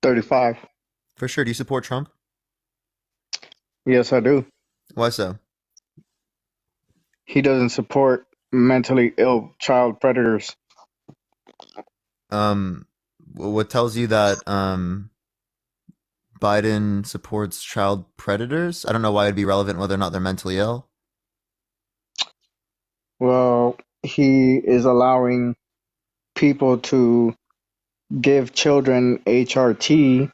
35. For sure. Do you support Trump? Yes, I do. Why so? He doesn't support mentally ill child predators. Um, what tells you that Biden supports child predators? I don't know why it'd be relevant whether or not they're mentally ill. Well, he is allowing people to give children HRT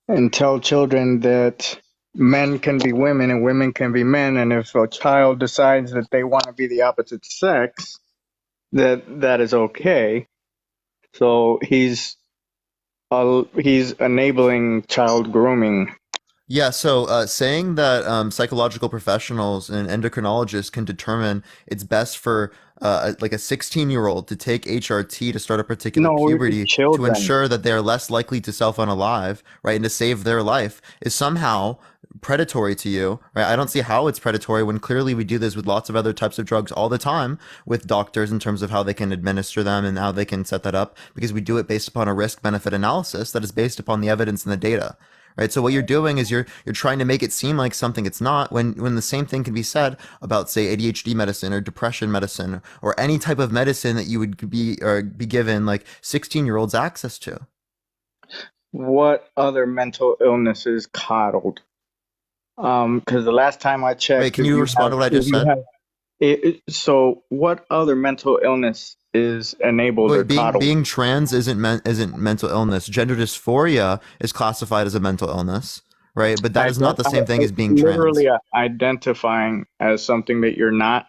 and tell children that men can be women and women can be men, and if a child decides that they want to be the opposite sex, that is okay. So he's enabling child grooming. Yeah, so saying that psychological professionals and endocrinologists can determine it's best for like a 16-year-old to take HRT to start a particular No, puberty to children. ensure that they're less likely to self-unalive, right, and to save their life is somehow predatory to you, right? I don't see how it's predatory when clearly we do this with lots of other types of drugs all the time with doctors in terms of how they can administer them and how they can set that up because we do it based upon a risk-benefit analysis that is based upon the evidence and the data, right? So what you're doing is you're trying to make it seem like something it's not when the same thing can be said about say ADHD medicine or depression medicine or any type of medicine that you would be given like 16-year-olds access to. What other mental illness is coddled? Because the last time I Wait, checked, can you respond to what I if just you said? have so what other mental illness is enabled or Wait, being coddled? being trans isn't mental illness. Gender dysphoria is classified as a mental illness, right? But that is not the same thing as It's being literally trans. identifying as something that you're not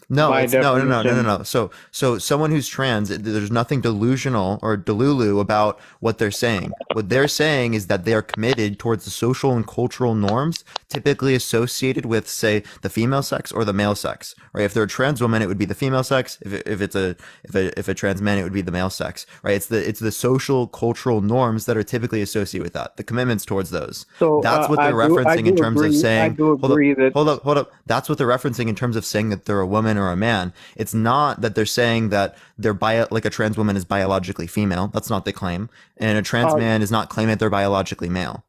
No, by it's definition. no. So someone who's trans, there's nothing delusional or delulu about what they're saying. What they're saying is that they are committed towards the social and cultural norms typically associated with, say, the female sex or the male sex. Right? If they're a trans woman, it would be the female sex. If a trans man, it would be the male sex. Right? It's the social cultural norms that are typically associated with that. The commitments towards those. So That's what I they're do referencing in terms of I saying, do hold up, agree that hold up. That's what they're referencing in terms of saying that they're a woman or a man. It's not that they're saying that like a trans woman is biologically female. That's not the claim. And a trans uh, man is not claiming that they're biologically male.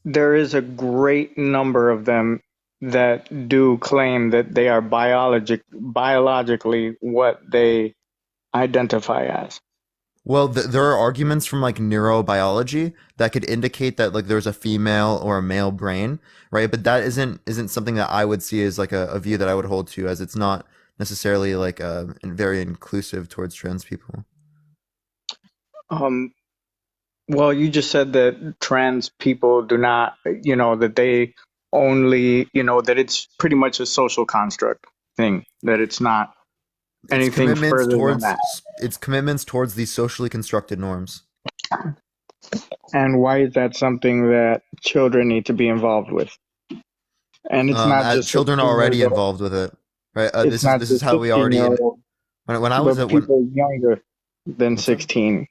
there is a great number of them that do claim that they are biologically what they identify as. Well, there are arguments from like neurobiology that could indicate that like there's a female or a male brain, right? But that isn't something that I would see as like a view that I would hold to, as it's not necessarily like very inclusive towards trans people. Um, well, you just said that trans people do not, that they only, that it's pretty much a social construct thing, that it's not It's anything commitments further than that. towards it's commitments towards these socially constructed norms. And why is that something that children need to be involved with? And it's not just Children are 16 years already old. involved with it, right? It's This is not this is just how we 16 already year in old, when I was but at when people younger than what's up? 16.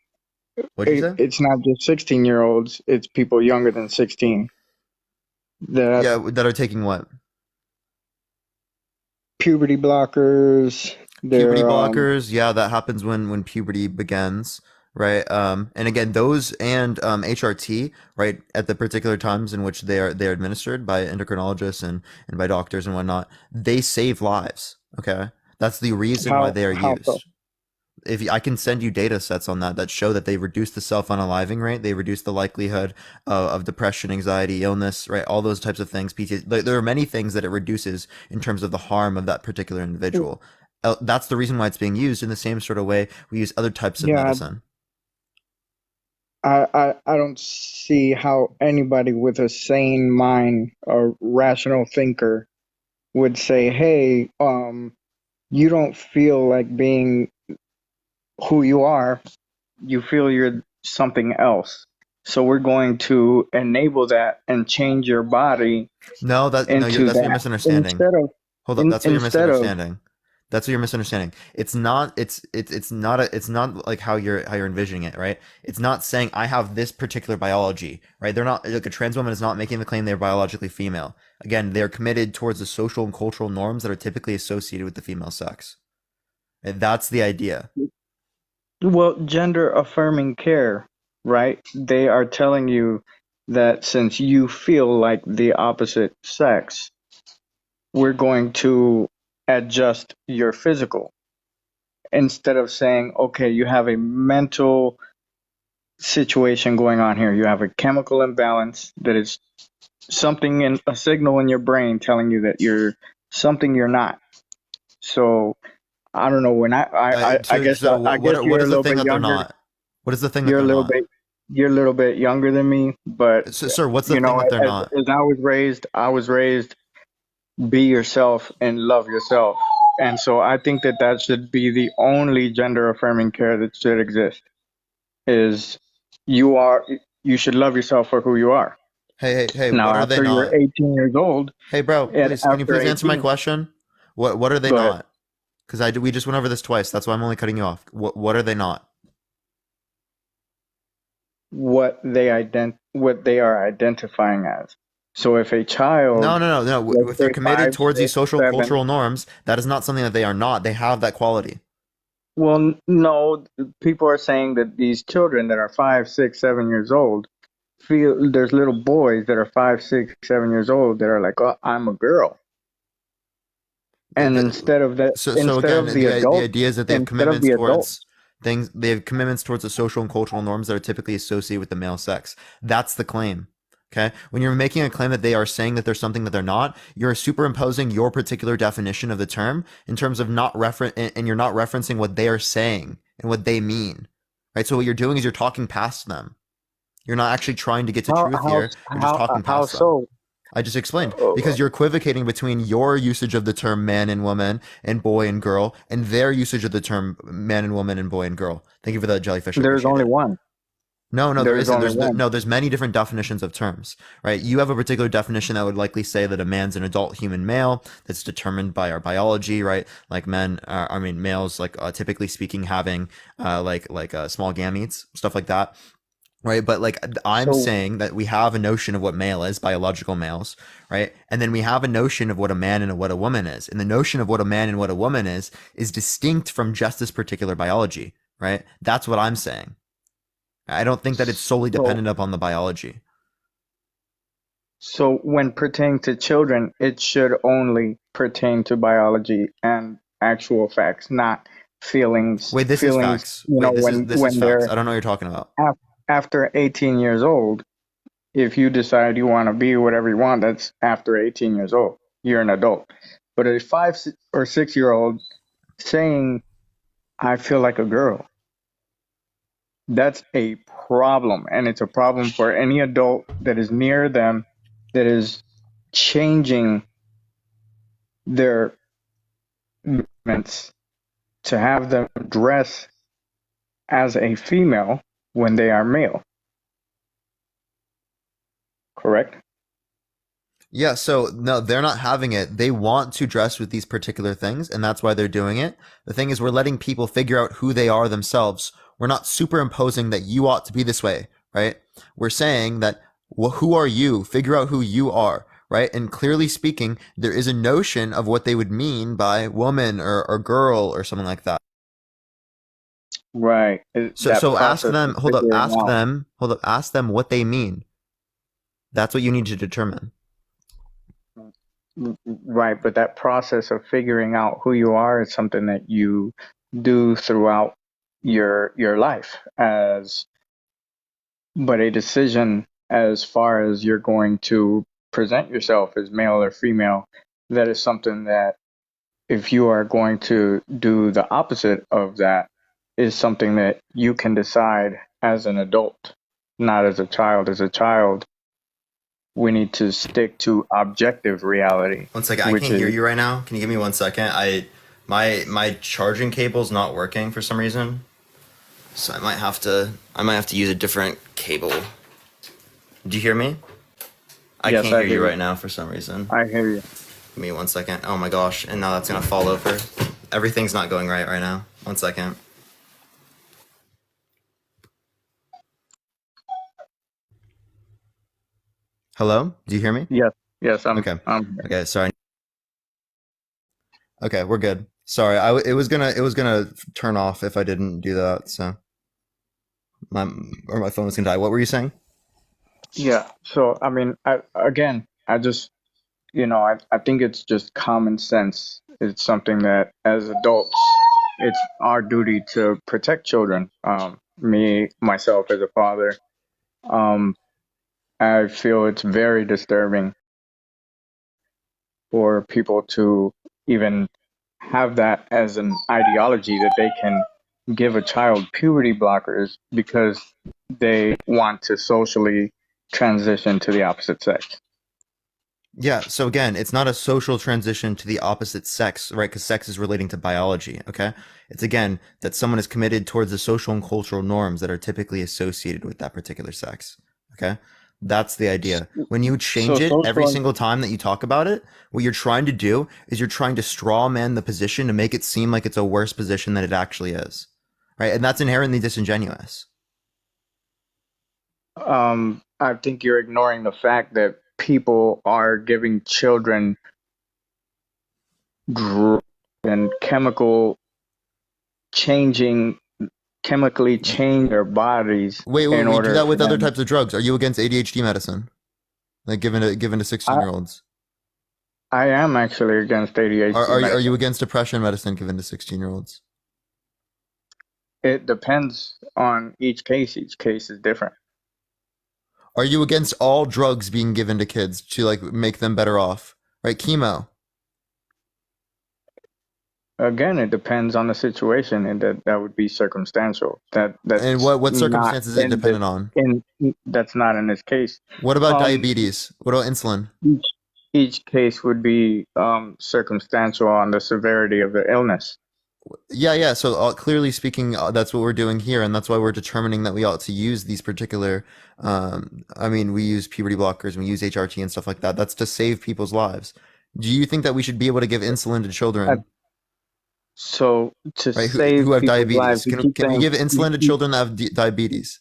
What'd you say? It's not just 16-year-olds, it's people younger than 16 that Yeah, that are taking what? puberty blockers, Puberty they're blockers. Yeah, that happens when puberty begins, right? And again, those and HRT, right, at the particular times in which they're administered by endocrinologists and by doctors and whatnot, they save lives. Okay, that's the reason why they are how so? used. I can send you data sets on that show that they reduce the self-unaliving rate, they reduce the likelihood of depression, anxiety, illness, right? All those types of things. PTSD. There are many things that it reduces in terms of the harm of that particular individual. That's the reason why it's being used in the same sort of way we use other types of Yeah, medicine. I don't see how anybody with a sane mind, a rational thinker, would say, "Hey, you don't feel like being who you are. You feel you're something else. So we're going to enable that and change your body No, into that's what you're that misunderstanding. Hold up, that's what you're instead of misunderstanding. That's what you're misunderstanding. It's not like how you're envisioning it, right? It's not saying I have this particular biology, right? They're not like a trans woman is not making the claim they're biologically female. Again, they're committed towards the social and cultural norms that are typically associated with the female sex. And that's the idea. well, gender affirming care. right? They are telling you that since you feel like the opposite sex, we're going to adjust your physical instead of saying, okay, you have a mental situation going on here. You have a chemical imbalance that is something in a signal in your brain telling you that you're something you're not. So I don't know when I guess What you're a is the little thing bit that they're younger. not? What is the thing that You're a they're little not? bit you're a little bit younger than me, but So, sir, what's the you thing know, that they're not? as I was raised be yourself and love yourself. And so I think that that should be the only gender affirming care that should exist is you are you should love yourself for who you are. Hey, what Now are they after you're not? 18 years old, Hey, bro, and please, can you after please answer my 18, question? What are they go ahead. not? Because we just went over this twice. That's why I'm only cutting you off. What are they not? What they are identifying as. So if a child, No. let's If they're say committed five, towards these six, social seven, cultural norms, that is not something that they are not. They have that quality. well, no, people are saying that these children that are 5, 6, 7 years old feel there's little boys that are 5, 6, 7 years old that are like, oh, I'm a girl. The, And the, so instead again, of the idea is that they have instead of commitments the adult, towards things. They have commitments towards the social and cultural norms that are typically associated with the male sex. That's the claim. Okay, when you're making a claim that they are saying that there's something that they're not, you're superimposing your particular definition of the term in terms of not refer, and you're not referencing what they are saying and what they mean. Right. So what you're doing is you're talking past them. You're not actually trying to get to truth here. You're just talking how past them. so? I just explained Uh, because you're equivocating between your usage of the term man and woman and boy and girl and their usage of the term man and woman and boy and girl. Thank you for that jellyfish. there's Appreciate only it. one. No, there There's isn't. only one. There's many different definitions of terms, right? You have a particular definition that would likely say that a man's an adult human male that's determined by our biology, right? Like males, like typically speaking, having small gametes, stuff like that, right? But like I'm So saying that we have a notion of what male is, biological males, right? And then we have a notion of what a man and what a woman is. And the notion of what a man and what a woman is distinct from just this particular biology, right? That's what I'm saying. I don't think that it's solely so dependent upon the biology. So when pertaining to children, it should only pertain to biology and actual facts, not feelings. Wait, this is Feelings, facts. you know, Wait, this is when facts. they're I don't know what you're talking about. after 18 years old, if you decide you want to be whatever you want, that's after 18 years old. You're an adult. But a 5 or 6 year old saying, I feel like a girl, that's a problem. And it's a problem for any adult that is near them that is changing their movements to have them dress as a female when they are male, correct? Yeah, so no, they're not having it. They want to dress with these particular things, and that's why they're doing it. The thing is, we're letting people figure out who they are themselves. We're not superimposing that you ought to be this way, right? We're saying that, well, who are you? Figure out who you are, right? And clearly speaking, there is a notion of what they would mean by woman or girl or something like that. Right. That So ask process them, of figuring out. ask them what they mean. That's what you need to determine. Right, but that process of figuring out who you are is something that you do throughout your life as but a decision as far as you're going to present yourself as male or female, that is something that if you are going to do the opposite of that is something that you can decide as an adult, not as a child. As a child, we need to stick to objective reality, One second, I which can't hear is you right now. Can you give me 1 second? My charging cable's not working for some reason. So I might have to use a different cable. Do you hear me? I yes, can't I hear you hear you. right now for some reason. I hear you. Give me 1 second. Oh my gosh, and now that's gonna fall over. Everything's not going right now. 1 second. Hello? Do you hear me? Yes, yes, Okay. I'm here. Okay, sorry. Okay, we're good. Sorry, it was gonna turn off if I didn't do that, so My or my phone was gonna die. What were you saying? Yeah. So I mean, I just I think it's just common sense. It's something that as adults, it's our duty to protect children. Me, myself, as a father, um, I feel it's very disturbing for people to even have that as an ideology that they can give a child puberty blockers because they want to socially transition to the opposite sex. Yeah, so again, it's not a social transition to the opposite sex, right? Because sex is relating to biology, okay? It's again that someone is committed towards the social and cultural norms that are typically associated with that particular sex, okay? That's the idea. When you So change it every social, single time that you talk about it, what you're trying to do is you're trying to straw man the position to make it seem like it's a worse position than it actually is, right? And that's inherently disingenuous. I think you're ignoring the fact that people are giving children drugs and changing, chemically change their bodies Wait, in we do order that for with other them. types of drugs. Are you against ADHD medicine, like given to I, 16-year-olds? I am actually against Are, ADHD are, are you medicine. against depression medicine given to 16-year-olds? It depends on each case. Each case is different. Are you against all drugs being given to kids to like make them better off? Right? Chemo. Again, it depends on the situation, and that would be circumstantial. And That's what not circumstances is it in this dependent on? in that's not in this case. What about Um, diabetes? What about insulin? each each case would be circumstantial on the severity of the illness. Yeah. So clearly speaking, that's what we're doing here, and that's why we're determining that we ought to use these particular. I mean, we use puberty blockers, and we use HRT and stuff like that. That's to save people's lives. Do you think that we should be able to give insulin to Uh, children, So to right, save who have people's lives, diabetes? Can we give insulin to children that have diabetes?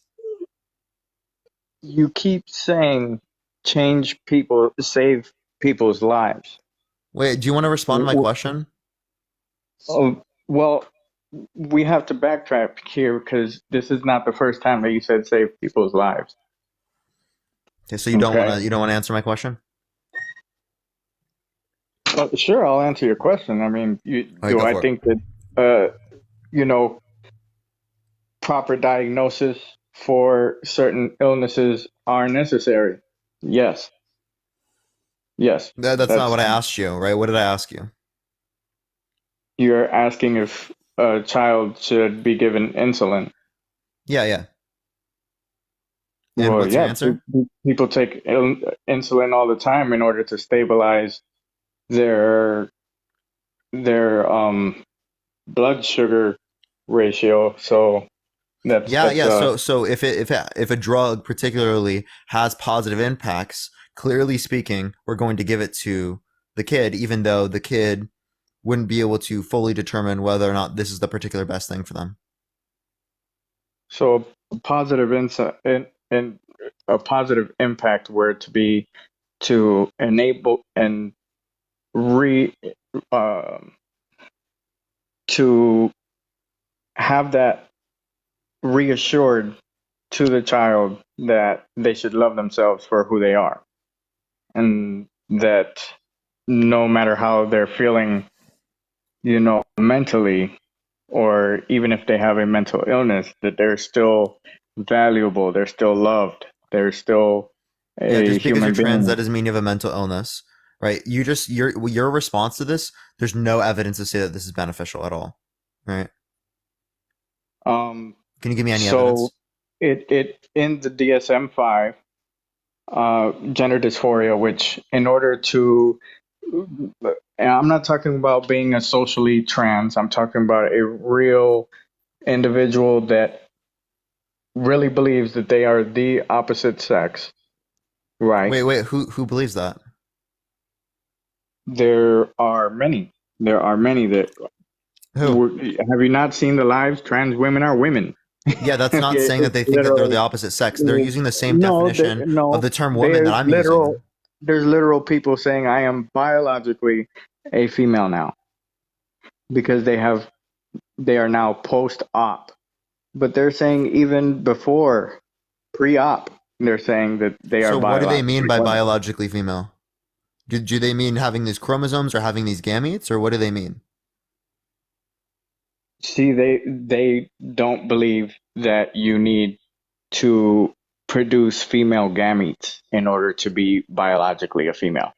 you keep saying change people, save people's lives. Wait, do you want to respond to my W- question? Oh, well, we have to backtrack here because this is not the first time that you said save people's lives. Okay, so Okay. you don't want to answer my question? Sure, I'll answer your question. I mean, All right, do go I for it. think that uh, you know proper diagnosis for certain illnesses are necessary? Yes, yes. That's not That's what I asked you, right? What did I ask you? You're asking if a child should be given insulin. Yeah. And Well, what's your yeah, answer? people take insulin all the time in order to stabilize their their blood sugar ratio. So that's So if a drug particularly has positive impacts, clearly speaking, we're going to give it to the kid, even though the kid wouldn't be able to fully determine whether or not this is the particular best thing for them. so a positive insight and a positive impact were to be to enable and re um to have that reassured to the child that they should love themselves for who they are and that no matter how they're feeling, mentally, or even if they have a mental illness, that they're still valuable, they're still loved, they're still Yeah, a just because you're human trans, that being. doesn't mean you have a mental illness, right? Your response to this, there's no evidence to say that this is beneficial at all, right? Um, Can you give me any so evidence? it in the DSM-5, gender dysphoria, which in order to, and I'm not talking about being a socially trans, I'm talking about a real individual that really believes that they are the opposite sex, right? Wait, who believes that? There are many. There are many that Who? have you not seen the lives? Trans women are women. Yeah, that's not saying that It's they think that they're the literal. opposite sex. They're using the same No, definition of no. the term woman that There's I'm literal. using. There's literal people saying I am biologically a female now because they are now post-op. but they're saying even before pre-op, they're saying that they are So what do they mean biologically by women. biologically female? Do they mean having these chromosomes or having these gametes, or what do they mean? See, they don't believe that you need to produce female gametes in order to be biologically a female.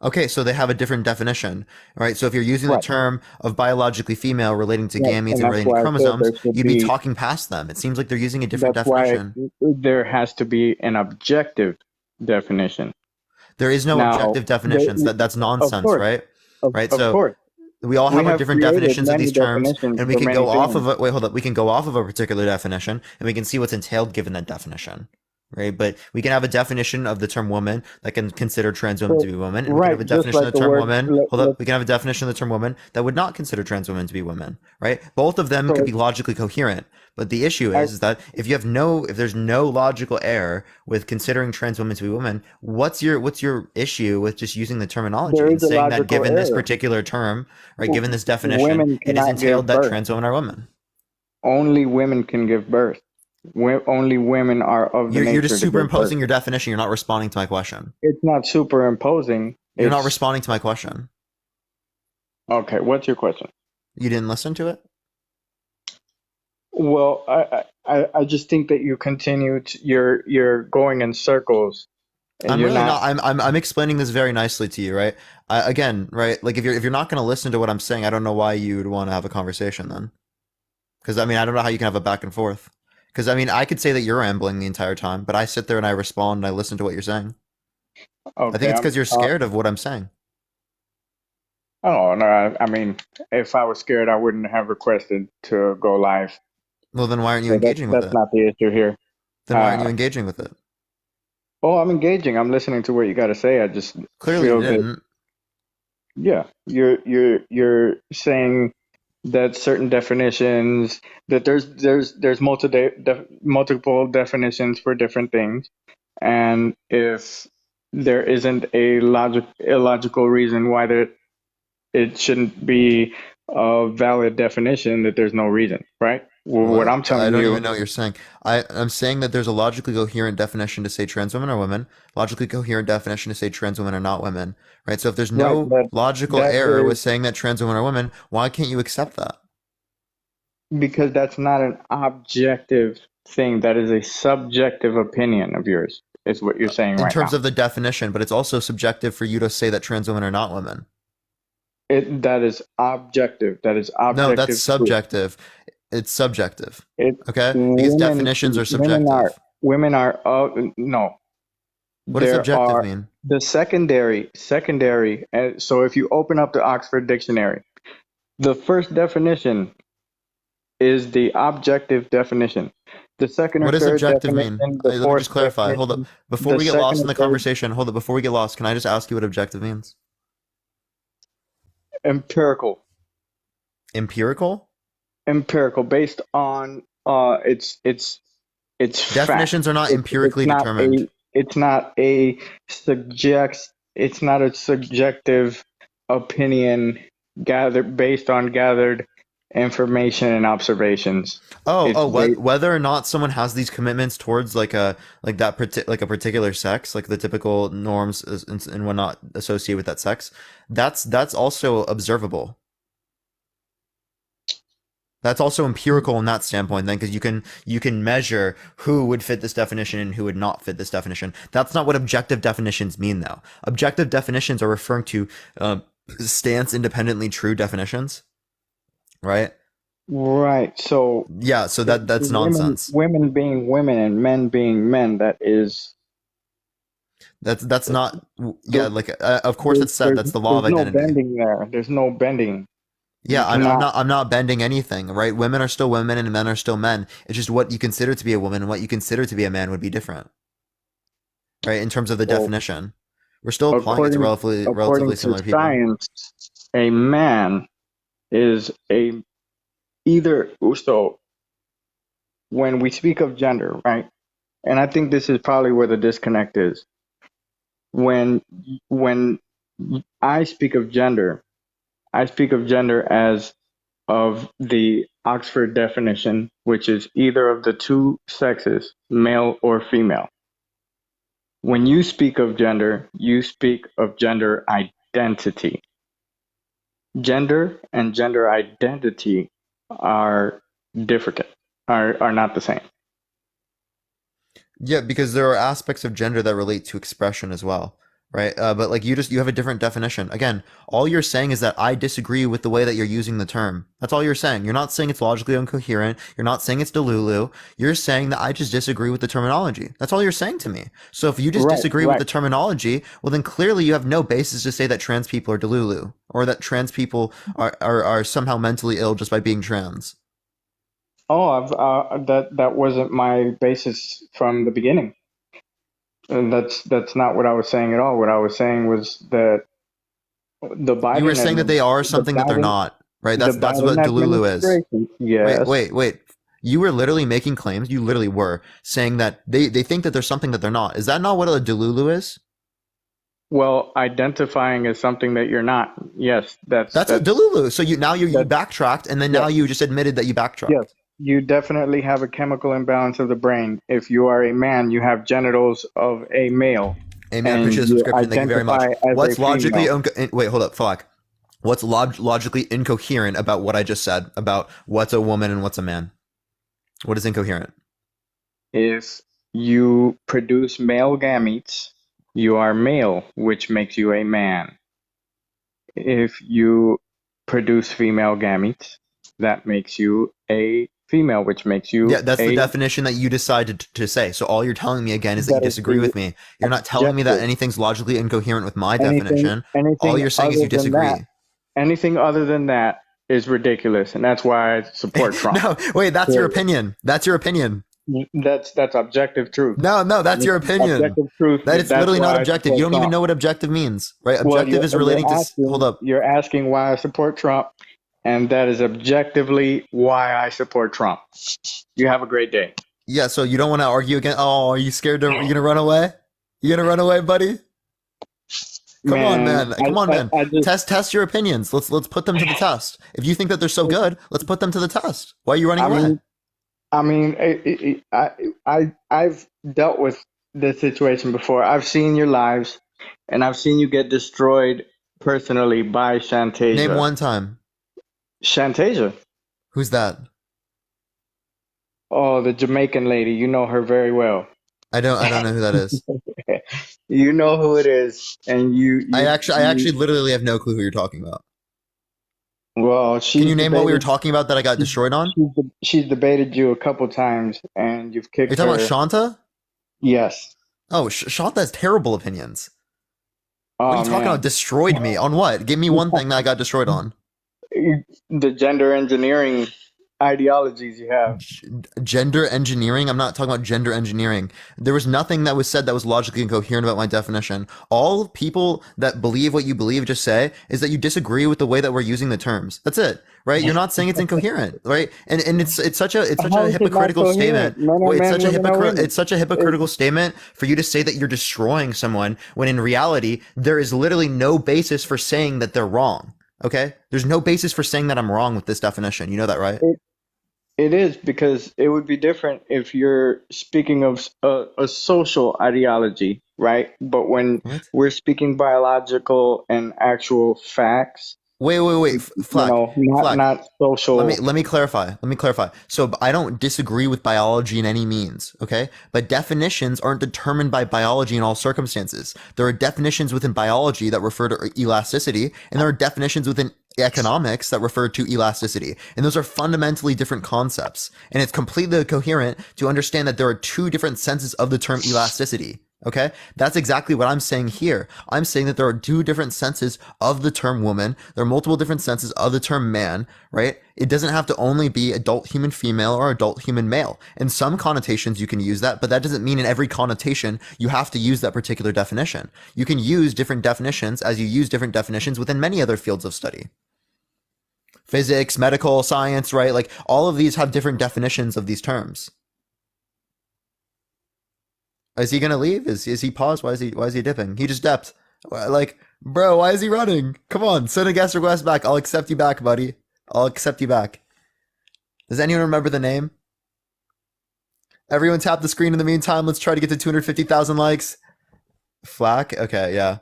Okay, so they have a different definition, right? So if you're using the Right. term of biologically female relating to Right. gametes And and that's relating to why I said chromosomes, there should you'd be be, talking past them. It seems like they're using a different that's why definition. there has to be an objective definition. There is no Now, objective definitions. That's of nonsense, course, right? Right? of So course, we all we have our have different created definitions of many these terms, definitions and we for can many go off things. of wait, hold up. We can go off of a particular definition, and we can see what's entailed given that definition, right? But we can have a definition of the term woman that can consider trans women to So, be women, and we can right, have a just definition like of the the term word, woman. Hold up. We can have a definition of the term woman that would not consider trans women to be women, right? Both of them could so be logically coherent. But the issue I, is that if there's no logical error with considering trans women to be women, what's your issue with just using the terminology there is and a saying that logical given this error. particular term, right, given this definition, Women it is cannot entailed give that birth. trans women are women? Only women can give birth. Only women are of the You're nature just to give birth. superimposing your definition. You're not responding to my question. It's not superimposing. You're not It's responding to my question. okay. What's your question? You didn't listen to it? Well, I just think that you continue to, you're going in circles and I'm you're really not. not. I'm explaining this very nicely to you, right? Again, right? Like if you're not going to listen to what I'm saying, I don't know why you would want to have a conversation then. Because I mean, I don't know how you can have a back and forth. Because I mean, I could say that you're rambling the entire time, but I sit there and I respond and I listen to what you're saying. I think Okay, it's I'm because you're scared of what I'm saying. oh no, I mean, if I was scared, I wouldn't have requested to go live. Well, then why aren't you So engaging with that's it? not the issue here. Then why aren't you Uh, engaging with it? oh, I'm engaging. I'm listening to what you got to say. I just Clearly, you feel that didn't. yeah, you're saying that certain definitions that there's multiple definitions for different things, and if there isn't a illogical reason why there it shouldn't be a valid definition, that there's no reason, right? Well, what What? I'm I telling don't you, even know what you're saying. I'm saying that there's a logically coherent definition to say trans women are women, logically coherent definition to say trans women are not women, right? So if there's right? no But logical that error is with saying that trans women are women, why can't you accept that? because that's not an objective thing. That is a subjective opinion of yours, is what you're saying In right terms now. of the definition, but it's also subjective for you to say that trans women are not women. That is objective. That is No, that's objective truth. subjective. It's subjective. It Okay? Because women definitions are women are subjective. women are no. What does There subjective are mean? the secondary. So if you open up the Oxford Dictionary, the first definition is the objective definition. The second or What does third objective mean? definition, the Let me fourth just clarify. Hold up. definition, Before the we get second lost in or the third conversation, hold up. Before we get lost, can I just ask you what objective means? empirical, Empirical? empirical based on it's fact. Definitions are not It's empirically not determined. a it's not a subjective opinion gathered based on gathered information and observations. It's based Whether or not someone has these commitments towards like a particular sex, like the typical norms and whatnot associated with that sex, that's also observable. That's also empirical in that standpoint, then, because you can measure who would fit this definition and who would not fit this definition. That's not what objective definitions mean, though. Objective definitions are referring to stance independently true definitions, right? right. So Yeah, so that's nonsense. women being women and men being men, that is That's not, yeah, the like of course it's said that's the law of there's no identity. bending there. There's no bending. You Yeah, I'm cannot. not bending anything, right? Women are still women and men are still men. It's just what you consider to be a woman and what you consider to be a man would be different, right? In terms of the So definition, we're still applying it to according relatively to similar people. science, a man is a either so when we speak of gender, right? And I think this is probably where the disconnect is. When when I speak of gender, I speak of gender as of the Oxford definition, which is either of the two sexes, male or female. When you speak of gender, you speak of gender identity. Gender and gender identity are different, are not the same. Yeah, because there are aspects of gender that relate to expression as well, right? But like you have a different definition. Again, all you're saying is that I disagree with the way that you're using the term. That's all you're saying. You're not saying it's logically incoherent. You're not saying it's delulu. You're saying that I just disagree with the terminology. That's all you're saying to me. So if you just Right, disagree with right. the terminology, well then clearly you have no basis to say that trans people are delulu or that trans people are somehow mentally ill just by being trans. Oh, that wasn't my basis from the beginning. And that's not what I was saying at all. What I was saying was that the You were Biden saying that they are the something that they're Biden not, right? the That's Biden what delulu is. administration, Wait, yes. wait, wait. You were literally making claims. You literally were saying that they think that there's something that they're not. Is that not what a delulu is? Well, identifying as something that you're not. Yes, That's a delulu. So you that backtracked, and then now yes, you just admitted that you yes. backtracked. You definitely have a chemical imbalance of the brain. If you are a man, you have genitals of a male, Amen. I appreciate and the you subscription. Thank you very much. identify as a What's logically female. wait? Hold up, Falak. What's logically incoherent about what I just said about what's a woman and what's a man? What is incoherent? If you produce male gametes, you are male, which makes you a man. If you produce female gametes, that makes you a female, which makes Yeah, you that's the a definition that you decided to say. So all you're telling me again is that you that is disagree the with me. You're not telling me that objective. anything's logically incoherent with my Anything definition. All anything you're saying is other you than that, disagree. anything other than that is ridiculous, and that's why I support Trump. No, wait, that's your Period. opinion. That's your opinion. That's objective truth. No, no, that's your opinion. Objective truth. That it's That's literally not why I objective. You support don't even Trump. know what objective means, right? Well, Objective is relating to. Hold up. you're asking why I support Trump, and that is objectively why I support Trump. You have a great day. Yeah, so you don't want to argue again. Oh, are you scared to? You gonna run away? You gonna run away, buddy? Come on, Man, man. Come on, man. I just, Test your opinions. Let's put them to the test. If you think that they're so good, let's put them to the test. Why are you running I away? mean, I've dealt with this situation before. I've seen your lives, and I've seen you get destroyed personally by Name Shantasia. one time. Shantasia. Who's that? Oh, the Jamaican lady. You know her very well. I don't know who that is. You know who it is, and I actually literally have no clue who you're talking about. well, Can you name what we were talking about that I got destroyed on? she's debated you a couple times, and you've Are you kicked talking about her. Shanta? Yes. Oh, Shanta has terrible opinions. What are Oh you talking man, about? Destroyed me on what? Give me one thing that I got destroyed on. the gender engineering ideologies you have. Gender engineering? I'm not talking about gender engineering. There was nothing that was said that was logically incoherent about my definition. All people that believe what you believe just say is that you disagree with the way that we're using the terms. That's it, right? You're not saying it's incoherent, right? And it's such a How is it not hypocritical coherent? statement. Men are Well, men, women are women. it's such a hypocritical statement for you to say that you're destroying someone when in reality there is literally no basis for saying that they're wrong. Okay? There's no basis for saying that I'm wrong with this definition. You know that, right? It is because it would be different if you're speaking of a social ideology, right? But when What? we're speaking biological and actual facts, Wait, Flack, Flack. not social. Let me clarify. Let me clarify. So I don't disagree with biology in any means, okay? But definitions aren't determined by biology in all circumstances. There are definitions within biology that refer to elasticity, and there are definitions within economics that refer to elasticity. And those are fundamentally different concepts. And it's completely coherent to understand that there are two different senses of the term elasticity. Okay, that's exactly what I'm saying here. I'm saying that there are two different senses of the term woman. There are multiple different senses of the term man, right? It doesn't have to only be adult human female or adult human male. In some connotations, you can use that, but that doesn't mean in every connotation you have to use that particular definition. You can use different definitions as you use different definitions within many other fields of study. Physics, medical science, right? Like all of these have different definitions of these terms. Is he gonna leave? Is he paused? Why is he dipping? He just dipped. Like, bro, why is he running? Come on, send a guest request back. I'll accept you back, buddy. I'll accept you back. Does anyone remember the name? Everyone tap the screen in the meantime. Let's try to get to 250,000 likes. Flack? Okay, yeah.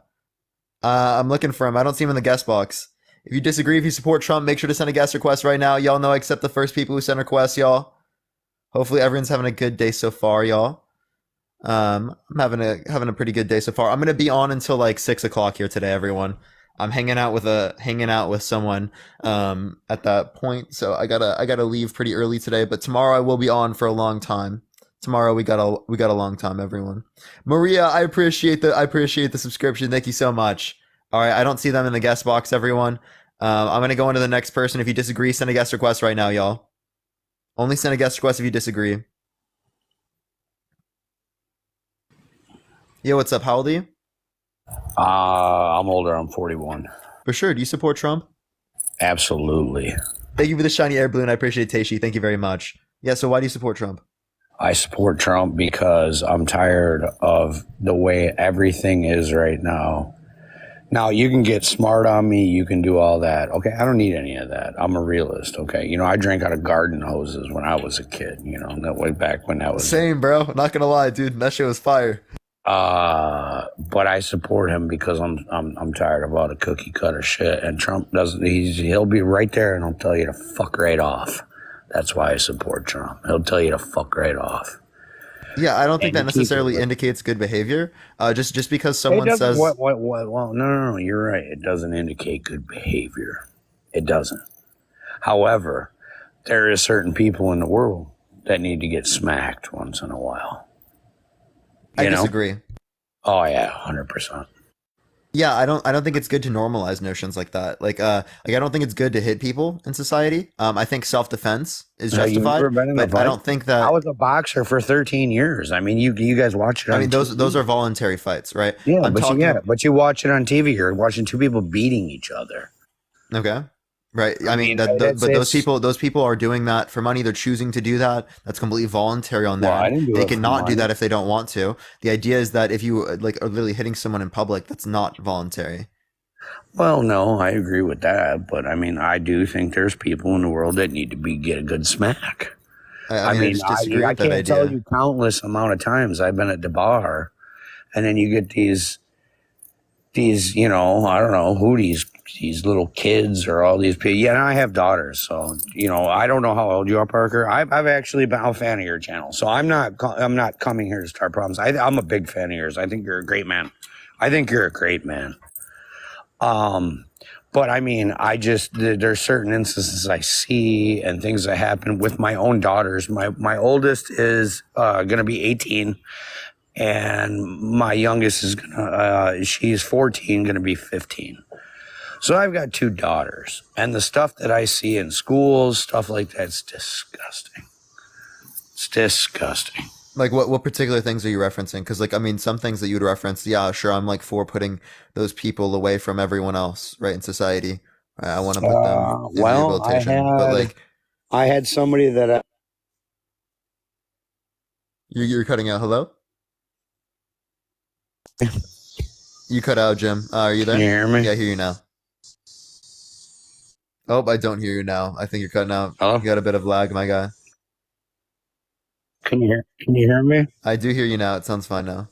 I'm looking for him. I don't see him in the guest box. If you disagree, if you support Trump, make sure to send a guest request right now. Y'all know I accept the first people who send requests, y'all. Hopefully everyone's having a good day so far, y'all. I'm having a pretty good day so far. I'm gonna be on until like 6 o'clock here today, everyone. I'm hanging out with someone at that point, so I gotta leave pretty early today. But tomorrow I will be on for a long time. Tomorrow we got a long time, everyone. Maria, I appreciate the subscription. Thank you so much. All right, I don't see them in the guest box, everyone. I'm gonna go into the next person. If you disagree, send a guest request right now, y'all. Only send a guest request if you disagree. Yo, what's up? How old are you? I'm older. I'm 41. For sure. Do you support Trump? Absolutely. Thank you for the shiny air balloon. I appreciate it, Teishi. Thank you very much. Yeah, so why do you support Trump? I support Trump because I'm tired of the way everything is right now. Now, you can get smart on me. You can do all that. Okay, I don't need any of that. I'm a realist, okay? You know, I drank out of garden hoses when I was a kid, you know, that way back when that was... Same, bro. Not gonna lie, dude. That shit was fire. But I support him because I'm tired of all the cookie cutter shit. And Trump doesn't. He'll be right there and he'll tell you to fuck right off. That's why I support Trump. He'll tell you to fuck right off. Yeah, I don't think that necessarily indicates good behavior. Just because someone says what? Well, no. You're right. It doesn't indicate good behavior. It doesn't. However, there is certain people in the world that need to get smacked once in a while. I disagree. Oh yeah, 100%. Yeah, I don't think it's good to normalize notions like that. I don't think it's good to hit people in society. I think self-defense is justified, but I don't think that... I was a boxer for 13 years. I mean, you guys watch it on TV. Those are voluntary fights, right? Yeah, but you watch it on TV. You're watching two people beating each other. Okay. Right. I mean, those people are doing that for money. They're choosing to do that. That's completely voluntary on their end. They cannot do that if they don't want to. The idea is that if you are literally hitting someone in public, that's not voluntary. Well, no, I agree with that. But I mean, I do think there's people in the world that need to get a good smack. I can't tell you countless amount of times I've been at the bar, and then you get these, you know, I don't know who these little kids or all these people. Yeah, and I have daughters, so you know, I don't know how old you are, Parker. I've actually been a fan of your channel, so I'm not coming here to start problems. I'm a big fan of yours. I think you're a great man. But I mean, there's certain instances I see and things that happen with my own daughters. My oldest is gonna be 18. And my youngest is she's 14, gonna be 15. So I've got two daughters, and the stuff that I see in schools, stuff like that's disgusting. It's disgusting. Like what particular things are you referencing? Because some things that you would reference, yeah, sure, I'm for putting those people away from everyone else, right, in society. I want to put them in rehabilitation. I had somebody that you're cutting out. Hello. You cut out, Jim. Are you there? Can you hear me? Yeah, I hear you now. Oh, I don't hear you now. I think you're cutting out. Hello? You got a bit of lag, my guy. Can you hear me? I do hear you now. It sounds fine now.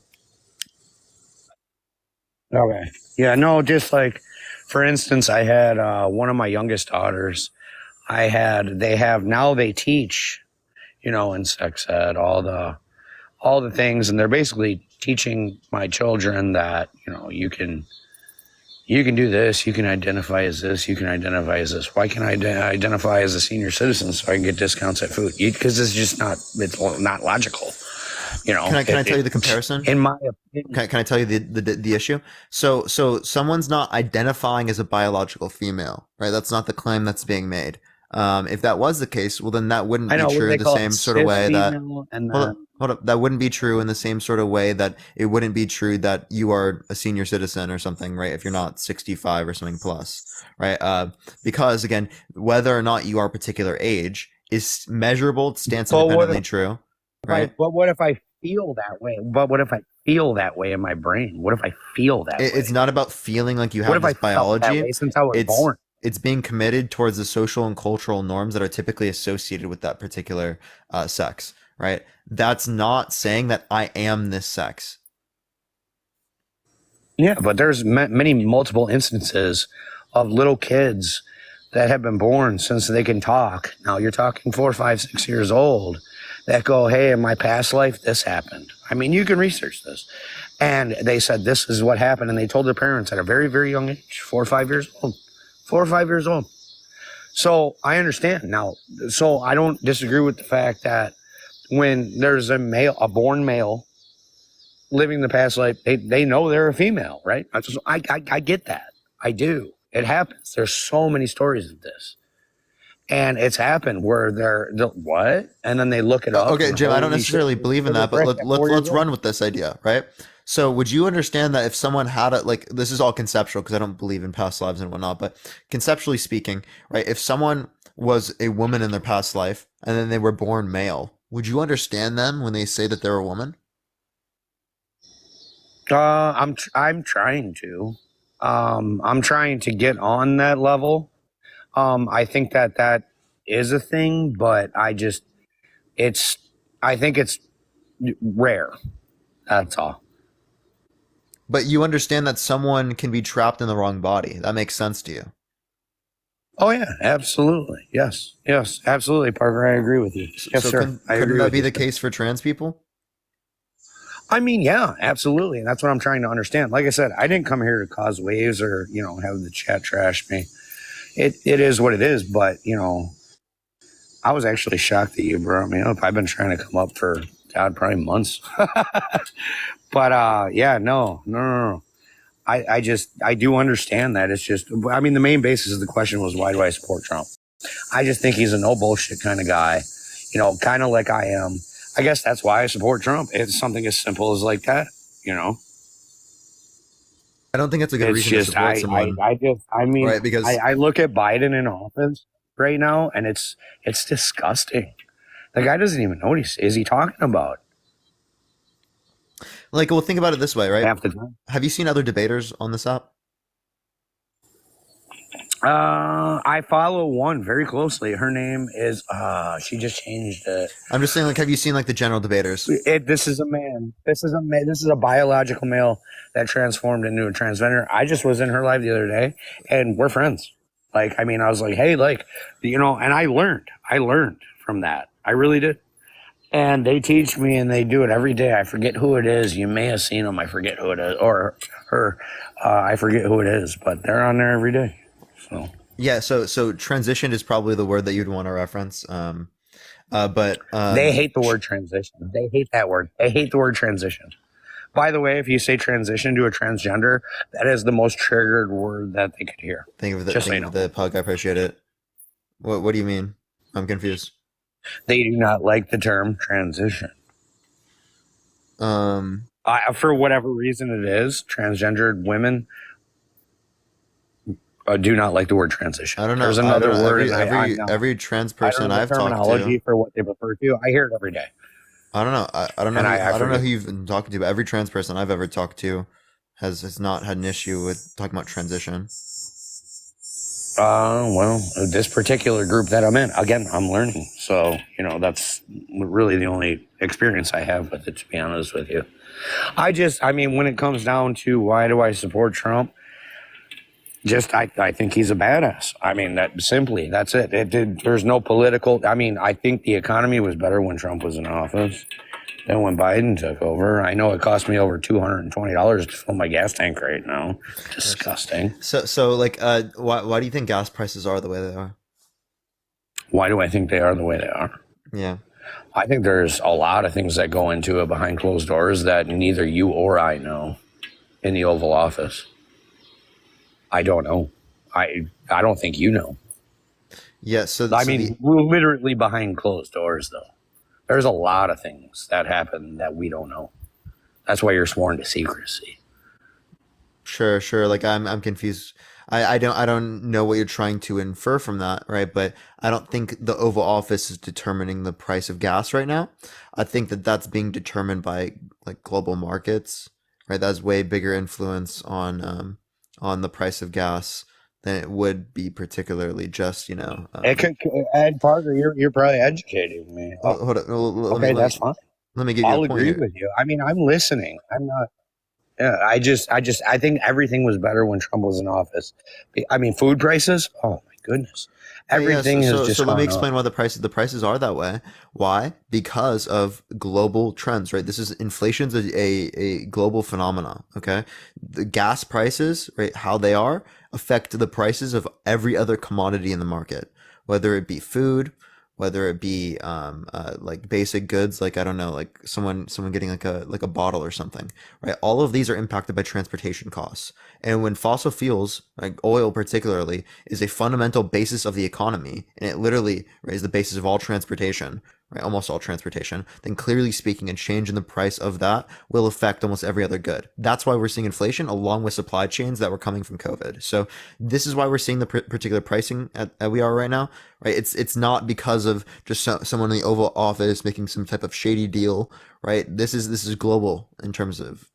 Okay. Yeah, no, just like, for instance, I had one of my youngest daughters. They teach, you know, in sex ed, all the things, and they're basically teaching my children that, you know, you can do this, you can identify as this, you can identify as this. Why can't I identify as a senior citizen so I can get discounts at food? Because it's not logical. You know, can I tell you the comparison? In my opinion, can I tell you the issue? So someone's not identifying as a biological female, right? That's not the claim that's being made. If that was the case, well, then that wouldn't be true in the same sort of way that. Hold up. That wouldn't be true in the same sort of way that it wouldn't be true that you are a senior citizen or something, right? If you're not 65 or something plus, right? Because again, whether or not you are a particular age is measurable, stance independently true, right? But what if I feel that way? But what if I feel that way in my brain? What if I feel that way? It's not about feeling like you have this biology. Since I was born. it's being committed towards the social and cultural norms that are typically associated with that particular sex, right? That's not saying that I am this sex. Yeah, but there's many multiple instances of little kids that have been born since they can talk. Now you're talking 4, 5, 6 years old that go, hey, in my past life, this happened. I mean, you can research this. And they said, this is what happened. And they told their parents at a very, very young age, 4 or 5 years old, 4 or 5 years old. So I understand now. So I don't disagree with the fact that when there's a born male living the past life, they know they're a female, right? I get that. I do. It happens. There's so many stories of this. And it's happened where they're what? And then they look it up. Okay, Jim, I don't necessarily believe in that, but let's run with this idea, right? So would you understand that if someone had a, like, this is all conceptual because I don't believe in past lives and whatnot, but conceptually speaking, right? If someone was a woman in their past life and then they were born male, would you understand them when they say that they're a woman? I'm trying to. I'm trying to get on that level. I think that is a thing, but I think it's rare. That's all. But you understand that someone can be trapped in the wrong body. That makes sense to you. Oh yeah, absolutely. Yes, absolutely, Parker. I agree with you. Yes, so sir. Couldn't that be the case for trans people? I mean, yeah, absolutely. And that's what I'm trying to understand. Like I said, I didn't come here to cause waves or, have the chat trash me. It is what it is. But, I was actually shocked that you brought me up. I've been trying to come up for, God, probably months. But, yeah, no. I do understand that. It's just, I mean, the main basis of the question was, why do I support Trump? I just think he's a no bullshit kind of guy, kind of like I am. I guess that's why I support Trump. It's something as simple as like that, I don't think it's a good reason to support someone. Right, because I look at Biden in office right now, and it's disgusting. The guy doesn't even know what is he talking about. Like, well, think about it this way, right? Have you seen other debaters on this app? I follow one very closely. Her name is she just changed it. I'm just saying, like, have you seen like the general debaters? This is a man. This is a biological male that transformed into a transgender. I just was in her live the other day, and we're friends. Like, I mean, I was like, hey, like, and I learned from that. I really did. And they teach me, and they do it every day. I forget who it is. You may have seen them. I forget who it is, or her. I forget who it is, but they're on there every day. So yeah, so transition is probably the word that you'd want to reference. But they hate the word transition. They hate that word. They hate the word transition. By the way, if you say transition to a transgender, that is the most triggered word that they could hear. Think of the pug. I appreciate it. What do you mean? I'm confused. They do not like the term transition. For whatever reason it is, transgendered women do not like the word transition. I don't know. There's another word. Every trans person I've talked to. Terminology for what they prefer to. I hear it every day. I don't know. I don't know. I don't know who you've been talking to, but every trans person I've ever talked to has not had an issue with talking about transition. Well, this particular group that I'm in, again, I'm learning. So, that's really the only experience I have with it, to be honest with you. I mean, when it comes down to why do I support Trump, I think he's a badass. I mean, that's it. There's no political, I mean, I think the economy was better when Trump was in office than when Biden took over. I know it cost me over $220 to fill my gas tank right now. Disgusting. So like, why do you think gas prices are the way they are? Why do I think they are the way they are? Yeah. I think there's a lot of things that go into it behind closed doors that neither you or I know in the Oval Office. I don't know. I don't think you know. Yeah, we're literally behind closed doors, though. There's a lot of things that happen that we don't know. That's why you're sworn to secrecy. Sure. Like I'm confused. I don't know what you're trying to infer from that, right? But I don't think the Oval Office is determining the price of gas right now. I think that that's being determined by like global markets, right? That has way bigger influence on the price of gas than it would be particularly just, It could, Ed Parker, you're probably educating me. Oh, hold on, okay, that's fine. let me give you a I'll point agree here. with you. I mean, I'm listening. I'm not. Yeah, I think everything was better when Trump was in office. I mean, food prices. Oh my goodness, everything has just. So let me gone explain up. why the prices are that way. Why? Because of global trends, right? This is inflation's a global phenomena. Okay, the gas prices, right? How they are affect the prices of every other commodity in the market, whether it be food, whether it be like basic goods, like I don't know, like someone getting like a bottle or something, right? All of these are impacted by transportation costs. And when fossil fuels, like oil particularly, is a fundamental basis of the economy, and it literally, right, is the basis of all transportation, right, almost all transportation, then clearly speaking, a change in the price of that will affect almost every other good. That's why we're seeing inflation along with supply chains that were coming from COVID. So this is why we're seeing the particular pricing that we are right now, right? It's not because of just someone in the Oval Office making some type of shady deal, right? This is global in terms of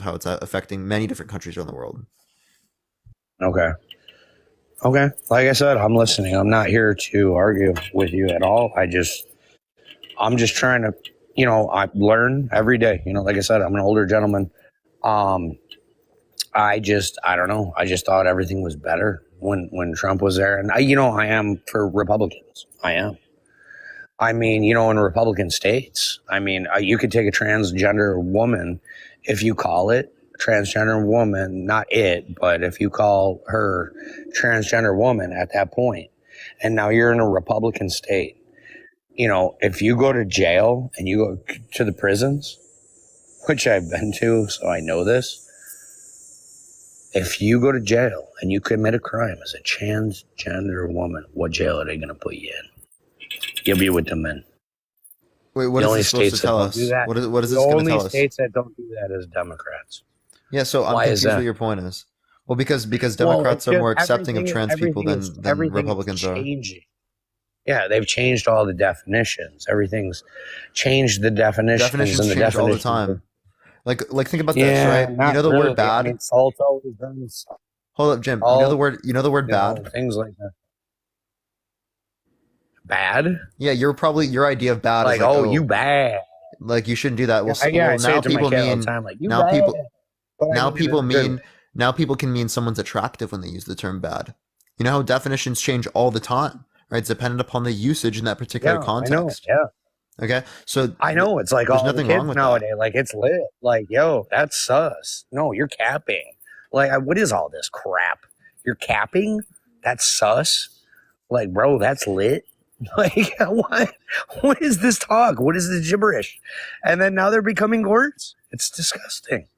how it's affecting many different countries around the world. Okay. Okay. Like I said, I'm listening. I'm not here to argue with you at all. I'm just trying to, I learn every day. Like I said, I'm an older gentleman. I don't know. I just thought everything was better when Trump was there. And I am for Republicans. I am. I mean, in Republican states, I mean, you could take a transgender woman, if you call it transgender woman, not it, but if you call her transgender woman at that point, and now you're in a Republican state, if you go to jail and you go to the prisons, which I've been to, so I know this, if you go to jail and you commit a crime as a transgender woman, what jail are they going to put you in? You'll be with the men. Wait, what is this supposed to tell us? What is this going to tell us? The only states that don't do that is Democrats. Yeah, so I'm confused what your point is. Well, because Democrats are more accepting of trans people than Republicans are. Yeah, they've changed all the definitions. Everything's changed the definitions. Definitions change all the time. Like think about this, right? You know the word bad? I mean, salt always burns. Hold up, Jim. You know the word bad? Things like that. Bad? Yeah, your idea of bad is like, oh, you bad. Like you shouldn't do that. Well, now people mean now people can mean someone's attractive when they use the term bad. You know how definitions change all the time, right? It's dependent upon the usage in that particular context. I know, okay, so I know it's like there's all nothing the kids wrong with nowadays. that. Like it's lit. Like yo, that's sus. No, you're capping. Like what is all this crap? You're capping? That's sus. Like bro, that's lit. Like what is this talk? What is this gibberish? And then now they're becoming words. It's disgusting.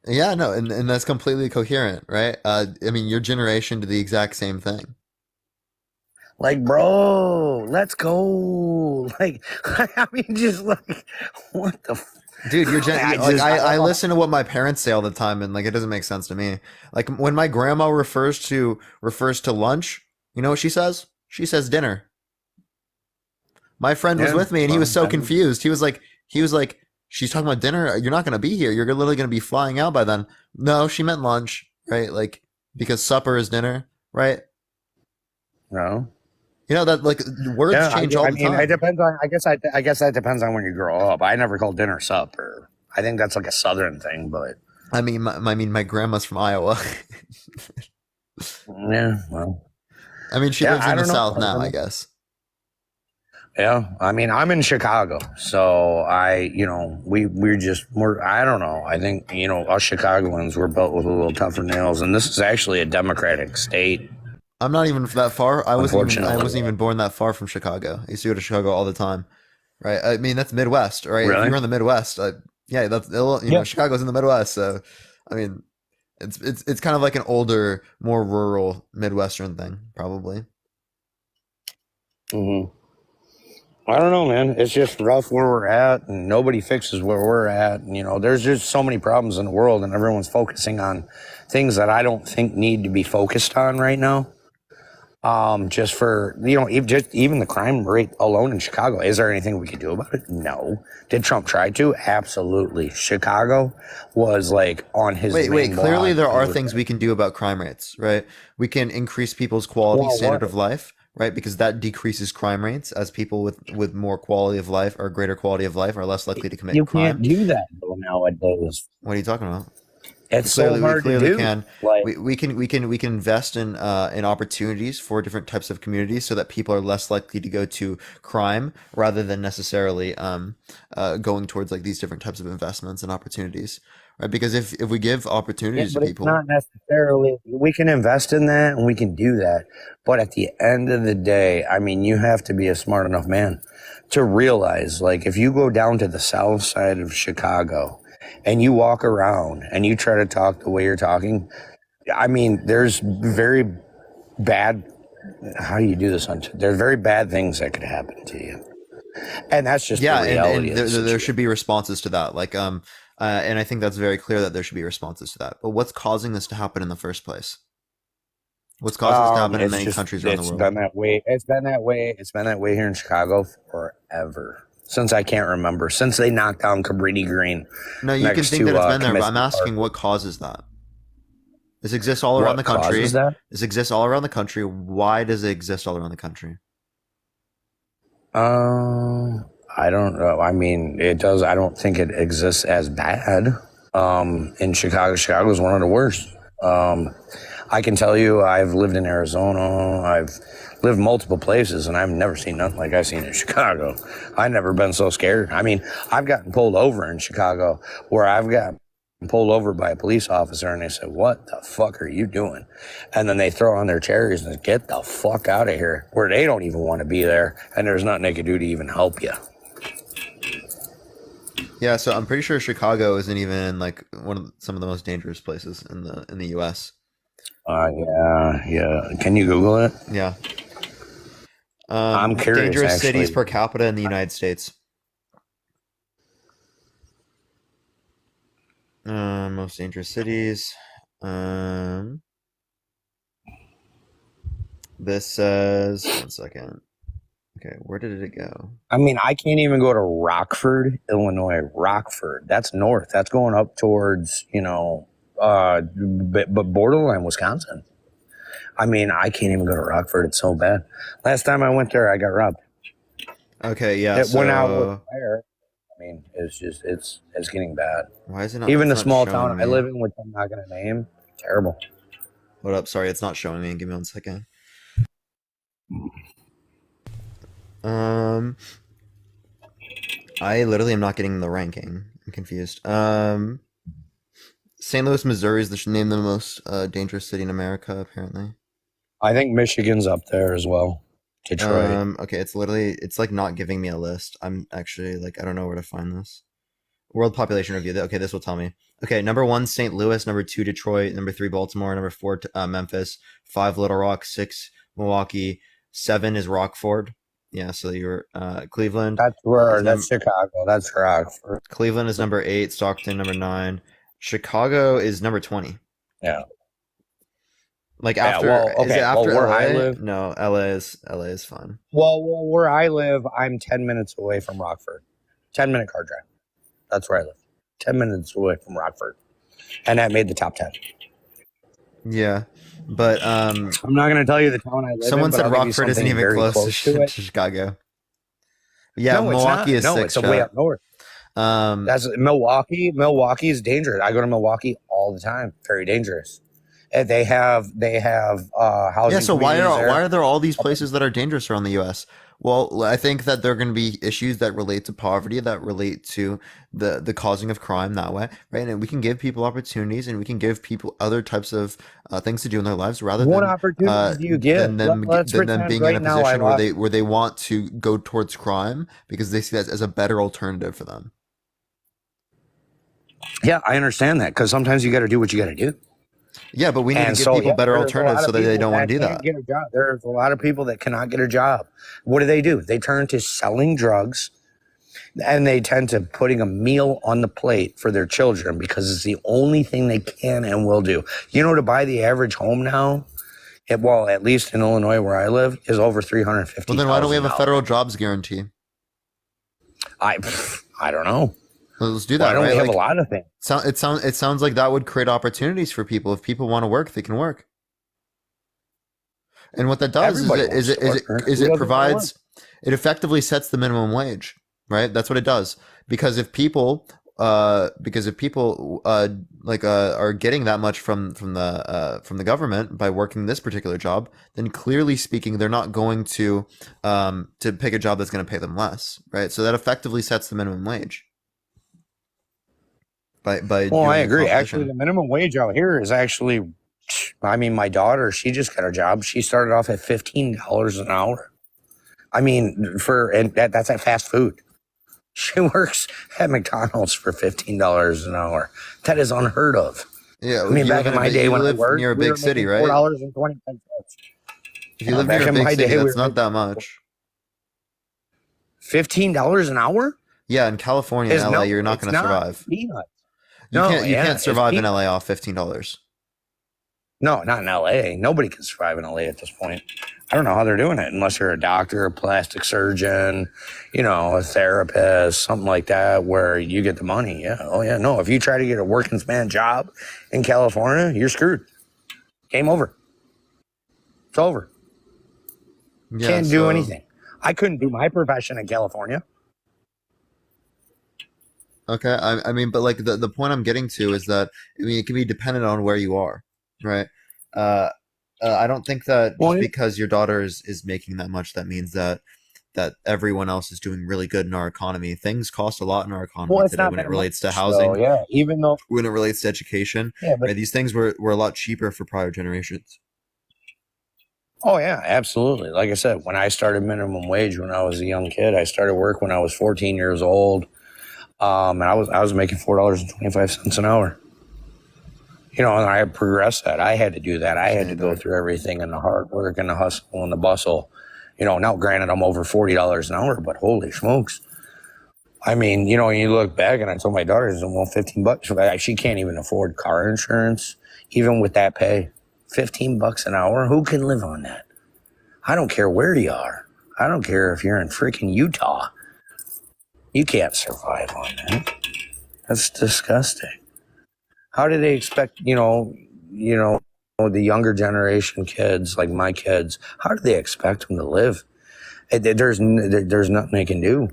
Yeah, no, and that's completely coherent, right? I mean, your generation did the exact same thing. Like, bro, let's go. Like, I mean, just like, what the dude, I listen to what my parents say all the time, and like it doesn't make sense to me. Like when my grandma refers to lunch, you know what she says? She says dinner. My friend was with me, and he was so confused. He was like, she's talking about dinner. You're not going to be here. You're literally going to be flying out by then. No, she meant lunch, right? Like, because supper is dinner, right? No. You know that like words change all the time. It depends on. I guess that depends on when you grow up. I never call dinner supper. I think that's like a Southern thing, but I mean, my grandma's from Iowa. Yeah, well, I mean, she lives in the South now, I guess. Yeah, I mean, I'm in Chicago, so we're I don't know. I think, us Chicagoans, we're built with a little tougher nails, and this is actually a Democratic state. I'm not even that far. I wasn't even born that far from Chicago. I used to go to Chicago all the time, right? I mean, that's Midwest, right? Really? If you're in the Midwest, yeah, that's Chicago's in the Midwest, so I mean, it's kind of like an older, more rural Midwestern thing, probably. Mm-hmm. I don't know, man. It's just rough where we're at, and nobody fixes where we're at. And, there's just so many problems in the world, and everyone's focusing on things that I don't think need to be focused on right now. Just for, even the crime rate alone in Chicago. Is there anything we could do about it? No. Did Trump try to? Absolutely. Chicago was like on his Wait, clearly block. there are things we can do about crime rates, right? We can increase people's quality standard of life, right? Because that decreases crime rates as people with more quality of life or greater quality of life are less likely to commit crime. You can't do that though nowadays. What are you talking about? It's so hard to do. Can. Like, we can invest in opportunities for different types of communities so that people are less likely to go to crime rather than necessarily going towards like these different types of investments and opportunities, right? Because if we give opportunities to people, it's not necessarily, we can invest in that and we can do that, but at the end of the day, I mean, you have to be a smart enough man to realize, like, if you go down to the south side of Chicago and you walk around and you try to talk the way you're talking, I mean, there's very bad, how do you do this? There's very bad things that could happen to you. And that's just the reality. And there should be responses to that. Like, and I think that's very clear that there should be responses to that. But what's causing this to happen in the first place? What's causing this to happen in many countries around the world? It's been that way. It's been that way. It's been that way here in Chicago forever. Since I can't remember, since they knocked down Cabrini Green. No, you can think that it's been there, but I'm asking what causes that. This exists all around the country. This exists all around the country. Why does it exist all around the country? I don't know. I mean, it does. I don't think it exists as bad. In Chicago, Chicago is one of the worst. I can tell you, I've lived in Arizona. I've lived multiple places, and I've never seen nothing like I've seen in Chicago. I've never been so scared. I mean, I've gotten pulled over in Chicago where I've got pulled over by a police officer, and they said, "What the fuck are you doing?" And then they throw on their cherries and get the fuck out of here, where they don't even want to be there, and there's nothing they can do to even help you. Yeah, so I'm pretty sure Chicago isn't even like some of the most dangerous places in the U.S. Yeah. Can you Google it? Yeah. I'm curious. Dangerous cities per capita in the United States. Most dangerous cities. This says 1 second. Okay, where did it go? I mean, I can't even go to Rockford, Illinois. Rockford. That's north. That's going up towards, but borderline Wisconsin. I mean, I can't even go to Rockford. It's so bad. Last time I went there, I got robbed. Okay, yeah. It went out with fire. I mean, it's getting bad. Why is it not? Even the small town I live in, which I'm not going to name, terrible. Hold up, sorry, it's not showing me. Give me 1 second. I literally am not getting the ranking. I'm confused. St. Louis, Missouri is named the most dangerous city in America, apparently. I think Michigan's up there as well. Detroit. Okay, it's like not giving me a list. I'm actually like, I don't know where to find this. World Population Review. Okay, this will tell me. Okay, number 1, St. Louis. Number 2, Detroit. Number 3, Baltimore. Number 4, Memphis. 5, Little Rock. 6, Milwaukee. 7 is Rockford. Yeah, so you're Cleveland. That's Chicago. That's Rockford. Cleveland is number 8. Stockton number 9. Chicago is number 20. Yeah. Like after, is it after where LA? I live? No, LA is fun. Well, where I live, I'm 10 minutes away from Rockford. 10-minute car drive. That's where I live. 10 minutes away from Rockford, and that made the top 10. Yeah, but I'm not going to tell you the town I live in. Someone said Rockford isn't even close to Chicago. Yeah, no, Milwaukee is 6. No, it's way up north. That's Milwaukee. Milwaukee is dangerous. I go to Milwaukee all the time. Very dangerous. And they have housing. Yeah. So why are there all these places that are dangerous around the U.S.? Well, I think that there are going to be issues that relate to poverty, that relate to the causing of crime that way, right? And we can give people opportunities, and we can give people other types of things to do in their lives, rather than opportunity do you give? Than them being in a position where they want to go towards crime because they see that as a better alternative for them. Yeah, I understand that, because sometimes you got to do what you got to do. Yeah, but we need to give people better alternatives so that they don't want to do that. Get a job. There's a lot of people that cannot get a job. What do? They turn to selling drugs, and they tend to putting a meal on the plate for their children because it's the only thing they can and will do. To buy the average home now well, at least in Illinois where I live, is over $350,000. Well, then why don't we have a federal jobs guarantee? I don't know. Let's do that. Why don't we have a lot of things? It sounds like that would create opportunities for people. If people want to work, they can work. And what that does is it provides, it effectively sets the minimum wage, right? That's what it does. Because if people are getting that much from the government by working this particular job, then clearly speaking, they're not going to pick a job that's going to pay them less, right? So that effectively sets the minimum wage. Well, I agree. Actually, the minimum wage out here is actually, I mean, my daughter, she just got a job. She started off at $15 an hour. I mean, and that's at fast food. She works at McDonald's for $15 an hour. That is unheard of. Yeah, I mean, back in my day when I worked, near a big city, right? $4.25. If you live near a big city, that's not that much. $15 an hour? Yeah, in California and LA, you're not going to survive. Peanuts. You can't survive in LA off $15. No, not in LA. Nobody can survive in LA at this point. I don't know how they're doing it unless you're a doctor, a plastic surgeon, a therapist, something like that, where you get the money. Yeah. Oh, yeah. No, if you try to get a working man job in California, you're screwed. Game over. It's over. Yeah, can't do anything. I couldn't do my profession in California. Okay. I mean, but like the point I'm getting to is that, I mean, it can be dependent on where you are, right? I don't think that just because your daughter is making that much, that means that everyone else is doing really good in our economy. Things cost a lot in our economy today when it relates to housing. Yeah, even though when it relates to education, right, these things were a lot cheaper for prior generations. Oh yeah, absolutely. Like I said, when I started minimum wage when I was a young kid, I started work when I was 14 years old, and I was making $4.25 an hour. And I progressed that. I had to do that. I had to go through everything and the hard work and the hustle and the bustle. Now granted, I'm over $40 an hour, but holy smokes. I mean, when you look back, and I told my daughter, well, $15. She can't even afford car insurance, even with that pay. $15 an hour? Who can live on that? I don't care where you are. I don't care if you're in freaking Utah. You can't survive on that. That's disgusting. How do they expect, the younger generation kids, like my kids, how do they expect them to live? There's nothing they can do.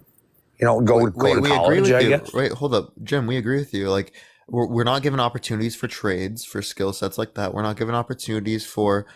Go to college, I guess. Wait, hold up. Jim, we agree with you. Like, we're not given opportunities for trades, for skill sets like that. We're not given opportunities for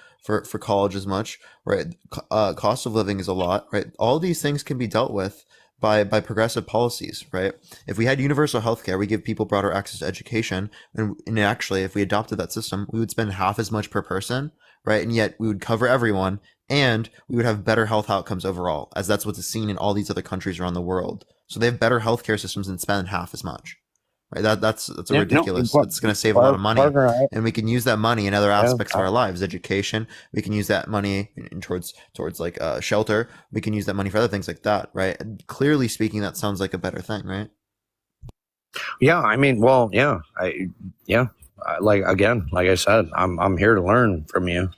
college as much, right? Cost of living is a lot, right? All these things can be dealt with by progressive policies, right? If we had universal healthcare, we give people broader access to education, and actually, if we adopted that system, we would spend half as much per person, right? And yet we would cover everyone, and we would have better health outcomes overall, as that's what's seen in all these other countries around the world. So they have better healthcare systems and spend half as much, right? That's ridiculous. It's going to save a lot of money, and we can use that money in other aspects of our lives. Education, we can use that money towards like shelter. We can use that money for other things like that, right? And clearly speaking, that sounds like a better thing, right? Yeah, I mean, well, yeah, like I said, I'm here to learn from you.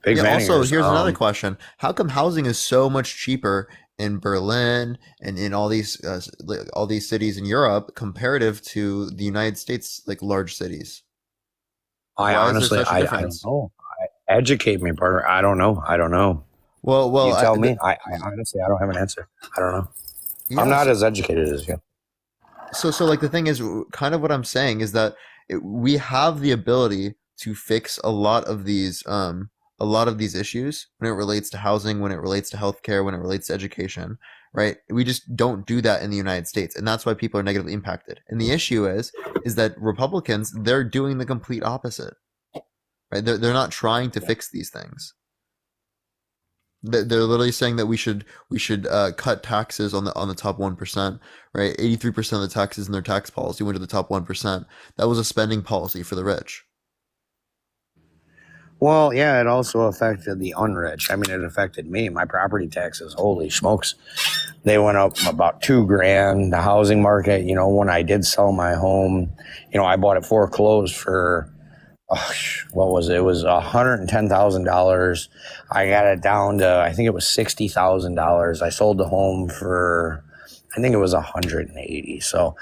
Also, here's another question: how come housing is so much cheaper in Berlin and in all these cities in Europe comparative to the United States, like large cities? I honestly, I don't know. Educate me, partner. I don't know. Well, you tell me. I honestly, I don't have an answer. I don't know. Yes. I'm not as educated as you. So like the thing is, kind of what I'm saying is that we have the ability to fix a lot of these issues when it relates to housing, when it relates to healthcare, when it relates to education, right? We just don't do that in the United States. And that's why people are negatively impacted. And the issue is that Republicans, they're doing the complete opposite, right? They're not trying to fix these things. They're literally saying that we should cut taxes on the top 1%, right? 83% of the taxes in their tax policy went to the top 1%. That was a spending policy for the rich. Well, yeah, it also affected the unrich. I mean, it affected me. My property taxes, holy smokes, they went up about $2,000. The housing market, when I did sell my home, I bought it foreclosed for Oh, what was it? It was $110,000. I got it down to, I think it was $60,000. I sold the home for, I think it was 180. So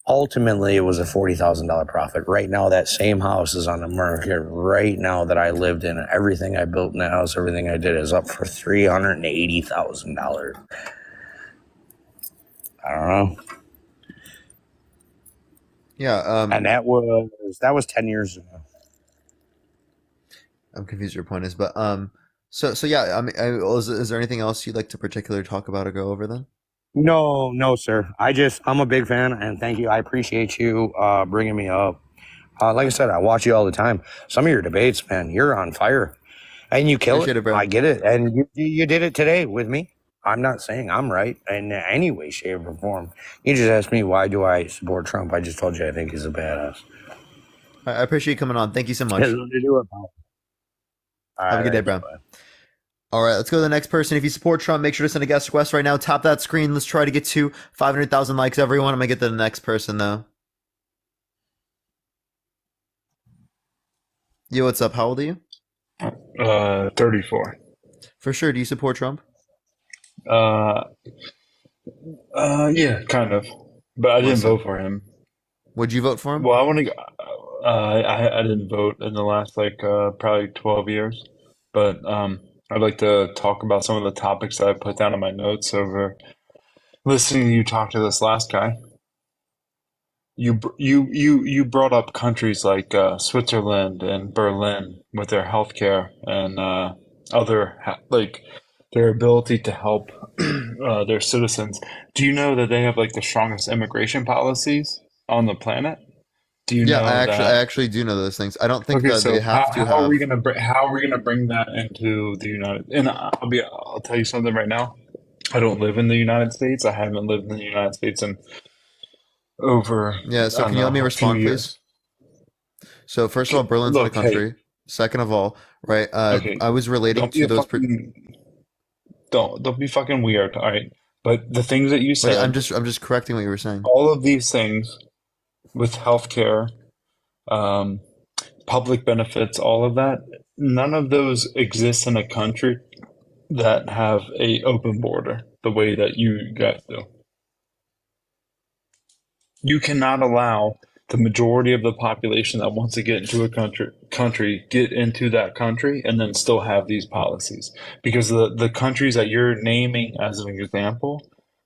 ultimately, it was a $40,000 profit. Right now, that same house is on the market right now that I lived in. Everything I built in the house, everything I did is up for $380,000. I don't know. Yeah. And that was 10 years ago. I'm confused. Your point is, but so yeah. I mean, is there anything else you'd like to particularly talk about or go over then? No, sir. I'm a big fan, and thank you. I appreciate you bringing me up. Like I said, I watch you all the time. Some of your debates, man, you're on fire, and you kill it. Appreciate it, bro. I get it, and you did it today with me. I'm not saying I'm right in any way, shape, or form. You just asked me why do I support Trump. I just told you I think he's a badass. I appreciate you coming on. Thank you so Has much. nothing to do with it. Have a good day, bro. All right, let's go to the next person. If you support Trump, make sure to send a guest request right now. Tap that screen. Let's try to get to 500,000 likes, everyone. I'm going to get to the next person, though. Yo, what's up? How old are you? 34. For sure. Do you support Trump? Uh, yeah, kind of. But I didn't vote for him. Would you vote for him? Well, I want to. I didn't vote in the last probably 12 years, but I'd like to talk about some of the topics that I put down in my notes over listening to you talk to this last guy. You brought up countries like Switzerland and Berlin with their healthcare and like their ability to help their citizens. Do you know that they have like the strongest immigration policies on the planet? Do you Yeah, know I that? actually do know those things. I don't think Okay, that they so have to how are we have. gonna bring that into the United? And I'll tell you something right now. I don't live in the United States. I haven't lived in the United States in over, Yeah, I so don't can you let me know, a few respond, please? years. So first of all, Berlin's not a Look, hey, country. Second of all, right? okay, I was relating don't be to a those. fucking don't be fucking weird, all right? But the things that you Wait, said, I'm just correcting what you were saying. all of these things with healthcare, um, public benefits, all of that, none of those exist in a country that have a open border the way that you guys do. You cannot allow the majority of the population that wants to get into a country get into that country and then still have these policies, because the countries that you're naming as an example,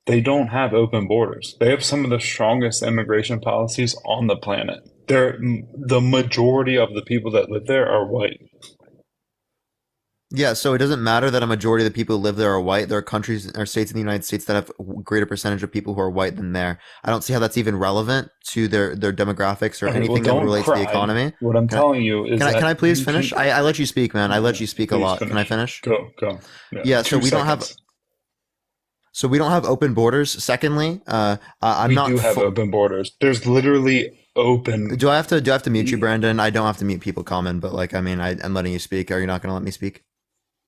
they don't have open borders. They have some of the strongest immigration policies on the planet. The majority of the people that live there are white. Yeah, so it doesn't matter that a majority of the people who live there are white. There are countries or states in the United States that have a greater percentage of people who are white than there. I don't see how that's even relevant to their demographics or Okay, well, anything that would don't relate to the cry. economy. What I'm Can I, telling you is can I that please you finish? can. I let you speak, man. I let Yeah, you speak a please lot. Can I finish. finish? Go. Yeah, Yeah, two seconds. so we don't have open borders. Secondly, I'm We not do have full. open borders. There's literally open. Do I have to mute you, Brandon? I don't have to mute people common, but like I mean, I'm letting you speak. Are you not going to let me speak?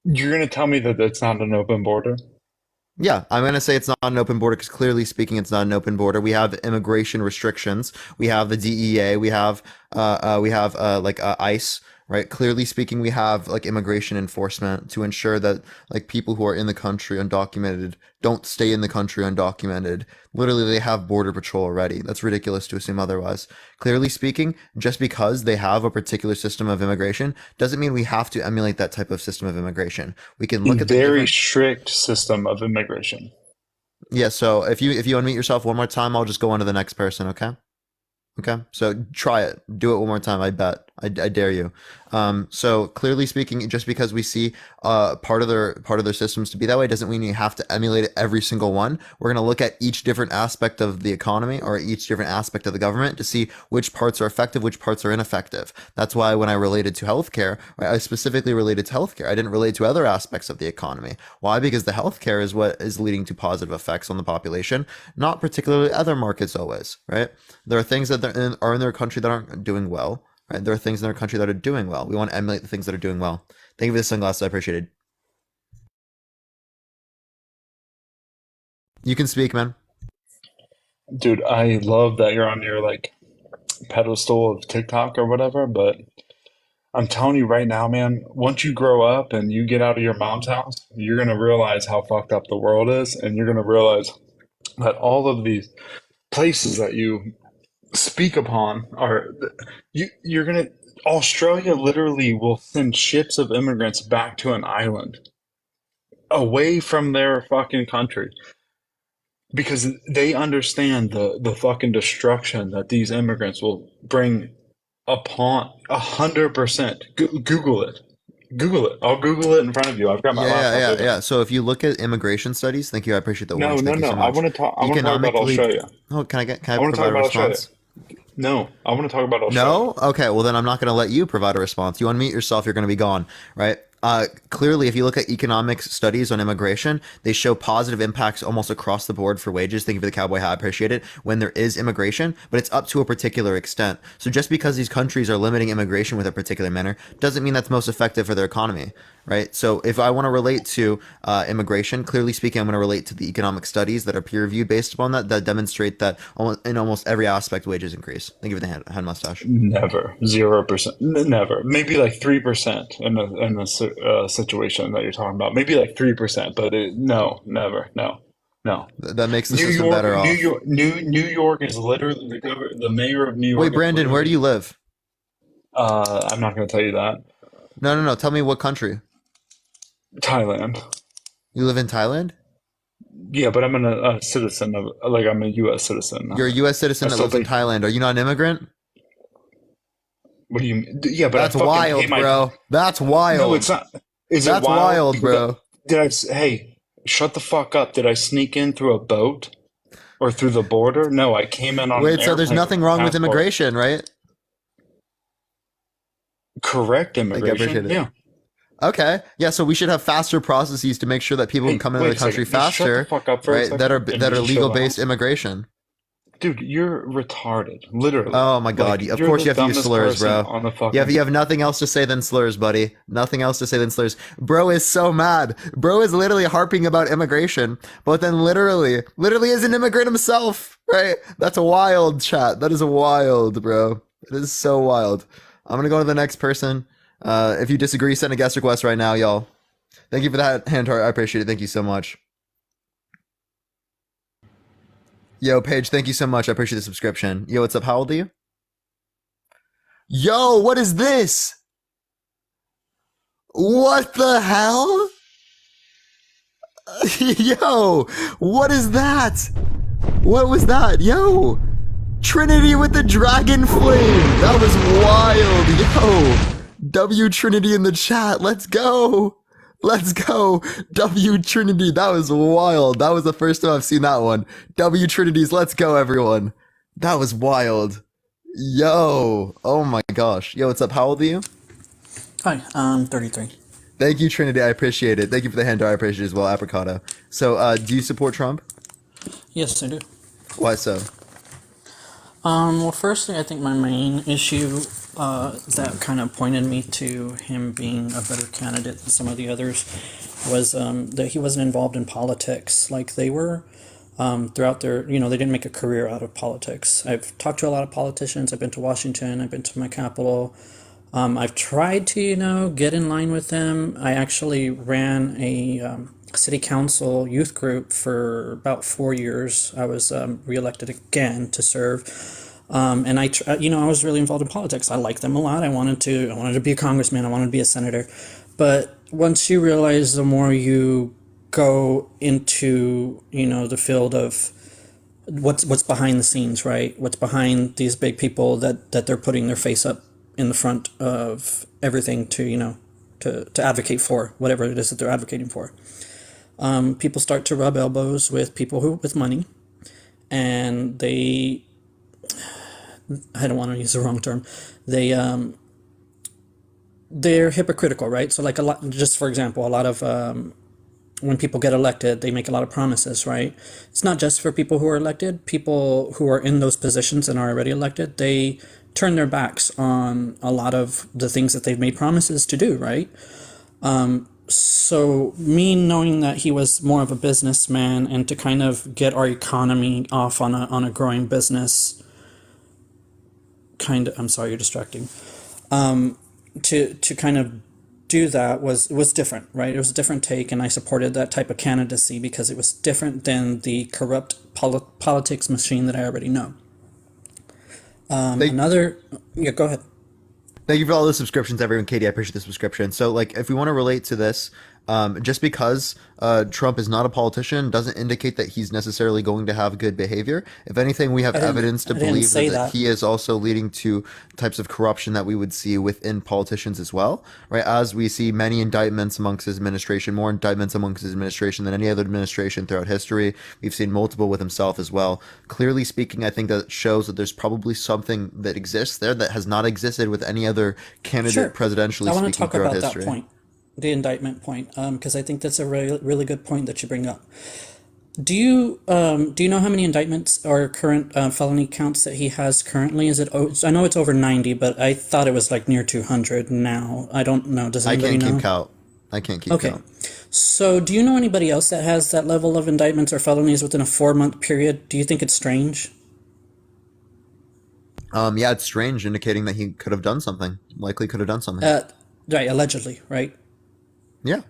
You're gonna tell me that it's not an open border? Yeah, I'm going to say it's not an open border because clearly speaking, it's not an open border. We have immigration restrictions. We have the DEA. We have ICE. Right. Clearly speaking, we have like immigration enforcement to ensure that like people who are in the country undocumented don't stay in the country undocumented. Literally, they have border patrol already. That's ridiculous to assume otherwise. Clearly speaking, just because they have a particular system of immigration doesn't mean we have to emulate that type of system of immigration. We can A look at the very different. strict system of immigration. Yeah, so if you unmute yourself one more time, I'll just go on to the next person, okay? Okay, so try it. Do it one more time. I bet. I dare you. So clearly speaking, just because we see part of their systems to be that way doesn't mean you have to emulate every single one. We're gonna look at each different aspect of the economy or each different aspect of the government to see which parts are effective, which parts are ineffective. That's why when I related to healthcare, I specifically related to healthcare. I didn't relate to other aspects of the economy. Why? Because the healthcare is what is leading to positive effects on the population, not particularly other markets always, right? There are things that are in their country that aren't doing well, right? There are things in their country that are doing well. We want to emulate the things that are doing well. Thank you for the sunglasses. I appreciate it. You can speak, man. Dude, I love that you're on your like pedestal of TikTok or whatever, but I'm telling you right now, man, once you grow up and you get out of your mom's house, you're going to realize how fucked up the world is. And you're going to realize that all of these places that you speak upon are, you're going to, Australia literally will send ships of immigrants back to an island away from their fucking country because they understand the fucking destruction that these immigrants will bring upon 100%. Google it. Google it. I'll Google it in front of you. I've got my laptop open. Yeah. So if you look at immigration studies, thank you. I appreciate the No, orange. no, Thank you no. so much. I want to talk about Australia. Oh, can I I want to talk provide a about Australia. response? No, I want to talk about No? Australia. Okay, well then I'm not going to let you provide a response. You unmute yourself, you're going to be gone, right? Clearly, if you look at economics studies on immigration, they show positive impacts almost across the board for wages. Thank you for the cowboy hat. I appreciate it. When there is immigration, but it's up to a particular extent. So just because these countries are limiting immigration with a particular manner doesn't mean that's most effective for their economy, right? So if I want to relate to immigration, clearly speaking, I'm going to relate to the economic studies that are peer reviewed based upon that demonstrate that in almost every aspect wages increase. Thank you for the hand mustache. Never. 0%. Never. Maybe like 3% in the situation that you're talking about. Maybe like 3%, but no, never. No. No. That makes the system better off. New York is literally the mayor of New York. Wait, Brandon, where do you live? I'm not going to tell you that. No. Tell me what country. Thailand. You live in Thailand? Yeah, but I'm a citizen of, like, I'm a U.S. citizen. You're a U.S. citizen that lives in Thailand. Are you not an immigrant? What do you mean? Yeah, but that's wild, bro. That's wild. No, it's not. That's wild, bro. Hey, shut the fuck up. Did I sneak in through a boat or through the border? No, I came in on. Wait, so there's nothing wrong with immigration, right? Correct, immigration. Yeah. Okay. Yeah, so we should have faster processes to make sure that people can come into the country faster, right? That are legal based immigration. Dude, you're retarded. Literally. Oh my god. Of course you have to use slurs, bro. You have nothing else to say than slurs, buddy. Nothing else to say than slurs. Bro is so mad. Bro is literally harping about immigration, but then literally is an immigrant himself, right? That's a wild, chat. That is wild, bro. It is so wild. I'm gonna go to the next person. If you disagree, send a guest request right now, y'all. Thank you for that hand heart. I appreciate it. Thank you so much. Yo, Paige, thank you so much. I appreciate the subscription. Yo, what's up? How old are you? Yo, what is this? What the hell? Yo, what is that? What was that? Yo, Trinity with the dragon flame. That was wild. Yo, W Trinity in the chat. Let's go. Let's go. W Trinity. That was wild. That was the first time I've seen that one. W Trinities. Let's go, everyone. That was wild. Yo. Oh my gosh. Yo, what's up? How old are you? Hi, I'm 33. Thank you, Trinity. I appreciate it. Thank you for the hand. I appreciate it as well, Apricotto. So, do you support Trump? Yes, I do. Why so? Well, firstly, I think my main issue that kind of pointed me to him being a better candidate than some of the others was that he wasn't involved in politics like they were throughout their, they didn't make a career out of politics. I've talked to a lot of politicians. I've been to Washington. I've been to my capital. I've tried to, get in line with them. I actually ran a city council youth group for about 4 years. I was reelected again to serve. And I was really involved in politics. I liked them a lot. I wanted to be a congressman. I wanted to be a senator. But once you realize, the more you go into, the field of what's behind the scenes, right? What's behind these big people that they're putting their face up in the front of everything to advocate for whatever it is that they're advocating for. People start to rub elbows with people with money, and I don't want to use the wrong term. They're hypocritical, right? So like just for example, a lot of when people get elected, they make a lot of promises, right? It's not just for people who are elected. People who are in those positions and are already elected, they turn their backs on a lot of the things that they've made promises to do, right? So me knowing that he was more of a businessman and to kind of get our economy off on a growing business, I'm sorry, you're distracting. to kind of do that was different, right? It was a different take, and I supported that type of candidacy because it was different than the corrupt politics machine that I already know. Yeah, go ahead. Thank you for all the subscriptions, everyone. Katie, I appreciate the subscription. So, like, if we want to relate to this, just because Trump is not a politician doesn't indicate that he's necessarily going to have good behavior. If anything, we have evidence to believe that he is also leading to types of corruption that we would see within politicians as well, right? As we see many indictments amongst his administration, more indictments amongst his administration than any other administration throughout history. We've seen multiple with himself as well. Clearly speaking, I think that shows that there's probably something that exists there that has not existed with any other candidate presidentially speaking throughout history. I want to talk about that point, the indictment point, because I think that's a really good point that you bring up. Do you know how many indictments or current felony counts that he has currently? Is it? I know it's over 90, but I thought it was like near 200 now. I don't know. Does anybody know? I can't keep count. So, do you know anybody else that has that level of indictments or felonies within a 4-month period? Do you think it's strange? Yeah, it's strange, indicating that he could have done something. Likely could have done something. Right, allegedly, right? Yeah.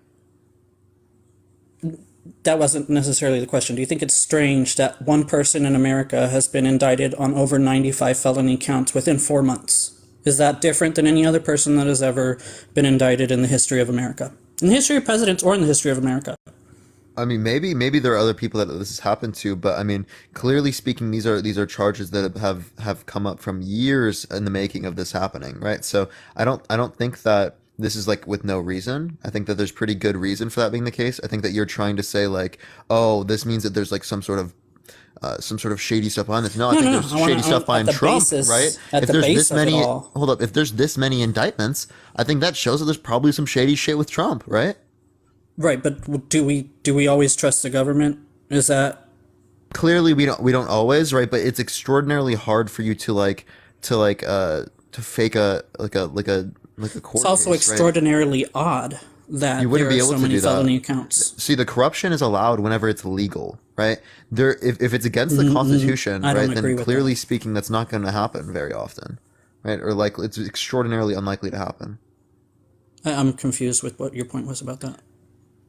That wasn't necessarily the question. Do you think it's strange that one person in America has been indicted on over 95 felony counts within 4 months? Is that different than any other person that has ever been indicted in the history of America? In the history of presidents or in the history of America? I mean, maybe there are other people that this has happened to, but I mean, clearly speaking, these are charges that have come up from years in the making of this happening, right? So I don't think that this is like with no reason. I think that there's pretty good reason for that being the case. I think that you're trying to say like, oh, this means that there's like some sort of shady stuff behind this. No, I think there's shady stuff behind Trump, right? If there's this many, hold up, if there's this many indictments, I think that shows that there's probably some shady shit with Trump, right? Right, but do we always trust the government? Is that clearly we don't always, right? But it's extraordinarily hard for you to fake a court. It's also case, extraordinarily odd that you wouldn't there be are able so to many do felony that. accounts. See, the corruption is allowed whenever it's legal, right? If it's against the Constitution, right, then clearly speaking, that's not going to happen very often, right? Or like it's extraordinarily unlikely to happen. I'm confused with what your point was about that.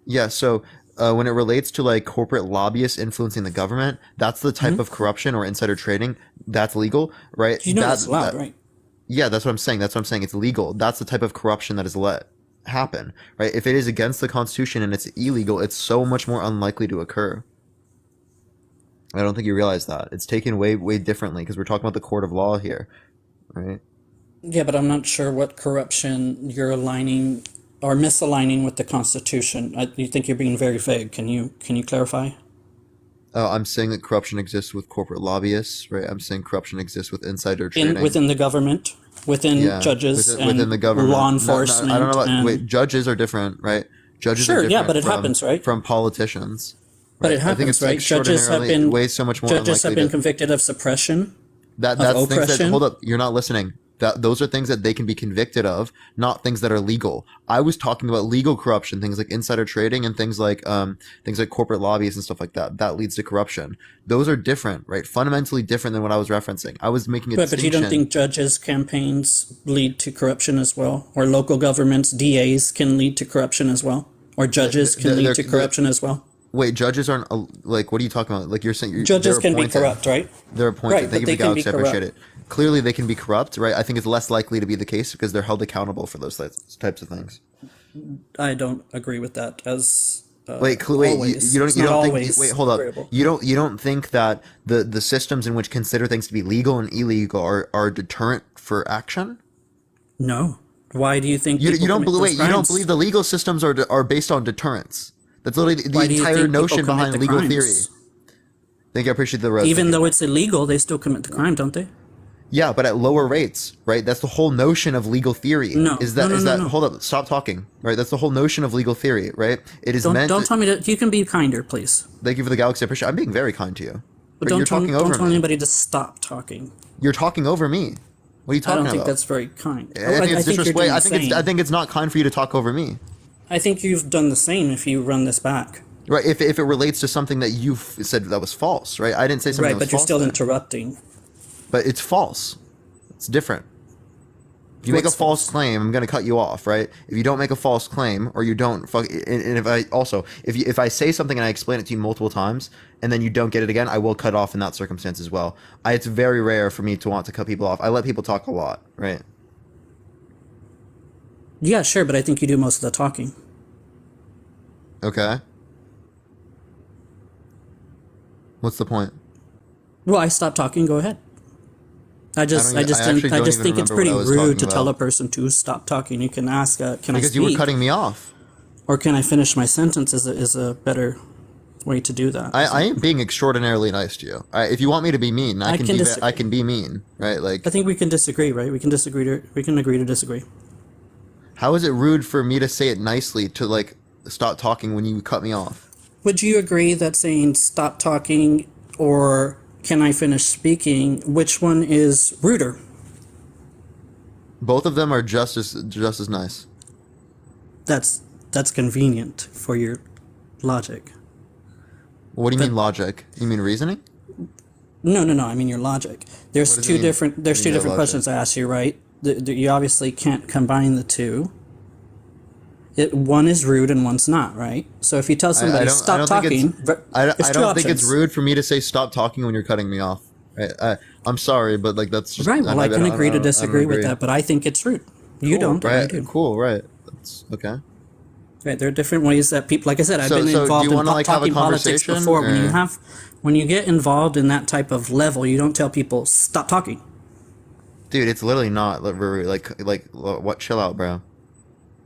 Yeah, so when it relates to like corporate lobbyists influencing the government, that's the type of corruption or insider trading that's legal, right? You know that's allowed, right? Yeah, that's what I'm saying. It's legal. That's the type of corruption that is let happen, right? If it is against the Constitution and it's illegal, it's so much more unlikely to occur. I don't think you realize that. It's taken way differently because we're talking about the court of law here, right? Yeah, but I'm not sure what corruption you're aligning or misaligning with the Constitution. You think you're being very vague. Can you clarify? I'm saying that corruption exists with corporate lobbyists, right? I'm saying corruption exists with insider trading. Within the government, within judges within the government. Law enforcement. No, I don't know. Wait, judges are different, right? Judges are different. Yeah, but it happens, right? From politicians. Right? But it happens, I think it's right? Judges have been so much more. Judges have been convicted of suppression. That's oppression. Things that, hold up, you're not listening. Those are things that they can be convicted of, not things that are legal. I was talking about legal corruption, things like insider trading and things like corporate lobbies and stuff like that. That leads to corruption. Those are different, right? Fundamentally different than what I was referencing. I was making a distinction. But you don't think judges' campaigns lead to corruption as well? Or local governments, DAs can lead to corruption as well? Or judges can lead to corruption as well? Wait, judges aren't like, what are you talking about? Like you're saying, judges can be corrupt, right? They're appointed. Right, Thank you for the galaxy. I appreciate it. Clearly, they can be corrupt, right? I think it's less likely to be the case because they're held accountable for those types of things. I don't agree with that. As wait, you don't think? Wait, hold up. Agreeable. You don't think that the systems in which consider things to be legal and illegal are a deterrent for action? No. Why do you think you don't believe? You don't believe the legal systems are based on deterrence? That's literally the entire notion behind legal theory. I think I appreciate the rest. Even though it's illegal, they still commit the crime, don't they? Yeah, but at lower rates, right? That's the whole notion of legal theory. No. Hold up, stop talking, right? That's the whole notion of legal theory, right? It is Don't tell me that. You can be kinder, please. Thank you for the galaxy. I appreciate. I'm being very kind to you. But don't tell anybody to stop talking. You're talking over me. What are you talking about? I don't think that's very kind. I think it's disrespectful. I think it's not kind for you to talk over me. I think you've done the same if you run this back. Right, if it relates to something that you've said that was false, right? I didn't say something that was false. Right, but you're still interrupting. But it's false. It's different. If you make a false claim, I'm gonna cut you off, right? If you don't make a false claim, or you don't and if I also, if I say something and I explain it to you multiple times, and then you don't get it again, I will cut off in that circumstance as well. It's very rare for me to want to cut people off. I let people talk a lot, right? Yeah, sure, but I think you do most of the talking. Okay. What's the point? Well, I stopped talking. Go ahead. I just think it's pretty rude to tell a person to stop talking. You can ask, can I speak? Because you were cutting me off. Or can I finish my sentence is a better way to do that. I am being extraordinarily nice to you. If you want me to be mean, I can be mean, right? Like, I think we can disagree, right? We can agree to disagree. How is it rude for me to say it nicely to, like, stop talking when you cut me off? Would you agree that saying stop talking or can I finish speaking, which one is ruder? Both of them are just as nice. That's convenient for your logic. What do you mean logic? You mean reasoning? No. I mean your logic. There's two different questions I asked you, right? You obviously can't combine the two. One is rude and one's not, right? So if you tell somebody stop talking, I don't think it's rude for me to say stop talking when you're cutting me off. Right? I'm sorry, but like that's just right. Well, I can agree to disagree with that, but I think it's rude. You don't, right? I do. Cool, right? That's okay. Right, there are different ways that people, like I said, I've been involved in talking politics before. Or? When you get involved in that type of level, you don't tell people stop talking. Dude, it's literally not like what? Chill out, bro.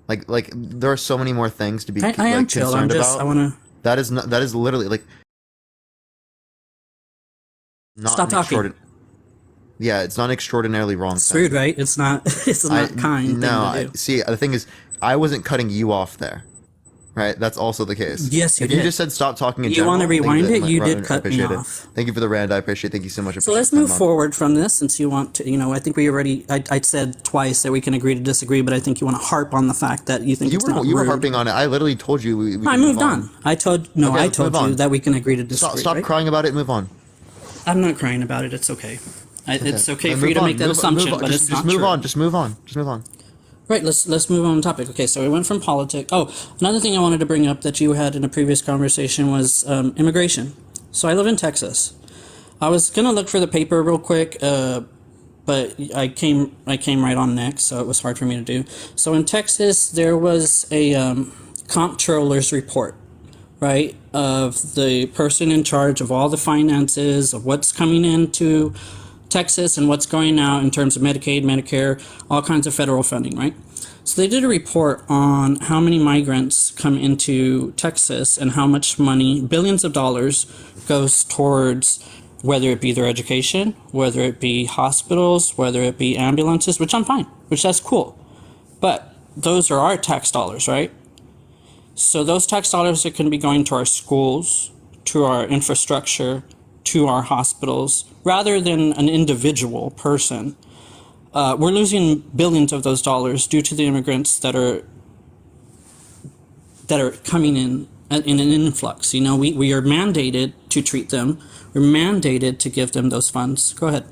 Like there are so many more things to be I am chill. concerned about. I want to. That is literally like. Not stop talking. Yeah, it's not extraordinarily wrong. It's rude, right? It's not. It's not kind. No, see, the thing is, I wasn't cutting you off there, right? That's also the case. Yes, you did. You just said stop talking in general. You want to rewind it? You did cut me off. Thank you for the rant. I appreciate it. Thank you so much. So let's move forward from this, since you want to. I think we already. I said twice that we can agree to disagree, but I think you want to harp on the fact that you think it's not rude. You were harping on it. I literally told you. I moved on. I told you that we can agree to disagree. Stop crying about it and move on. I'm not crying about it. It's okay. It's okay for you to make that assumption, but it's not true. Just move on. Right, let's move on to topic. Okay, so we went from politics. Oh, another thing I wanted to bring up that you had in a previous conversation was immigration. So I live in Texas. I was gonna look for the paper real quick, but I came right on next, so it was hard for me to do. So in Texas, there was a comptroller's report, right, of the person in charge of all the finances of what's coming into Texas and what's going out in terms of Medicaid, Medicare, all kinds of federal funding, right? So they did a report on how many migrants come into Texas and how much money, billions of dollars, goes towards whether it be their education, whether it be hospitals, whether it be ambulances, which I'm fine, which that's cool. But those are our tax dollars, right? So those tax dollars that can be going to our schools, to our infrastructure, to our hospitals, rather than an individual person. We're losing billions of those dollars due to the immigrants that are coming in an influx. We are mandated to treat them. We're mandated to give them those funds. Go ahead.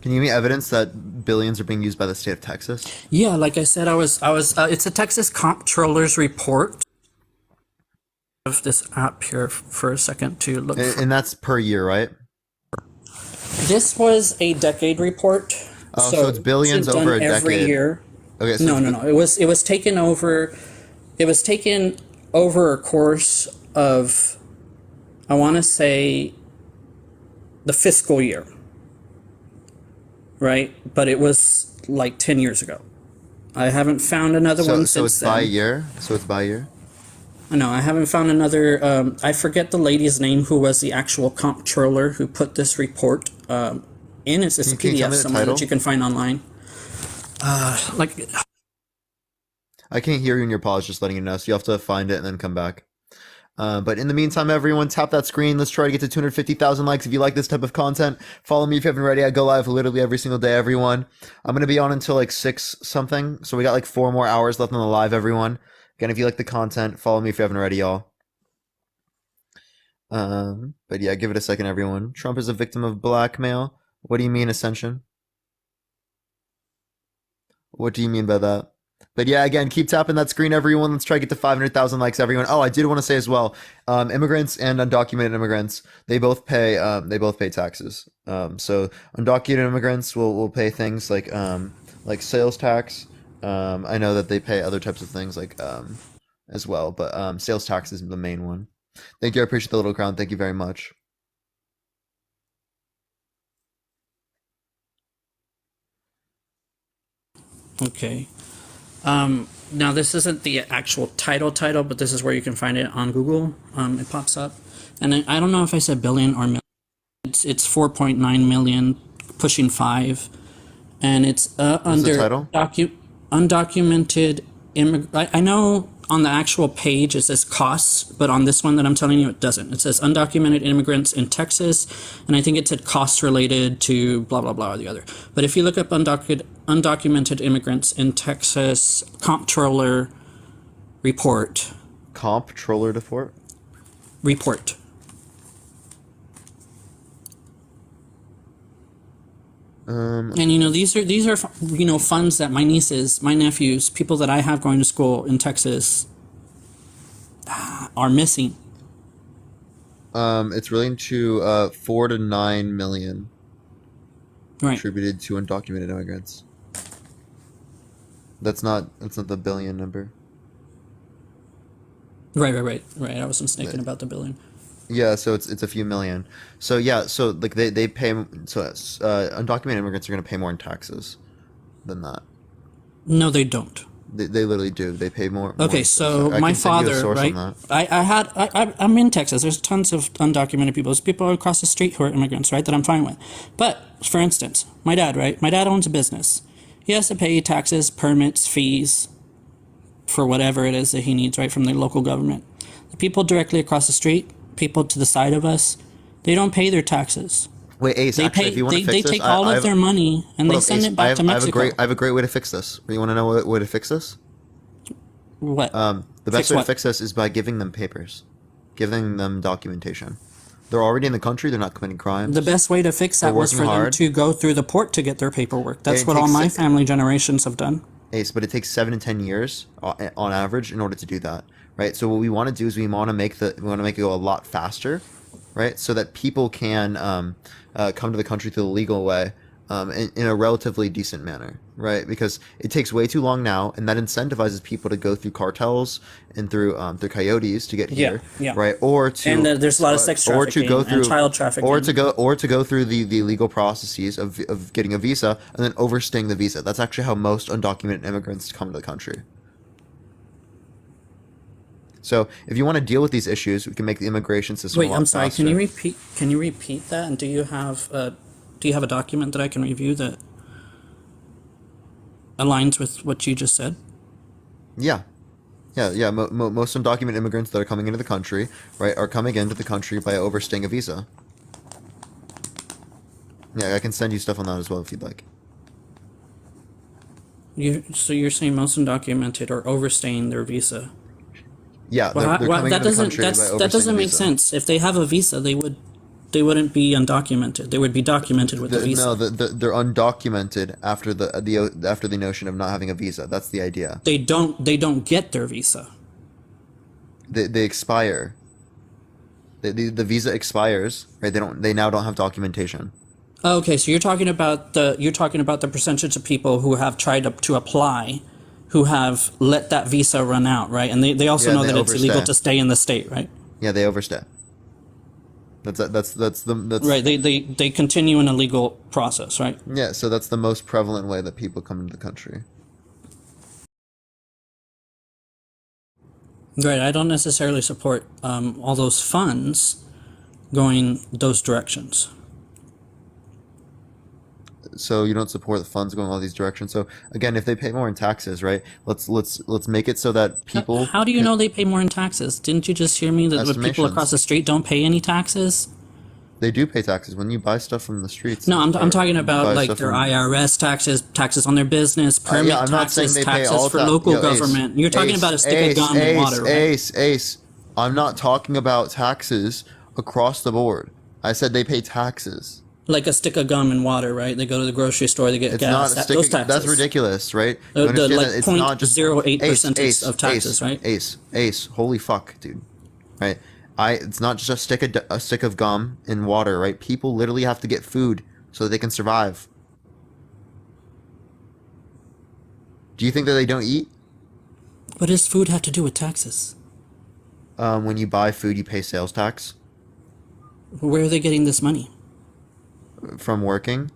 Can you give me evidence that billions are being used by the state of Texas? Yeah, like I said, I was. It's a Texas Comptroller's report. Of this app here for a second to look. And that's per year, right? This was a decade report. Oh, so it's billions over a decade. Every year. Okay. So no. It was taken over. It was taken over a course of, I want to say, the fiscal year. Right, but it was like 10 years ago. I haven't found another one since then. So it's by year. So it's by year. No, I haven't found another. I forget the lady's name who was the actual comptroller who put this report in. It's a PDF somewhere that you can find online. I can't hear you in your pause, just letting you know, so you have to find it and then come back. But in the meantime, everyone, tap that screen. Let's try to get to 250,000 likes. If you like this type of content, follow me if you haven't already. I go live literally every single day, everyone. I'm going to be on until like 6 something, so we got like 4 more hours left on the live, everyone. Again, if you like the content, follow me if you haven't already, y'all. But yeah, give it a second, everyone. Trump is a victim of blackmail. What do you mean, Ascension? What do you mean by that? But yeah, again, keep tapping that screen, everyone. Let's try to get to 500,000 likes, everyone. Oh, I did want to say as well, immigrants and undocumented immigrants, they both pay taxes. So undocumented immigrants will pay things like sales tax. I know that they pay other types of things as well, but sales tax is the main one. Thank you. I appreciate the little crown. Thank you very much. Okay. Now this isn't the actual title, but this is where you can find it on Google. It pops up, and I don't know if I said billion or million. It's 4.9 million, pushing 5, and it's under undocumented immigrant. I know on the actual page it says costs, but on this one that I'm telling you, it doesn't. It says undocumented immigrants in Texas, and I think it said costs related to blah blah blah or the other. But if you look up undocumented immigrants in Texas comptroller report. Comptroller report. Report. And these are funds that my nieces, my nephews, people that I have going to school in Texas are missing. It's relating to 4 to 9 million contributed to undocumented immigrants. That's not the billion number. Right. I was mistaken about the billion. Yeah, so it's a few million. So yeah, so like they pay, so undocumented immigrants are going to pay more in taxes than that. No, they don't. They literally do. They pay more. Okay, so my father, right? I'm in Texas. There's tons of undocumented people. There's people across the street who are immigrants, right? That I'm fine with. But for instance, my dad, right? My dad owns a business. He has to pay taxes, permits, fees for whatever it is that he needs, right, from the local government. The people directly across the street, people to the side of us, they don't pay their taxes. Wait, Ace, if you want to fix this, they take all of their money and they send it back to Mexico. I have a great way to fix this. You want to know what way to fix this? What? The best way to fix this is by giving them papers, giving them documentation. They're already in the country. They're not committing crimes. The best way to fix that was for them to go through the port to get their paperwork. That's what all my family generations have done. Ace, but it takes 7 to 10 years on average in order to do that, right? So what we want to do is we want to make it go a lot faster, right? So that people can come to the country through the legal way in a relatively decent manner, right? Because it takes way too long now, and that incentivizes people to go through cartels and through coyotes to get here, right? And there's a lot of sex trafficking and child trafficking, or to go through the legal processes of getting a visa and then overstaying the visa. That's actually how most undocumented immigrants come to the country. So if you want to deal with these issues, we can make the immigration system. Wait, I'm sorry. Faster. Can you repeat that? And do you have a document that I can review that aligns with what you just said? Yeah. Most undocumented immigrants that are coming into the country, right, are coming into the country by overstaying a visa. Yeah, I can send you stuff on that as well if you'd like. So you're saying most undocumented are overstaying their visa? Yeah, they're coming into the country by overstaying that doesn't make visa. sense. If they have a visa, they wouldn't be undocumented. They would be documented with the visa. No, they're undocumented after the notion of not having a visa. That's the idea. They don't get their visa. They expire. The visa expires, right? They now don't have documentation. Okay, so you're talking about the percentage of people who have tried to apply, who have let that visa run out, right? And they also know that it's illegal to stay in the state, right? Yeah, they overstay. That's right. They continue in a legal process, right? Yeah, so that's the most prevalent way that people come into the country. Right. I don't necessarily support all those funds going those directions. So you don't support the funds going all these directions. So again, if they pay more in taxes, right? Let's make it so that people. How do you know they pay more in taxes? Didn't you just hear me that people across the street don't pay any taxes? They do pay taxes when you buy stuff from the streets. No, I'm talking about like their IRS taxes on their business, permit taxes, taxes for local government. You're talking about a stick of gum in water, right? Ace. I'm not talking about taxes across the board. I said they pay taxes. like a stick of gum and water, right? They go to the grocery store, they get It's gas. not a stick. Those taxes. That's ridiculous, right? You The understand like that it's not just 0.08% of taxes, right? Ace. Holy fuck, dude. Right? It's not just a stick of gum and water, right? People literally have to get food so that they can survive. Do you think that they don't eat? What does food have to do with taxes? When you buy food, you pay sales tax. Where are they getting this money? From working?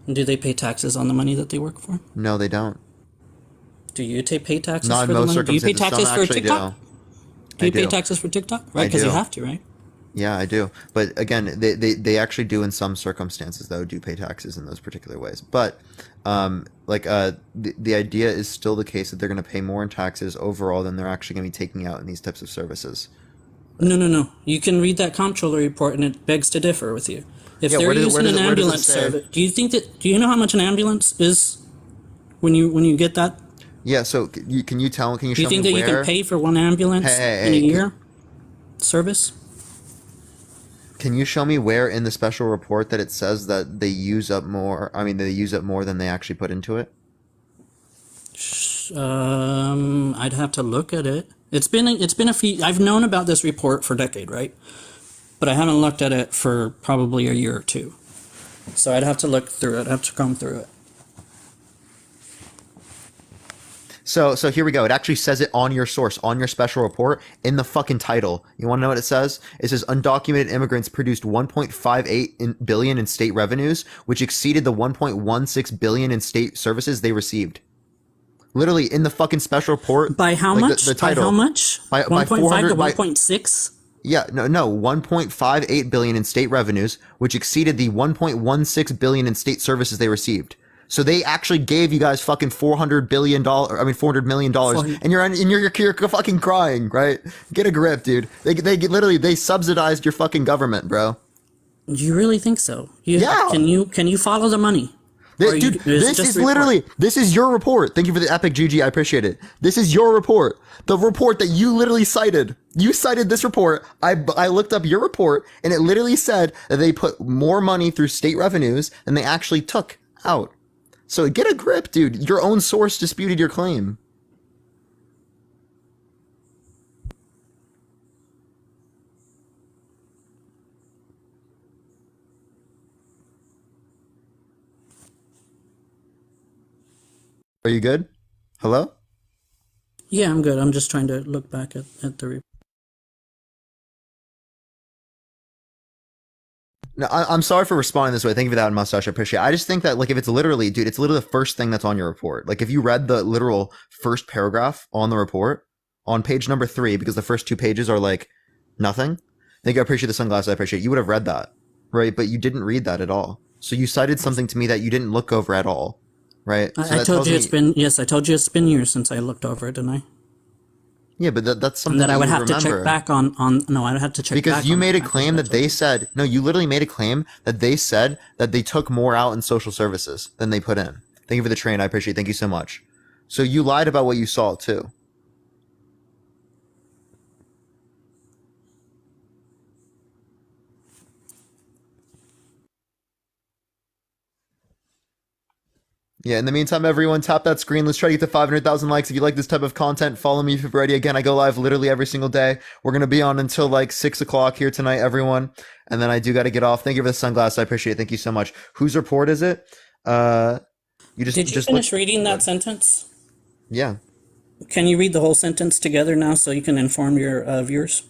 Do they pay taxes on the money that they work for? No, they don't. Do you pay taxes Not for in the most money? Do you pay circumstances. taxes Some for actually TikTok? do. Do you I pay do. taxes for TikTok? Right, I because you do. have to, right? Yeah, I do. But again, they actually do in some circumstances, though, do pay taxes in those particular ways. But the idea is still the case that they're going to pay more in taxes overall than they're actually going to be taking out in these types of services. No. You can read that comptroller report, and it begs to differ with you. If they're using an ambulance service, do you know how much an ambulance is when you get that? Yeah. So can you show me where? Do you think that you can pay for one ambulance in a year service? Can you show me where in the special report that it says that they use up more? I mean, they use up more than they actually put into it. I'd have to look at it. It's been a few. I've known about this report for a decade, right? But I haven't looked at it for probably a year or two. So I'd have to look through it. I'd have to comb through it. So here we go. It actually says it on your source, on your special report, in the fucking title. You want to know what it says? It says undocumented immigrants produced 1.58 billion in state revenues, which exceeded the 1.16 billion in state services they received. Literally in the fucking special report. By how much? The title. By how much? By 1.5 to 1.6? Yeah, no, 1.58 billion in state revenues, which exceeded the 1.16 billion in state services they received. So they actually gave you guys fucking $400 million, and you're fucking crying, right? Get a grip, dude. They literally subsidized your fucking government, bro. Do you really think so? Yeah. Can you follow the money? Dude, this is your report. Thank you for the epic GG. I appreciate it. This is your report. The report that you literally cited. You cited this report. I looked up your report, and it literally said that they put more money through state revenues than they actually took out. So get a grip, dude. Your own source disputed your claim. Are you good? Hello? Yeah, I'm good. I'm just trying to look back at the report. No, I'm sorry for responding this way. Thank you for that, Mustache. I appreciate it. I just think that, like, if it's literally, dude, it's literally the first thing that's on your report. Like, if you read the literal first paragraph on the report on page number 3, because the first 2 pages are like nothing. Thank you. I appreciate the sunglasses. I appreciate it. You would have read that, right? But you didn't read that at all. So you cited something to me that you didn't look over at all, right? So I told you I told you it's been years since I looked over it, didn't I? Yeah, but that's something that I would have remember. to check back on. No, I'd have to check because back you on made a claim that they said no. You literally made a claim that they said that they took more out in social services than they put in. Thank you for the train. I appreciate it. Thank you so much. So you lied about what you saw too. Yeah, in the meantime, everyone, tap that screen. Let's try to get to 500,000 likes. If you like this type of content, follow me if you're ready. Again, I go live literally every single day. We're going to be on until like 6 o'clock here tonight, everyone. And then I do got to get off. Thank you for the sunglasses. I appreciate it. Thank you so much. Whose report is it? Did you finish reading that sentence? Yeah. Can you read the whole sentence together now so you can inform your viewers?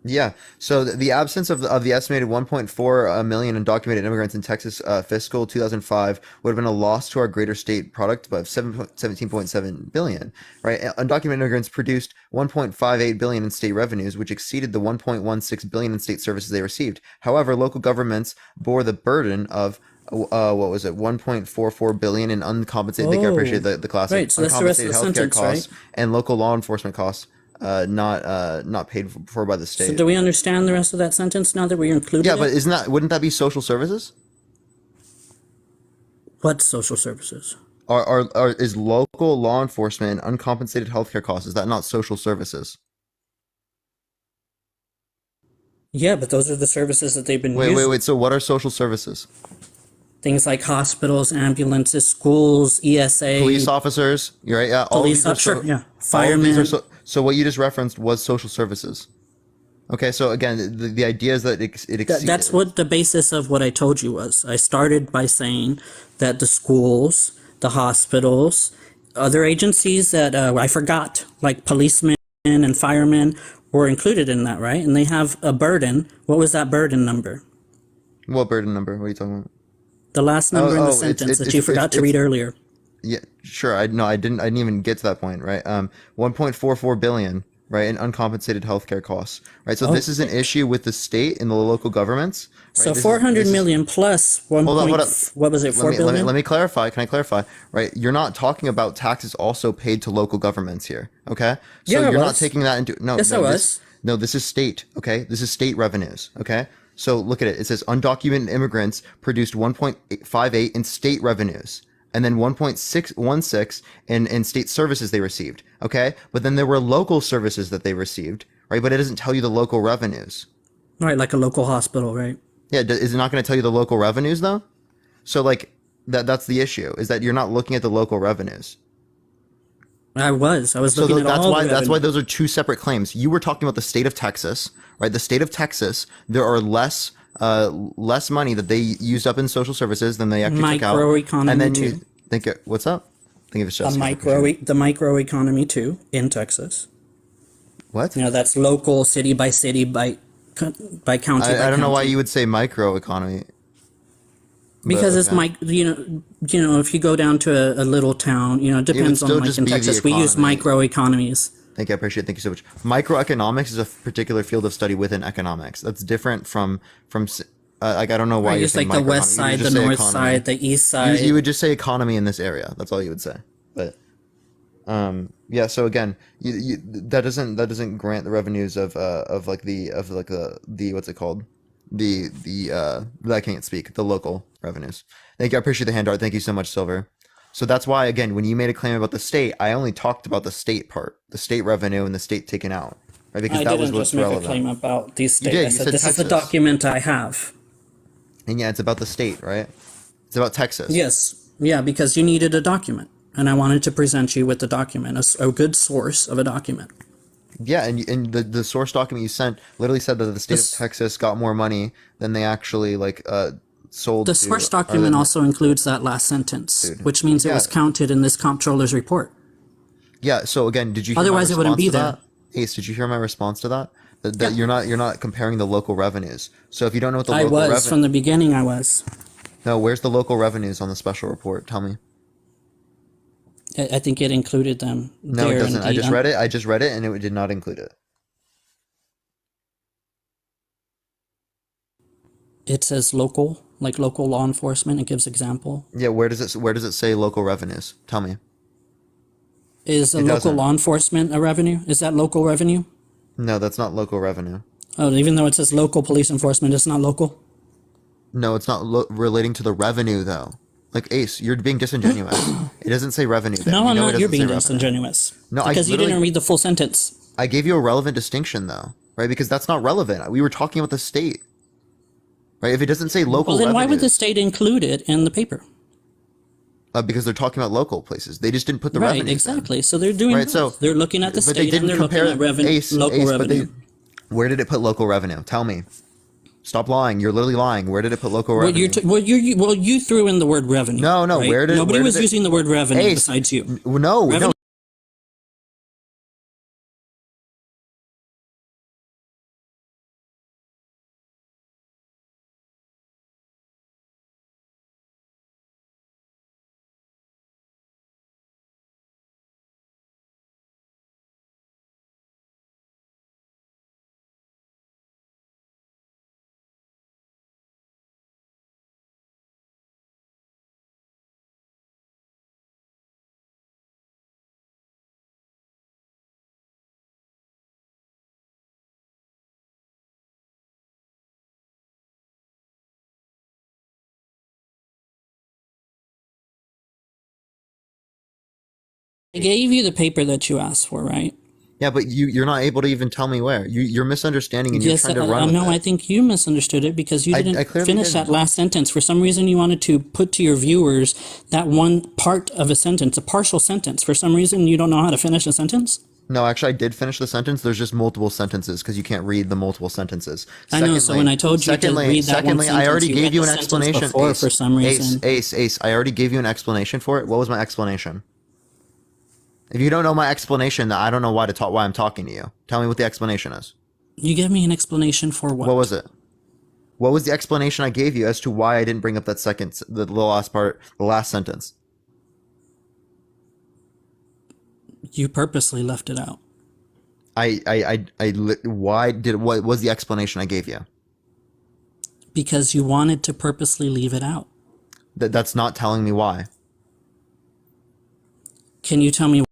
Yeah. So the absence of the estimated 1.4 million undocumented immigrants in Texas fiscal 2005 would have been a loss to our greater state product of 17.7 billion, right? Undocumented immigrants produced 1.58 billion in state revenues, which exceeded the 1.16 billion in state services they received. However, local governments bore the burden of what was it? 1.44 billion in uncompensated. I think I appreciate the classic. Right, so that's the rest of the sentence, costs, right? And local law enforcement costs. Not paid for by the state. So do we understand the rest of that sentence now that we included but wouldn't that be social services? What social services? Is local law enforcement and uncompensated healthcare costs, is that not social services? Yeah, but those are the services that they've been Wait, wait, using. wait. So what are social services? Things like hospitals, ambulances, schools, Police ESA, officers. You're right. Yeah, all of police, these are sure, yeah, all of these are firemen. so what you just referenced was social services. Okay, so again, the idea is that it That's exceeded. what the basis of what I told you was. I started by saying that the schools, the hospitals, other agencies that I forgot, like policemen and firemen, were included in that, right? And they have a burden. What was that burden number? What burden number? What are you talking about? The last Oh, number in the oh, it's sentence it's that you it's it's forgot to it's read earlier. yeah, sure. I no, I didn't even get to that point, right? 1.44 billion, right, in uncompensated healthcare costs, right? So this Oh, is an issue with the state and the local governments, right? so 400 This is million plus 1 hold up, hold point, up. what was it, Let 4 me let me billion? let me clarify. Can I clarify? Right, you're not talking about taxes also paid to local governments here, okay? So Yeah, I you're not was. taking that into Yes, I was. no, this is state, okay? This is state revenues, okay? So look at it. It says undocumented immigrants produced 1.58 in state revenues and then 1.616 in state services they received, okay? But then there were local services that they received, right? But it doesn't tell you the local revenues. Right, like a local hospital, right? Yeah, is it not going to tell you the local revenues though? So like that's the issue is that you're not looking at the local revenues. I was. I was So looking at all the that's why revenue. those are two separate claims. You were talking about the state of Texas, right? The state of Texas, there are less money that they used up in social services than they actually took out. And Microeconomy then you too. think what's up? Think of it, A Jessica. I appreciate micro it. the microeconomy too in Texas. What? You know, that's local, city by city, by county by I don't know why county. you would say microeconomy, but Because it's okay. if you go down to a little town, it It would depends on, still like just in be the Texas, we use economy. microeconomies. Thank you. I appreciate it. Thank you so much. Microeconomics is a particular field of study within economics. That's different from like I don't know I why you're use saying like the west microeconomy. You would side, the just say north economy. side, the east You side. would just say economy in this area. That's all you would say. But yeah. So again, that doesn't grant the revenues of like the what's it called, I can't speak, the local revenues. Thank you. I appreciate the hand art. Thank you so much, Silver. So that's why, again, when you made a claim about the state, I only talked about the state part, the state revenue and the state taken out, right? Because I that was didn't just what's make a relevant. claim about the You state. I did. You said said this is the Texas. document I have. And yeah, it's about the state, right? It's about Texas. Yes, yeah, because you needed a document, and I wanted to present you with the document, a good source of a document. Yeah, and the source document you sent literally said that the state of This Texas got more money than they actually sold the to, source or document than also includes that last sentence, dude. which means it Yeah, was counted in this comptroller's report. yeah. So again, did you hear my Otherwise, it wouldn't response be to there. that? Ace, did you hear my response to that? That Yeah, you're not comparing the local revenues. So if you don't know what the I local was revenue, from the beginning. I was. no, where's the local revenues on the special report? Tell me. I think it included them No, it there in doesn't. I the. just read it. I just read it, and it did not include it. It says local, like local law enforcement. It gives example. Yeah, where does it say local revenues? Tell me. Is a It local doesn't. law enforcement a revenue? Is that local revenue? No, that's not local revenue. Oh, even though it says local police enforcement, it's not local. No, it's not relating to the revenue though. Like Ace, you're being disingenuous. It doesn't say revenue there. No, You I'm know it not. You're doesn't say being revenue. disingenuous No, I because you didn't literally read the full sentence. I gave you a relevant distinction though, right? Because that's not relevant. We were talking about the state, right? If it doesn't say Well, local then why would the revenues, state include it in the paper? because they're talking about local places. They just didn't put the Right, revenues in, exactly. So they're doing right? So, both. They're looking at the but they state and didn't they're looking compare at local Ace. But revenue. where did it put local revenue? Tell me. Stop lying. You're literally lying. Where did it put local Well, revenue? you threw in the word revenue. No, no. Right? Nobody was using the word revenue Ace? besides you. No, Revenue. no. I gave you the paper that you asked for, right? Yeah, but you're not able to even tell me where. You're misunderstanding and you're Yes, trying to run with no, it. I think you misunderstood it because you I didn't clearly finish didn't. that last sentence. For some reason, you wanted to put to your viewers that one part of a sentence, a partial sentence. For some reason, you don't know how to finish a sentence. No, actually, I did finish the sentence. There's just multiple sentences because you can't read the multiple sentences. I know. So when I told you to read that one Secondly, I sentence, already you gave read you the an sentence explanation. before Ace, for some reason. Ace. I already gave you an explanation for it. What was my explanation? If you don't know my explanation, then I don't know why I'm talking to you. Tell me what the explanation is. You gave me an explanation for what? What was it? What was the explanation I gave you as to why I didn't bring up that the last part, the last sentence? You purposely left it out. What was the explanation I gave you? Because you wanted to purposely leave it out. That's not telling me why. Can you tell me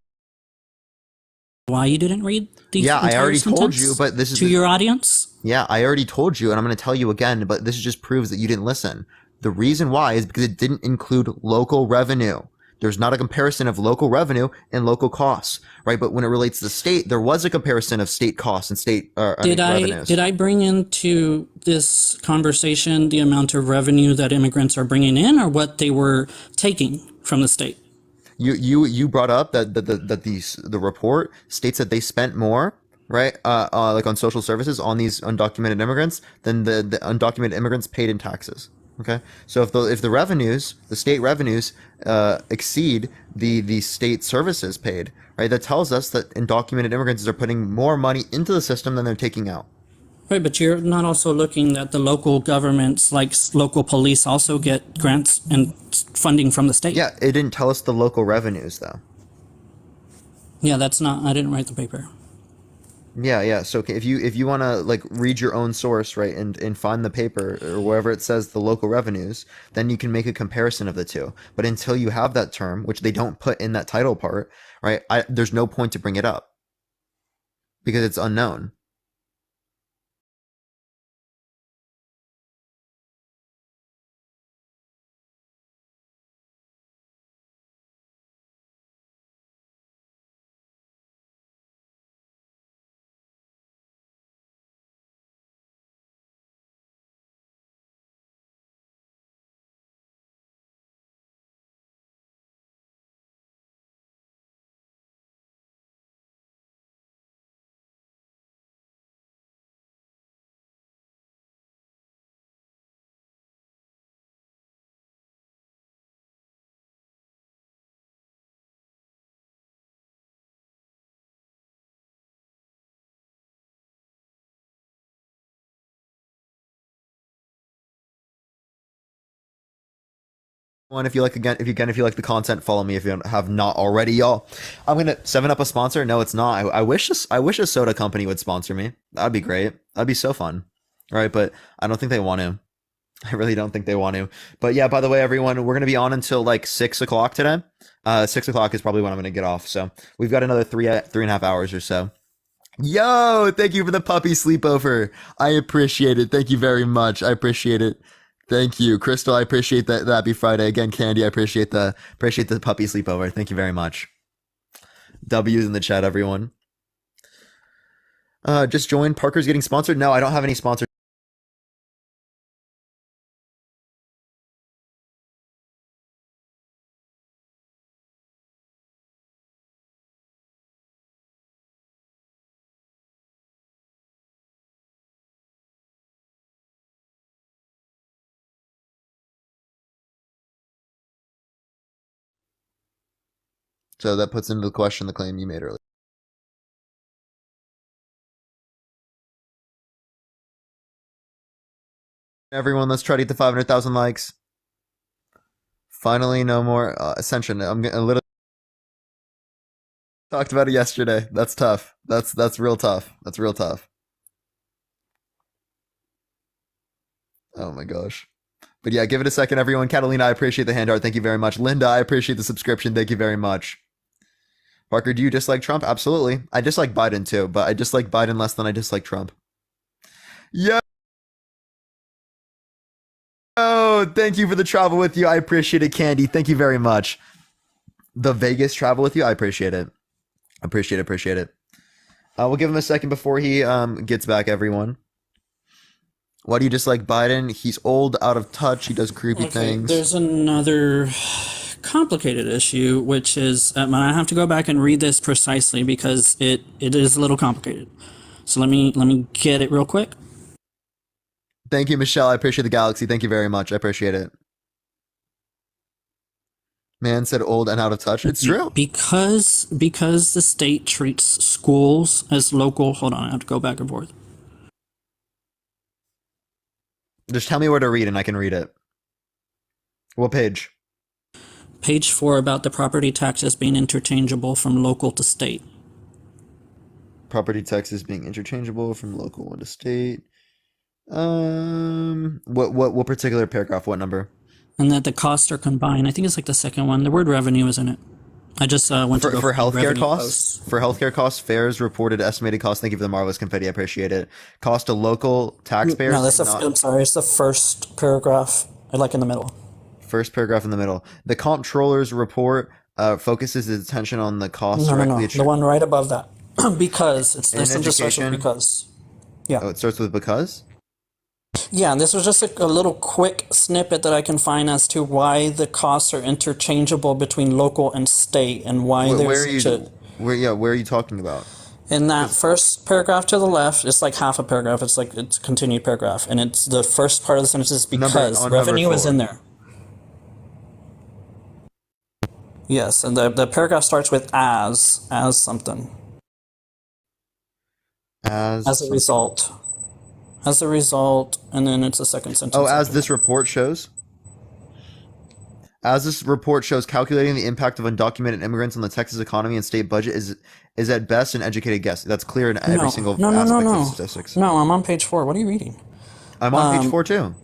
why you didn't read the Yeah, I entire already told sentence you, but this is to your audience? Yeah, I already told you, and I'm going to tell you again, but this just proves that you didn't listen. The reason why is because it didn't include local revenue. There's not a comparison of local revenue and local costs, right? But when it relates to the state, there was a comparison of state costs and revenues. Did I bring into this conversation the amount of revenue that immigrants are bringing in, or what they were taking from the state? You brought up that the report states that they spent more, right? Like on social services on these undocumented immigrants than the undocumented immigrants paid in taxes. Okay, so if the revenues, the state revenues, exceed the state services paid, right? That tells us that undocumented immigrants are putting more money into the system than they're taking out. Right, but you're not also looking at the local governments, like local police, also get grants and funding from the state. Yeah, it didn't tell us the local revenues though. Yeah, that's not. I didn't write the paper. Yeah. So okay, if you want to like read your own source, right, and find the paper or wherever it says the local revenues, then you can make a comparison of the two. But until you have that term, which they don't put in that title part, right, there's no point to bring it up because it's unknown. One, if you like if you like the content, follow me if you have not already, y'all. I'm gonna 7 Up a sponsor. No, it's not. I wish a soda company would sponsor me. That'd be great. That'd be so fun. All right, but I don't think they want to. I really don't think they want to. But yeah, by the way, everyone, we're gonna be on until like 6 o'clock today. 6 o'clock is probably when I'm gonna get off. So we've got another 3.5 hours or so. Yo, thank you for the puppy sleepover. I appreciate it. Thank you very much. I appreciate it. Thank you, Crystal. I appreciate that. Happy Friday again, Candy. I appreciate the puppy sleepover. Thank you very much. W's in the chat, everyone. Just join. Parker's getting sponsored. No, I don't have any sponsors. So that puts into the question the claim you made earlier. Everyone, let's try to get to 500,000 likes. Finally, no more Ascension. I'm getting a little talked about it yesterday. That's tough. That's real tough. That's real tough. Oh my gosh. But yeah, give it a second, everyone. Catalina, I appreciate the hand art. Thank you very much. Linda, I appreciate the subscription. Thank you very much. Parker, do you dislike Trump? Absolutely. I dislike Biden too, but I dislike Biden less than I dislike Trump. Yo! Oh, thank you for the travel with you. I appreciate it, Candy. Thank you very much. The Vegas travel with you, I appreciate it. Appreciate it. We'll give him a second before he gets back, everyone. Why do you dislike Biden? He's old, out of touch, he does creepy things. There's another complicated issue, which is, I have to go back and read this precisely because it is a little complicated. So let me get it real quick. Thank you, Michelle. I appreciate the galaxy. Thank you very much. I appreciate it. Man said old and out of touch. It's true. Because the state treats schools as local. Hold on, I have to go back and forth. Just tell me where to read and I can read it. What page? Page 4 about the property taxes being interchangeable from local to state. Property taxes being interchangeable from local to state. What particular paragraph? What number? And that the costs are combined. I think it's like the second one. The word revenue is in it. I just went to go for healthcare costs. For healthcare costs, fares reported estimated costs. Thank you for the marvelous confetti. I appreciate it. Cost to local taxpayers. No, I'm sorry. It's the first paragraph, like in the middle. First paragraph in the middle. The comptroller's report focuses its attention on the costs. No. The one right above that. Because it's this just starts with because. Yeah. Oh, it starts with because. Yeah, and this was just a little quick snippet that I can find as to why the costs are interchangeable between local and state, and why where are you talking about? In that first paragraph to the left, it's like half a paragraph. It's a continued paragraph, and it's the first part of the sentence is because revenue is in there. Yes, and the paragraph starts with as something. As a result. As a result, and then it's a second sentence. Oh, as this report shows? As this report shows, calculating the impact of undocumented immigrants on the Texas economy and state budget is at best an educated guess. That's clear in every single aspect of statistics. No, I'm on page 4. What are you reading? I'm on page 4 too.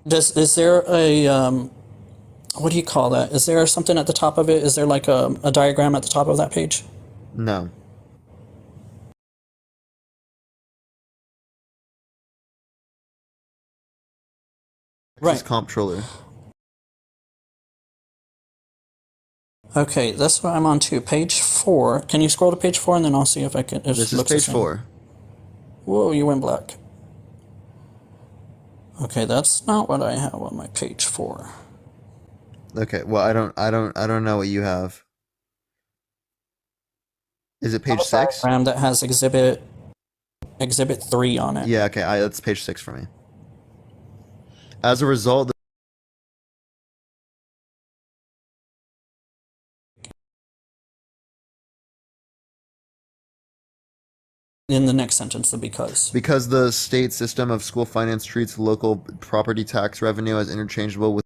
Is there a what do you call that? Is there something at the top of it? Is there like a diagram at the top of that page? No. Right. Comptroller. Okay, that's what I'm on to. Page 4. Can you scroll to page 4 and then I'll see if I can. This is page 4. Whoa, you went black. Okay, that's not what I have on my page 4. Okay, well, I don't know what you have. Is it page 6? Diagram that has exhibit 3 on it. Yeah, okay, that's page 6 for me. As a result, in the next sentence, the because the state system of school finance treats local property tax revenue as interchangeable with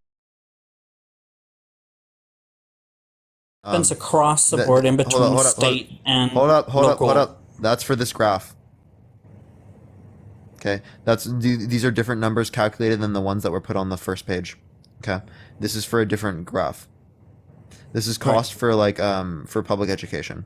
happens across the board in between state and local. Hold up. That's for this graph. Okay, these are different numbers calculated than the ones that were put on the first page. Okay, this is for a different graph. This is cost for for public education.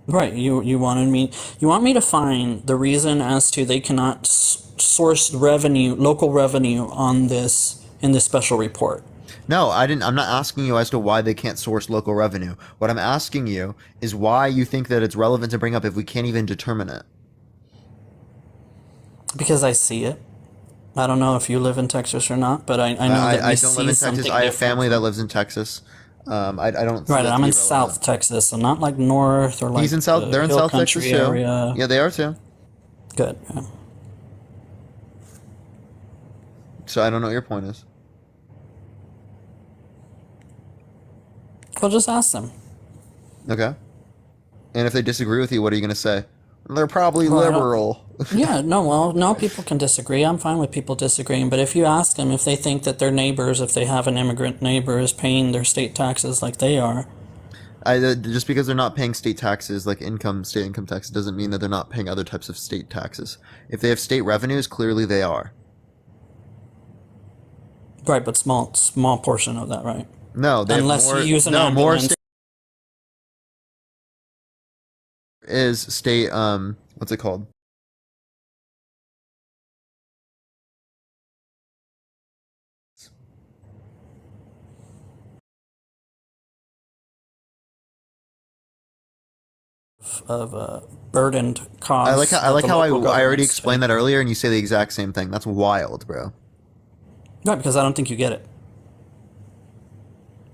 Right. You want me to find the reason as to they cannot source local revenue on this in this special report. No, I didn't. I'm not asking you as to why they can't source local revenue. What I'm asking you is why you think that it's relevant to bring up if we can't even determine it. Because I see it. I don't know if you live in Texas or not, but I know that I don't live in Texas. I have family that lives in Texas. I don't. Right, I'm in South Texas, so not like North or like. He's in South. They're in South Texas too. Area. Yeah, they are too. Good. Yeah. So I don't know what your point is. Well, just ask them. Okay. And if they disagree with you, what are you going to say? They're probably liberal. Yeah, no, people can disagree. I'm fine with people disagreeing. But if you ask them if they think that their neighbors, if they have an immigrant neighbor, is paying their state taxes like they are. Just because they're not paying state taxes, like state income tax, doesn't mean that they're not paying other types of state taxes. If they have state revenues, clearly they are. Right, but small portion of that, right? No, they unless have more, you use an ambulance. More is state what's it called? of a burdened I like how cause that the local I already governments explained take. that earlier, and you say the exact same thing. That's wild, bro. Right, because I don't think you get it.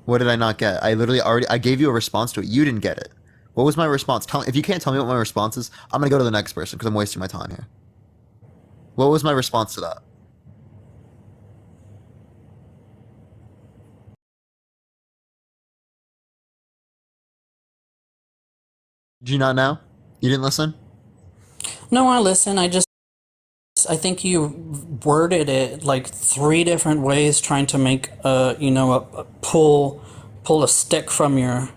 What did I not get? I gave you a response to it. You didn't get it. What was my response? If you can't tell me what my response is, I'm gonna go to the next person because I'm wasting my time here. What was my response to that? Did you not know? You didn't listen? No, I listen. I think you worded it like three different ways, trying to make a pull a stick from your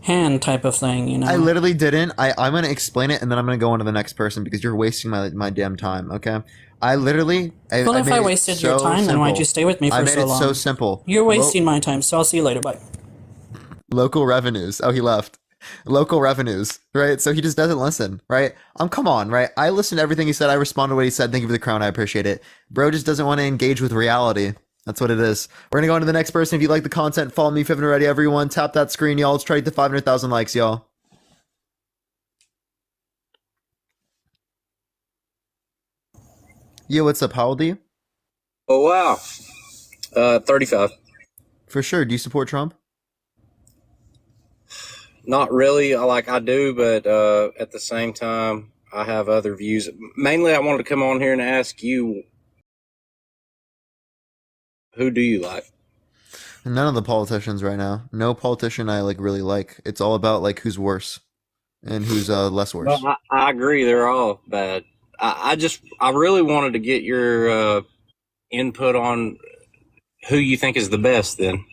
hand type of thing. I literally didn't. I'm gonna explain it and then I'm gonna go on to the next person because you're wasting my damn time. Okay. Well, I if I made it wasted your so time, then why'd you simple. stay with me I for made so it so long? simple. You're wasting my time, so I'll see you later. Bye. Local revenues. Oh, he left. Local revenues, right? So he just doesn't listen, right? Come on, right? I listened to everything he said. I responded to what he said. Thank you for the crown. I appreciate it. Bro just doesn't want to engage with reality. That's what it is. We're gonna go on to the next person. If you like the content, follow me if you haven't already. Everyone, tap that screen, y'all. Let's try to get to 500,000 likes, y'all. Yeah, what's up? How old are you? Oh wow, 35. For sure. Do you support Trump? Not really. I do, but at the same time, I have other views. Mainly, I wanted to come on here and ask you, who do you like? None of the politicians right now. No politician I really like. It's all about who's worse and who's less Well, worse. I agree. They're all bad. I really wanted to get your input on who you think is the best. Then,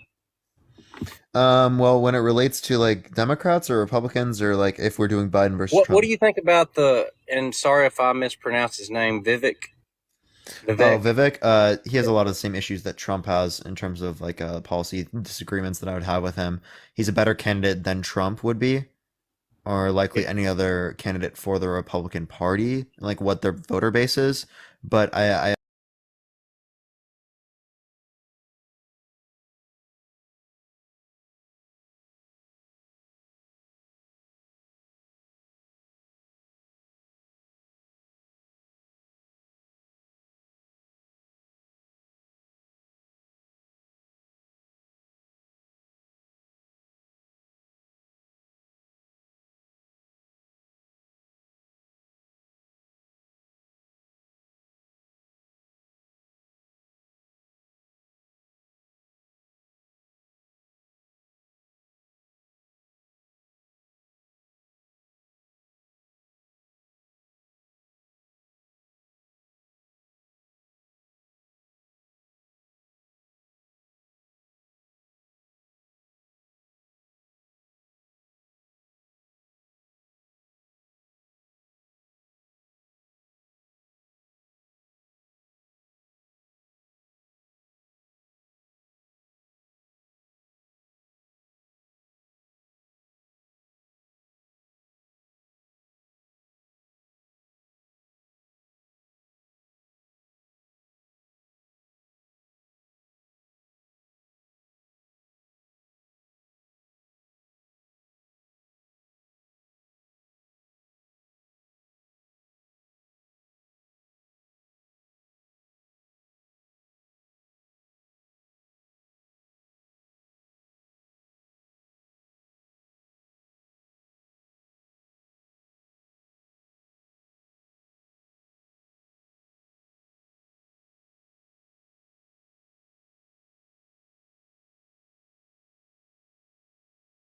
Well, when it relates to Democrats or Republicans or if we're doing Biden versus what do Trump. you think about the? And sorry if I mispronounced his name, Vivek. Oh, Vivek. Vivek, he has a lot of the same issues that Trump has in terms of policy disagreements that I would have with him. He's a better candidate than Trump would be, or likely any other candidate for the Republican Party, what their voter base is. But I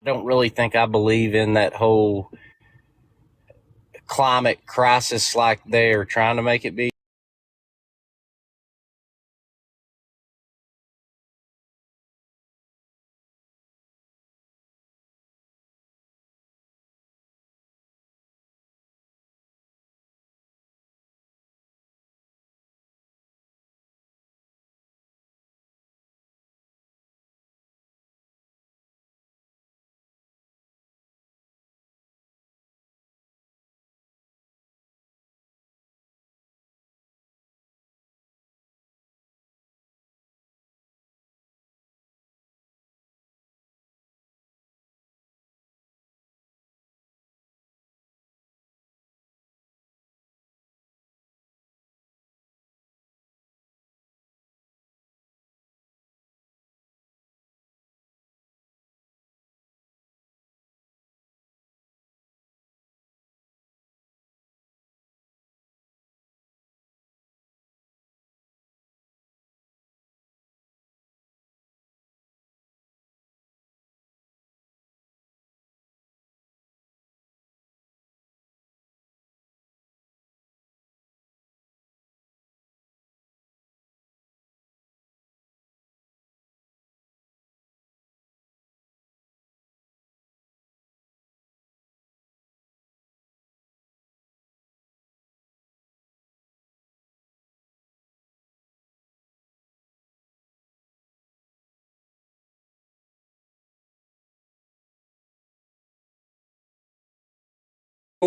Don't really think I believe in that whole climate crisis like they're trying to make it be.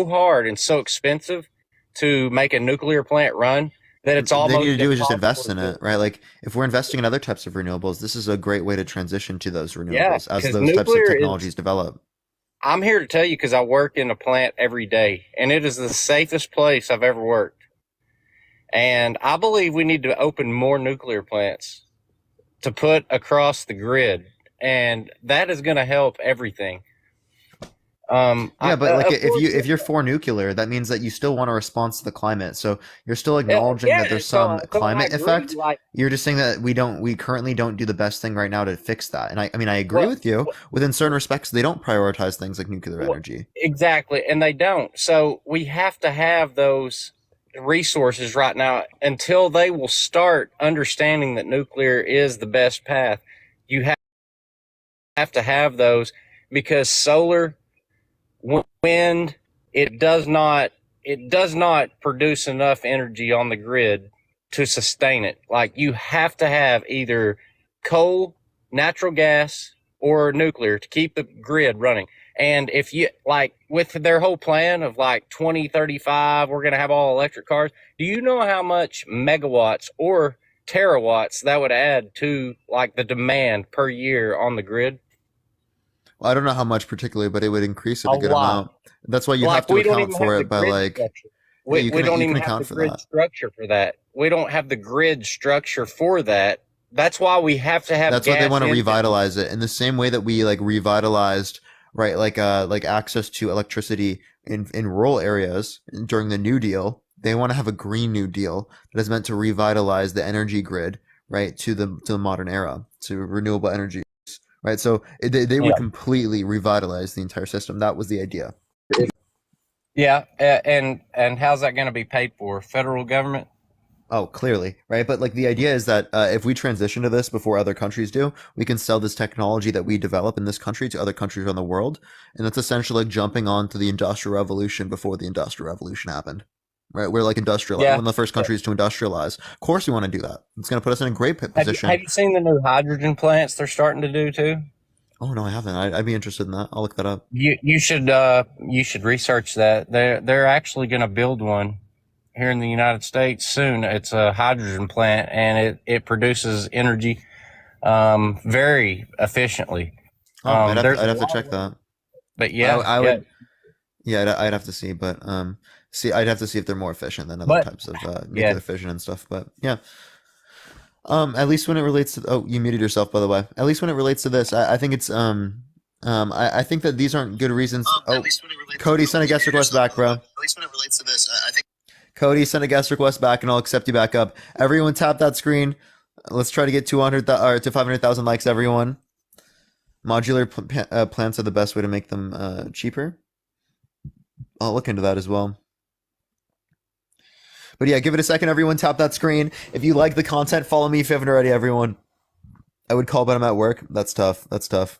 hard and so expensive to make a nuclear plant run that it's almost they need to do is just impossible invest to in do. it, right? Like if we're investing in other types of renewables, this is a great way to transition to those Yeah, renewables as because those types of nuclear is. technologies develop. I'm here to tell you because I work in a plant every day, and it is the safest place I've ever worked. And I believe we need to open more nuclear plants to put across the grid, and that is going to help everything. Yeah, but like Of course, if you're for nuclear, that means that you still want a response to the climate. So you're still acknowledging that yeah. there's some So I climate agree. effect. Like, You're just saying that we currently don't do the best thing right now to fix that. And I mean, I agree what, with you. what, Within certain respects, they don't prioritize things like nuclear what energy. exactly, and they don't. So we have to have those resources right now until they will start understanding that nuclear is the best path. You have to have those because solar, wind, it does not produce enough energy on the grid to sustain it. Like you have to have either coal, natural gas, or nuclear to keep the grid running. And if you like with their whole plan of like 2035, we're going to have all electric cars. Do you know how much megawatts or terawatts that would add to like the demand per year on the grid? Well, I don't know how much particularly, but it would increase it A a good lot. amount. That's why you have Like to we don't account even have for the it by grid like, structure. yeah, We don't you even can have the account for grid that. structure for that. We don't have the grid structure for that. That's why we have to have That's why they gas want to engines. revitalize it in the same way that we like revitalized, right? Like access to electricity in rural areas during the New Deal. They want to have a Green New Deal that is meant to revitalize the energy grid, right, to the modern era, to renewable energies, right? So they Yeah. would completely revitalize the entire system. That was the idea. Yeah, and how's that going to be paid for? Federal government? Oh, clearly, right? But like the idea is that if we transition to this before other countries do, we can sell this technology that we develop in this country to other countries around the world, and that's essentially like jumping onto the Industrial Revolution before the Industrial Revolution happened, right? We're like industrial, Yeah. one of the first countries to industrialize. Of course, we want to do that. It's going to put us in a great Have position. you seen the new hydrogen plants they're starting to do too? Oh no, I haven't. I'd be interested in that. I'll look that up. You should research that. They're actually going to build one here in the United States soon. It's a hydrogen plant and it produces energy very efficiently. Oh, I'd There's a have to lot check of, that. but yeah, I yeah. would. Yeah, I'd have to see, but I'd have to see if they're more efficient than other But types of yeah, nuclear fission and stuff. But yeah, at least when it relates to, oh, you muted yourself, by the way. At least when it relates to this, I think it's I think that these aren't good reasons. Oh, Cody sent a guest request back, bro. At least when it relates to this, I think Cody sent a guest request back, and I'll accept you back up. Everyone, tap that screen. Let's try to get 200 or to 500,000 likes. Everyone, modular plants are the best way to make them cheaper. I'll look into that as well. But yeah, give it a second, everyone. Tap that screen. If you like the content, follow me if you haven't already, everyone. I would call, but I'm at work. That's tough. That's tough.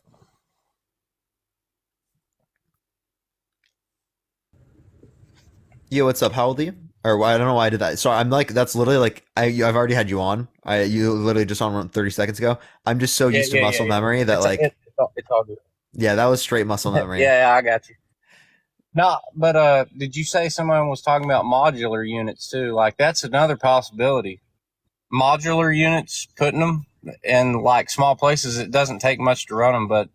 Yo, what's up? How old are you? Or I don't know why I did that. Sorry, I'm like, that's literally like, I've already had you on. You literally just on 30 seconds ago. I'm just so used to muscle memory that it's all good. Yeah, that was straight muscle memory. Yeah, I got you. No, but did you say someone was talking about modular units too? Like that's another possibility. Modular units, putting them in like small places, it doesn't take much to run them, but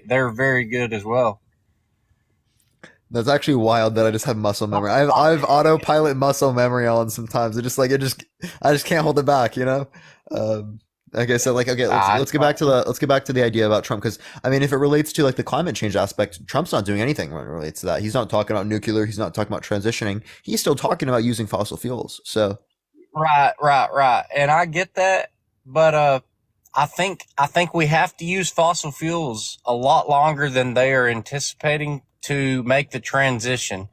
they're very good as well. That's actually wild that I just have muscle memory. I've autopilot muscle memory on sometimes. I just can't hold it back, you know? Like I said, like okay, let's get back to the idea about Trump, because I mean, if it relates to like the climate change aspect, Trump's not doing anything when it relates to that. He's not talking about nuclear. He's not talking about transitioning. He's still talking about using fossil fuels. So right, and I get that, but I think we have to use fossil fuels a lot longer than they are anticipating to make the transition.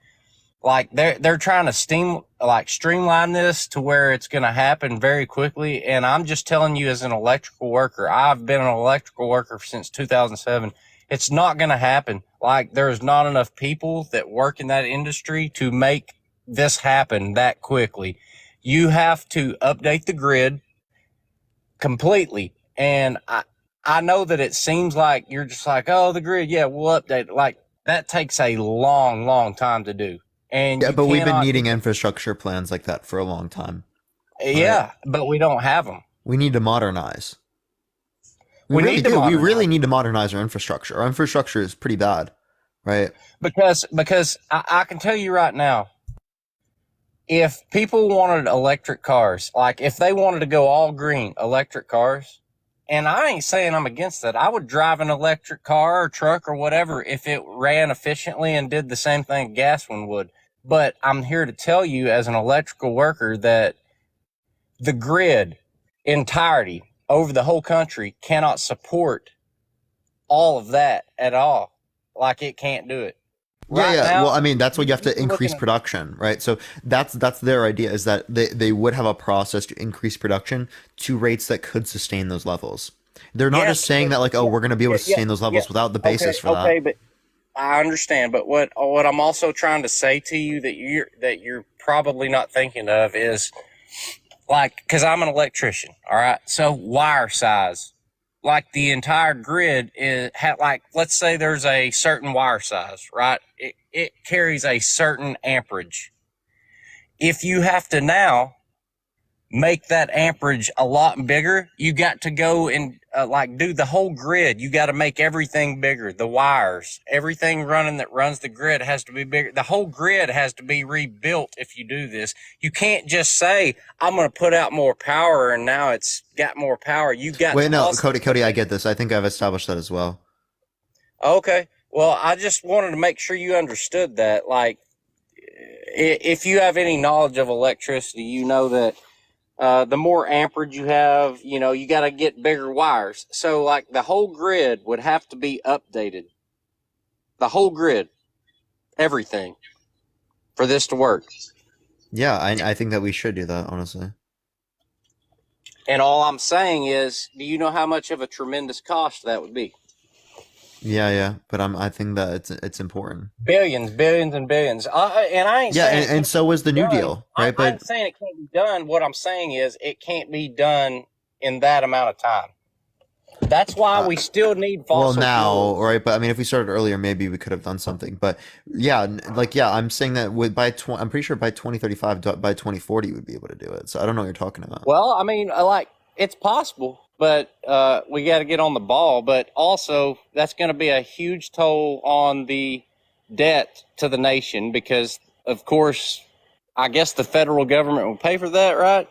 Like they're trying to streamline this to where it's going to happen very quickly. And I'm just telling you, as an electrical worker, I've been an electrical worker since 2007. It's not going to happen. Like there's not enough people that work in that industry to make this happen that quickly. You have to update the grid completely. And I know that it seems like you're just like, oh, the grid, yeah, we'll update it. Like That takes a long, long time to do. And Yeah, you but we've been cannot. needing infrastructure plans like that for a long time. Right? Yeah, but we don't have them. We need to modernize. We We really need to do. We modernize really need to modernize our infrastructure. Our infrastructure is pretty bad, right? because I can tell you right now, if people wanted electric cars, like if they wanted to go all green electric cars, and I ain't saying I'm against that. I would drive an electric car or truck or whatever if it ran efficiently and did the same thing a gas one would. But I'm here to tell you as an electrical worker that the grid entirety over the whole country cannot support all of that at all. Like it can't do it. Yeah, Right yeah. Well, now, I mean, that's what you have to you're looking increase at, production, right? So that's their idea is that they would have a process to increase production to rates that could sustain those levels. They're not just yes, saying but that like, oh, yeah, we're going to be able yeah, to yeah, sustain those yeah. levels without the Okay, basis for that. okay, but I understand. But what I'm also trying to say to you that you're probably not thinking of is like, because I'm an electrician, all right. So wire size, like the entire grid is like, let's say there's a certain wire size, right? It carries a certain amperage. If you have to now make that amperage a lot bigger, you got to go and like do the whole grid. You got to make everything bigger. The wires, everything running that runs the grid has to be bigger. The whole grid has to be rebuilt if you do this. You can't just say, I'm going to put out more power and now it's got more power. You got Wait, to no, also. Cody, I get this. I think I've established that as well. Okay. Well, I just wanted to make sure you understood that. Like, if you have any knowledge of electricity, you know that the more amperage you have, you got to get bigger wires. So, like, the whole grid would have to be updated. The whole grid, everything, for this to work. Yeah, I think that we should do that, honestly. And all I'm saying is, do you know how much of a tremendous cost that would be? Yeah, but I think that it's important. Billions, billions, and billions. And I ain't Yeah, saying and so was the New Deal, right? I'm But saying it can't be done. What I'm saying is, it can't be done in that amount of time. That's why we still need well, fossil now, fuels. right? But I mean, if we started earlier, maybe we could have done something. But yeah, I'm saying that I'm pretty sure by 2035, by 2040, we'd be able to do it. So I don't know what you're talking about. Well, I mean, like, it's possible, but we got to get on the ball. But also, that's going to be a huge toll on the debt to the nation because, of course, I guess the federal government will pay for that, right?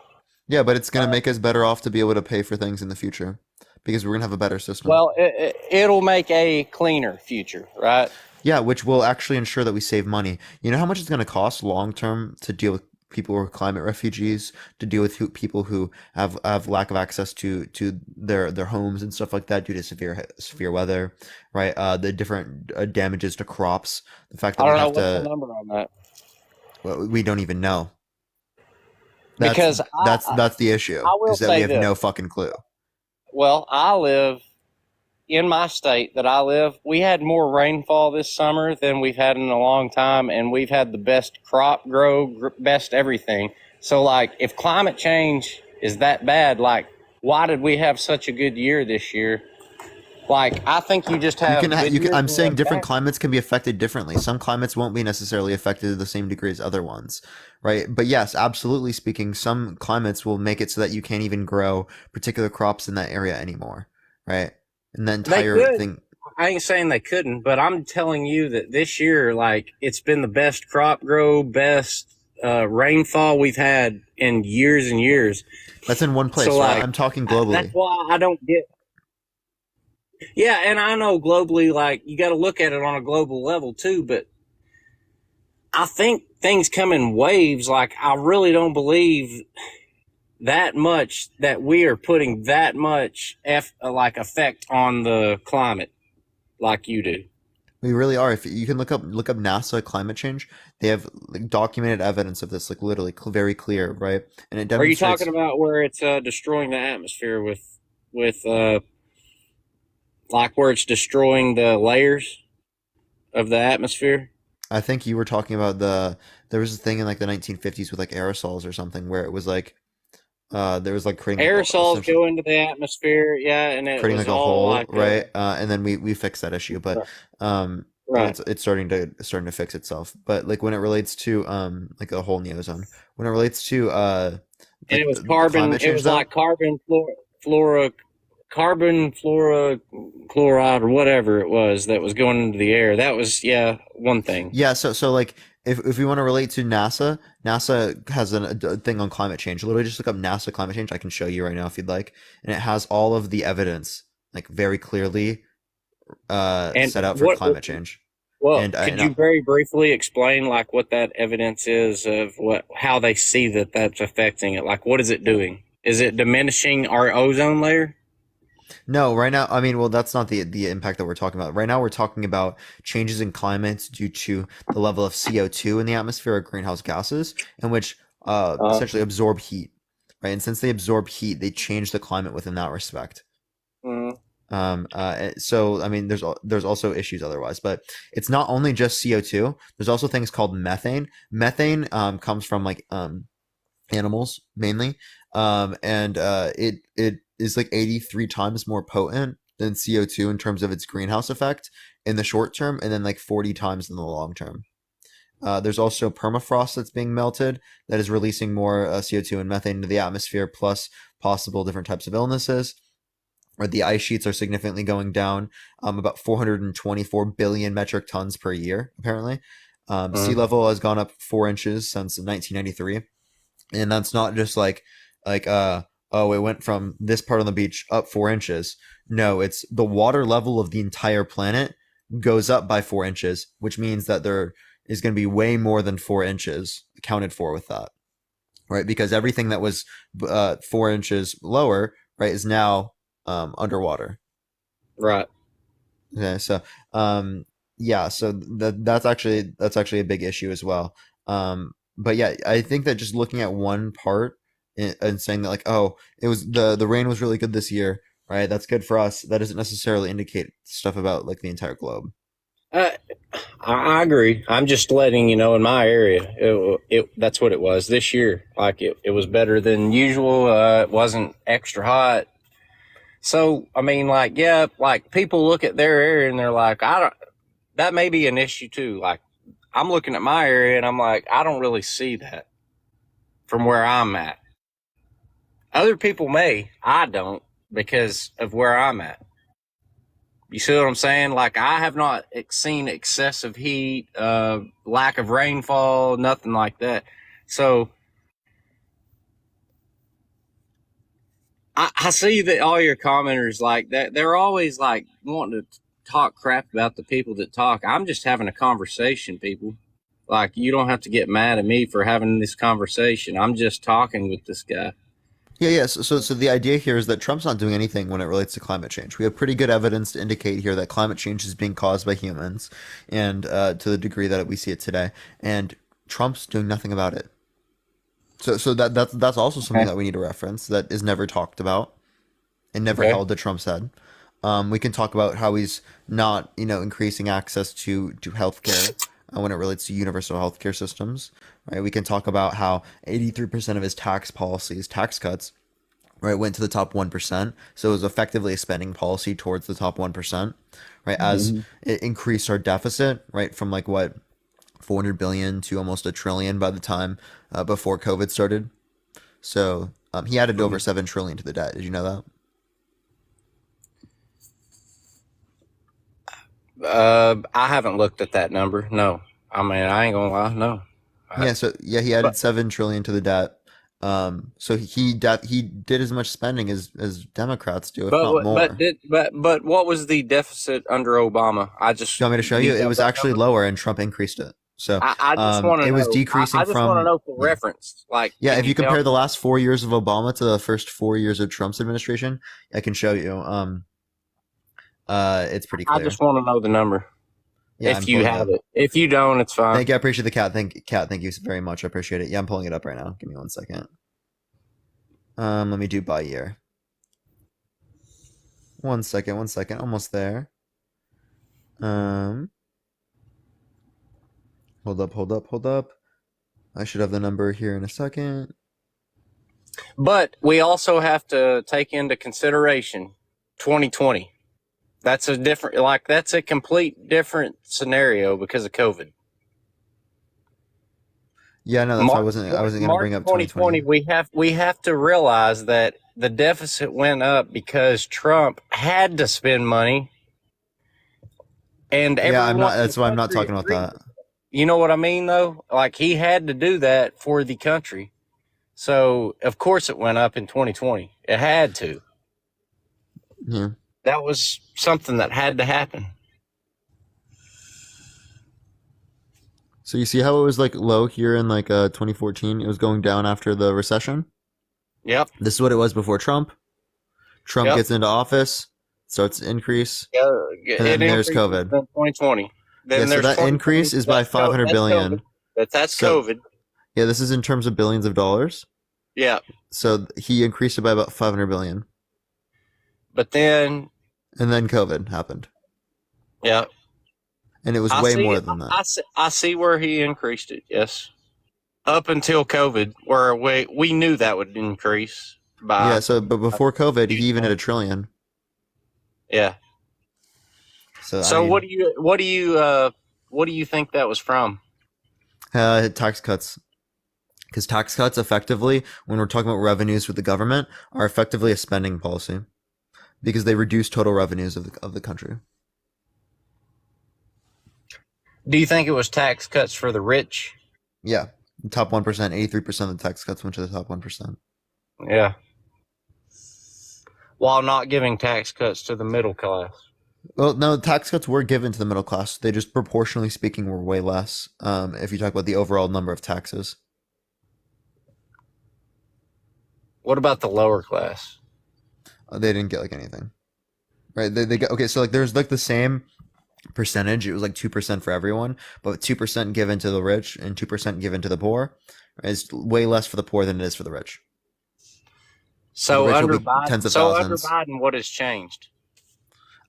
Yeah, but it's gonna make us better off to be able to pay for things in the future because we're gonna have a better system. Well, it'll make a cleaner future, right? Yeah, which will actually ensure that we save money. You know how much it's gonna cost long term to deal with people who are climate refugees, to deal with people who have lack of access to their homes and stuff like that due to severe weather, right? The different damages to crops, the fact that I we don't know have what's the to, number on that well, we don't even know. That's because that's the issue I will is that we say have this. no fucking clue. Well, I live in my state that I live. We had more rainfall this summer than we've had in a long time, and we've had the best crop grow, best everything. So, like, if climate change is that bad, like, why did we have such a good year this year? Like, I think you just have good years. I'm saying different climates can be affected differently. Some climates won't be necessarily affected to the same degree as other ones, right? But yes, absolutely speaking, some climates will make it so that you can't even grow particular crops in that area anymore, right? And the entire thing. I ain't saying they couldn't, but I'm telling you that this year, like, it's been the best crop grow, best rainfall we've had in years and years. That's in one place, So, right? like, I'm talking globally. that's why I don't get. Yeah, and I know globally, like, you got to look at it on a global level too, but I think things come in waves. Like, I really don't believe that much that we are putting that much effect on the climate like you do. We really are. If you can look up NASA climate change, they have like documented evidence of this, like literally very clear, right? And it Are you demonstrates. talking about where it's destroying the atmosphere with like where it's destroying the layers of the atmosphere? I think you were talking about there was a thing in like the 1950s with like aerosols or something where it was like there was like creating Aerosols go into the atmosphere, yeah, and it creating was like a all hole, like right? And then we fixed that issue, but Right. It's starting to fix itself. But like when it relates to like the whole neozone, when it relates to And like it was the carbon. climate It change was though. like carbon flora chloride or whatever it was that was going into the air. That was one thing. Yeah, so like if we want to relate to NASA has a thing on climate change. Literally just look up NASA climate change. I can show you right now if you'd like. And it has all of the evidence like very clearly And set out for what? climate change. Well, And could you very briefly explain like what that evidence is of how they see that that's affecting it? Like, what is it doing? Is it diminishing our ozone layer? No, right now, I mean, well, that's not the impact that we're talking about. Right now, we're talking about changes in climates due to the level of CO2 in the atmosphere or greenhouse gases, in which essentially absorb heat, right? And since they absorb heat, they change the climate within that respect. Mm-hmm. So I mean, there's also issues otherwise, but it's not only just CO2. There's also things called methane. Methane comes from like animals mainly, and it is like 83 times more potent than CO2 in terms of its greenhouse effect in the short term, and then like 40 times in the long term. There's also permafrost that's being melted that is releasing more CO2 and methane into the atmosphere, plus possible different types of illnesses. Or the ice sheets are significantly going down, about 424 billion metric tons per year, apparently. Sea level has gone up 4 inches since 1993. And that's not just like oh, it went from this part on the beach up 4 inches. No, it's the water level of the entire planet goes up by 4 inches, which means that there is going to be way more than 4 inches accounted for with that, right? Because everything that was 4 inches lower, right, is now underwater. Right. Okay, so yeah, so that's actually a big issue as well. But yeah, I think that just looking at one part and saying that like, oh, it was the rain was really good this year, right? That's good for us. That doesn't necessarily indicate stuff about like the entire globe. I agree. I'm just letting you know in my area, that's what it was this year. Like it was better than usual. It wasn't extra hot. So, I mean, like, yeah, like people look at their area and they're like, that may be an issue too. Like, I'm looking at my area and I'm like, I don't really see that from where I'm at. Other people may, I don't because of where I'm at. You see what I'm saying? Like, I have not seen excessive heat, lack of rainfall, nothing like that. So, I see that all your commenters like that. They're always like wanting to talk crap about the people that talk. I'm just having a conversation, people. Like, you don't have to get mad at me for having this conversation. I'm just talking with this guy. Yeah. So the idea here is that Trump's not doing anything when it relates to climate change. We have pretty good evidence to indicate here that climate change is being caused by humans, and to the degree that we see it today, and Trump's doing nothing about it. So that's also something that we need to reference that is never talked about and never held to Trump's head. We can talk about how he's not, increasing access to healthcare when it relates to universal healthcare systems, right? We can talk about how 83% of his tax policies, tax cuts, right, went to the top 1%. So it was effectively a spending policy towards the top 1%, right? As it increased our deficit, right, from like what 400 billion to almost $1 trillion by the time before COVID started. So he added over 7 trillion to the debt. Did you know that? I haven't looked at that number. No, I mean, I ain't gonna lie. No. He added 7 trillion to the debt. So he did as much spending as Democrats do, if not more. But what was the deficit under Obama? Do you want me to show you? It was actually lower, and Trump increased it. So I just want to know. It was decreasing I just want to know for reference. Like, if you compare the last 4 years of Obama to the first 4 years of Trump's administration, I can show you. It's pretty clear. I just want to know the number. Yeah, if you have it. If you don't, it's fine. Thank you. I appreciate the cat. Thank you very much. I appreciate it. Yeah, I'm pulling it up right now. Give me 1 second. Let me do by year. 1 second. Almost there. Hold up. I should have the number here in a second. But we also have to take into consideration 2020. That's a complete different scenario because of COVID. Yeah, no, that's why I wasn't going to bring up 2020. We have to realize that the deficit went up because Trump had to spend money, and everyone. That's why I'm not talking about that. You know what I mean, though? Like, he had to do that for the country. So, of course, it went up in 2020. It had to. Yeah. That was something that had to happen. So you see how it was like low here in like 2014? It was going down after the recession. Yep. This is what it was before Trump. Trump gets into office, starts to increase, and then there's COVID. 2020. Then so that increase is by 500 billion. That's COVID. Yeah, this is in terms of billions of dollars. Yeah. So he increased it by about 500 billion. But then... And then COVID happened. Yeah. And it was way more than that. I see where he increased it, yes. Up until COVID, where we knew that would increase by... Yeah, but before COVID, he even hit $1 trillion. Yeah. So what do you think that was from? Tax cuts. Because tax cuts effectively, when we're talking about revenues with the government, are effectively a spending policy. Because they reduce total revenues of the country. Do you think it was tax cuts for the rich? Yeah. The top 1%, 83% of the tax cuts went to the top 1%. Yeah. While not giving tax cuts to the middle class. Well, no, tax cuts were given to the middle class. They just proportionally speaking were way less if you talk about the overall number of taxes. What about the lower class? They didn't get like anything. Right? They got, okay, so like there's like the same percentage. It was like 2% for everyone, but 2% given to the rich and 2% given to the poor. Right? It's way less for the poor than it is for the rich. So under Biden, what has changed?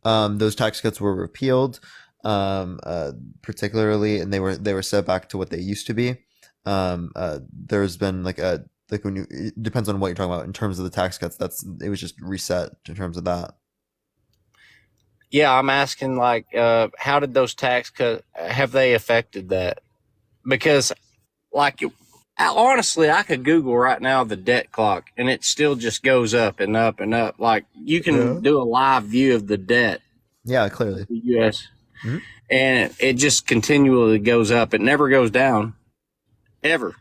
Those tax cuts were repealed, particularly, and they were set back to what they used to be. There's been it depends on what you're talking about in terms of the tax cuts. It was just reset in terms of that. Yeah, I'm asking how did those tax cuts, have they affected that? Because honestly, I could Google right now the debt clock and it still just goes up and up and up. Like you can do a live view of the debt. Yeah, clearly. The U.S. Mm-hmm. And it just continually goes up. It never goes down, ever.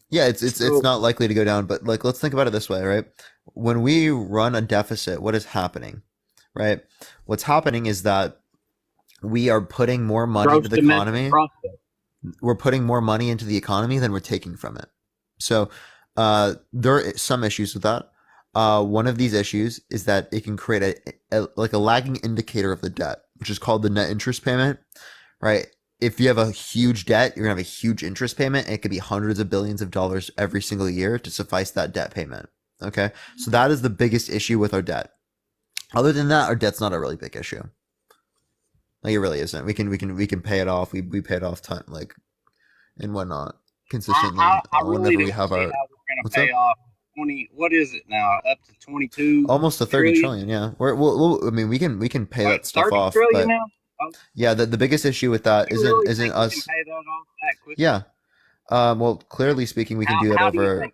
Yeah, it's not likely to go down. But let's think about it this way, right? When we run a deficit, what is happening, right? What's happening is that we are putting more money into the economy. We're putting more money into the economy than we're taking from it. So there are some issues with that. One of these issues is that it can create a lagging indicator of the debt, which is called the net interest payment, right? If you have a huge debt, you're going to have a huge interest payment. And it could be hundreds of billions of dollars every single year to suffice that debt payment. Okay. So that is the biggest issue with our debt. Other than that, our debt's not a really big issue. Like it really isn't. We can pay it off. We pay it off time, and whatnot consistently. I really whenever don't we have see our, how we're going to pay off 20. What is it now? Up to 22. Almost to 30 trillion. Yeah. I mean, we can pay that stuff off. 30 trillion now? Yeah. The biggest issue with that isn't us. We can pay that off that quickly? Yeah. Well, clearly speaking, we can do it over.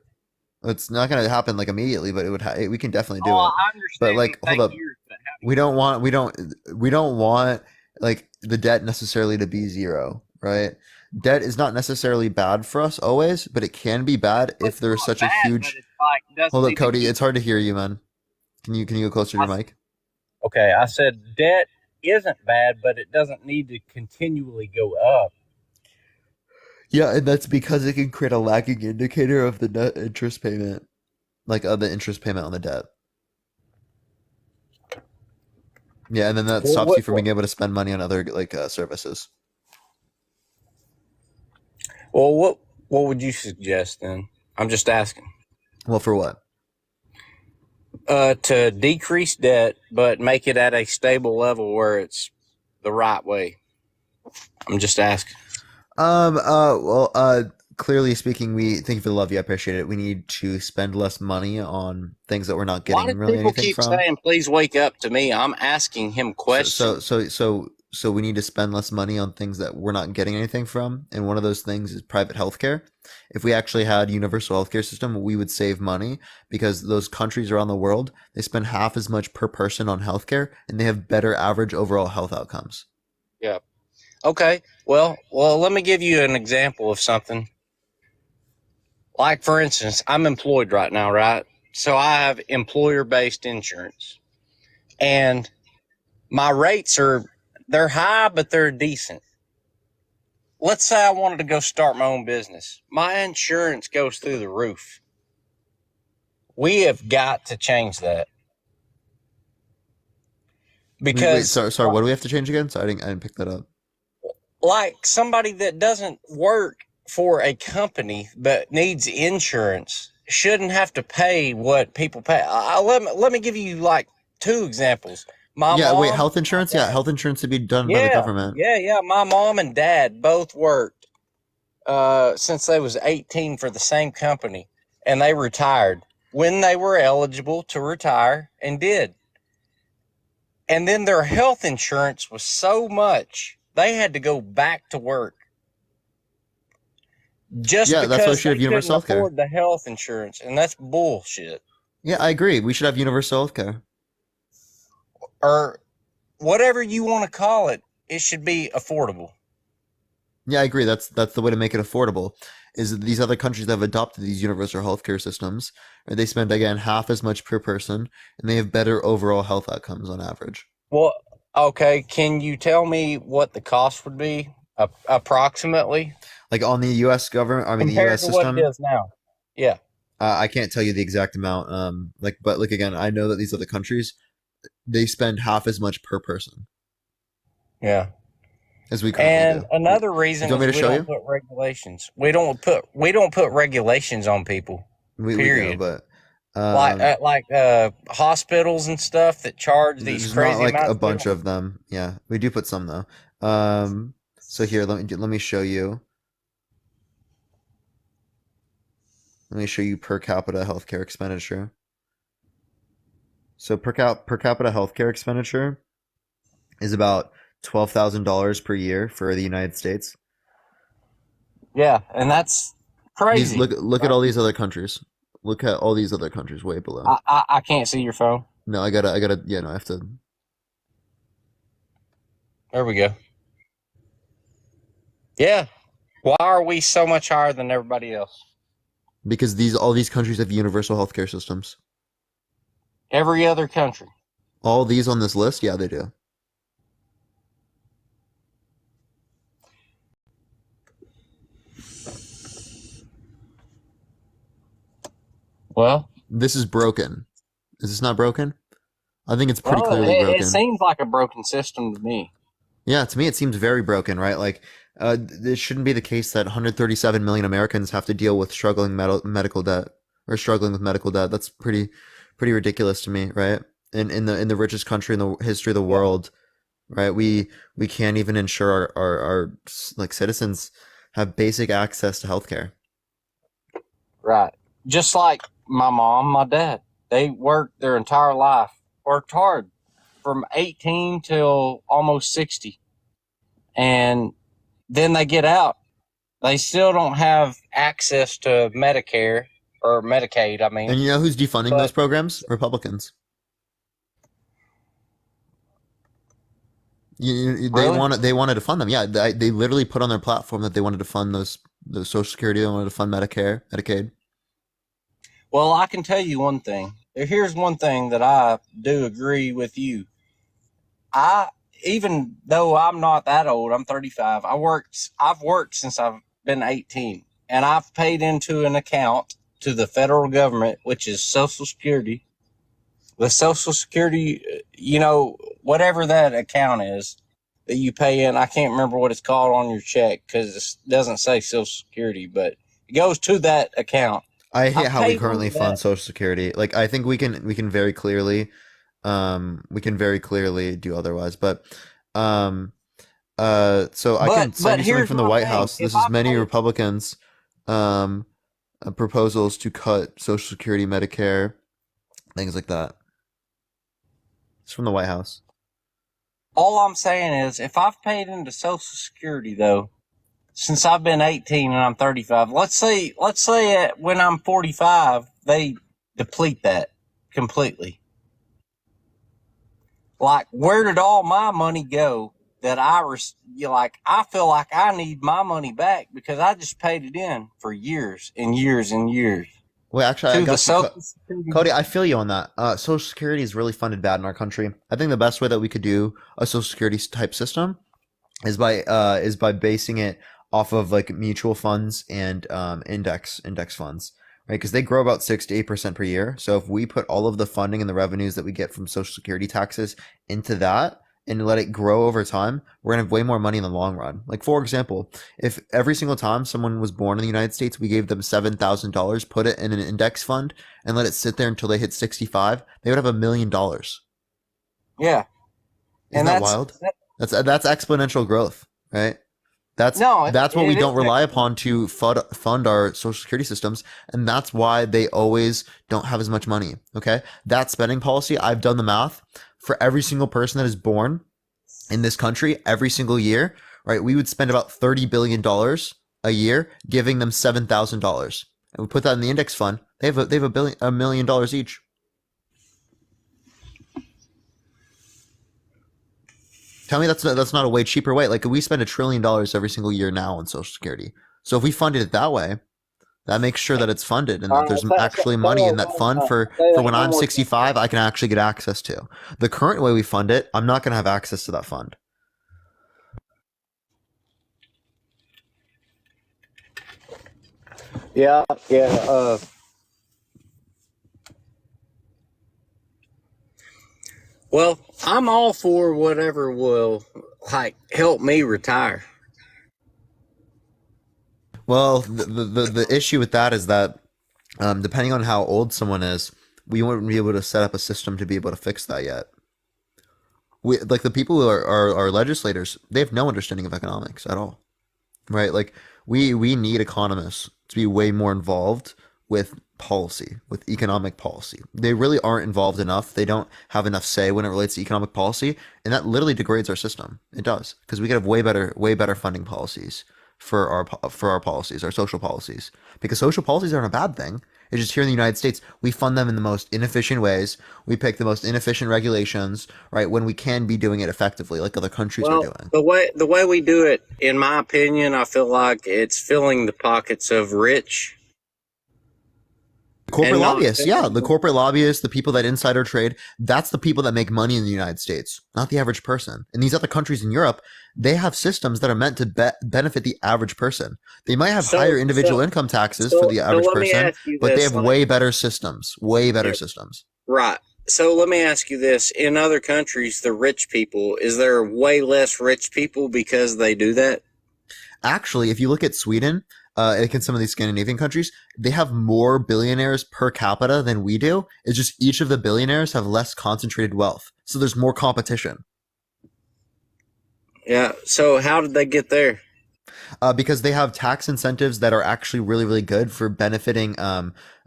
It's not going to happen immediately, but it would. We can definitely do it. I understand. But hold up. We don't want the debt necessarily to be zero, right? Debt is not necessarily bad for us always, but it can be bad if there's such a huge. Hold up, Cody. It's hard to hear you, man. Can you go closer to your mic? Okay, I said debt isn't bad, but it doesn't need to continually go up. Yeah, and that's because it can create a lagging indicator of the net interest payment, the interest payment on the debt. Yeah, and then that stops you from being able to spend money on other services. Well, what would you suggest then? I'm just asking. Well, for what? To decrease debt, but make it at a stable level where it's the right way. I'm just asking. clearly speaking, we thank you for the love. You, I appreciate it. We need to spend less money on things that we're not Why getting do really people anything keep from. saying, please wake up to me? I'm asking him questions. So we need to spend less money on things that we're not getting anything from. And one of those things is private healthcare. If we actually had universal healthcare system, we would save money because those countries around the world, they spend half as much per person on healthcare and they have better average overall health outcomes. Yeah. Okay. Well, let me give you an example of something. Like, for instance, I'm employed right now, right? So I have employer-based insurance. And my rates they're high, but they're decent. Let's say I wanted to go start my own business. My insurance goes through the roof. We have got to change that. Wait, Because, sorry, what do we have to change again? So I didn't pick that up. like, somebody that doesn't work for a company but needs insurance shouldn't have to pay what people pay. Let me give you like two examples. My Wait, mom, health insurance? Yeah, health insurance to be done by the yeah, government. yeah. My mom and dad both worked since they was 18 for the same company, and they retired when they were eligible to retire and did. And then their health insurance was so much they had to go back to work just Yeah, that's why we because should they have couldn't universal healthcare. afford the health insurance, and that's bullshit. Yeah, I agree. We should have universal healthcare. Or whatever you want to call it, it should be affordable. Yeah, I agree. That's the way to make it affordable. Is that these other countries that have adopted these universal healthcare systems, right, they spend again half as much per person, and they have better overall health outcomes on average. Well, okay, can you tell me what the cost would be approximately Like on the U.S. government, I mean the compared U.S. to what it system. is now? Yeah, I can't tell you the exact amount. But like again, I know that these other countries they spend half as much per person yeah. as we currently And do. Do another you reason want me is to we show don't you? put regulations. We don't put regulations on people. We do, Period. but Like um, hospitals and stuff that charge these there's not crazy like a amounts. We bunch don't. of them. Yeah, we do put some though. So here, let me show you. Let me show you per capita healthcare expenditure. So per capita healthcare expenditure is about $12,000 per year for the United States. Yeah, and that's These crazy. look at all these other countries. Look at all these other countries way below. I can't see your phone. No, I gotta. Yeah, no, I have to. There we go. Yeah. Why are we so much higher than everybody else? Because all these countries have universal healthcare systems. Every other country. All these on this list, yeah, they do. Well, This is broken. Is this not broken? I think it's pretty well, clearly it broken. seems like a broken system to me. Yeah, to me it seems very broken, right? Like, it shouldn't be the case that 137 million Americans have to deal with struggling medical debt or struggling with medical debt. That's pretty ridiculous to me, right? In the richest country in the history of the Yeah. world, right? We can't even ensure our like citizens have basic access to healthcare. Right. Just like my mom, my dad. They worked their entire life, worked hard from 18 till almost 60. And then they get out. They still don't have access to Medicare or Medicaid, I mean. And you know who's defunding those But programs? Republicans. really? They wanted to fund them. Yeah, they literally put on their platform that they wanted to fund those Social Security. They wanted to fund Medicare, Medicaid. Well, I can tell you one thing. Here's one thing that I do agree with you. I Even though I'm not that old, I'm 35. I've worked since I've been 18, and I've paid into an account to the federal government, which is Social Security. The Social Security, whatever that account is that you pay in, I can't remember what it's called on your check because it doesn't say Social Security, but it goes to that account. I hate I've how we paid currently into fund that. Social Security. Like I think we can very clearly do otherwise. But so I can send But you something here's from the my White thing: House. if This is I many pay, Republicans um, proposals to cut Social Security, Medicare, things like that. It's from the White House. All I'm saying is, if I've paid into Social Security though, since I've been 18 and I'm 35, let's say when I'm 45, they deplete that completely. Like, where did all my money go that I feel like I need my money back because I just paid it in for years and years and years. Well, actually, I got you, Cody. I feel you on that. Social Security is really funded bad in our country. I think the best way that we could do a Social Security type system is by basing it off of like mutual funds and index funds, right? Because they grow about 6 to 8% per year. So if we put all of the funding and the revenues that we get from Social Security taxes into that and let it grow over time, we're gonna have way more money in the long run. Like, for example, if every single time someone was born in the United States, we gave them $7,000, put it in an index fund, and let it sit there until they hit 65, they would have $1 million. Yeah, isn't that wild? That's exponential growth, right? That's what we don't rely upon to fund our social security systems, and that's why they always don't have as much money. Okay, that spending policy, I've done the math for every single person that is born in this country every single year. Right, we would spend about $30 billion a year giving them $7,000, and we put that in the index fund. They have $1 million each. Tell me that's not a way cheaper way. Like, we spend $1 trillion every single year now on Social Security. So if we funded it that way, that makes sure that it's funded and that there's actually money in that fund for when I'm 65, I can actually get access to. The current way we fund it, I'm not going to have access to that fund. Yeah. Well, I'm all for whatever will help me retire. Well, the issue with that is that depending on how old someone is, we wouldn't be able to set up a system to be able to fix that yet. Like the people who are legislators, they have no understanding of economics at all, right? Like we need economists to be way more involved with policy, with economic policy. They really aren't involved enough. They don't have enough say when it relates to economic policy, and that literally degrades our system. It does, because we could have way better funding policies for our policies, our social policies. Because social policies aren't a bad thing. It's just here in the United States, we fund them in the most inefficient ways. We pick the most inefficient regulations, right? When we can be doing it effectively, like other countries are doing. The way we do it, in my opinion, I feel like it's filling the pockets of rich. Corporate lobbyists, yeah. The corporate lobbyists, the people that insider trade, that's the people that make money in the United States, not the average person. In these other countries in Europe, they have systems that are meant to benefit the average person. They might have higher individual income taxes for the average person, but they have way better systems, systems. Right. So let me ask you this. In other countries, the rich people, is there way less rich people because they do that? Actually, if you look at Sweden, like in some of these Scandinavian countries, they have more billionaires per capita than we do. It's just each of the billionaires have less concentrated wealth. So there's more competition. Yeah. So how did they get there? Because they have tax incentives that are actually really, really good for benefiting,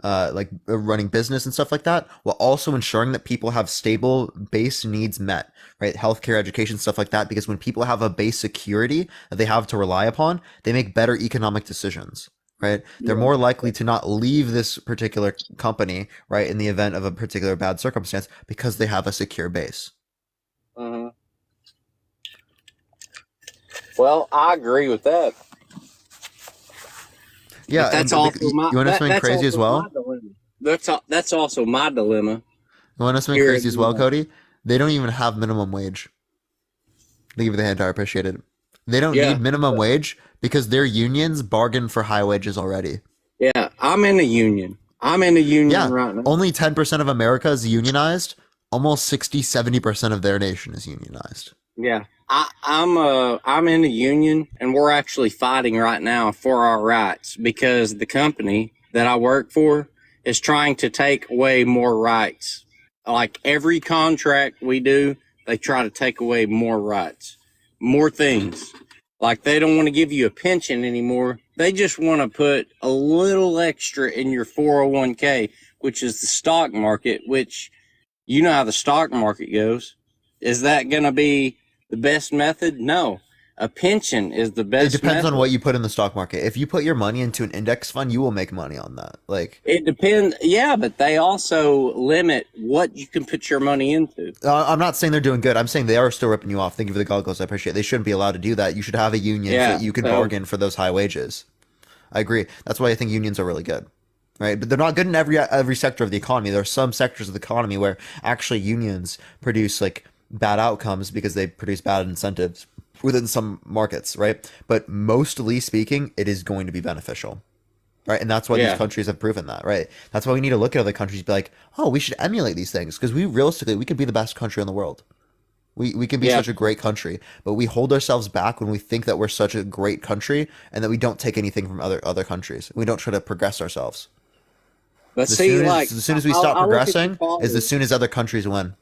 running business and stuff like that, while also ensuring that people have stable base needs met, right? Healthcare, education, stuff like that. Because when people have a base security that they have to rely upon, they make better economic decisions, right? They're more likely to not leave this particular company, right, in the event of a particular bad circumstance because they have a secure base. Mm-hmm. Well, I agree with that. Yeah, but that's also you want to know something crazy as well? That's also my dilemma. You want to know something crazy as well, Cody? They don't even have minimum wage. Thank you for the hand. I appreciate it. They don't need minimum wage because their unions bargain for high wages already. Yeah, I'm in a union. I'm in a union right now. Only 10% of America is unionized. Almost 60-70% of their nation is unionized. Yeah. I'm in a union, and we're actually fighting right now for our rights because the company that I work for is trying to take away more rights. Like every contract we do, they try to take away more rights, more things. Like they don't want to give you a pension anymore. They just want to put a little extra in your 401k, which is the stock market, which you know how the stock market goes. Is that going to be the best method? No. A pension is the best It depends method. on what you put in the stock market. If you put your money into an index fund, you will make money on that. Like, it depends. Yeah, but they also limit what you can put your money into. I'm not saying they're doing good. I'm saying they are still ripping you off. Thank you for the goggles. I appreciate it. They shouldn't be allowed to do that. You should have a union so that you can bargain for those high wages. I agree. That's why I think unions are really good. Right? But they're not good in every sector of the economy. There are some sectors of the economy where actually unions produce like bad outcomes because they produce bad incentives within some markets, right? But mostly speaking, it is going to be beneficial. Right. And that's why these countries have proven that, right? That's why we need to look at other countries and be like, oh, we should emulate these things because we could be the best country in the world. We can be such a great country, but we hold ourselves back when we think that we're such a great country and that we don't take anything from other countries. We don't try to progress ourselves. But as soon as we stop progressing is as soon as other countries win.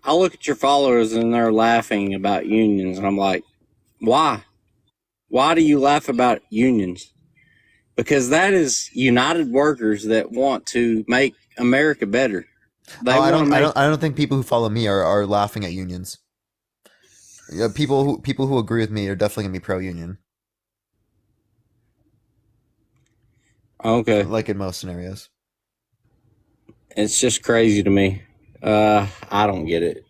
I look at your followers and they're laughing about unions, and I'm like, why? Why do you laugh about unions? Because that is united workers that want to make America better. I don't think people who follow me are laughing at unions. Yeah, people who agree with me are definitely gonna be pro-union. Okay. Like in most scenarios. It's just crazy to me. I don't get it.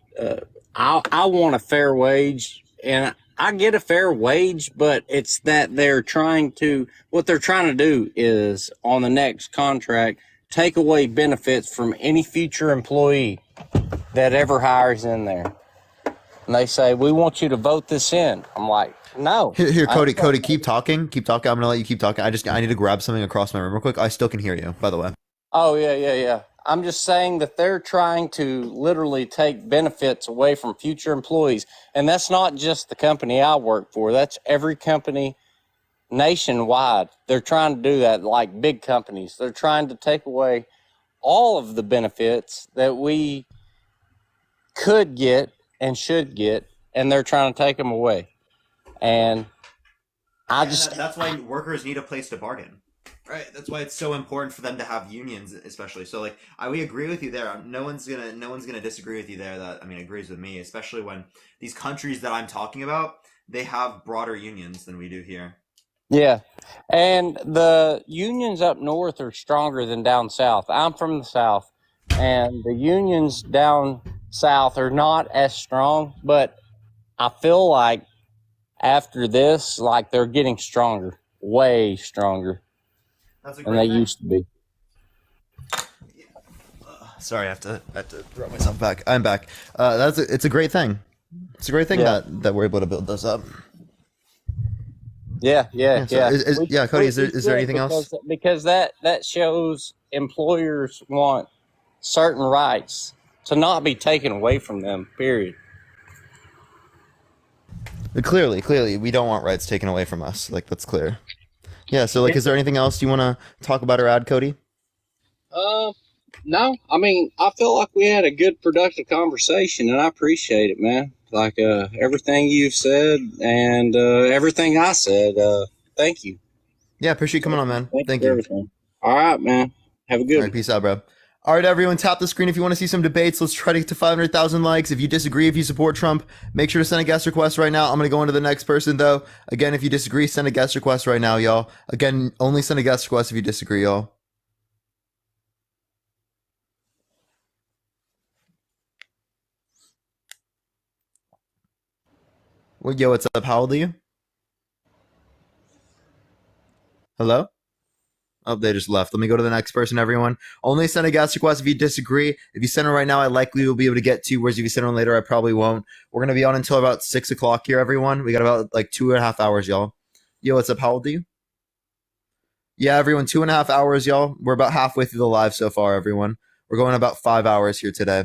I want a fair wage, and I get a fair wage, but it's that what they're trying to do is on the next contract, take away benefits from any future employee that ever hires in there. And they say, we want you to vote this in. I'm like, no. Here, Cody, keep talking. Keep talking. I'm going to let you keep talking. I need to grab something across my room real quick. I still can hear you, by the way. Oh, yeah. I'm just saying that they're trying to literally take benefits away from future employees. And that's not just the company I work for. That's every company nationwide. They're trying to do that, like big companies. They're trying to take away all of the benefits that we could get and should get, and they're trying to take them away. And that's why workers need a place to bargain. Right. That's why it's so important for them to have unions, especially. So, like, we agree with you there. No one's gonna disagree with you there. That agrees with me, especially when these countries that I'm talking about, they have broader unions than we do here. Yeah, and the unions up north are stronger than down south. I'm from the south, and the unions down south are not as strong. But I feel like after this, like they're getting stronger, way stronger. Than they used to be. Sorry, I have to throw myself back. I'm back. It's a great thing. It's a great thing that we're able to build those up. Yeah. Cody, is there anything else? Because that shows employers want certain rights to not be taken away from them. Period. But clearly, we don't want rights taken away from us. Like, that's clear. Yeah, so, like, is there anything else you want to talk about or add, Cody? No. I feel like we had a good, productive conversation, and I appreciate it, man. Like, everything you've said and everything I said, thank you. Yeah, appreciate you coming on, man. Thank you. Everything. All right, man. Have a good one. All right, peace out, bro. All right, everyone, tap the screen if you want to see some debates. Let's try to get to 500,000 likes. If you disagree, if you support Trump, make sure to send a guest request right now. I'm going to go on to the next person, though. Again, if you disagree, send a guest request right now, y'all. Again, only send a guest request if you disagree, y'all. Well, yo, what's up? How old are you? Hello? Oh, they just left. Let me go to the next person, everyone. Only send a guest request if you disagree. If you send it right now, I likely will be able to get to, whereas if you send one later, I probably won't. We're going to be on until about 6 o'clock here, everyone. We got about, 2.5 hours, y'all. Yo, what's up? How old are you? Yeah, everyone, 2.5 hours, y'all. We're about halfway through the live so far, everyone. We're going about 5 hours here today.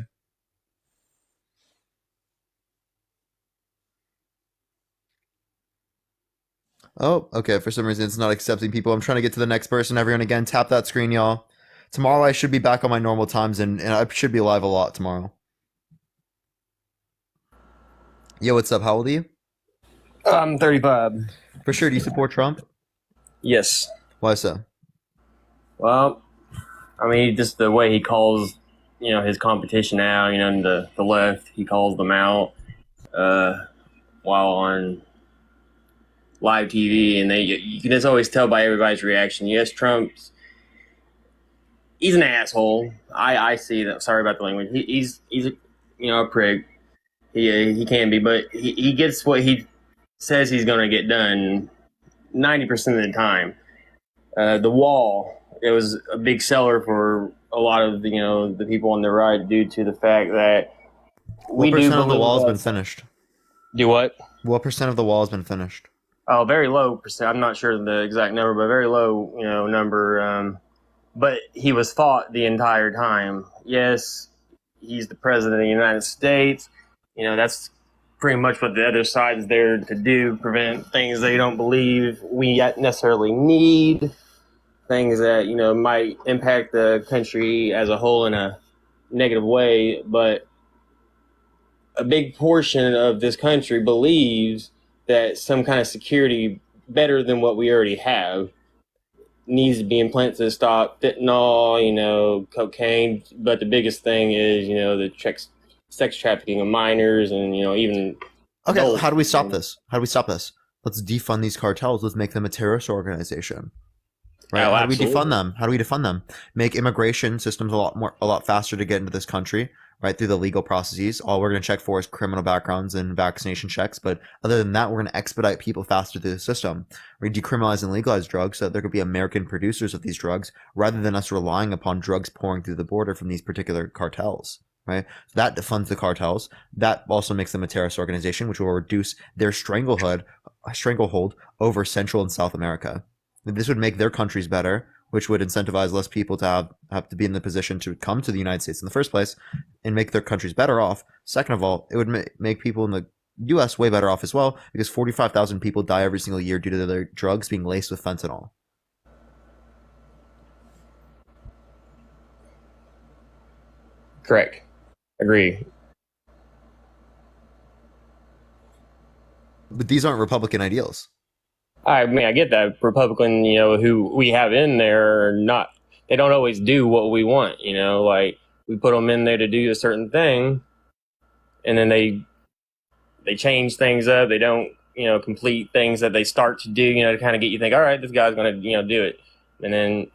Oh, okay. For some reason, it's not accepting people. I'm trying to get to the next person. Everyone, again, tap that screen, y'all. Tomorrow, I should be back on my normal times, and I should be live a lot tomorrow. Yo, what's up? How old are you? I'm 35. For sure. Do you support Trump? Yes. Why so? Well, I mean, just the way he calls, his competition out, and the left, he calls them out while on live TV, and you can just always tell by everybody's reaction. Yes, he's an asshole. I see that. Sorry about the language. He's a prig. He can be, but he gets what he says he's going to get done 90% of the time. The wall, it was a big seller for a lot of the people on the right due to the fact that what percent of the wall has been finished? Do what? What percent of the wall has been finished? Oh, very low percent. I'm not sure the exact number, but very low, number. But he was fought the entire time. Yes, he's the president of the United States. That's pretty much what the other side is there to do, prevent things they don't believe we necessarily need, things that, might impact the country as a whole in a negative way. But a big portion of this country believes that some kind of security better than what we already have needs to be implanted to stop fentanyl, cocaine. But the biggest thing is, the sex trafficking of minors and, even. Okay, adults. How do we stop this? Let's defund these cartels. Let's make them a terrorist organization. Right? Oh, how do we defund them? Make immigration systems a lot faster to get into this country, right? Through the legal processes. All we're going to check for is criminal backgrounds and vaccination checks. But other than that, we're going to expedite people faster through the system. We're decriminalize and legalize drugs so that there could be American producers of these drugs rather than us relying upon drugs pouring through the border from these particular cartels. Right? So that defunds the cartels. That also makes them a terrorist organization, which will reduce their stranglehold over Central and South America. This would make their countries better, which would incentivize less people to have to be in the position to come to the United States in the first place and make their countries better off. Second of all, it would make people in the U.S. way better off as well, because 45,000 people die every single year due to their drugs being laced with fentanyl. Correct. Agree. But these aren't Republican ideals. I mean, I get that Republican, who we have in there they don't always do what we want, like we put them in there to do a certain thing and then they change things up. They don't, complete things that they start to do, to kind of get you think, all right, this guy's going to, do it. And then,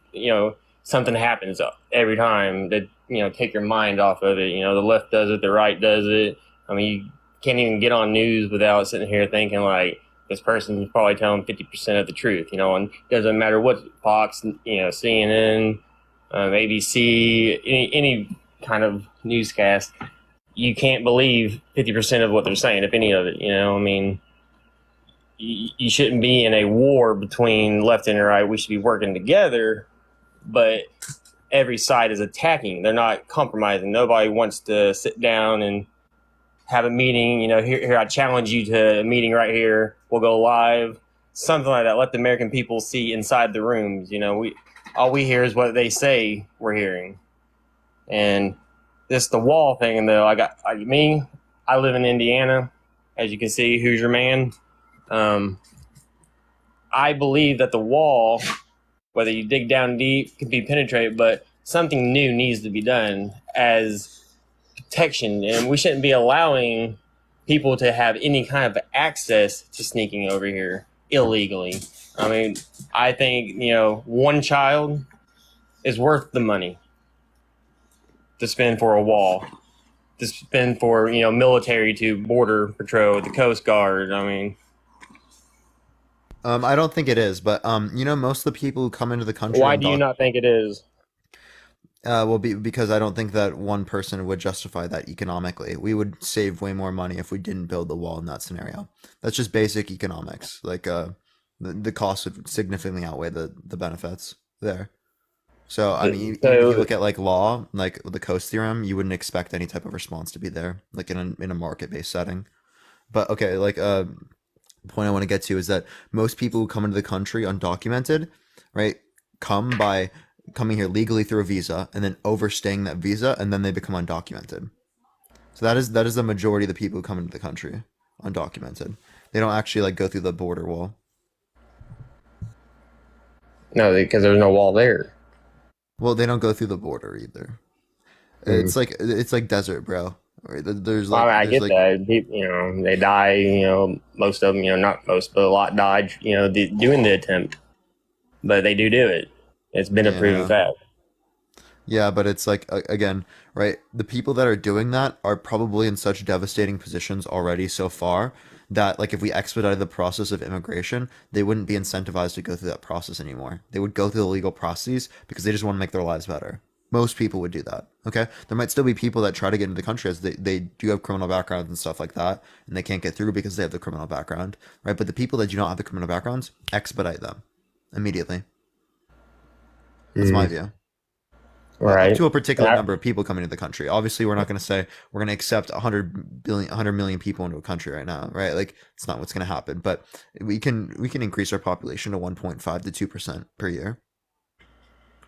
something happens every time that, take your mind off of it. The left does it, the right does it. I mean, you can't even get on news without sitting here thinking like, this person's probably telling 50% of the truth, and it doesn't matter what Fox, CNN, ABC, any kind of newscast, you can't believe 50% of what they're saying, if any of it, I mean, you shouldn't be in a war between left and right. We should be working together, but every side is attacking. They're not compromising. Nobody wants to sit down and have a meeting, here I challenge you to a meeting right here. We'll go live, something like that. Let the American people see inside the rooms. All we hear is what they say we're hearing. And this the wall thing, though. I live in Indiana, as you can see. Who's your man? I believe that the wall, whether you dig down deep, can be penetrated, but something new needs to be done as protection, and we shouldn't be allowing people to have any kind of access to sneaking over here illegally. I mean, I think, one child is worth the money to spend for a wall, to spend for, military to border patrol, the Coast Guard. I mean, I don't think it is, but most of the people who come into the country. Why do you not think it is? Because I don't think that one person would justify that economically. We would save way more money if we didn't build the wall in that scenario. That's just basic economics. Like, the cost would significantly outweigh the benefits there. So, I mean, if you look at like law, like the Coase theorem, you wouldn't expect any type of response to be there, like in a market-based setting. But okay, like the point I want to get to is that most people who come into the country undocumented, right, come by coming here legally through a visa and then overstaying that visa, and then they become undocumented. So that is the majority of the people who come into the country undocumented. They don't actually like go through the border wall. No, because there's no wall there. Well, they don't go through the border either. Mm. It's like desert, bro. Right? Well, I mean, I get that. They die. Most of them. Not most, but a lot died. Doing the attempt, but they do it. It's been a proven yeah. fact. Yeah, but it's like again, right? The people that are doing that are probably in such devastating positions already so far that like if we expedited the process of immigration, they wouldn't be incentivized to go through that process anymore. They would go through the legal processes because they just want to make their lives better. Most people would do that. Okay? There might still be people that try to get into the country as they do have criminal backgrounds and stuff like that, and they can't get through because they have the criminal background, right? But the people that do not have the criminal backgrounds, expedite them immediately. That's my view. Up Right. to a particular number of people coming to the country. Obviously, we're not going to say we're going to accept 100 million people into a country right now, right? Like it's not what's going to happen, but we can increase our population to 1.5 to 2% per year.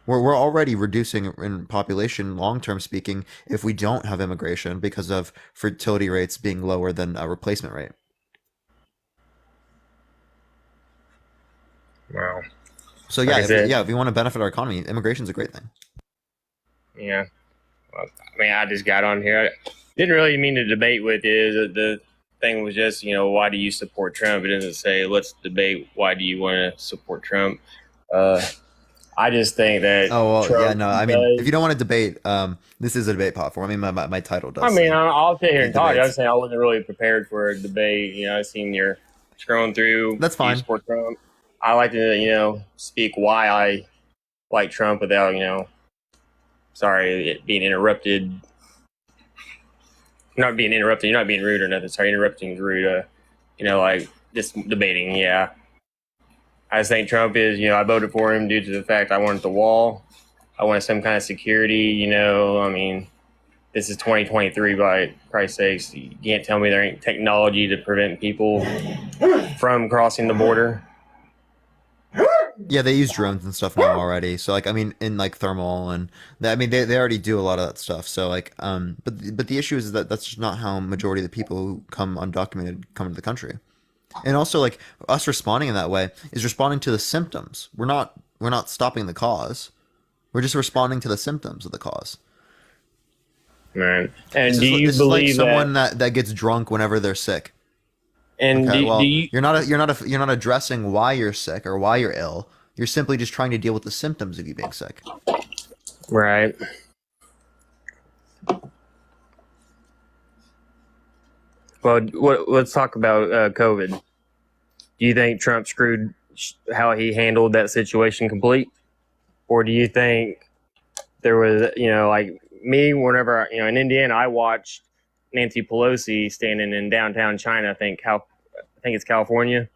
We're already reducing in population long term speaking if we don't have immigration because of fertility rates being lower than a replacement rate. Wow. So yeah, if we want to benefit our economy, immigration is a great thing. Yeah. Well, I mean, I just got on here. I didn't really mean to debate with you. The thing was just, why do you support Trump? It doesn't say, let's debate why do you want to support Trump. I just think that. Oh well, Trump yeah, no. I mean, if you don't want to debate, this is a debate platform. I mean, my title does. I mean, say I'll sit here and talk. I debates. was saying I wasn't really prepared for a debate. I seen you're scrolling through. That's fine. You support Trump. I like to, speak why I like Trump without, it being interrupted. Not being interrupted. You're not being rude or nothing. Sorry, interrupting is rude. Like just debating. Yeah. I just think Trump is, I voted for him due to the fact I wanted the wall. I wanted some kind of security, I mean, this is 2023, by Christ's sakes. You can't tell me there ain't technology to prevent people from crossing the border. Yeah, they use drones and stuff now already. So like, I mean, in like thermal and they already do a lot of that stuff. So like, but the issue is that that's just not how majority of the people who come undocumented come into the country. And also like us responding in that way is responding to the symptoms. We're not stopping the cause. We're just responding to the symptoms of the cause. Man, and do you believe like someone that gets drunk whenever they're sick? And okay, do you, you're not addressing why you're sick or why you're ill. You're simply just trying to deal with the symptoms of you being sick. Right. Well, let's talk about COVID. Do you think Trump screwed how he handled that situation complete? Or do you think there was, like me, whenever, in Indiana, I watched Nancy Pelosi standing in downtown China, I think it's California,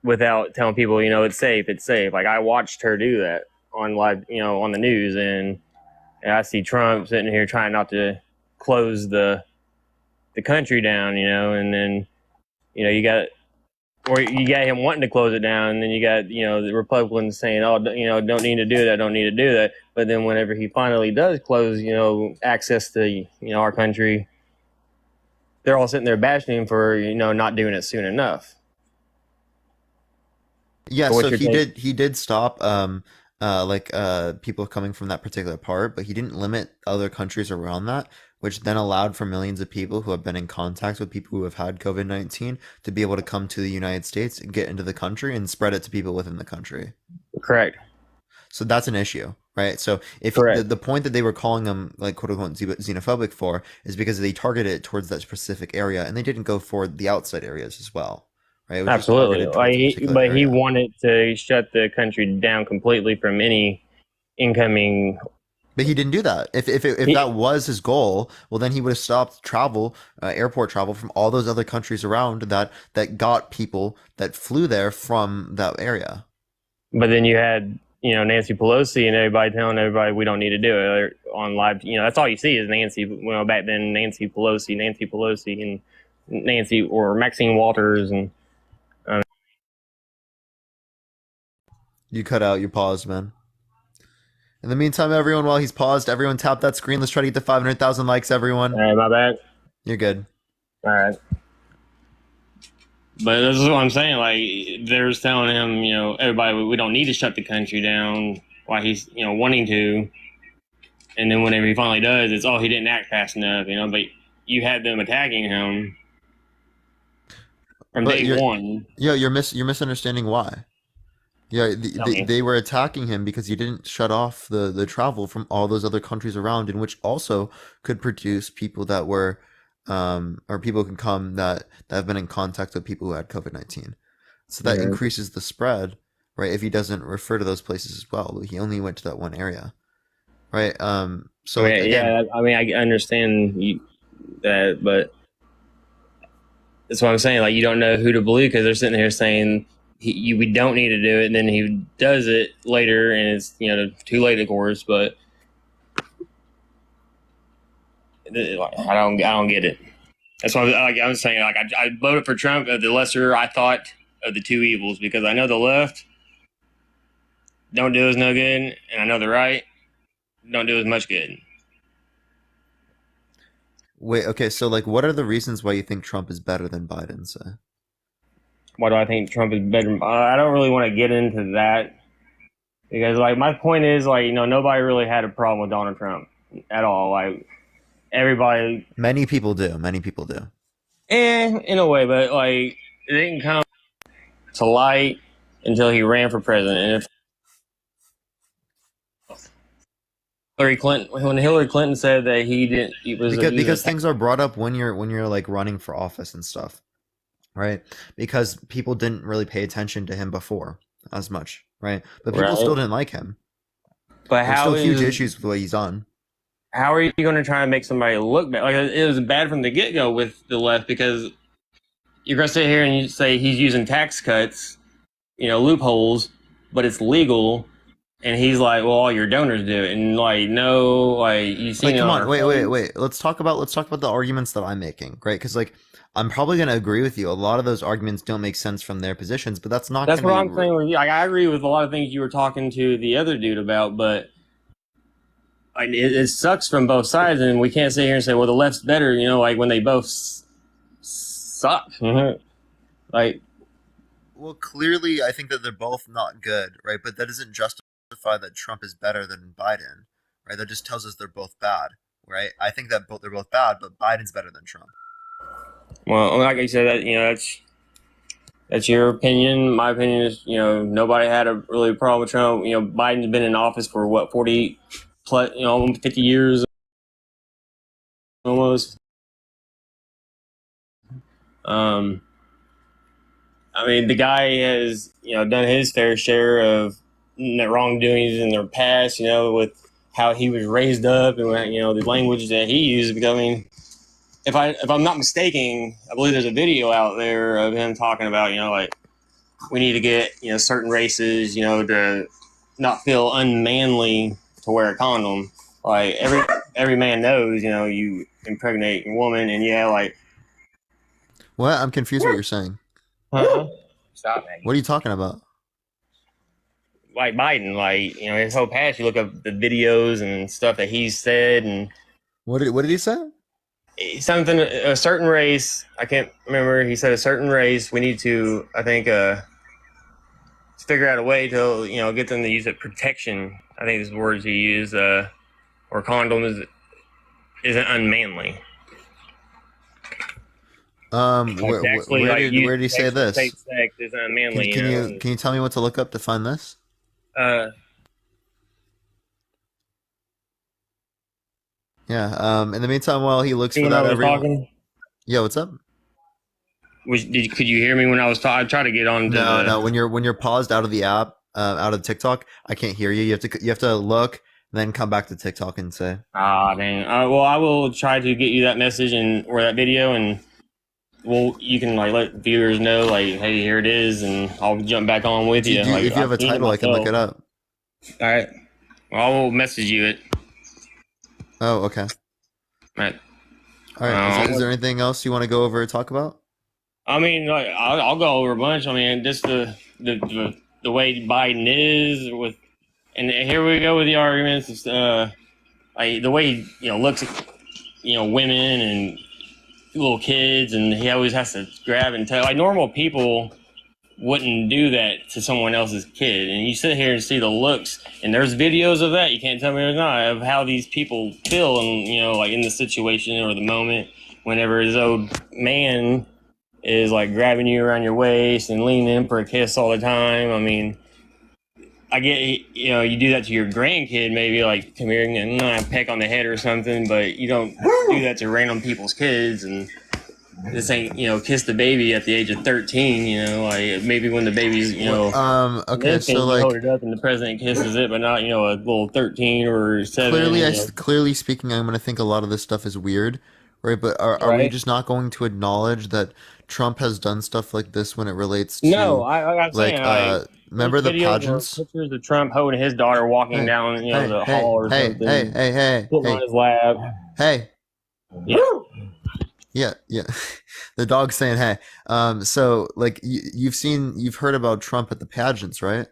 without telling people, it's safe, it's safe. Like I watched her do that on live, on the news, and I see Trump sitting here trying not to close the country down, and then, you got him wanting to close it down, and then you got, the Republicans saying, oh, don't need to do that, don't need to do that. But then whenever he finally does close, access to, our country, they're all sitting there bashing him for, not doing it soon enough. Yeah, so he did stop people coming from that particular part, but he didn't limit other countries around that, which then allowed for millions of people who have been in contact with people who have had COVID-19 to be able to come to the United States and get into the country and spread it to people within the country. Correct. So that's an issue, right? So if the point that they were calling them like quote unquote xenophobic for is because they targeted it towards that specific area and they didn't go for the outside areas as well. Right? Absolutely. He wanted to shut the country down completely from any incoming. But he didn't do that. If that was his goal, well, then he would have stopped airport travel from all those other countries around that got people that flew there from that area. But then you had, Nancy Pelosi and everybody telling everybody we don't need to do it on live. That's all you see is Nancy. Back then Nancy Pelosi, and Nancy or Maxine Waters and. You cut out. You paused, man. In the meantime, everyone, while he's paused, everyone tap that screen. Let's try to get to 500,000 likes, everyone. All right, my bad. You're good. All right. But this is what I'm saying. Like, they're telling him, everybody, we don't need to shut the country down. Why he's, wanting to. And then whenever he finally does, it's, he didn't act fast enough, But you had them attacking him from day one. Yeah, you're misunderstanding why. Yeah, they were attacking him because he didn't shut off the travel from all those other countries around, in which also could produce people that were, or people can come that have been in contact with people who had COVID-19. So that increases the spread, right? If he doesn't refer to those places as well, he only went to that one area, right? So again, I understand that, but that's what I'm saying. Like, you don't know who to believe because they're sitting here saying we don't need to do it, and then he does it later, and it's too late, of course. But I don't get it. That's why I was saying. Like, I voted for Trump, the lesser I thought of the two evils, because I know the left don't do us no good, and I know the right don't do as much good. Wait, okay, so like, what are the reasons why you think Trump is better than Biden, say? Why do I think Trump is better? I don't really want to get into that because, like, my point is, like, nobody really had a problem with Donald Trump at all. Like, everybody. Many people do. Many people do. In a way, but like, it didn't come to light until he ran for president. And when Hillary Clinton said that he was because things are brought up when you're like running for office and stuff. Right? Because people didn't really pay attention to him before as much, right? But people still didn't like him. But there's still huge issues with what he's on. How are you going to try and make somebody look bad? Like, it was bad from the get-go with the left, because you're going to sit here and you say he's using tax cuts, loopholes, but it's legal. And he's like, well, all your donors do it. And like, no, like, you see. Come on, wait. Let's talk about the arguments that I'm making, right? Because like, I'm probably going to agree with you. A lot of those arguments don't make sense from their positions, but that's what I'm saying. Like, I agree with a lot of things you were talking to the other dude about, but like, it sucks from both sides, and we can't sit here and say, well, the left's better, like, when they both suck. Like, well, clearly, I think that they're both not good, right? But that doesn't justify that Trump is better than Biden, right? That just tells us they're both bad, right? I think that they're both bad, but Biden's better than Trump. Well, like I said, that that's your opinion. My opinion is, nobody had a really problem with Trump. Biden's been in office for what, 40 plus, 50 years almost. I mean, the guy has, done his fair share of wrongdoings in their past, with how he was raised up and, the language that he used. Because, I mean, if I'm not mistaken, I believe there's a video out there of him talking about, like, we need to get, certain races, to not feel unmanly to wear a condom. Like, every man knows, you impregnate a woman, and like. What? I'm confused what you're saying. Stop, man. What are you talking about? Like Biden, like, his whole past, you look up the videos and stuff that he's said, and what did he say? Something, a certain race, I can't remember. He said a certain race, we need to, I think, figure out a way to, get them to use it, protection. I think is the words he used, or condom isn't unmanly. Where did he say this? Safe sex isn't unmanly. Can you tell me what to look up to find this? Yeah. In the meantime, while he looks for that, everyone. Yeah, what's up? Could you hear me when I was talking? I tried to get on. No. When you're paused out of the app, out of TikTok, I can't hear you. You have to look, then come back to TikTok and say. Ah, dang. Well, I will try to get you that message or that video, and you can like let viewers know, like, hey, here it is, and I'll jump back on with you. If you have a title, I can look it up. All right. Well, I will message you it. Oh, okay. All right. Is there anything else you want to go over or talk about? I mean, like, I'll go over a bunch. I mean, just the way Biden is and here we go with the arguments. It's, like, the way he, looks at, women and little kids, and he always has to grab and tell. Like normal people wouldn't do that to someone else's kid, and you sit here and see the looks, and there's videos of that. You can't tell me there's not, of how these people feel, and like in the situation or the moment, whenever his old man is like grabbing you around your waist and leaning in for a kiss all the time. I mean, I get, you do that to your grandkid, maybe like come here and peck on the head or something, but you don't do that to random people's kids. And this ain't, kiss the baby at the age of 13, like maybe when the baby's, okay, so like, hold it up and the president kisses it, but not, a little 13 or 7. Clearly speaking, I'm going to think a lot of this stuff is weird, right? But are we just not going to acknowledge that Trump has done stuff like this when it relates to, no, I'm saying, remember the pageants? Pictures of Trump holding his daughter walking down, the hall or something. Putting on his lap. Hey. Yeah. Yeah. The dog's saying, hey. So like you've heard about Trump at the pageants, right?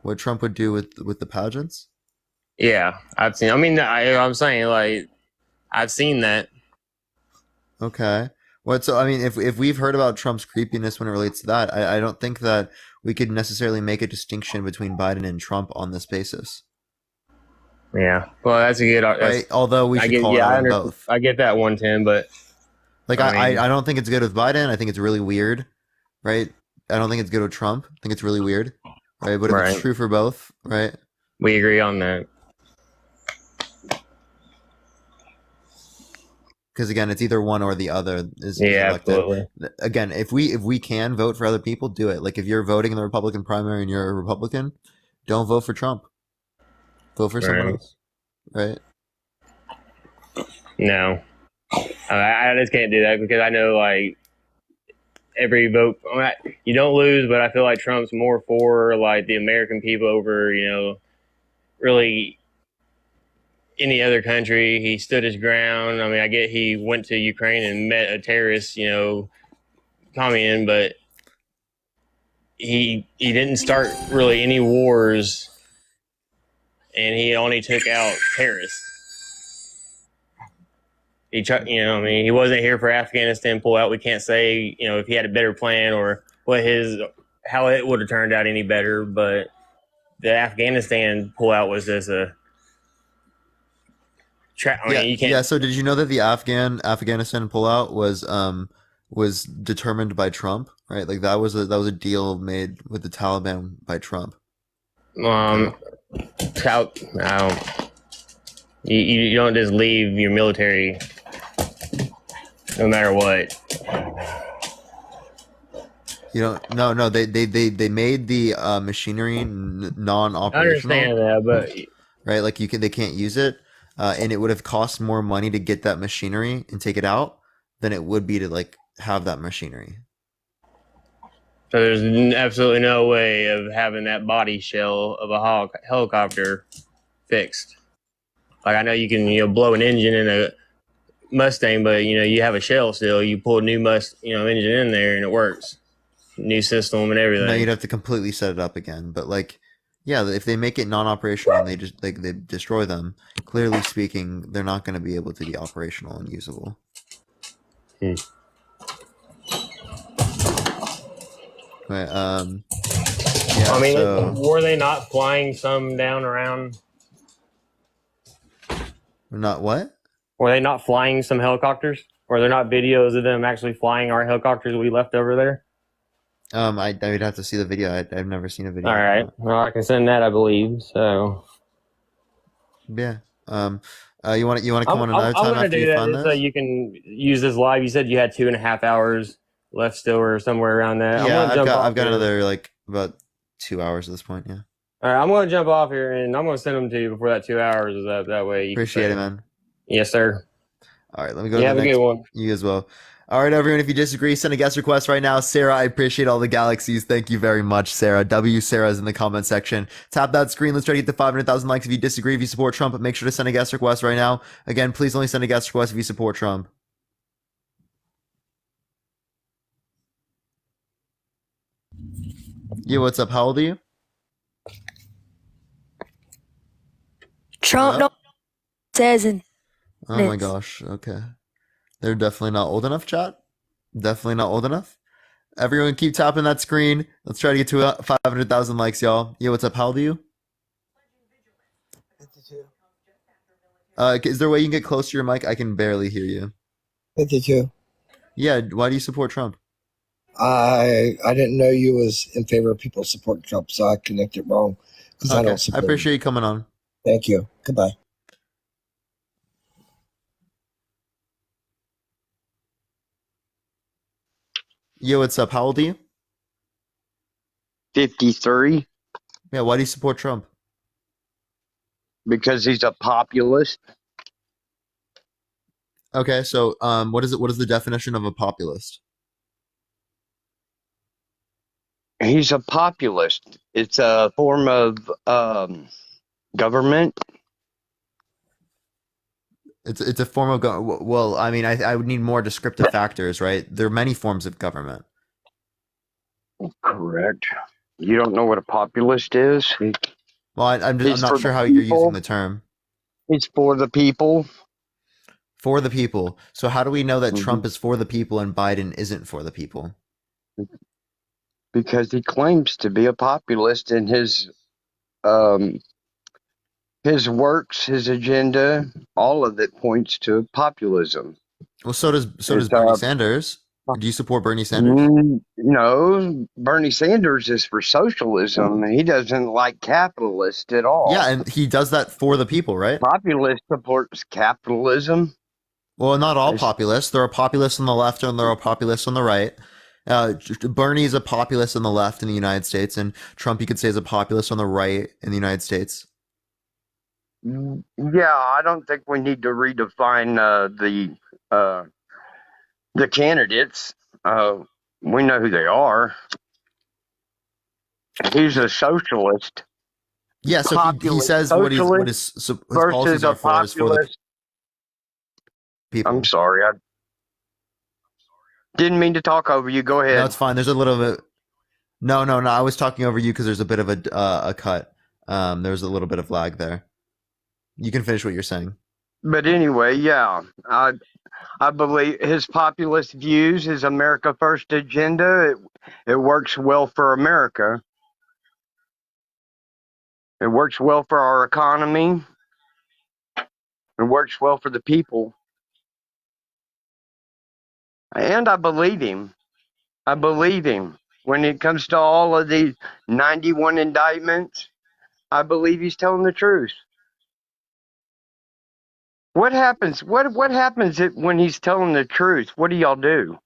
What Trump would do with the pageants? Yeah, I've seen. I mean, I'm saying like I've seen that. Okay. So I mean, if we've heard about Trump's creepiness when it relates to that, I don't think that we could necessarily make a distinction between Biden and Trump on this basis. Yeah. Well, that's a good. Right. Although we should call it out both. I get that 110, but like I don't think it's good with Biden. I think it's really weird. Right. I don't think it's good with Trump. I think it's really weird. Right. But if it's true for both, right? We agree on that. Because again, it's either one or the other. Is elected. Absolutely. Again, if we can vote for other people, do it. Like if you're voting in the Republican primary and you're a Republican, don't vote for Trump. Vote for someone else. Right? No, I just can't do that because I know like every vote you don't lose, but I feel like Trump's more for like the American people over really any other country. He stood his ground. I mean, I get he went to Ukraine and met a terrorist, communist, but he didn't start really any wars, and he only took out terrorists. He tried, he wasn't here for Afghanistan pullout. We can't say, if he had a better plan or how it would have turned out any better, but the Afghanistan pullout was just a you can't. Yeah. So did you know that the Afghanistan pullout was determined by Trump? Right. Like that was a deal made with the Taliban by Trump. You don't just leave your military no matter what. You don't. No. They made the machinery non-operational. I understand that, but right. Like they can't use it. And it would have cost more money to get that machinery and take it out than it would be to like have that machinery. So there's absolutely no way of having that body shell of a helicopter fixed. Like I know you can blow an engine in a Mustang, but you have a shell still. You pull a new engine in there and it works. New system and everything. No, you'd have to completely set it up again. But like. Yeah, if they make it non-operational and they destroy them, clearly speaking, they're not going to be able to be operational and usable. Hmm. Right, yeah, I mean, were they not flying some down around? Not what? Were they not flying some helicopters? Were there not videos of them actually flying our helicopters we left over there? I would have to see the video. I've never seen a video. All right. Well, I can send that, I believe. So. Yeah. You want to come on another time after you find this? So you can use this live. You said you had 2.5 hours left still, or somewhere around that. Yeah, I've got another like about 2 hours at this point. Yeah. All right, I'm going to jump off here, and I'm going to send them to you before that 2 hours is up. That way, you appreciate it, man. Yes, sir. All right, let me go. Have a good one. You as well. All right, everyone, if you disagree, send a guest request right now. Sarah, I appreciate all the galaxies. Thank you very much, Sarah. Sarah's in the comment section. Tap that screen. Let's try to get to 500,000 likes. If you disagree, if you support Trump, make sure to send a guest request right now. Again, please only send a guest request if you support Trump. Yeah, what's up? How old are you? Trump says in. Oh my gosh. Okay. They're definitely not old enough, chat. Definitely not old enough. Everyone keep tapping that screen. Let's try to get to 500,000 likes, y'all. Yo, what's up? How old are you? 52. Is there a way you can get close to your mic? I can barely hear you. 52. Yeah, why do you support Trump? I didn't know you was in favor of people support Trump, so I connected wrong because I don't support I appreciate you coming on. Thank you. Goodbye. Yo, what's up? How old are you? 53. Yeah, why do you support Trump? Because he's a populist. Okay, so what is it? What is the definition of a populist? He's a populist. It's a form of government. It's a form of well, I mean, I would need more descriptive factors, right? There are many forms of government. Correct. You don't know what a populist is? Well, I'm not sure how you're using the term. It's for the people. For the people. So how do we know that Trump is for the people and Biden isn't for the people? Because he claims to be a populist in his works, his agenda, all of it points to populism. Well, so does Bernie Sanders. Do you support Bernie Sanders? No, Bernie Sanders is for socialism. He doesn't like capitalists at all. Yeah, and he does that for the people, right? Populist supports capitalism. Well, not all populists. There are populists on the left and there are populists on the right. Bernie is a populist on the left in the United States, and Trump, you could say, is a populist on the right in the United States. Yeah, I don't think we need to redefine the candidates. We know who they are. He's a socialist. Yeah, so he says what his policies are for is for the people. I'm sorry, I didn't mean to talk over you. Go ahead. No, it's fine. There's a little bit. No. I was talking over you because there's a bit of a cut. There's a little bit of lag there. You can finish what you're saying. But anyway, yeah, I believe his populist views, his America First agenda, it works well for America. It works well for our economy. It works well for the people. And I believe him. I believe him. When it comes to all of these 91 indictments, I believe he's telling the truth. What happens? What happens when he's telling the truth? What do y'all do?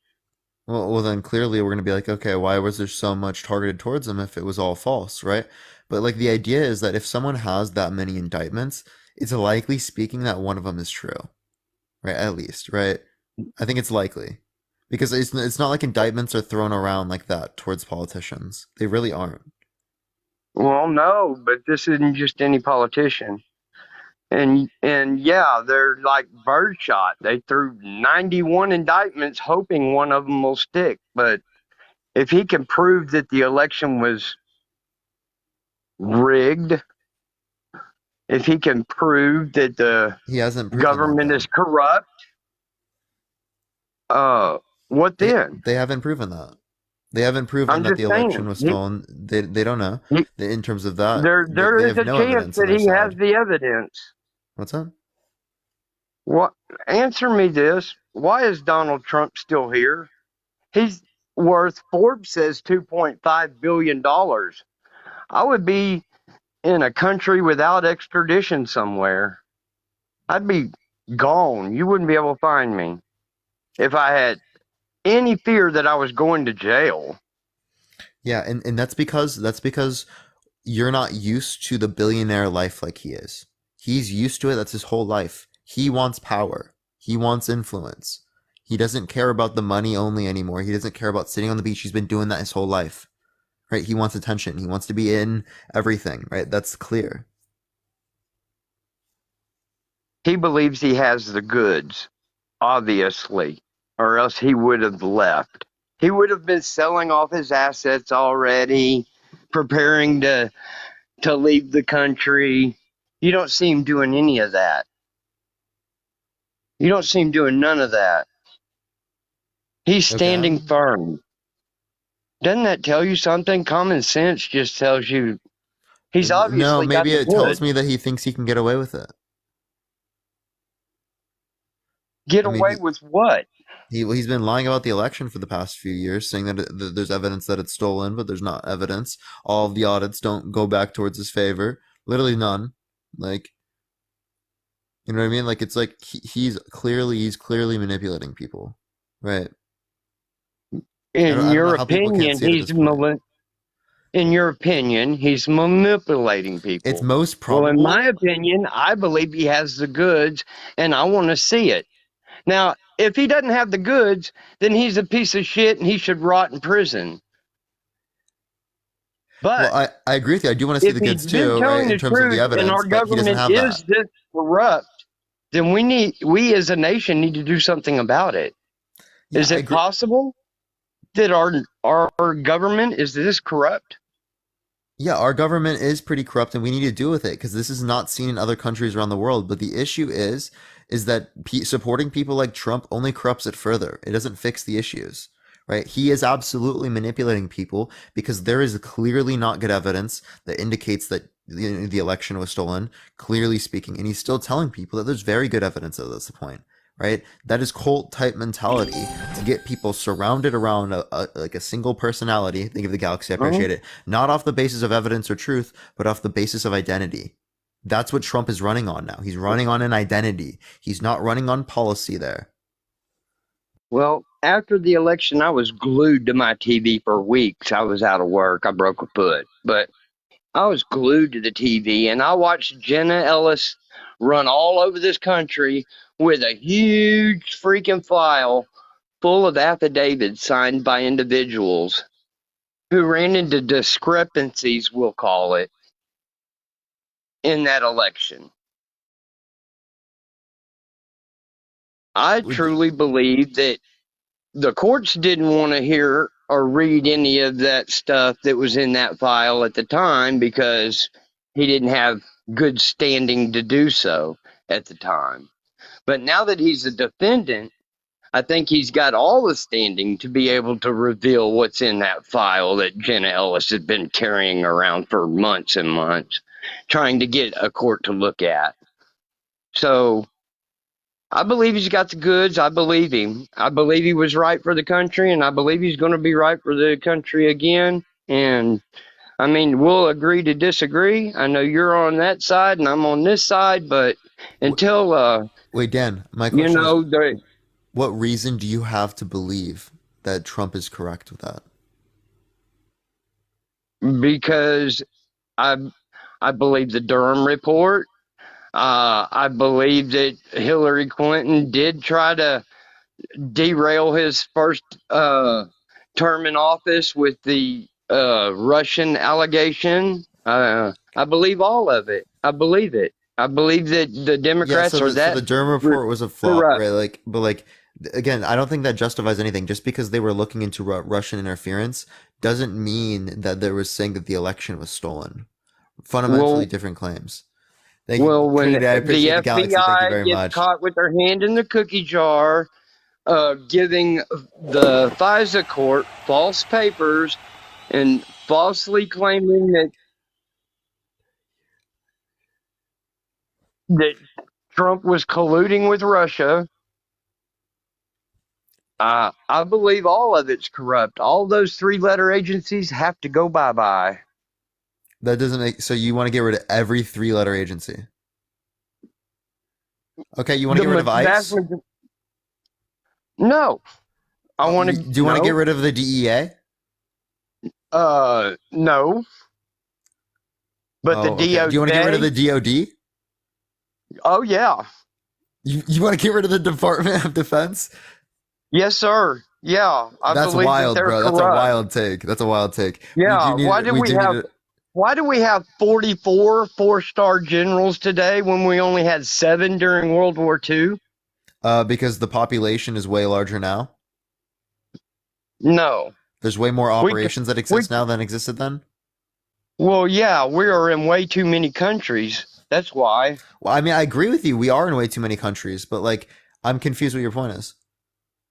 Well, then clearly we're going to be like, okay, why was there so much targeted towards him if it was all false, right? But like the idea is that if someone has that many indictments, it's likely speaking that one of them is true, right? At least, right? I think it's likely because it's not like indictments are thrown around like that towards politicians. They really aren't. Well, no, but this isn't just any politician. And yeah, they're like birdshot. They threw 91 indictments hoping one of them will stick. But if he can prove that the election was rigged, if he can prove that the government is corrupt, what then? They haven't proven that. They haven't proven that the election was stolen. They don't know in terms of that. There is a chance that he has the evidence. What's that? What? Answer me this. Why is Donald Trump still here? He's worth, Forbes says, $2.5 billion. I would be in a country without extradition somewhere. I'd be gone. You wouldn't be able to find me if I had any fear that I was going to jail. Yeah, and that's because you're not used to the billionaire life like he is. He's used to it. That's his whole life. He wants power. He wants influence. He doesn't care about the money only anymore. He doesn't care about sitting on the beach. He's been doing that his whole life. Right? He wants attention. He wants to be in everything, right? That's clear. He believes he has the goods, obviously, or else he would have left. He would have been selling off his assets already, preparing to leave the country. You don't see him doing any of that. You don't see him doing none of that. He's standing firm. Doesn't that tell you something? Common sense just tells you he's obviously no. Maybe got the it tells goods. me that he thinks he can get away with it. Get away with what? He's been lying about the election for the past few years, saying that there's evidence that it's stolen, but there's not evidence. All of the audits don't go back towards his favor. Literally none. Like, you know what I mean? Like, it's like he's clearly manipulating people, right? In your opinion, he's manipulating people. It's most probable. Well, in my opinion, I believe he has the goods, and I want to see it. Now, if he doesn't have the goods, then he's a piece of shit and he should rot in prison. But well, I agree with you. I do want to see the goods too, right? In terms of the evidence, and our government is this corrupt, then we as a nation need to do something about it. Yeah, is it possible that our government is this corrupt? Yeah, our government is pretty corrupt, and we need to deal with it because this is not seen in other countries around the world. But the issue is that supporting people like Trump only corrupts it further. It doesn't fix the issues, right? He is absolutely manipulating people because there is clearly not good evidence that indicates that the election was stolen, clearly speaking, and he's still telling people that there's very good evidence that that's the point. Right? That is cult type mentality to get people surrounded around like a single personality. Think of the galaxy. I appreciate it. Not off the basis of evidence or truth, but off the basis of identity. That's what Trump is running on now. He's running on an identity. He's not running on policy there. Well, after the election, I was glued to my TV for weeks. I was out of work. I broke a foot, but I was glued to the TV, and I watched Jenna Ellis run all over this country with a huge freaking file full of affidavits signed by individuals who ran into discrepancies, we'll call it, in that election. I truly believe that the courts didn't want to hear or read any of that stuff that was in that file at the time because he didn't have good standing to do so at the time. But now that he's a defendant, I think he's got all the standing to be able to reveal what's in that file that Jenna Ellis has been carrying around for months and months, trying to get a court to look at. So I believe he's got the goods. I believe him. I believe he was right for the country, and I believe he's going to be right for the country again. And I mean, we'll agree to disagree. I know you're on that side and I'm on this side, but until wait, Dan, my question is, what reason do you have to believe that Trump is correct with that? Because I believe the Durham report. I believe that Hillary Clinton did try to derail his first term in office with the Russian allegation. I believe all of it. I believe it. I believe that the Democrats so the Durham report was a flop, right? But again, I don't think that justifies anything. Just because they were looking into Russian interference doesn't mean that they were saying that the election was stolen. Fundamentally different claims. When the FBI gets caught with their hand in the cookie jar, giving the FISA court false papers and falsely claiming that Trump was colluding with Russia, I believe all of it's corrupt. All those three-letter agencies have to go bye-bye. That doesn't make... So you want to get rid of every three-letter agency? Okay, you want to get rid of ICE? No. I want to... Do you want to get rid of the DEA? No. But the DOD... Do you want to get rid of the DOD? Oh, yeah. You want to get rid of the Department of Defense? Yes, sir. Yeah. That's wild, bro. That's a wild take. That's a wild take. Yeah. Why do we have 44 four-star generals today when we only had 7 during World War II? Because the population is way larger now? No. There's way more operations that exist now than existed then? Well, yeah, we are in way too many countries. That's why. Well, I mean, I agree with you. We are in way too many countries, but I'm confused what your point is.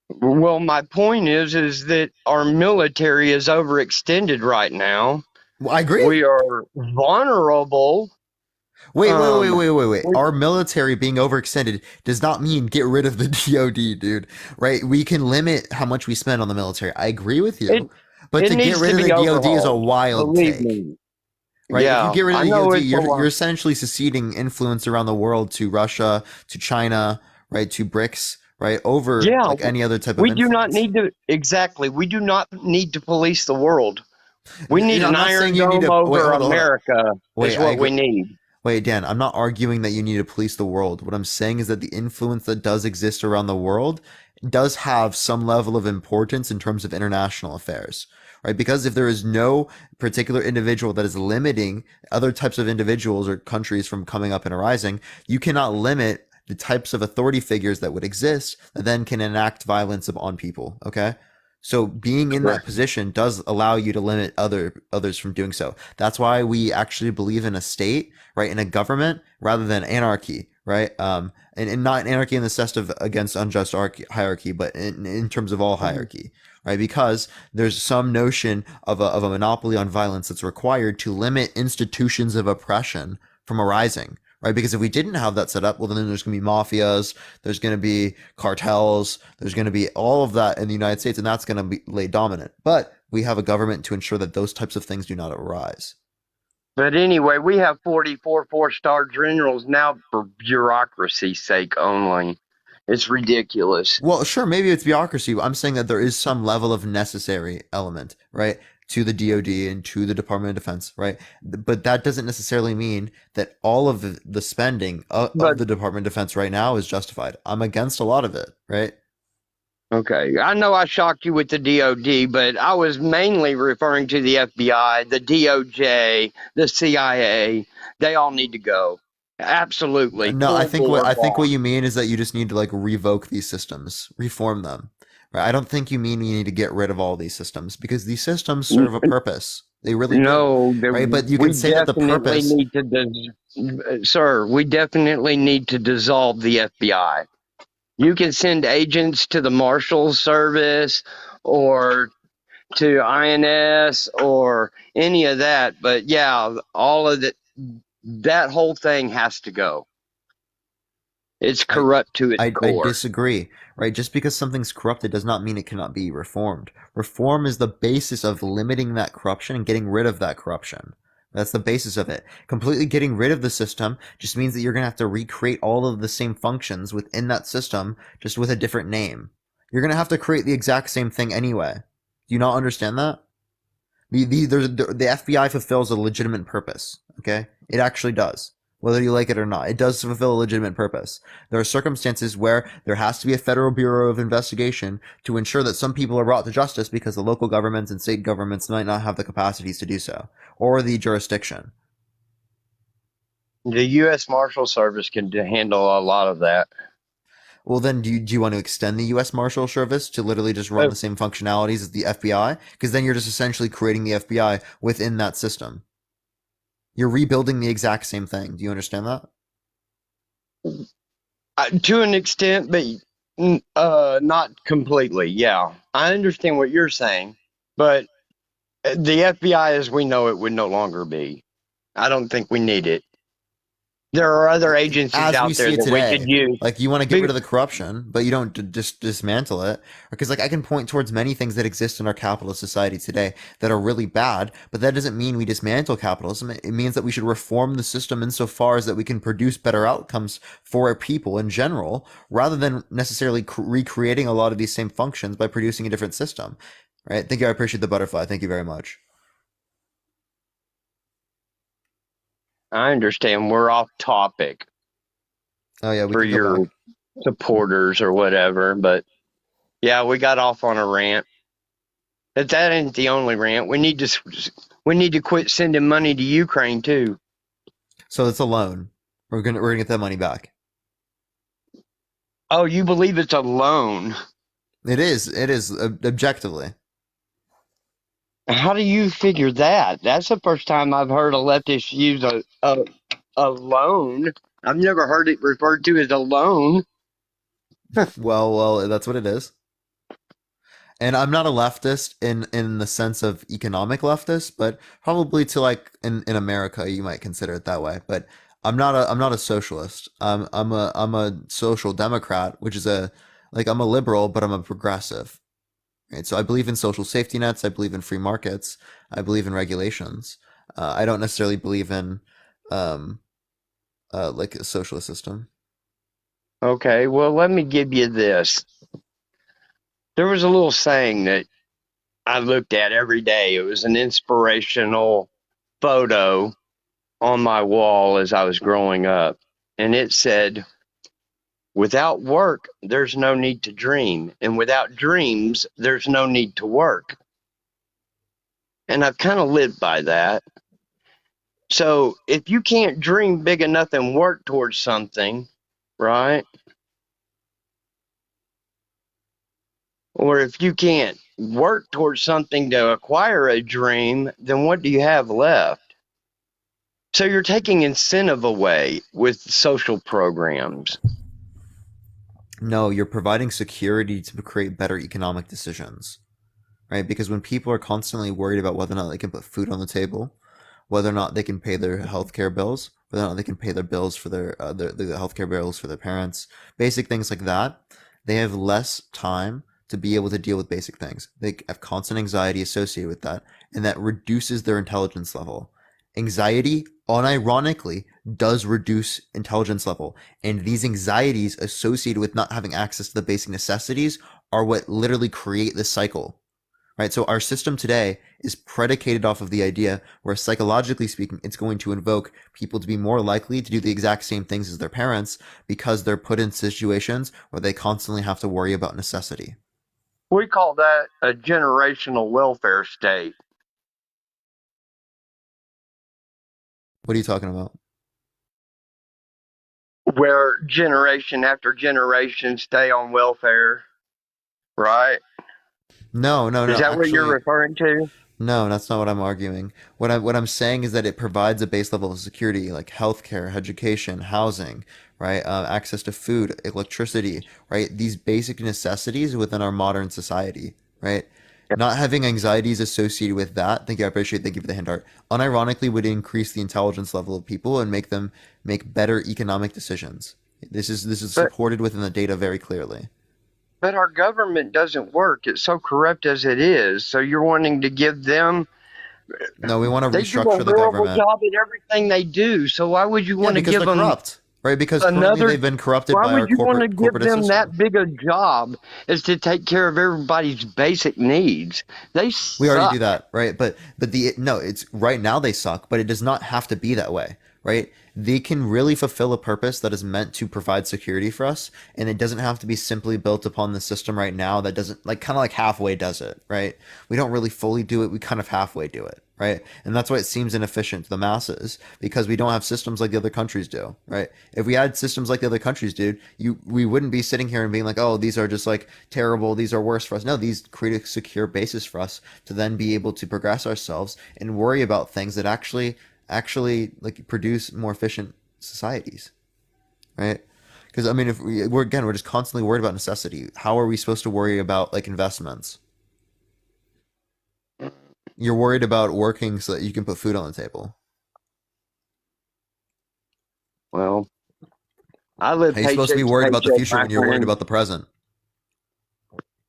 Well, my point is that our military is overextended right now. Well, I agree. We are vulnerable. Wait. Our military being overextended does not mean get rid of the DoD, dude. Right? We can limit how much we spend on the military. I agree with you. But It to get needs rid to of the be DoD is a overhauled. wild Believe take. me. Right? If you Yeah, get rid of I the know DoD, it's a lot. you're essentially seceding influence around the world to Russia, to China, right, to BRICS, right, over Yeah, like any other type of we do not influence. need to, exactly. We do not need to police the world. We need I'm an not saying Iron you need Dome to wait. over Hold on. America, Wait, is I what agree. we need. Wait, Dan, I'm not arguing that you need to police the world. What I'm saying is that the influence that does exist around the world does have some level of importance in terms of international affairs, right? Because if there is no particular individual that is limiting other types of individuals or countries from coming up and arising, you cannot limit the types of authority figures that would exist that then can enact violence upon people, okay? So being in that Correct. position does allow you to limit others from doing so. That's why we actually believe in a state, right, in a government rather than anarchy, right? And not anarchy in the sense of against unjust hierarchy, but in terms of all hierarchy, right? Because there's some notion of a monopoly on violence that's required to limit institutions of oppression from arising, right? Because if we didn't have that set up, well, then there's going to be mafias, there's going to be cartels, there's going to be all of that in the United States, and that's going to be lay dominant. But we have a government to ensure that those types of things do not arise. But anyway, we have 44 four-star generals now for bureaucracy's sake only. It's ridiculous. Well, sure, maybe it's bureaucracy. But I'm saying that there is some level of necessary element, right, to the DoD and to the Department of Defense, right? But that doesn't necessarily mean that all of the spending of But the Department of Defense right now is justified. I'm against a lot of it, right? okay, I know I shocked you with the DOD, but I was mainly referring to the FBI, the DOJ, the CIA. They all need to go. Absolutely, No, full I board think what gone. you mean is that you just need to like revoke these systems, reform them. Right? I don't think you mean you need to get rid of all these systems because these systems serve a purpose. They really do. No, Right? But you we can say that the definitely purpose. need to, sir. We definitely need to dissolve the FBI. You can send agents to the Marshal Service or to INS or any of that, but yeah, all of that whole thing has to go. It's I, corrupt to its I core. disagree, right? Just because something's corrupted does not mean it cannot be reformed. Reform is the basis of limiting that corruption and getting rid of that corruption. That's the basis of it. Completely getting rid of the system just means that you're going to have to recreate all of the same functions within that system, just with a different name. You're going to have to create the exact same thing anyway. Do you not understand that? The FBI fulfills a legitimate purpose, okay? It actually does. Whether you like it or not, it does fulfill a legitimate purpose. There are circumstances where there has to be a federal bureau of investigation to ensure that some people are brought to justice because the local governments and state governments might not have the capacities to do so, or the jurisdiction. The U.S. Marshal Service can handle a lot of that. Well, then, do you want to extend the U.S. Marshal Service to literally just run the same functionalities as the FBI? Because then you're just essentially creating the FBI within that system. You're rebuilding the exact same thing. Do you understand that? To an extent, but not completely. Yeah, I understand what you're saying, but the FBI as we know it would no longer be. I don't think we need it. There are other agencies As we out there see it that we could today, use. like you want to get rid of the corruption, but you don't just dismantle it. Because like I can point towards many things that exist in our capitalist society today that are really bad, but that doesn't mean we dismantle capitalism. It means that we should reform the system insofar as that we can produce better outcomes for our people in general, rather than necessarily recreating a lot of these same functions by producing a different system. Right? Thank you. I appreciate the butterfly. Thank you very much. I understand we're off topic Oh yeah, we for can go your back. supporters or whatever, but yeah, we got off on a rant. But that ain't the only rant. We need to quit sending money to Ukraine too. So it's a loan. We're gonna get that money back. Oh, you believe it's a loan? It is. It is objectively. How do you figure that? That's the first time I've heard a leftist use a loan. I've never heard it referred to as a loan. Well, that's what it is. And I'm not a leftist in the sense of economic leftist, but probably to like in America you might consider it that way. But I'm not a socialist. I'm a social democrat, which is a like I'm a liberal, but I'm a progressive. Right? So I believe in social safety nets. I believe in free markets. I believe in regulations. I don't necessarily believe in um, like a socialist system. Okay, well, let me give you this. There was a little saying that I looked at every day. It was an inspirational photo on my wall as I was growing up. And it said, without work, there's no need to dream. And without dreams, there's no need to work. And I've kind of lived by that. So if you can't dream big enough and work towards something, right? Or if you can't work towards something to acquire a dream, then what do you have left? So you're taking incentive away with social programs. No, you're providing security to create better economic decisions, right? Because when people are constantly worried about whether or not they can put food on the table, whether or not they can pay their healthcare bills, whether or not they can pay their bills for their healthcare bills for their parents, basic things like that, they have less time to be able to deal with basic things. They have constant anxiety associated with that, and that reduces their intelligence level. Anxiety, unironically, does reduce intelligence level, and these anxieties associated with not having access to the basic necessities are what literally create this cycle. Right? So our system today is predicated off of the idea where, psychologically speaking, it's going to invoke people to be more likely to do the exact same things as their parents because they're put in situations where they constantly have to worry about necessity. We call that a generational welfare state. What are you talking about? Where generation after generation stay on welfare, right? No. Is that what you're Actually, referring to? no, that's not what I'm arguing. What I'm saying is that it provides a base level of security, like healthcare, education, housing, right? Access to food, electricity, right? These basic necessities within our modern society, right? Not having anxieties associated with that, thank you, I appreciate it, thank you for the hand art, unironically would increase the intelligence level of people and make them make better economic decisions. This is But supported within the data very clearly. but our government doesn't work. It's so corrupt as it is. So you're wanting to give them, No, we want to they do a restructure the horrible government. job at everything they do. So why would you Yeah, want to because give they're them corrupt, right? Because currently another, they've been corrupted why by our would you want to give corporatist them system. that big a job as to take care of everybody's basic needs? They We already do suck. that, right? But the no, it's right now they suck, but it does not have to be that way, right? They can really fulfill a purpose that is meant to provide security for us, and it doesn't have to be simply built upon the system right now that doesn't like kind of like halfway does it, right? We don't really fully do it, we kind of halfway do it, right? And that's why it seems inefficient to the masses because we don't have systems like the other countries do, right? If we had systems like the other countries, dude, we wouldn't be sitting here and being like, oh, these are just like terrible, these are worse for us. No, these create a secure basis for us to then be able to progress ourselves and worry about things that actually like produce more efficient societies, right? Because I mean, if we're just constantly worried about necessity, how are we supposed to worry about like investments? You're worried about working so that you can put food on the table. Well, I live How are you supposed to be paycheck to worried about the paycheck, future my when you're worried friend. about the present?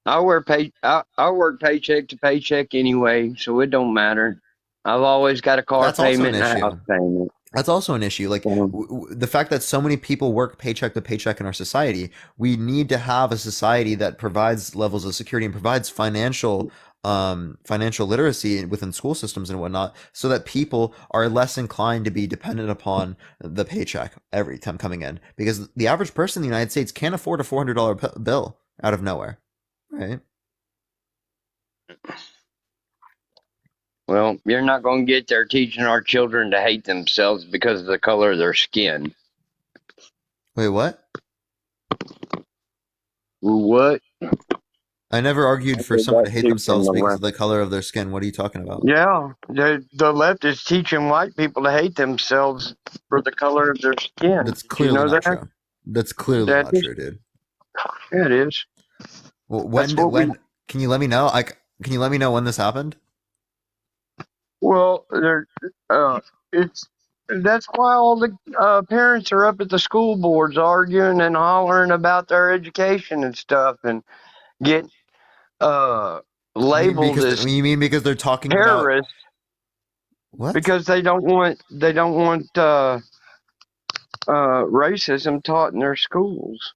I work paycheck to paycheck anyway, so it don't matter. I've always got a car That's also payment an and a house issue. payment. That's also an issue. Like So, the fact that so many people work paycheck to paycheck in our society, we need to have a society that provides levels of security and provides financial literacy within school systems and whatnot, so that people are less inclined to be dependent upon the paycheck every time coming in. Because the average person in the United States can't afford a $400 bill out of nowhere, right? well, you're not going to get there teaching our children to hate themselves because of the color of their skin. Wait, what? What? I never I argued for did someone that to hate too from themselves the because of left. the color of their skin. What are you talking about? Yeah, the left is teaching white people to hate themselves for the color of their skin. That's Do you clearly know not that? true. That's clearly That not is, true, dude. yeah, it is. Well, That's what we. Can you let me know? Can you let me know when this happened? Well, it's that's why all the parents are up at the school boards arguing and hollering about their education and stuff, and get labeled as You mean because they're talking about terrorists what? because they don't want racism taught in their schools.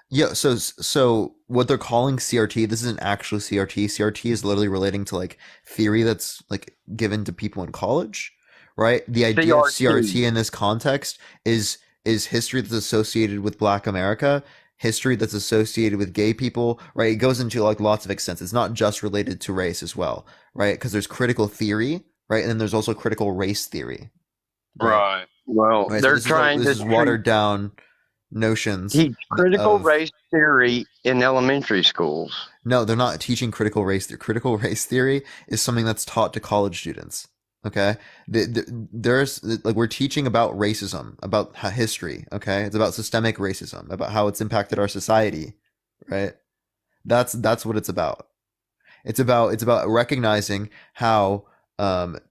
Yeah, so what they're calling CRT, this isn't actually CRT. CRT is literally relating to like theory that's like given to people in college, right? The idea of CRT CRT. in this context is history that's associated with Black America, history that's associated with gay people, right? It goes into like lots of extents. It's not just related to race as well, right? Because there's critical theory, right? And then there's also critical race theory, right? Right. Well, Right. So they're trying this to is watered down notions teach critical of race theory in elementary schools. no, they're not teaching critical race theory. Critical race theory is something that's taught to college students. Okay, there's like we're teaching about racism, about history. Okay, it's about systemic racism, about how it's impacted our society. Right. That's what it's about. It's about recognizing how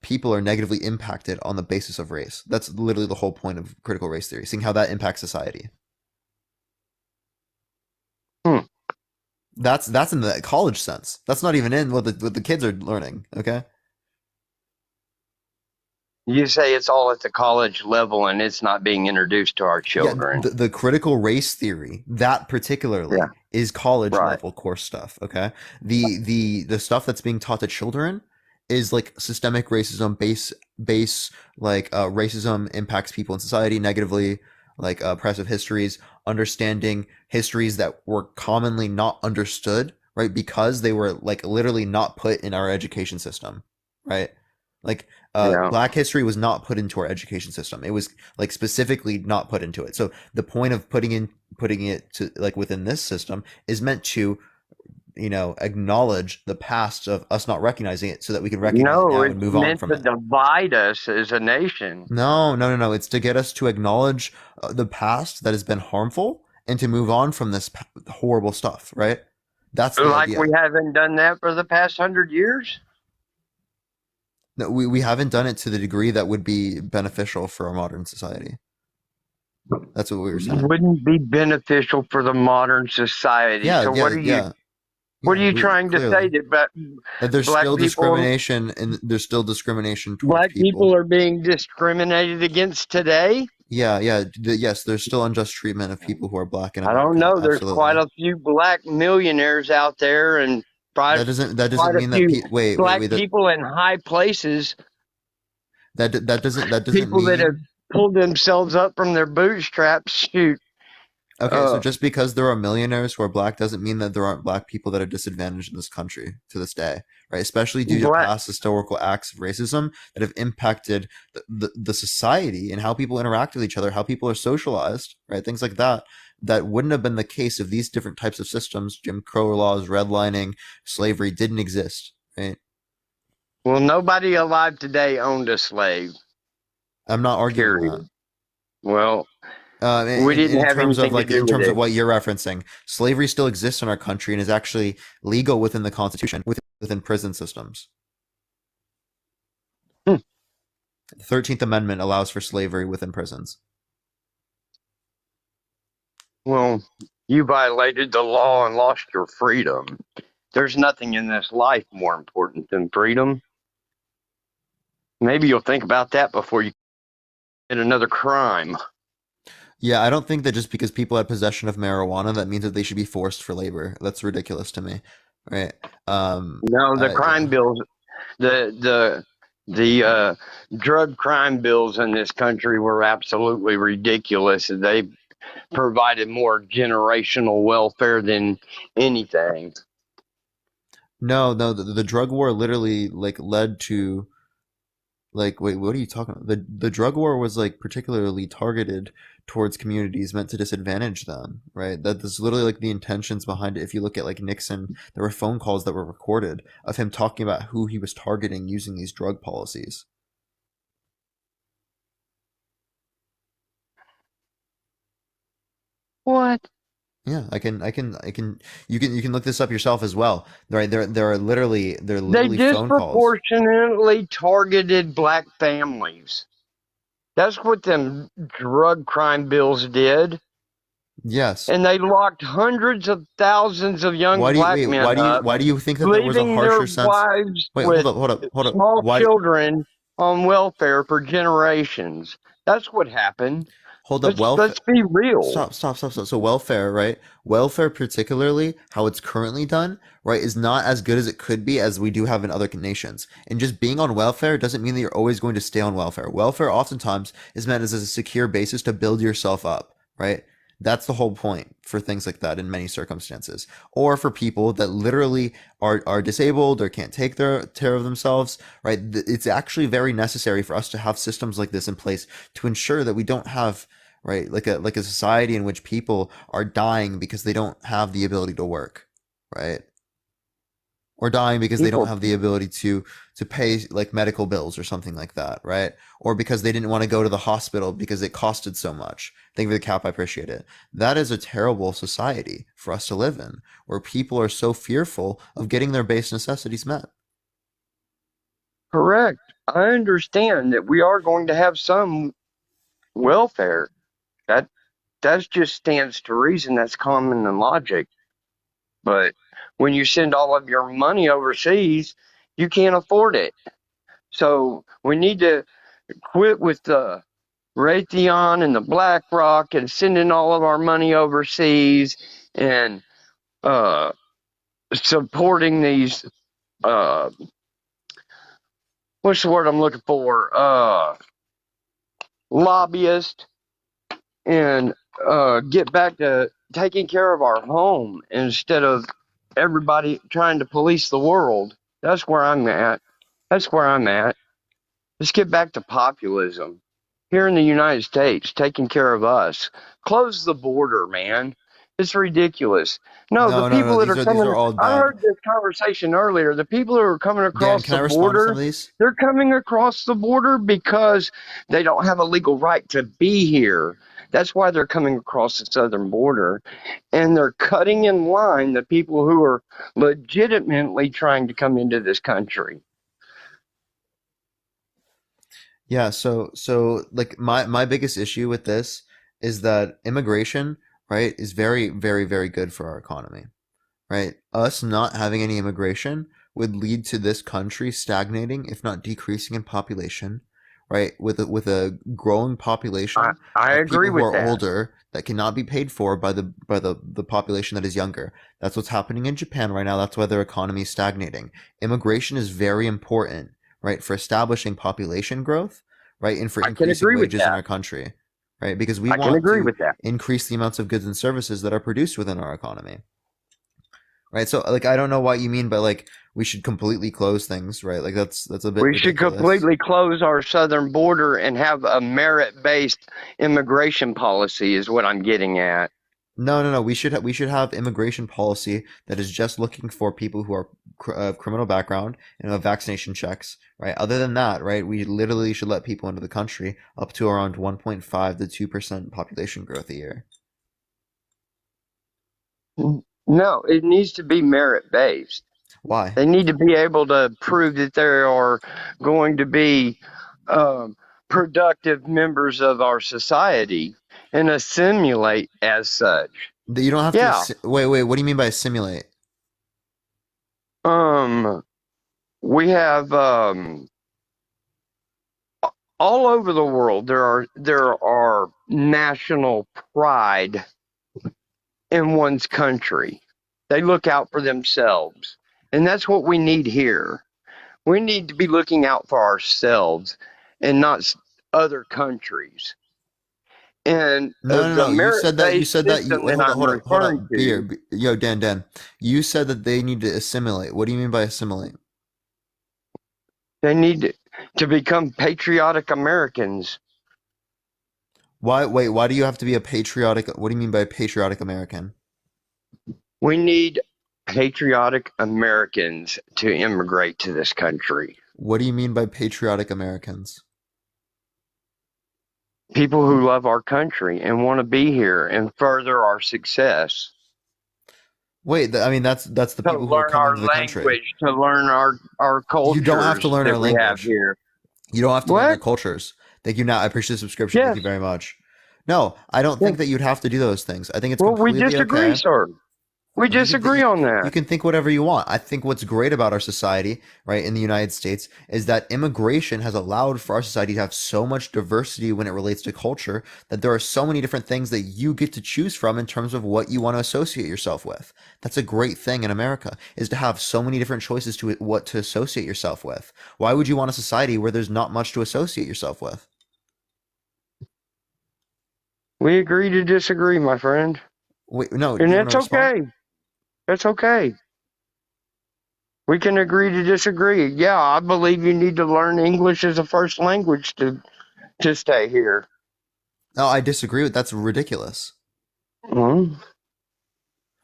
people are negatively impacted on the basis of race. That's literally the whole point of critical race theory, seeing how that impacts society. Hmm. That's in the college sense. That's not even in what the kids are learning. Okay. You say it's all at the college level and it's not being introduced to our Yeah, children. the critical race theory, that Yeah. particularly is college Right. level course stuff. Okay. The stuff that's being taught to children is like systemic racism, base like racism impacts people in society negatively, like oppressive histories, understanding histories that were commonly not understood, right? Because they were like literally not put in our education system, right? Like Yeah. Black history was not put into our education system. It was like specifically not put into it. So the point of putting it to like within this system is meant to, you know, acknowledge the past of us not recognizing it so that we can recognize it No, now and it's move on meant from to it. divide us as a nation. No. It's to get us to acknowledge the past that has been harmful and to move on from this horrible stuff, right? That's the Like we idea. haven't done that for the past 100 years. No, we haven't done it to the degree that would be beneficial for our modern society. That's what we were saying. Wouldn't be beneficial for the modern society. Yeah, So yeah, yeah. what are Yeah, you we trying to say clearly that that there's black still people discrimination and there's still discrimination towards black people people. are being discriminated against today? Yeah. Yes, there's still unjust treatment of people who are black in I don't America. know. There's quite Absolutely. a few black millionaires out there, and quite That doesn't quite a mean that few black wait people in high places, that doesn't people that have mean pulled themselves up from their bootstraps. Shoot. okay, so Uh, just because there are millionaires who are black doesn't mean that there aren't black people that are disadvantaged in this country to this day, right? Especially due to black. past historical acts of racism that have impacted the society and how people interact with each other, how people are socialized, right? Things like that. That wouldn't have been the case if these different types of systems, Jim Crow laws, redlining, slavery, didn't exist, right? Well, nobody alive today owned a slave. I'm not arguing that. Period. Well, we didn't have anything to do in with terms of it. what you're referencing, slavery still exists in our country and is actually legal within the Constitution, within prison systems. Hmm. The 13th Amendment allows for slavery within prisons. Well, you violated the law and lost your freedom. There's nothing in this life more important than freedom. Maybe you'll think about that before you commit another crime. Yeah, I don't think that just because people had possession of marijuana, that means that they should be forced for labor. That's ridiculous to me, right? No, the crime bills, the drug crime bills in this country were absolutely ridiculous. They provided more generational welfare than anything. No, the drug war literally like led to like wait, what are you talking about? The drug war was like particularly targeted towards communities meant to disadvantage them, right? That's literally like the intentions behind it. If you look at like Nixon, there were phone calls that were recorded of him talking about who he was targeting using these drug policies. What? Yeah, you can look this up yourself as well. Right? There are They literally phone calls. disproportionately targeted black families. That's what them drug crime bills did. Yes. And they locked hundreds of thousands of young black men up, Why do you think that there was a leaving their harsher sense? wives Wait, with hold up. small children on welfare for generations. That's what happened. Hold up, Let's be real. Stop. So welfare, right? Welfare, particularly how it's currently done, right, is not as good as it could be as we do have in other nations. And just being on welfare doesn't mean that you're always going to stay on welfare. Welfare oftentimes is meant as a secure basis to build yourself up, right? That's the whole point for things like that in many circumstances. Or for people that literally are disabled or can't take their care of themselves, right? It's actually very necessary for us to have systems like this in place to ensure that we don't have, right, like a society in which people are dying because they don't have the ability to work, right? Or dying because they don't People, have the ability to pay like medical bills or something like that, right? Or because they didn't want to go to the hospital because it costed so much. Thank you for the cap, I appreciate it. That is a terrible society for us to live in, where people are so fearful of getting their base necessities met. correct. I understand that we are going to have some welfare. That just stands to reason. That's common and logic. But when you send all of your money overseas, you can't afford it. So we need to quit with the Raytheon and the BlackRock and sending all of our money overseas and uh, supporting these uh, what's the word I'm looking for? Lobbyists, and get back to taking care of our home instead of everybody trying to police the world. That's where I'm at. That's where I'm at. Let's get back to populism here in the United States, taking care of us. Close the border, man. It's ridiculous. No, the No. people that are These coming, are all I bad. heard this conversation earlier. The people who are coming Dan, across can the I respond to some border, of these? they're coming across the border because they don't have a legal right to be here. That's why they're coming across the southern border. And they're cutting in line the people who are legitimately trying to come into this country. Yeah, so like my biggest issue with this is that immigration, right, is very good for our economy, right? Us not having any immigration would lead to this country stagnating, if not decreasing in population, right? With a growing I, population I of agree people who with are that. older that cannot be paid for by the population that is younger. That's what's happening in Japan right now. That's why their economy is stagnating. Immigration is very important, right, for establishing population growth, right, and for I can increasing agree with wages in that. our country, right? Because we I can want agree to with that. increase the amounts of goods and services that are produced within our economy. Right. So like I don't know what you mean by like we should completely close things, right? Like that's a bit We should ridiculous. completely close our southern border and have a merit-based immigration policy, is what I'm getting at. No. We should have immigration policy that is just looking for people who are criminal background and who have vaccination checks, right? Other than that, right, we literally should let people into the country up to around 1.5 to 2% population growth a year. No, it needs to be merit-based. Why? They need to be able to prove that they are going to be um, productive members of our society and assimilate as such. You don't have to Yeah. wait, what do you mean by assimilate? Um, we have all over the world there are national pride in one's country. They look out for themselves. And that's what we need here. We need to be looking out for ourselves and not other countries. And No. the You merit-based said that you system wait, that I'm hold referring up. to, Yo, Dan. You said that they need to assimilate. What do you mean by assimilate? they need to become patriotic Americans. Why do you have to be a patriotic? What do you mean by patriotic American? We need patriotic Americans to immigrate to this country. What do you mean by patriotic Americans? People who love our country and want to be here and further our success. Wait, I mean that's the to people who are learn coming our to the country. language, to learn our You don't have to cultures learn our that we have language. here. You don't have to learn What? our cultures. Thank you. Now I appreciate the subscription. Thank Yes. you very much. No, I don't Yes. think that you'd have to do those things. I think it's Well, we completely disagree, okay. sir. We You can disagree on you that. can think whatever you want. I think what's great about our society, right, in the United States, is that immigration has allowed for our society to have so much diversity when it relates to culture that there are so many different things that you get to choose from in terms of what you want to associate yourself with. That's a great thing in America, is to have so many different choices to what to associate yourself with. Why would you want a society where there's not much to associate yourself with? We agree to disagree, my friend. Wait, no, And you want that's to respond? okay. That's okay. We can agree to disagree. Yeah, I believe you need to learn English as a first language to stay here. No, I disagree with that's ridiculous. Mm-hmm.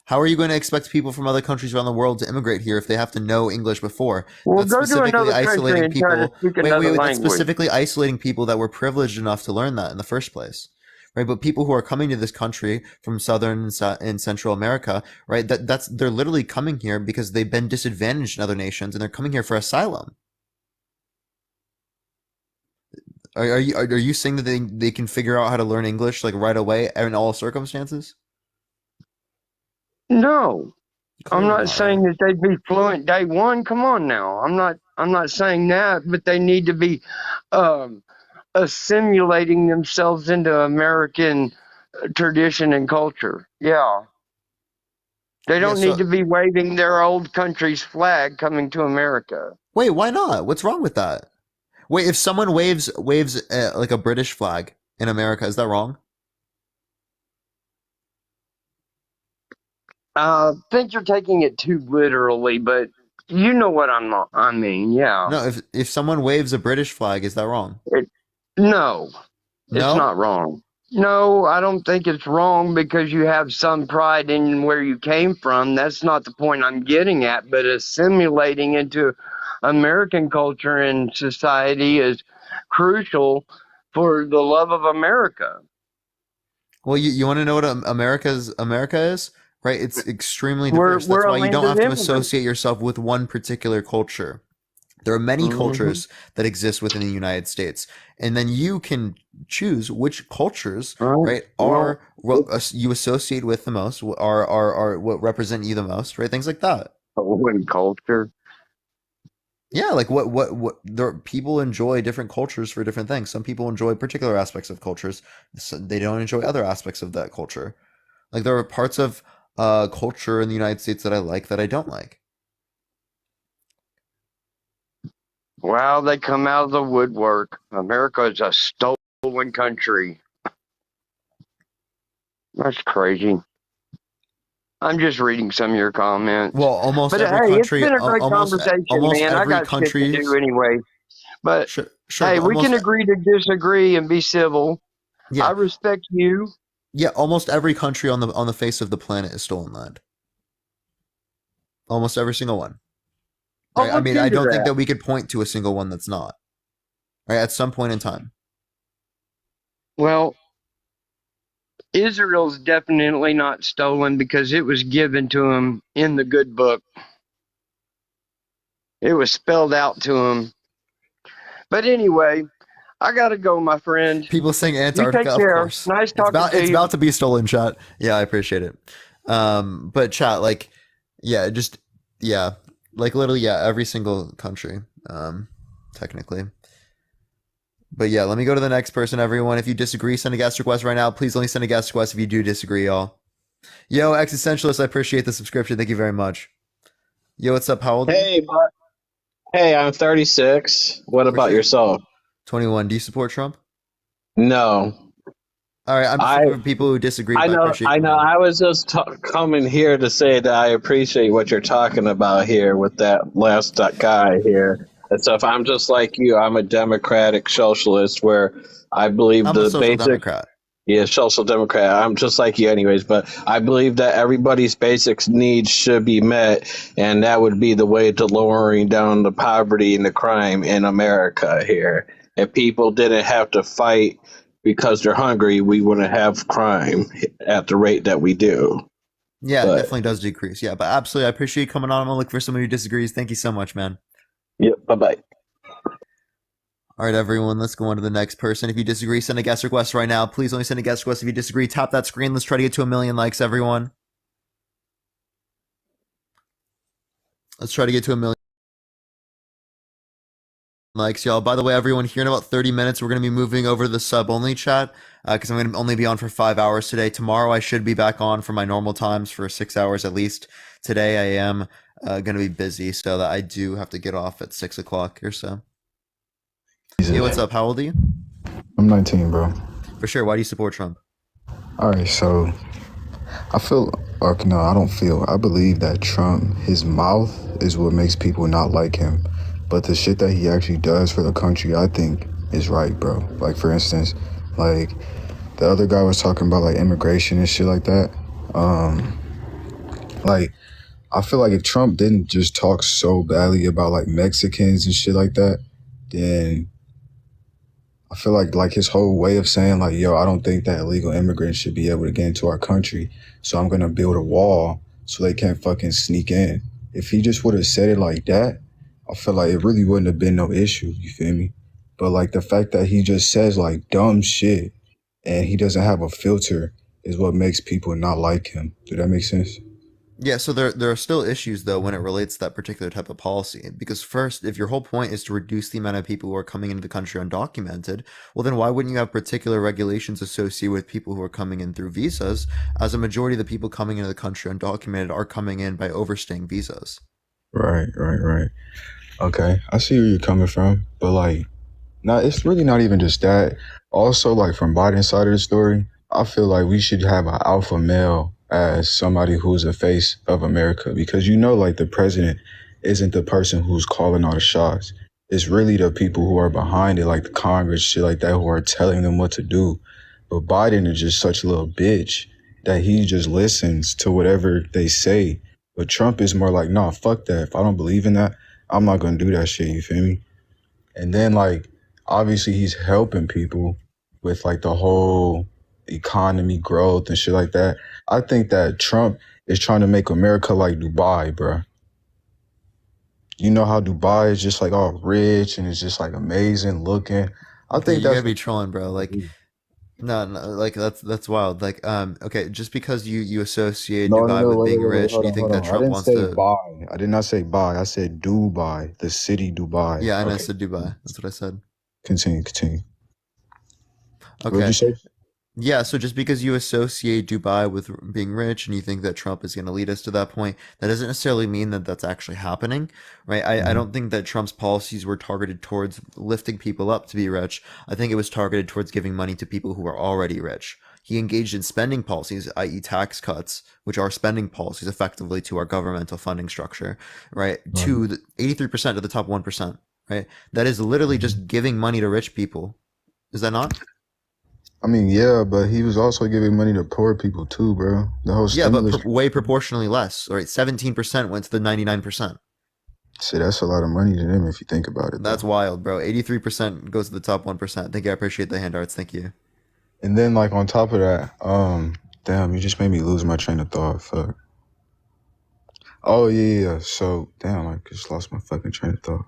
How are you going to expect people from other countries around the world to immigrate here if they have to know English before? Well, That's go to specifically another country isolating and try to people. speak Wait, another that's language. specifically isolating people that were privileged enough to learn that in the first place. Right, but people who are coming to this country from southern and central America, right? They're literally coming here because they've been disadvantaged in other nations, and they're coming here for asylum. Are you saying that they can figure out how to learn English like right away in all circumstances? No, I'm Clearly not not, saying right? that they'd be fluent day one. Come on now. I'm not saying that, but they need to be um, assimilating themselves into American tradition and culture. Yeah. They Yeah, don't need to so be waving their old country's flag coming to America. wait, why not? What's wrong with that? Wait, if someone waves like a British flag in America, is that wrong? I think you're taking it too literally, but you know what I mean, yeah. No, if someone waves a British flag, is that wrong? No, it's No? not wrong. No, I don't think it's wrong because you have some pride in where you came from. That's not the point I'm getting at, but assimilating into American culture and society is crucial for the love of America. Well, you want to know what America is? Right? It's extremely diverse. We're That's a why you land don't of have to immigrants. associate yourself with one particular culture. There are many Mm-hmm. cultures that exist within the United States, and then you can choose which cultures, Right. right, Well, are what you associate with the most, are what represent you the most, right? Things like that. when culture. Yeah, like what there people enjoy different cultures for different things. Some people enjoy particular aspects of cultures. They don't enjoy other aspects of that culture. Like there are parts of culture in the United States that I like that I don't like. Wow, they come out of the woodwork. America is a stolen country. That's crazy. I'm just reading some of your comments. Well, almost But every hey, it's country, been a great conversation, almost man. I every got shit to do country's anyway. But sure, hey, but we can agree to disagree and be civil. I yeah, respect you. yeah, almost every country on the face of the planet is stolen land. Almost every single one. I'll Right? I look mean, I into don't think that. that we could point to a single one that's not. Right? At some point in time. Well, Israel's definitely not stolen because it was given to them in the good book. It was spelled out to them. But anyway, I gotta go, my friend. People saying You take Antarctica, of care. course. Nice talking to It's you. about to be stolen, chat. Yeah, I appreciate it. But chat, like, yeah, just yeah, like literally, yeah, every single country, technically. But yeah, let me go to the next person, everyone. If you disagree, send a guest request right now. Please only send a guest request if you do disagree, y'all. Yo, Existentialist, I appreciate the subscription. Thank you very much. Yo, what's up? How old are you? Hey, I'm 36. What about Appreciate it. yourself? 21. Do you support Trump? No. All right, I'm just looking for people who disagree, but I appreciate I you. know. I was just coming here to say that I appreciate what you're talking about here with that last guy here and stuff. I'm just like you. I'm a democratic socialist where I believe I'm a the social basic. democrat. Yeah, social democrat. I'm just like you, anyways. But I believe that everybody's basic needs should be met, and that would be the way to lowering down the poverty and the crime in America here. If people didn't have to fight because they're hungry, we wouldn't have crime at the rate that we do. Yeah, it But definitely does decrease. Yeah, but absolutely, I appreciate you coming on. I'm gonna look for somebody who disagrees. Thank you so much, man. yep. Bye bye. All right, everyone, let's go on to the next person. If you disagree, send a guest request right now. Please only send a guest request if you disagree. Tap that screen. Let's try to get to 1,000,000 likes, everyone. Let's try to get to 1,000,000 likes, y'all. By the way, everyone, here in about 30 minutes, we're going to be moving over to the sub-only chat because I'm going to only be on for 5 hours today. Tomorrow, I should be back on for my normal times for 6 hours at least. Today, I am going to be busy, so that I do have to get off at 6 o'clock or so. Hey, what's up? How old are you? I'm 19, bro. For sure. Why do you support Trump? All right, so I feel, or no, I don't feel. I believe that Trump, his mouth is what makes people not like him. But the shit that he actually does for the country, I think is right, bro. Like, for instance, like the other guy was talking about like immigration and shit like that. Like, I feel like if Trump didn't just talk so badly about like Mexicans and shit like that, then I feel like his whole way of saying like, yo, I don't think that illegal immigrants should be able to get into our country, so I'm gonna build a wall so they can't fucking sneak in. If he just would have said it like that, I feel like it really wouldn't have been no issue, you feel me? But like the fact that he just says like dumb shit and he doesn't have a filter is what makes people not like him. Does that make sense? Yeah, so there are still issues though when it relates to that particular type of policy. Because first, if your whole point is to reduce the amount of people who are coming into the country undocumented, well then why wouldn't you have particular regulations associated with people who are coming in through visas, as a majority of the people coming into the country undocumented are coming in by overstaying visas? Right. Okay, I see where you're coming from, but like, no, it's really not even just that. Also, like from Biden's side of the story, I feel like we should have an alpha male as somebody who's a face of America because like the president isn't the person who's calling all the shots. It's really the people who are behind it, like the Congress, shit like that, who are telling them what to do. But Biden is just such a little bitch that he just listens to whatever they say. But Trump is more like, nah, fuck that. If I don't believe in that, I'm not gonna do that shit, you feel me? And then like obviously he's helping people with like the whole economy growth and shit like that. I think that Trump is trying to make America like Dubai, bro. You know how Dubai is just like all rich and it's just like amazing looking. I Okay, think you that's gotta be trolling, bro. Like, no, like that's wild. Like, okay, just because you associate no, Dubai with being wait, rich, and you think hold that on. I Trump didn't wants say to, buy. I did not say buy. I said Dubai, the city Dubai. yeah, I know, I Okay, said Dubai. That's what I said. continue. What did you Okay. say? Yeah, so just because you associate Dubai with being rich and you think that Trump is going to lead us to that point, that doesn't necessarily mean that that's actually happening, right? I don't think that Trump's policies were targeted towards lifting people up to be rich. I think it was targeted towards giving money to people who are already rich. He engaged in spending policies, i.e., tax cuts, which are spending policies effectively to our governmental funding structure, right? To the 83% of the top 1%, right? That is literally just giving money to rich people. Is that not? I mean, yeah, but he was also giving money to poor people too, bro. The whole Yeah, but stimulus. way proportionally less. Right, 17% went to the 99%. See, that's a lot of money to them if you think about it, That's though. wild, bro. 83% goes to the top 1%. Thank you. I appreciate the hand arts. Thank you. And then, like on top of that, damn, you just made me lose my train of thought. Fuck. Oh yeah. So, damn, I just lost my fucking train of thought.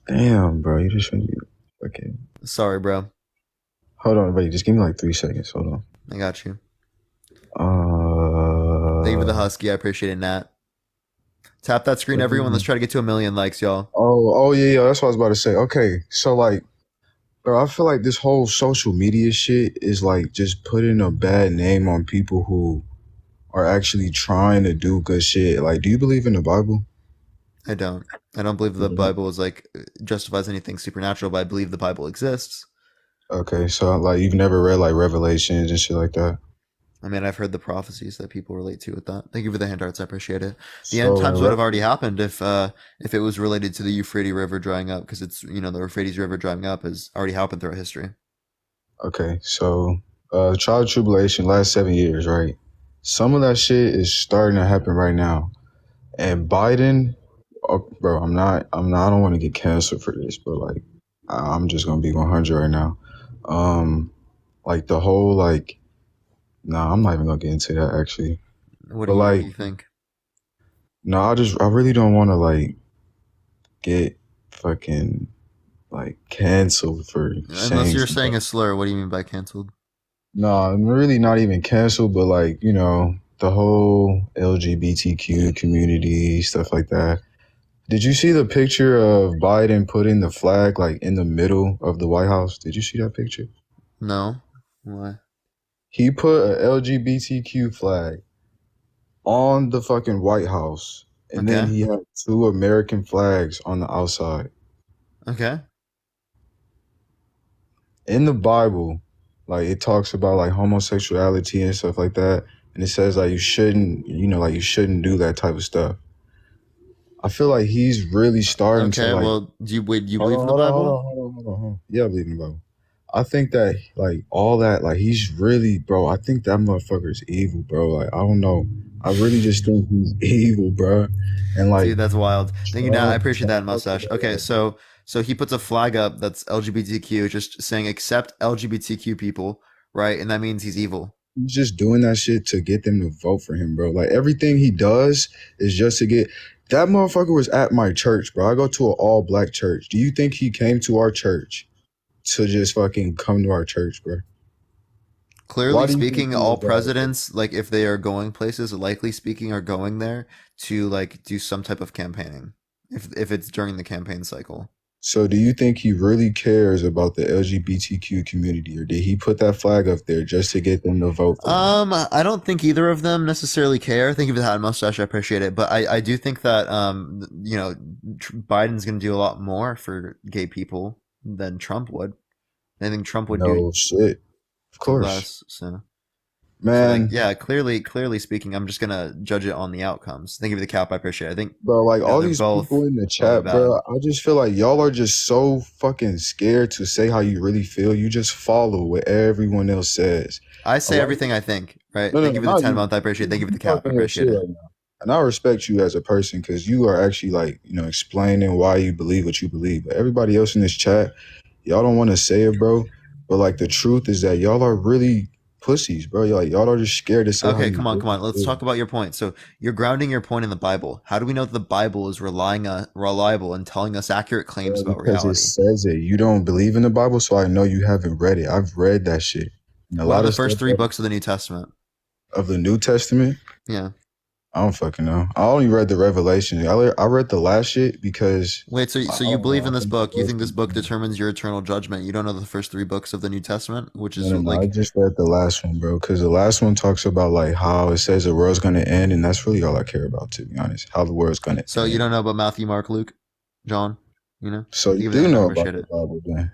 Damn, bro, you just made me. Okay. Sorry, bro. Hold on, wait. Just give me like 3 seconds. Hold on. I got you. Thank you for the husky. I appreciate it, Nat. Tap that screen, everyone. Let's try to get to 1,000,000 likes, y'all. Oh yeah. That's what I was about to say. Okay, so like, bro, I feel like this whole social media shit is like just putting a bad name on people who are actually trying to do good shit. Like, do you believe in the Bible? I don't. I don't believe the Bible is like justifies anything supernatural, but I believe the Bible exists. Okay, so like you've never read like Revelations and shit like that? I mean, I've heard the prophecies that people relate to with that. Thank you for the hand arts. I appreciate it. The So end times would have already happened if it was related to the Euphrates River drying up, because it's, the Euphrates River drying up has already happened throughout history. Okay, so trial of tribulation last 7 years, right? Some of that shit is starting to happen right now. And Biden, bro, I don't want to get canceled for this, but like I'm just gonna be 100 right now. Like the whole like Nah, I'm not even gonna get into that actually. What But do like, you think? no, I really don't want to like get fucking like canceled for Unless saying you're something. saying a slur, what do you mean by canceled? No, I'm really not even canceled, but like, you know, the whole LGBTQ community, stuff like that. Did you see the picture of Biden putting the flag like in the middle of the White House? Did you see that picture? No. Why? He put a LGBTQ flag on the fucking White House, and then Okay. he had two American flags on the outside. Okay. In the Bible, like it talks about like homosexuality and stuff like that, and it says like you shouldn't, you know, like you shouldn't do that type of stuff. I feel like he's really starting to Okay. like. Well, do you Hold believe on, in the hold on, hold Bible? on, hold on, hold on, hold on. Yeah, I believe in the Bible. I think that like all that, like he's really, bro. I think that motherfucker is evil, bro. Like I don't know. I really just think he's evil, bro. And like Dude, that's wild. Thank you, Nat. I appreciate that, Trump talks mustache. about Okay, like, so he puts a flag up that's LGBTQ, just saying accept LGBTQ people, right? And that means he's evil. he's just doing that shit to get them to vote for him, bro. Like everything he does is just to get. That motherfucker was at my church, bro. I go to an all black church. Do you think he came to our church to just fucking come to our church, bro? Why Clearly do you think speaking, he all was there? presidents, like if they are going places, likely speaking, are going there to like do some type of campaigning. If it's during the campaign cycle. So do you think he really cares about the LGBTQ community, or did he put that flag up there just to get them to vote for him? I don't think either of them necessarily care. Thank you for that mustache. I appreciate it. But I do think that, you know, Biden's going to do a lot more for gay people than Trump would. I think Trump would No shit. Of do course. less. So like, Man, yeah, clearly speaking, I'm just going to judge it on the outcomes. Thank you for the cap. I appreciate it. I think, bro, like you know, all they're these both people in the really chat, bad. bro, I just feel like y'all are just so fucking scared to say how you really feel. You just follow what everyone else says. I A say lot of, everything I think, right? no, no, Thank no, you for the not 10 you. month. I appreciate it. Thank you for the You cap. I talking your appreciate shit it. right now. And I respect you as a person because you are actually like, you know, explaining why you believe what you believe. But everybody else in this chat, y'all don't want to say it, bro. But like the truth is that y'all are really pussies, bro. Y'all are just scared to say how Okay, you come on, come really on. Let's feel. talk about your point. So you're grounding your point in the Bible. How do we know that the Bible is reliable and telling us accurate claims about Because it reality? says it. You don't believe in the Bible, so I know you haven't read it. I've read that shit. And a What are lot the of stuff first three books of the New Testament? of the New Testament, Yeah. I don't fucking know. I only read the Revelation. I read the last shit because Wait, so I you don't believe know. in I this think the book? You world's think this book determines your eternal judgment? You don't know the first three books of the New Testament, which no, is no, no. I like, just read the last one, bro, because the last one talks about like how it says the world's gonna end, and that's really all I care about, to be honest. How the world's gonna so you end. don't know about Matthew, Mark, Luke, John, you know? So Thank you you for do that. I know about appreciate the it. Bible, then?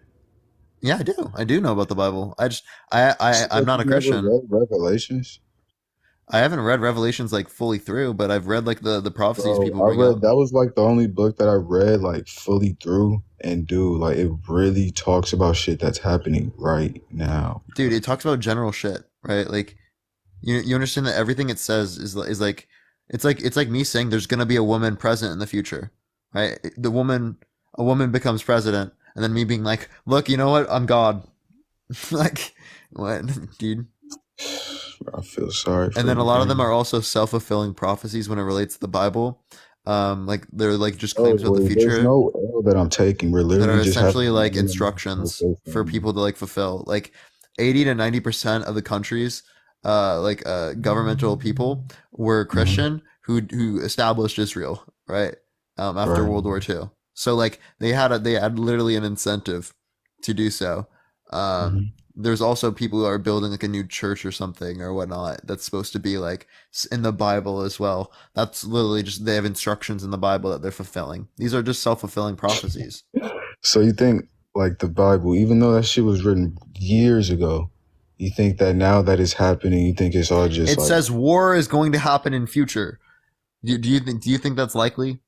Yeah, I do. I do know about the Bible. I'm But not you a never Christian. read Revelations? I haven't read Revelations like fully through, but I've read like the prophecies Bro, people I bring read up. that was like the only book that I read like fully through, and dude, like it really talks about shit that's happening right now. Dude, it talks about general shit, right? Like you understand that everything it says is like it's like me saying there's gonna be a woman president in the future, right? A woman becomes president, and then me being like, look, you know what? I'm God. Like what, dude? I feel sorry And for then a you, lot of them man. are also self-fulfilling prophecies when it relates to the Bible. Like they're like just Oh, claims about the well, there's future no L that I'm taking. We're that are literally just having essentially a like normal instructions for conversation. people to like fulfill. Like 80 to 90% of the countries, governmental people were Mhm. Christian who established Israel, right? After Right. World War II. So like they had literally an incentive to do so. Um, Mhm. there's also people who are building like a new church or something or whatnot that's supposed to be like in the Bible as well. That's literally just they have instructions in the Bible that they're fulfilling. These are just self-fulfilling prophecies. So you think like the Bible, even though that shit was written years ago, you think that now that it's happening, you think it's all just It like, says war is going to happen in future. Do you think that's likely?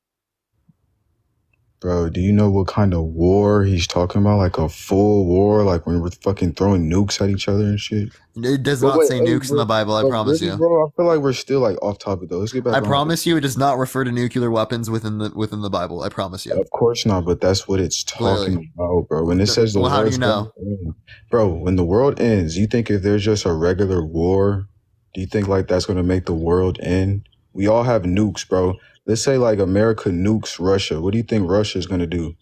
bro, do you know what kind of war he's talking about? Like a full war, like when we're fucking throwing nukes at each other and shit? It does But not wait, say hey, nukes in the Bible, I but promise really, you. bro, I feel like we're still like off topic though. Let's get I back on the. promise you it does not refer to nuclear weapons within the Bible. I promise you. Of course not, but that's what it's Clearly. talking about, bro. When it says the Well, how do you world's gonna know? end, bro, when the world ends, you think if there's just a regular war, Do you think like that's gonna make the world end? We all have nukes, bro. Let's say like America nukes Russia. What do you think Russia's gonna do?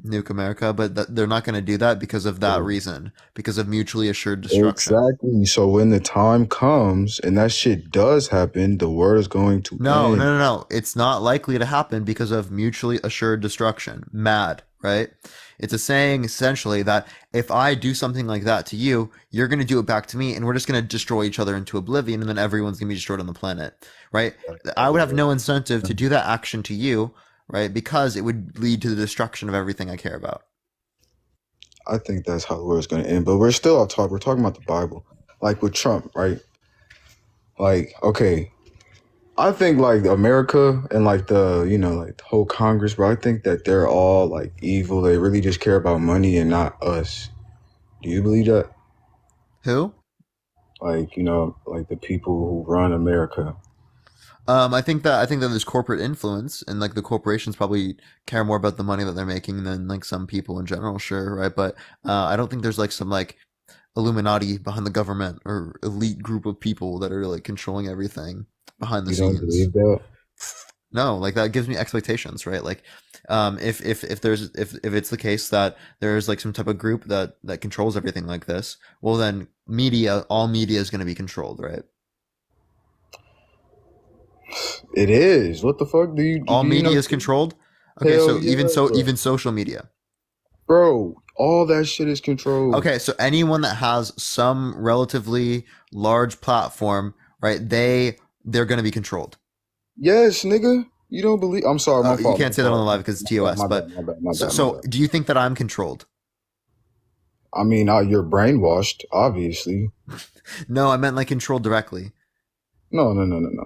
Nuke America, but they're not going to do that because of that reason, because of mutually assured destruction. Exactly. So when the time comes and that shit does happen, the world is going to No, end. no, no, no. It's not likely to happen because of mutually assured destruction. Mad, right? It's a saying essentially that if I do something like that to you, you're going to do it back to me, and we're just going to destroy each other into oblivion, and then everyone's going to be destroyed on the planet, right? I would have no incentive to do that action to you, right? Because it would lead to the destruction of everything I care about. I think that's how the world's going to end. But we're still off topic. We're talking about the Bible. Like with Trump, right? Like, okay, I think like America and like the, you know, like the whole Congress, bro, I think that they're all like evil. They really just care about money and not us. Do you believe that? Who? Like, you know, like the people who run America. I think that there's corporate influence, and like the corporations probably care more about the money that they're making than like some people in general, sure, right? But I don't think there's like some like Illuminati behind the government or elite group of people that are like controlling everything behind the You don't scenes. believe that? No, like that gives me expectations, right? Like, if there's if it's the case that there's like some type of group that controls everything like this, well then all media is going to be controlled, right? It is. What the fuck All do you media know? is controlled. Okay, Hell so yeah, bro. even social media. Bro, all that shit is controlled. Okay, so anyone that has some relatively large platform, right? They're going to be controlled. Yes, nigga. You don't believe? I'm sorry, my You fault. can't say that on the live because it's TOS. My But bad, my so bad. do you think that I'm controlled? I mean, you're brainwashed, obviously. No, I meant like controlled directly. No.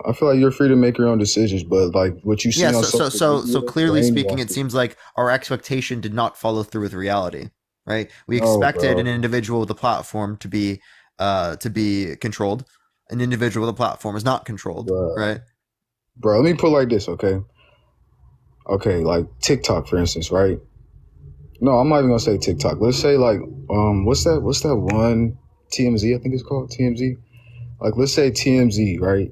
I feel like you're free to make your own decisions, but like what you see on social media, So clearly speaking, it brainwashing. seems like our expectation did not follow through with reality, right? We No, expected an bro. individual with a platform to be controlled. An individual with a platform is not controlled, right? Bro, let me put it like this, okay? Okay, like TikTok, for instance, right? No, I'm not even gonna say TikTok. Let's say like, what's that one TMZ? I think it's called TMZ. Like, let's say TMZ, right,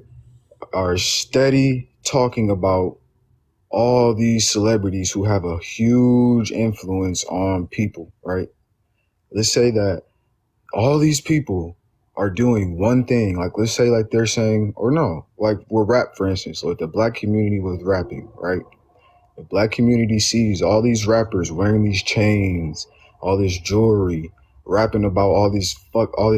are steady talking about all these celebrities who have a huge influence on people, right? Let's say that all these people are doing one thing. Like, let's say like they're saying, or no, like we're rap, for instance, like the black community was rapping, right? The black community sees all these rappers wearing these chains, all this jewelry, rapping about all this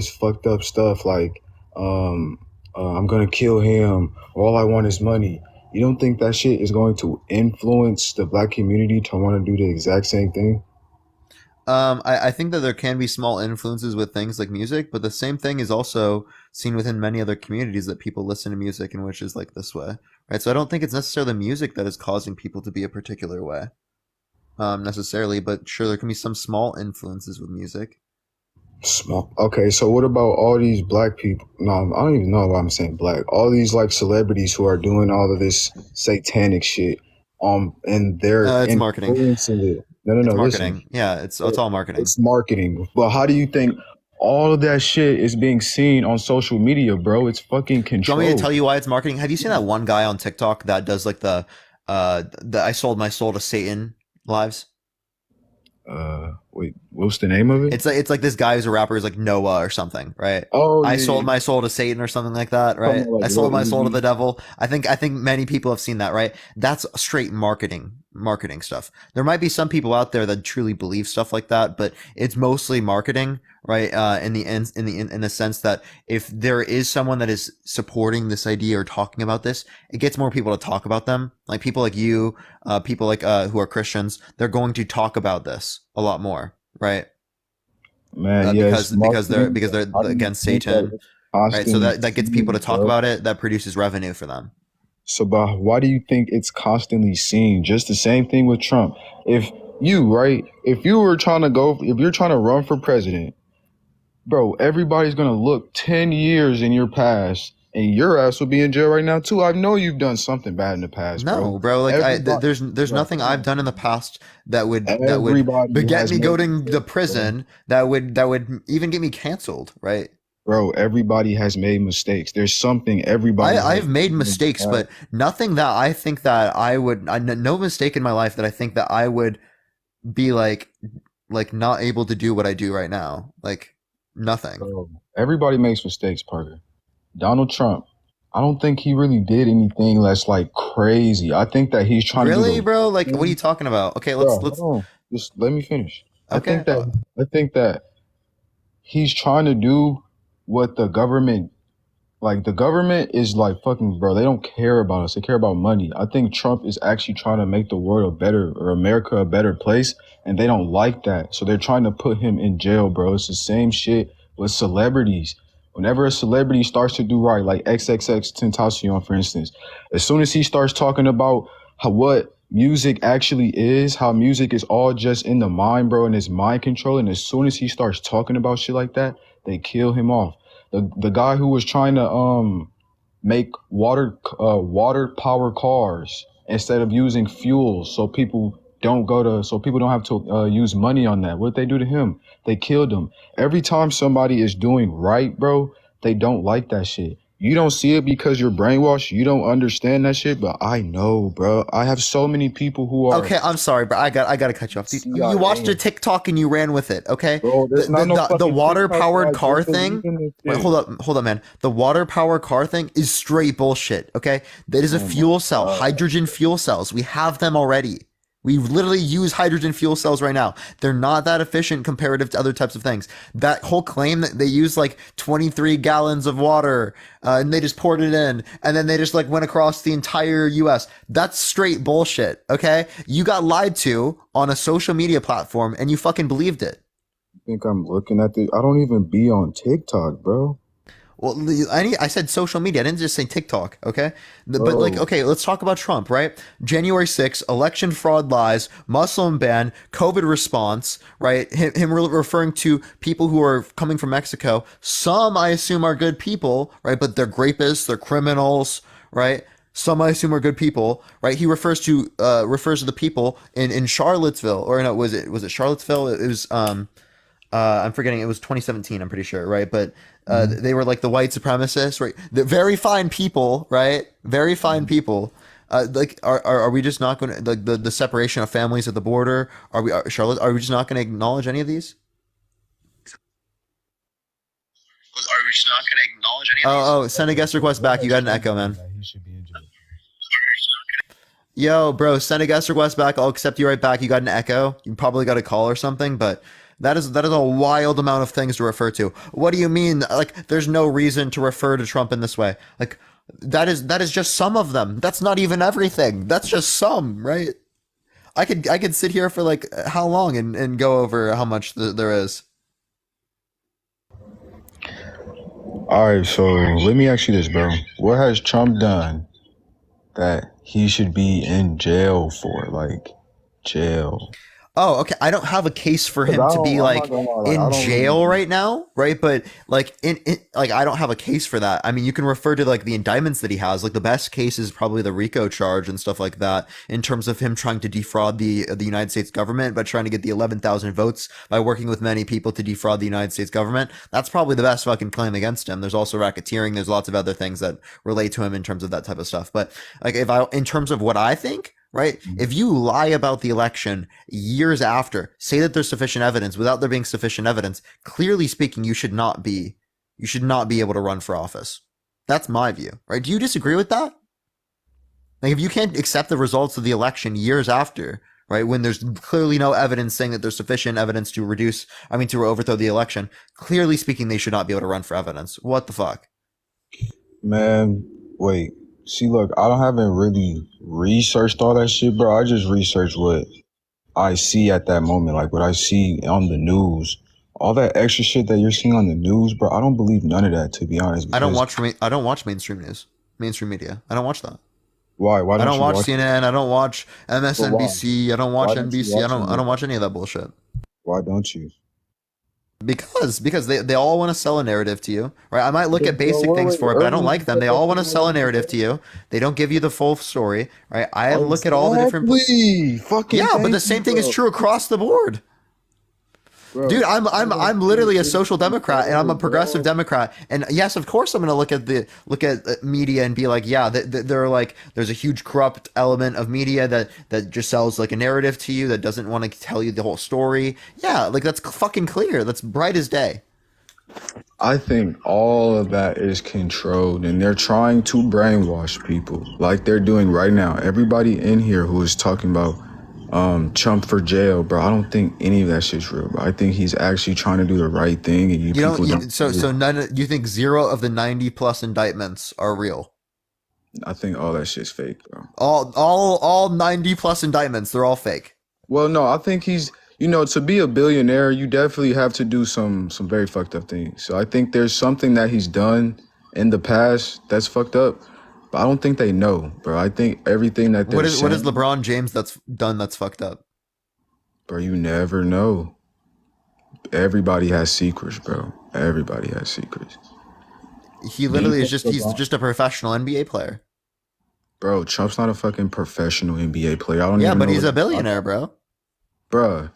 fucked up stuff like, um, I'm gonna kill him. All I want is money. You don't think that shit is going to influence the black community to want to do the exact same thing? I think that there can be small influences with things like music, but the same thing is also seen within many other communities that people listen to music in which is like this way, right? So I don't think it's necessarily music that is causing people to be a particular way, necessarily, but sure, there can be some small influences with music. Small. Okay, so what about all these black people? No, I don't even know why I'm saying black. All these like celebrities who are doing all of this satanic shit, and they're It's marketing. influencing it. No, It's listen. marketing. Yeah, it's all marketing. It's marketing. But how do you think all of that shit is being seen on social media, bro? It's fucking Do you control. want me to tell you why it's marketing? Have you seen that one guy on TikTok that does like the I sold my soul to Satan lives? Wait, what's the name of it? It's like this guy who's a rapper, is like Noah or something, right? Oh, I yeah, sold my soul to Satan or something like that, right? like I sold Lil my soul to Uzi. the devil. I think many people have seen that, right? That's straight marketing stuff. There might be some people out there that truly believe stuff like that, but it's mostly marketing, right? In the sense that if there is someone that is supporting this idea or talking about this, it gets more people to talk about them. Like people like you, people like who are Christians, they're going to talk about this a lot more, right? Man, Because they're against Satan, right? So that gets people to talk about it. That produces revenue for them. So, but why do you think it's constantly seen? Just the same thing with Trump. If you're trying to run for president, bro, everybody's gonna look 10 years in your past, and your ass will be in jail right now too. I know you've done something bad in the past, No, bro. Like there's nothing I've done in the past that would everybody get has me made going to mistakes, prison, that would even get me canceled, right? Bro, everybody has made mistakes. There's something everybody has I've made made in the mistakes, past. but nothing that I think that no mistake in my life that I think that I would be like not able to do what I do right now. Like nothing. Bro, everybody makes mistakes, Parker. Donald Trump, I don't think he really did anything that's like crazy. I think that he's trying to do Really, the bro? Like what are you thing. talking about? Okay, Bro, let's hold on. Just let me finish. okay. I think that he's trying to do what the government, like the government is like fucking, bro, they don't care about us. They care about money. I think Trump is actually trying to make the world a better, or America a better place, and they don't like that. So they're trying to put him in jail, bro. It's the same shit with celebrities. Whenever a celebrity starts to do right, like XXX Tentacion, for instance, as soon as he starts talking about what music actually is, how music is all just in the mind, bro, and it's mind control, and as soon as he starts talking about shit like that, they kill him off. The guy who was trying to make water power cars instead of using fuels, so people don't have to use money on that. What did they do to him? They killed him. Every time somebody is doing right, bro, they don't like that shit. You don't see it because you're brainwashed. You don't understand that shit, but I know, bro. I have so many people who are Okay, I'm sorry, but I gotta cut you off. Dude, you watched a TikTok and you ran with it, okay? Bro, there's not no The fucking water TikTok, powered guys. car Just believe thing. in this Wait, shit. hold up, man. The water powered car thing is straight bullshit, okay? That is a Oh my fuel cell, God. hydrogen fuel cells. We have them already. We literally use hydrogen fuel cells right now. They're not that efficient comparative to other types of things. That whole claim that they use like 23 gallons of water and they just poured it in and then they just like went across the entire US. That's straight bullshit, okay? You got lied to on a social media platform and you fucking believed it. I think I'm looking at I don't even be on TikTok, bro. Well, I said social media. I didn't just say TikTok, okay? But like, Bro, okay, let's talk about Trump, right? January 6th, election fraud lies, Muslim ban, COVID response, right? Him referring to people who are coming from Mexico. Some, I assume, are good people, right? But they're grapists, they're criminals, right? Some I assume are good people, right? He refers to the people in Charlottesville, or no, was it Charlottesville? It was I'm forgetting, it was 2017, I'm pretty sure, right? But they were like the white supremacists, right? The very fine people, right? Very fine people. Like, are we just not going to, like, the separation of families at the border? Charlotte, are we just not going to acknowledge any of these? Are we just not going to acknowledge any of these? Oh, send a guest request back. You got an echo, man. he should be in jail. Yo, bro, send a guest request back. I'll accept you right back. You got an echo. You probably got a call or something, but that is a wild amount of things to refer to. What do you mean? Like, there's no reason to refer to Trump in this way. Like, that is just some of them. That's not even everything. That's just some, right? I could sit here for like how long and go over how much there is. All right, so let me ask you this, bro. What has Trump done that he should be in jail for? Like, jail. Oh, okay. I don't have a case for him to be like in jail right now, right? But like like I don't have a case for that. I mean, you can refer to like the indictments that he has. Like the best case is probably the RICO charge and stuff like that in terms of him trying to defraud the United States government by trying to get the 11,000 votes by working with many people to defraud the United States government. That's probably the best fucking claim against him. There's also racketeering. There's lots of other things that relate to him in terms of that type of stuff. But like in terms of what I think, right? If you lie about the election years after, say that there's sufficient evidence without there being sufficient evidence, clearly speaking, you should not be able to run for office. That's my view, right? Do you disagree with that? Like if you can't accept the results of the election years after, right, when there's clearly no evidence saying that there's sufficient evidence to overthrow the election, clearly speaking, they should not be able to run for evidence. What the fuck? Man, wait. See, look, haven't really researched all that shit, bro. I just researched what I see at that moment, like what I see on the news. All that extra shit that you're seeing on the news, bro, I don't believe none of that, to be honest. I don't watch mainstream news, mainstream media. I don't watch that. Why? Why don't I don't you watch CNN. I don't watch MSNBC. I don't watch Why don't you NBC. watch I don't watch any of that bullshit. Why don't you? Because they all want to sell a narrative to you, right? I might look at basic things for it, but I don't like them. They all want to sell a narrative to you. They don't give you the full story, right? I look at all the different. Fucking Yeah, but the same thing is true across the board. Bro, Dude, I'm literally a social democrat and I'm a progressive democrat. And yes, of course, I'm gonna look at media and be like, yeah, they're like, there's a huge corrupt element of media that just sells like a narrative to you that doesn't want to tell you the whole story. Yeah, like that's fucking clear. That's bright as day. I think all of that is controlled, and they're trying to brainwash people like they're doing right now. Everybody in here who is talking about Trump for jail, bro, I don't think any of that shit's real, bro. I think he's actually trying to do the right thing, and you think 0 of the 90 plus indictments are real? I think all that shit's fake, bro. All 90 plus indictments, they're all fake. Well, no, I think he's, to be a billionaire, you definitely have to do some very fucked up things. So I think there's something that he's done in the past that's fucked up. But I don't think they know, bro. I think everything that they're saying, what is LeBron James that's done that's fucked up? Bro, you never know. Everybody has secrets, bro. Everybody has secrets. He literally he's just a professional NBA player. Bro, Trump's not a fucking professional NBA player. I don't even know. Yeah, but he's a billionaire, bro. Bro.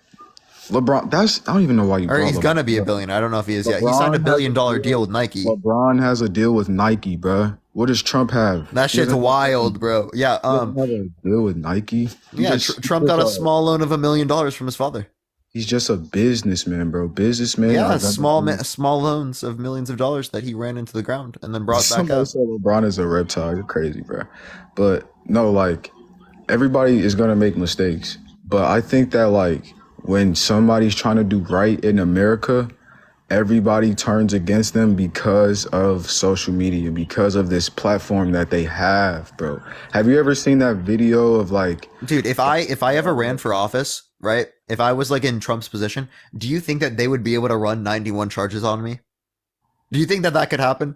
LeBron, I don't even know why you brought he's LeBron. Gonna be a billionaire. I don't know if he is yet. He signed $1 billion deal with Nike. LeBron has a deal with Nike, bro. What does Trump have? That shit's wild, bro. Yeah. Have a deal with Nike. Trump got a small loan of $1 million from his father. He's just a businessman, bro. Businessman. Yeah, small loans of millions of dollars that he ran into the ground and then brought back up. Said LeBron is a reptile. You're crazy, bro. But no, like everybody is gonna make mistakes. But I think that like when somebody's trying to do right in America, everybody turns against them because of social media, because of this platform that they have, bro. Have you ever seen that video of like, dude, if I ever ran for office, right? If I was like in Trump's position, do you think that they would be able to run 91 charges on me? Do you think that could happen?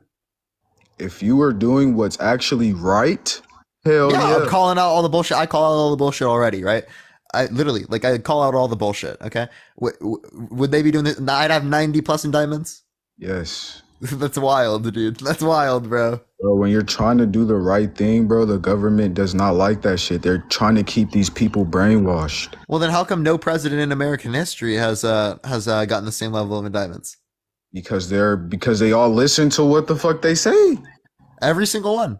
If you were doing what's actually right, hell yeah. I'm calling out all the bullshit. I call out all the bullshit already, right? I literally, like, I call out all the bullshit, okay? Would they be doing this? I'd have 90 plus indictments? Yes. That's wild, dude. That's wild, bro. Bro, when you're trying to do the right thing, bro, the government does not like that shit. They're trying to keep these people brainwashed. Well, then how come no president in American history has gotten the same level of indictments? Because they all listen to what the fuck they say. Every single one.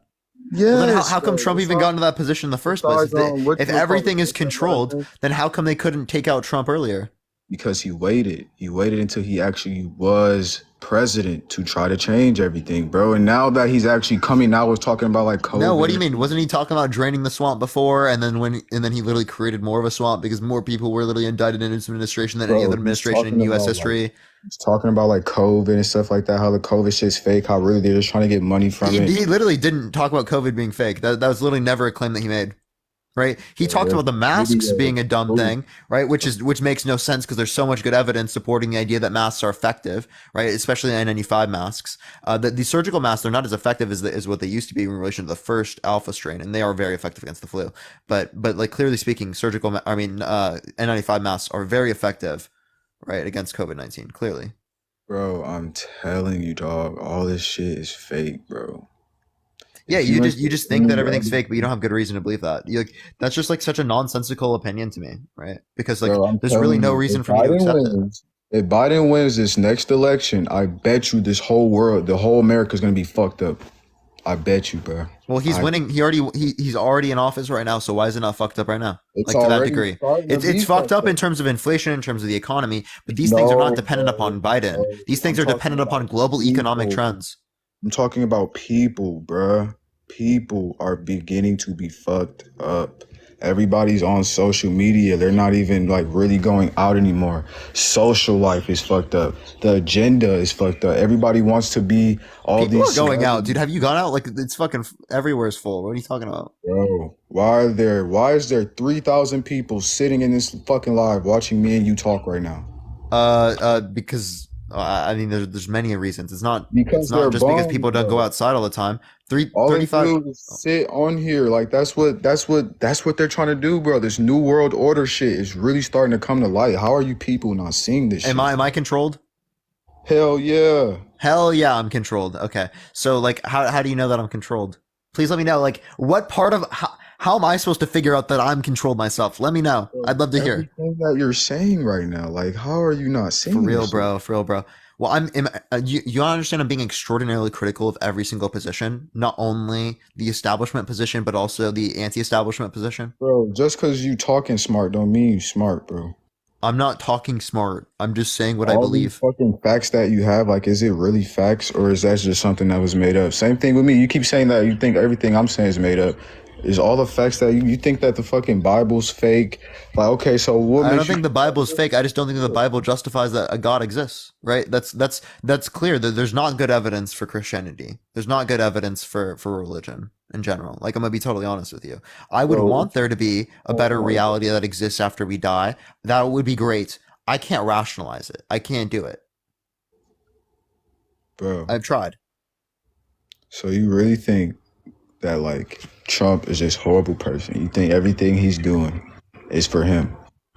Yeah. Well, then how come Trump even got into that position in the first place? If everything is controlled, then how come they couldn't take out Trump earlier? Because he waited. He waited until he actually was president to try to change everything, bro. And now that he's actually coming out, was talking about like COVID. No, what do you mean? Wasn't he talking about draining the swamp before, and then he literally created more of a swamp because more people were literally indicted in his administration than any other administration in U.S. history? He's talking about like COVID and stuff like that. How the COVID shit's fake. How really they're just trying to get money from it. He literally didn't talk about COVID being fake. That was literally never a claim that he made. Right, he talked about the masks being a dumb thing, right? Which makes no sense because there's so much good evidence supporting the idea that masks are effective, right? Especially N95 masks. The surgical masks, they're not as effective as what they used to be in relation to the first alpha strain, and they are very effective against the flu. But like clearly speaking, N95 masks are very effective, right, against COVID-19. Clearly, bro, I'm telling you, dog, all this shit is fake, bro. Yeah, you just think that everything's fake, but you don't have good reason to believe that. That's just like such a nonsensical opinion to me, right? Because like there's really no reason for me to accept it. If Biden wins this next election, I bet you the whole America is gonna be fucked up. I bet you, bro. Well, he's winning. He's already in office right now. So why is it not fucked up right now? Like to that degree, it's fucked up in terms of inflation, in terms of the economy. But these things are not dependent upon Biden. These things are dependent upon global economic trends. I'm talking about people, bruh. People are beginning to be fucked up. Everybody's on social media. They're not even like really going out anymore. Social life is fucked up. The agenda is fucked up. Everybody wants to be all people these. People are going out, dude. Have you gone out? Like it's fucking everywhere is full. What are you talking about, bro? Why is there 3,000 people sitting in this fucking live watching me and you talk right now? Because. I mean, there's many reasons. It's not because people don't go outside all the time. 35 sit on here like that's what they're trying to do, bro. This new world order shit is really starting to come to light. How are you people not seeing this? Am I controlled? Hell yeah, I'm controlled. Okay, so like how do you know that I'm controlled? Please let me know. Like what part of How am I supposed to figure out that I'm controlled myself? Let me know. Bro, I'd love to hear. everything that you're saying right now, like, how are you not For seeing real, this shit? bro. For real, bro. Well, you understand I'm being extraordinarily critical of every single position, not only the establishment position, but also the anti-establishment position. Bro, just because you talking smart don't mean you smart, bro. I'm not talking smart. I'm just saying what I All these believe. fucking facts that you have, like, is it really facts or is that just something that was made up? Same thing with me. You keep saying that you think everything I'm saying is made up. Is all the facts that you think that the fucking Bible's fake? Like, okay, so what I don't makes you think the Bible is fake. I just don't think that the Bible justifies that a God exists. Right? That's clear. That there's not good evidence for Christianity. There's not good evidence for religion in general. Like, I'm gonna be totally honest with you. I would bro? want there to be a Oh better my God, reality that exists after we die. That would be great. I can't rationalize it. I can't do it. bro. I've tried. So you really think that like Trump is this horrible person? You think everything he's doing is for him?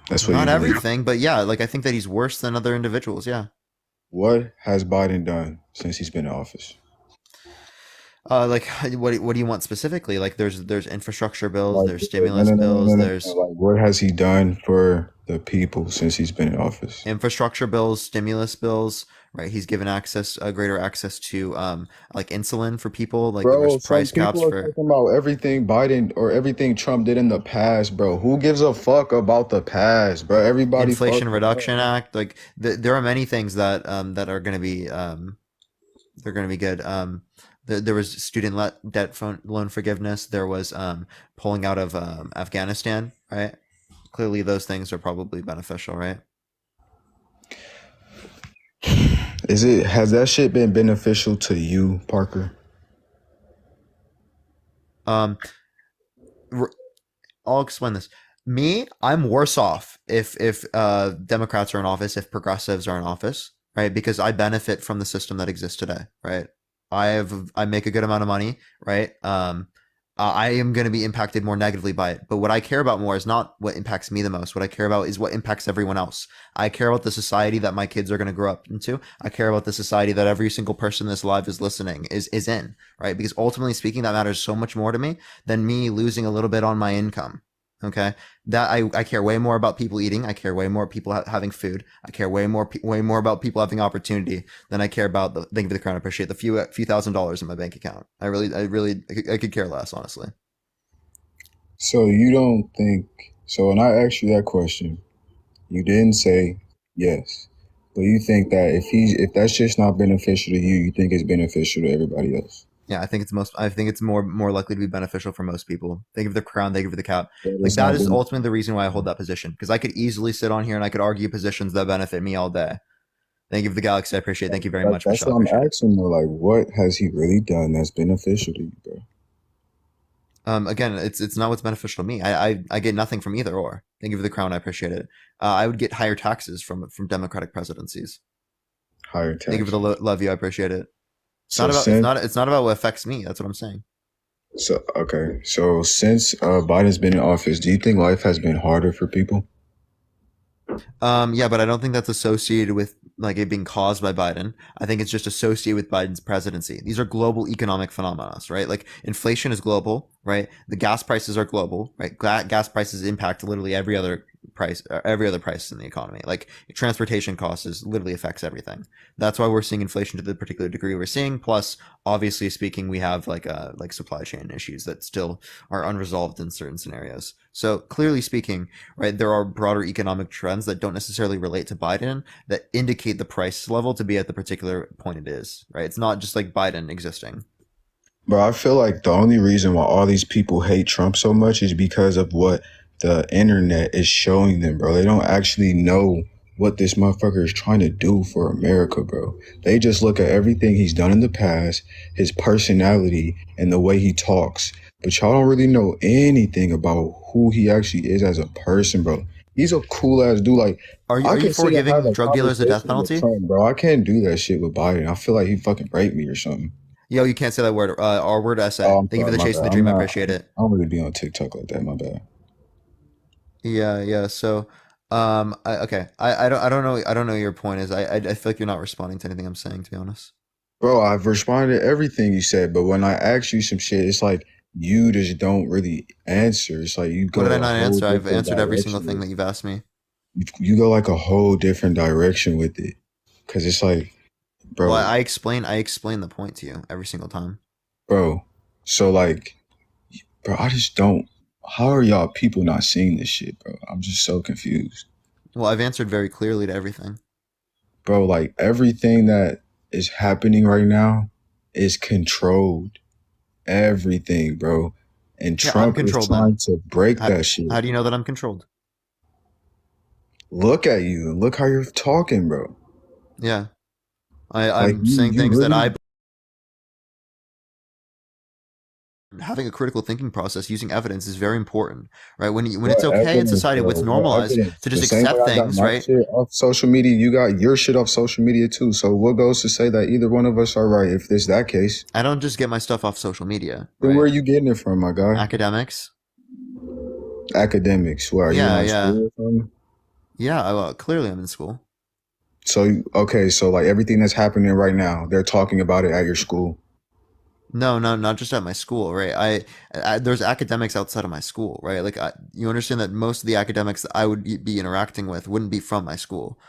That's what you Not believe. everything, but yeah, like I think that he's worse than other individuals. Yeah. What has Biden done since he's been in office? Like what do you want specifically? Like there's infrastructure bills, Like, there's no, stimulus no, no, no, no, bills, no, no. there's Like, what has he done for the people since he's been in office? infrastructure bills, stimulus bills, right? He's given access, greater access to like insulin for people. Like there was Bro, some price caps people are for talking about everything Biden or everything Trump did in the past, bro. Who gives a fuck about the past, bro? Everybody Inflation fucking up. Reduction Act. Like there are many things that that are going to be they're going to be good. There was debt loan forgiveness. There was pulling out of Afghanistan, right? Clearly, those things are probably beneficial, right? Has that shit been beneficial to you, Parker? Um, I'll explain this. Me, I'm worse off if Democrats are in office, if progressives are in office, right? Because I benefit from the system that exists today, right? I make a good amount of money, right? I am going to be impacted more negatively by it. But what I care about more is not what impacts me the most. What I care about is what impacts everyone else. I care about the society that my kids are going to grow up into. I care about the society that every single person in this live is listening is in, right? Because ultimately speaking, that matters so much more to me than me losing a little bit on my income. Okay, that I care way more about people eating. I care way more people having food. I care way more about people having opportunity than I care about the thank you for the crown. I appreciate the few $1,000s in my bank account. I could care less, honestly. So you don't think so? When I asked you that question, you didn't say yes, but you think that if that's just not beneficial to you, you think it's beneficial to everybody else. Yeah, I think it's more likely to be beneficial for most people. They give the crown, they give the cap. But Like it's that not is beneficial. ultimately the reason why I hold that position. Because I could easily sit on here and I could argue positions that benefit me all day. Thank you for the galaxy. I appreciate it. Thank you very much, That's Michelle. I what appreciate I'm it. asking though. Like, what has he really done that's beneficial to you, bro? Again, it's not what's beneficial to me. I get nothing from either or. Thank you for the crown. I appreciate it. I would get higher taxes from Democratic presidencies. Higher Thank you for taxes. the love you. I appreciate it. So since It's not about what affects me. That's what I'm saying. so since Biden's been in office, do you think life has been harder for people? Yeah, but I don't think that's associated with like it being caused by Biden. I think it's just associated with Biden's presidency. These are global economic phenomena, right? Like inflation is global, right? The gas prices are global, right? Gas prices impact literally every other price in the economy. Like transportation costs literally affects everything. That's why we're seeing inflation to the particular degree we're seeing. Plus, obviously speaking, we have like supply chain issues that still are unresolved in certain scenarios. So clearly speaking, right, there are broader economic trends that don't necessarily relate to Biden that indicate the price level to be at the particular point it is, right? It's not just like Biden existing. But I feel like the only reason why all these people hate Trump so much is because of what the internet is showing them, bro. They don't actually know what this motherfucker is trying to do for America, bro. They just look at everything he's done in the past, his personality, and the way he talks. But y'all don't really know anything about who he actually is as a person, bro. He's a cool ass dude. Like, Are I you can for sit and have giving a drug dealers the death conversation with penalty? Trump, bro. I can't do that shit with Biden. I feel like he fucking raped me or something. Yo, you can't say that word. R word essay. Oh, I'm Thank you for sorry, the my chase and bad. the dream. I appreciate it. I don't really be on TikTok like that. My bad. Yeah. So, okay. I don't know what your point is. I feel like you're not responding to anything I'm saying, to be honest. Bro, I've responded to everything you said, but when I ask you some shit, it's like you just don't really answer. It's like you What did go I a not whole answer? I've different answered every single direction thing with that you've asked me. it. You go like a whole different direction with it. Cause it's like, bro. Well, I explain the point to you every single time. Bro. So like, bro, I just don't. How are y'all people not seeing this shit, bro? I'm just so confused. Well, I've answered very clearly to everything. Bro, like everything that is happening right now is controlled. Everything, bro. And Yeah, I'm Trump is controlled trying then. to break that shit. How do you know that I'm controlled? Look at you and look how you're talking, bro. Yeah. I'm like saying you things really, that I having a critical thinking process using evidence is very important, right? When it's what okay in evidence, society, bro? what's What normalized evidence? to The just same way accept I got things, my right? shit off social media, you got your shit off social media too. So what goes to say that either one of us are right if it's that case? I don't just get my stuff off social media. Then right? where are you getting it from, my guy? Academics. Academics. Where are you in school or something? Yeah, well, clearly I'm in school. So, okay, so like everything that's happening right now, they're talking about it at your school. No, not just at my school, right? There's academics outside of my school, right? Like, you understand that most of the academics that I would be interacting with wouldn't be from my school.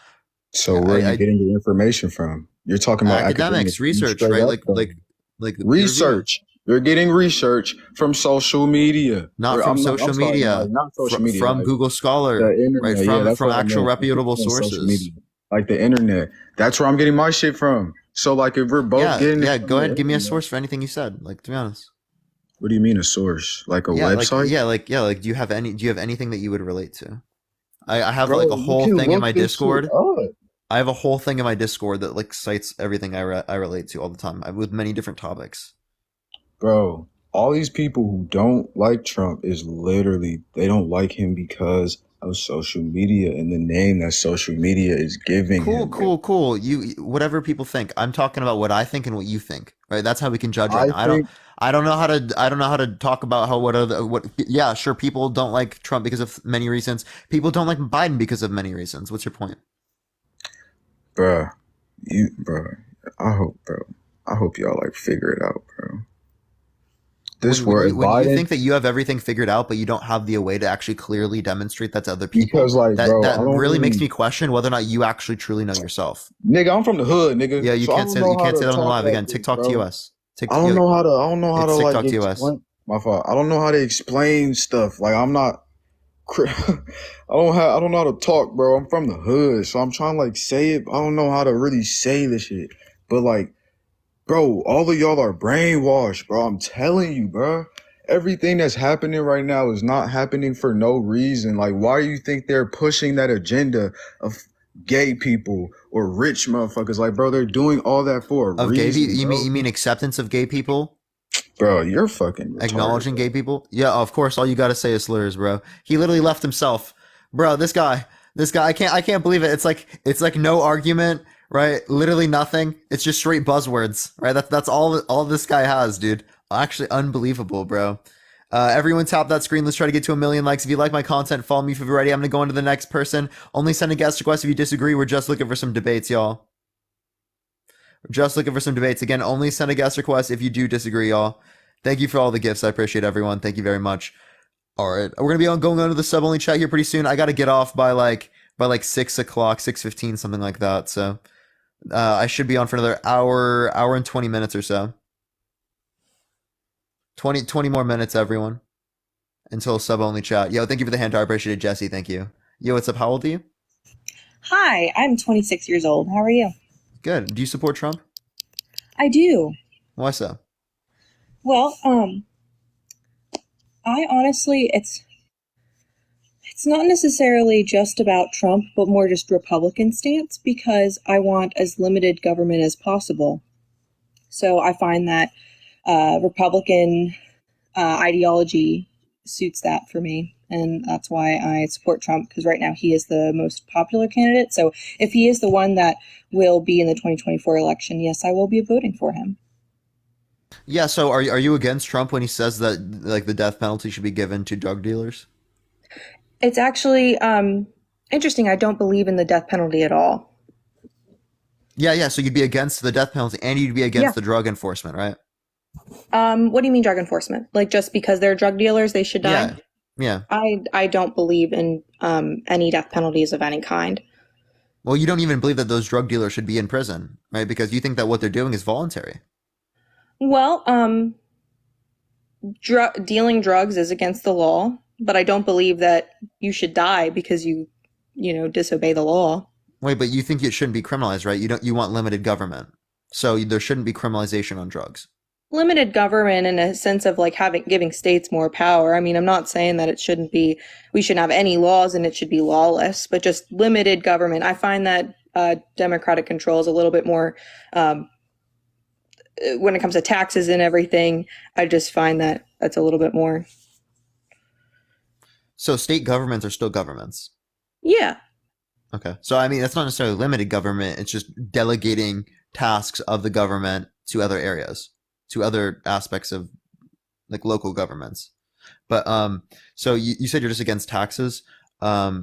So where are you getting your information from? You're talking about academics, research, right? Like the research. You're getting research from social media. Not from social media. Not social media. From like Google Scholar, the internet. right? That's From what I actual meant. reputable Social media. sources. Like the internet. That's where I'm getting my shit from. So like if we're both getting it from go ahead, give me a source for anything you said. Like, to be honest. What do you mean a source? Like a website? Like do you have anything that you would relate to? I have Bro, like a whole thing in my Discord. Up. I have a whole thing in my Discord that like cites everything I relate to all the time with many different topics. Bro, all these people who don't like Trump is literally, they don't like him because of social media and the name that social media is giving him. Cool. You whatever people think. I'm talking about what I think and what you think. Right? That's how we can judge it. I don't know how to talk about yeah, sure, people don't like Trump because of many reasons. People don't like Biden because of many reasons. What's your point? Bro, I hope y'all like figure it out, bro. When you think that you have everything figured out, but you don't have the way to actually clearly demonstrate that to other people, because like, that really makes me question whether or not you actually truly know yourself. Nigga, I'm from the hood, nigga. Yeah, you can't say that on the live again. TikTok TOS. I don't know how to like TikTok TOS. My fault. I don't know how to explain stuff. Like I'm not. I don't know how to talk, bro. I'm from the hood, so I'm trying to like say it. I don't know how to really say this shit, but like. Bro, all of y'all are brainwashed, bro. I'm telling you, bro. Everything that's happening right now is not happening for no reason. Like, why do you think they're pushing that agenda of gay people or rich motherfuckers? Like, bro, they're doing all that for a reason. You mean acceptance of gay people? Bro, you're fucking retarded, acknowledging gay people? Yeah, of course. All you gotta say is slurs, bro. He literally left himself, bro. This guy. I can't believe it. It's like no argument. Right, literally nothing. It's just straight buzzwords. Right, that's all this guy has, dude. Actually, unbelievable, bro. Everyone tap that screen. Let's try to get to 1 million likes. If you like my content, follow me if you're ready. I'm gonna go on to the next person. Only send a guest request if you disagree. We're just looking for some debates, y'all. We're just looking for some debates. Again, only send a guest request if you do disagree, y'all. Thank you for all the gifts. I appreciate everyone. Thank you very much. All right, we're gonna be going on to the sub only chat here pretty soon. I gotta get off by like 6 o'clock, 6:15, something like that. So. I should be on for another hour and 20 minutes or so. 20 more minutes, everyone. Until sub-only chat. Yo, thank you for the hand. I appreciate it, Jesse. Thank you. Yo, what's up? How old are you? Hi, I'm 26 years old. How are you? Good. Do you support Trump? I do. Why so? Well, I honestly, it's not necessarily just about Trump, but more just Republican stance, because I want as limited government as possible. So I find that Republican ideology suits that for me. And that's why I support Trump, because right now he is the most popular candidate. So if he is the one that will be in the 2024 election, yes, I will be voting for him. Yeah, so are you against Trump when he says that like the death penalty should be given to drug dealers? It's actually interesting. I don't believe in the death penalty at all. Yeah. So you'd be against the death penalty and you'd be against the drug enforcement, right? What do you mean drug enforcement? Like just because they're drug dealers, they should die? Yeah. I don't believe in any death penalties of any kind. Well, you don't even believe that those drug dealers should be in prison, right? Because you think that what they're doing is voluntary. Well, dealing drugs is against the law, but I don't believe that you should die because you disobey the law. Wait, but you think it shouldn't be criminalized, right? You want limited government. So there shouldn't be criminalization on drugs. Limited government in a sense of like giving states more power. I mean, I'm not saying that we shouldn't have any laws and it should be lawless, but just limited government. I find that democratic control is a little bit more, when it comes to taxes and everything, I just find that that's a little bit more. So state governments are still governments? Yeah. Okay. So, I mean, that's not necessarily limited government. It's just delegating tasks of the government to other areas, to other aspects of like local governments. But so you said you're just against taxes.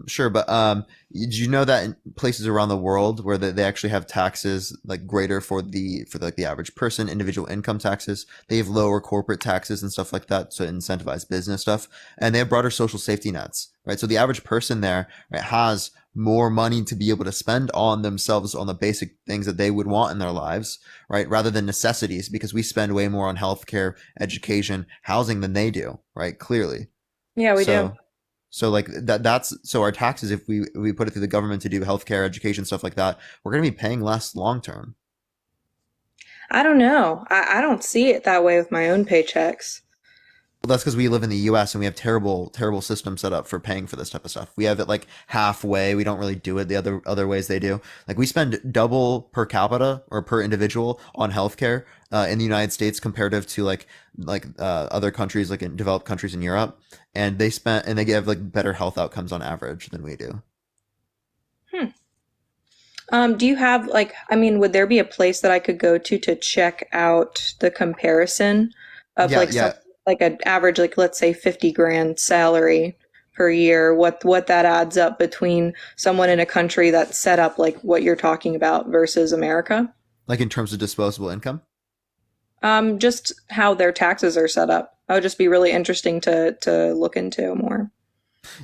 Sure, but did you know that in places around the world where they actually have taxes like greater for the average person, individual income taxes, they have lower corporate taxes and stuff like that to incentivize business stuff, and they have broader social safety nets, right? So the average person there, right, has more money to be able to spend on themselves, on the basic things that they would want in their lives, right? Rather than necessities, because we spend way more on healthcare, education, housing than they do, right? Clearly. Yeah, we do. So like so our taxes, if we put it through the government to do healthcare, education, stuff like that, we're going to be paying less long term. I don't know. I don't see it that way with my own paychecks. Well, that's because we live in the U.S. and we have terrible systems set up for paying for this type of stuff. We have it like halfway. We don't really do it the other ways they do. Like we spend double per capita or per individual on healthcare in the United States comparative to like other countries, like in developed countries in Europe, and they have like better health outcomes on average than we do. Do you have would there be a place that I could go to check out the comparison of like an average, like let's say 50 grand salary per year, what that adds up between someone in a country that's set up like what you're talking about versus America? Like in terms of disposable income? Just how their taxes are set up. That would just be really interesting to look into more.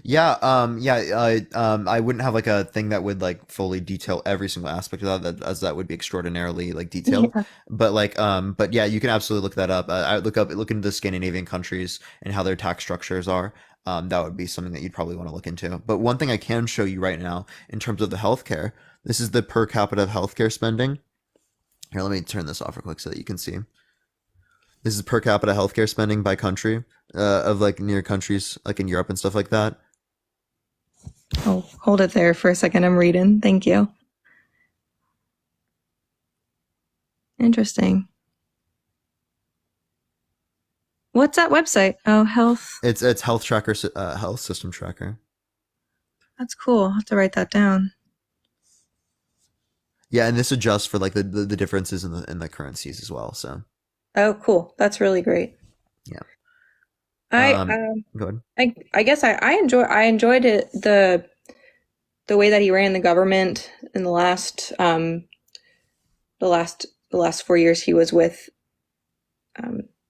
Yeah, I wouldn't have like a thing that would like fully detail every single aspect of that, as that would be extraordinarily like detailed. Yeah. But yeah, you can absolutely look that up. I look into the Scandinavian countries and how their tax structures are. That would be something that you'd probably want to look into. But one thing I can show you right now in terms of the healthcare, this is the per capita healthcare spending. Here, let me turn this off real quick so that you can see. This is per capita healthcare spending by country of like near countries like in Europe and stuff like that. Oh, hold it there for a second. I'm reading. Thank you. Interesting. What's that website? Oh, health. It's Health Tracker, Health System Tracker. That's cool. I'll have to write that down. Yeah, and this adjusts for like the differences in the currencies as well. So. Oh, cool. That's really great. Yeah. Go ahead. I guess I enjoyed it, the way that he ran the government in the last 4 years he was with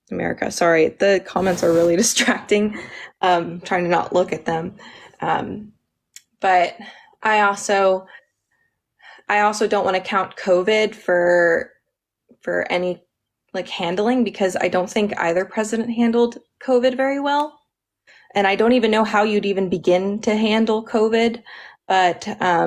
America. Sorry, the comments are really distracting. Trying to not look at them. But I also don't want to count COVID for any like handling, because I don't think either president handled COVID very well. And I don't even know how you'd even begin to handle COVID. But I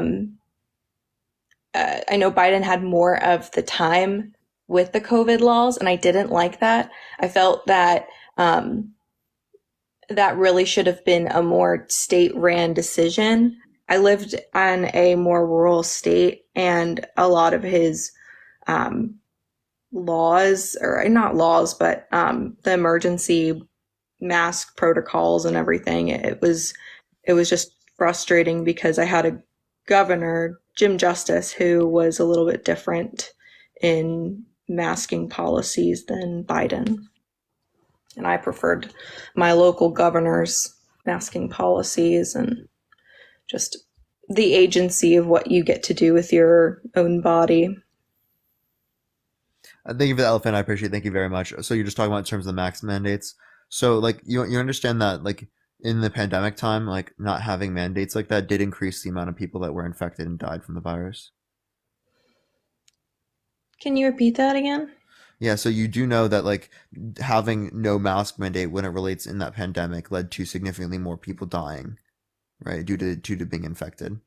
know Biden had more of the time with the COVID laws, and I didn't like that. I felt that that really should have been a more state-ran decision. I lived on a more rural state, and a lot of his laws, or not laws, but the emergency mask protocols and everything, it was just frustrating because I had a governor, Jim Justice, who was a little bit different in masking policies than Biden. And I preferred my local governor's masking policies and just the agency of what you get to do with your own body. Thank you for the elephant. I appreciate it. Thank you very much. So you're just talking about in terms of the mask mandates. So like you understand that like in the pandemic time, like not having mandates like that did increase the amount of people that were infected and died from the virus. Can you repeat that again? Yeah, so you do know that like having no mask mandate when it relates in that pandemic led to significantly more people dying, right? Due to being infected.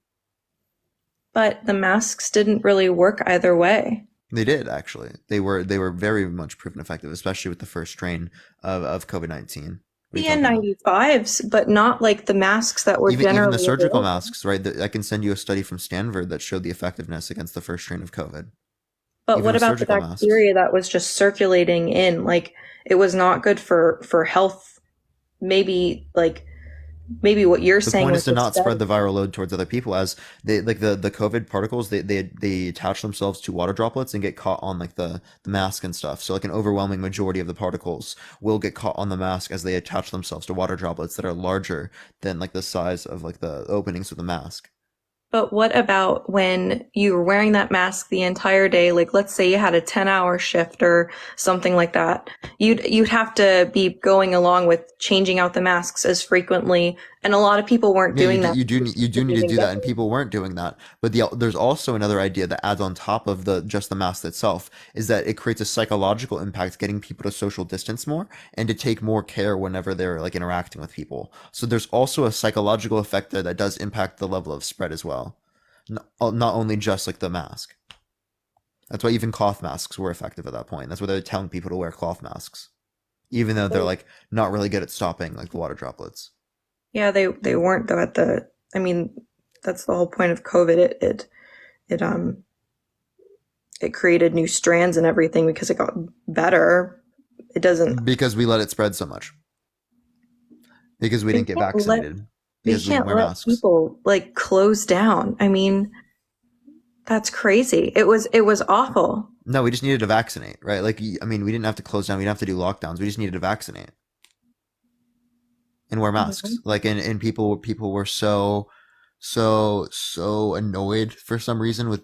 But the masks didn't really work either way. They did actually. They were very much proven effective, especially with the first strain of COVID-19. The N95s, but not like the masks that were Even generally the surgical available. masks, right? I can send you a study from Stanford that showed the effectiveness against the first strain of COVID. But Even what with about the surgical masks. bacteria that was just circulating in? Like, it was not good for health. Maybe what you're The saying point was is to not spread the viral load towards other people, as they like the COVID particles, they attach themselves to water droplets and get caught on like the mask and stuff. So like an overwhelming majority of the particles will get caught on the mask as they attach themselves to water droplets that are larger than like the size of like the openings of the mask. But what about when you were wearing that mask the entire day? Like, let's say you had a 10-hour shift or something like that. You'd have to be going along with changing out the masks as frequently. And a lot of people weren't doing that. You do need to do that, and people weren't doing that. But there's also another idea that adds on top of just the mask itself, is that it creates a psychological impact, getting people to social distance more and to take more care whenever they're like interacting with people. So there's also a psychological effect there that does impact the level of spread as well, not only just like the mask. That's why even cloth masks were effective at that point. That's why they're telling people to wear cloth masks, even though they're like not really good at stopping like the water droplets. Yeah, they weren't though I mean, that's the whole point of COVID. It created new strands and everything because it got better. It doesn't, because we let it spread so much. Because we didn't get vaccinated. Because we can't let people like close down. I mean, that's crazy. It was awful. No, we just needed to vaccinate, right? Like, I mean, we didn't have to close down. We didn't have to do lockdowns. We just needed to vaccinate and wear masks. Mm-hmm. Like, and people were so annoyed for some reason with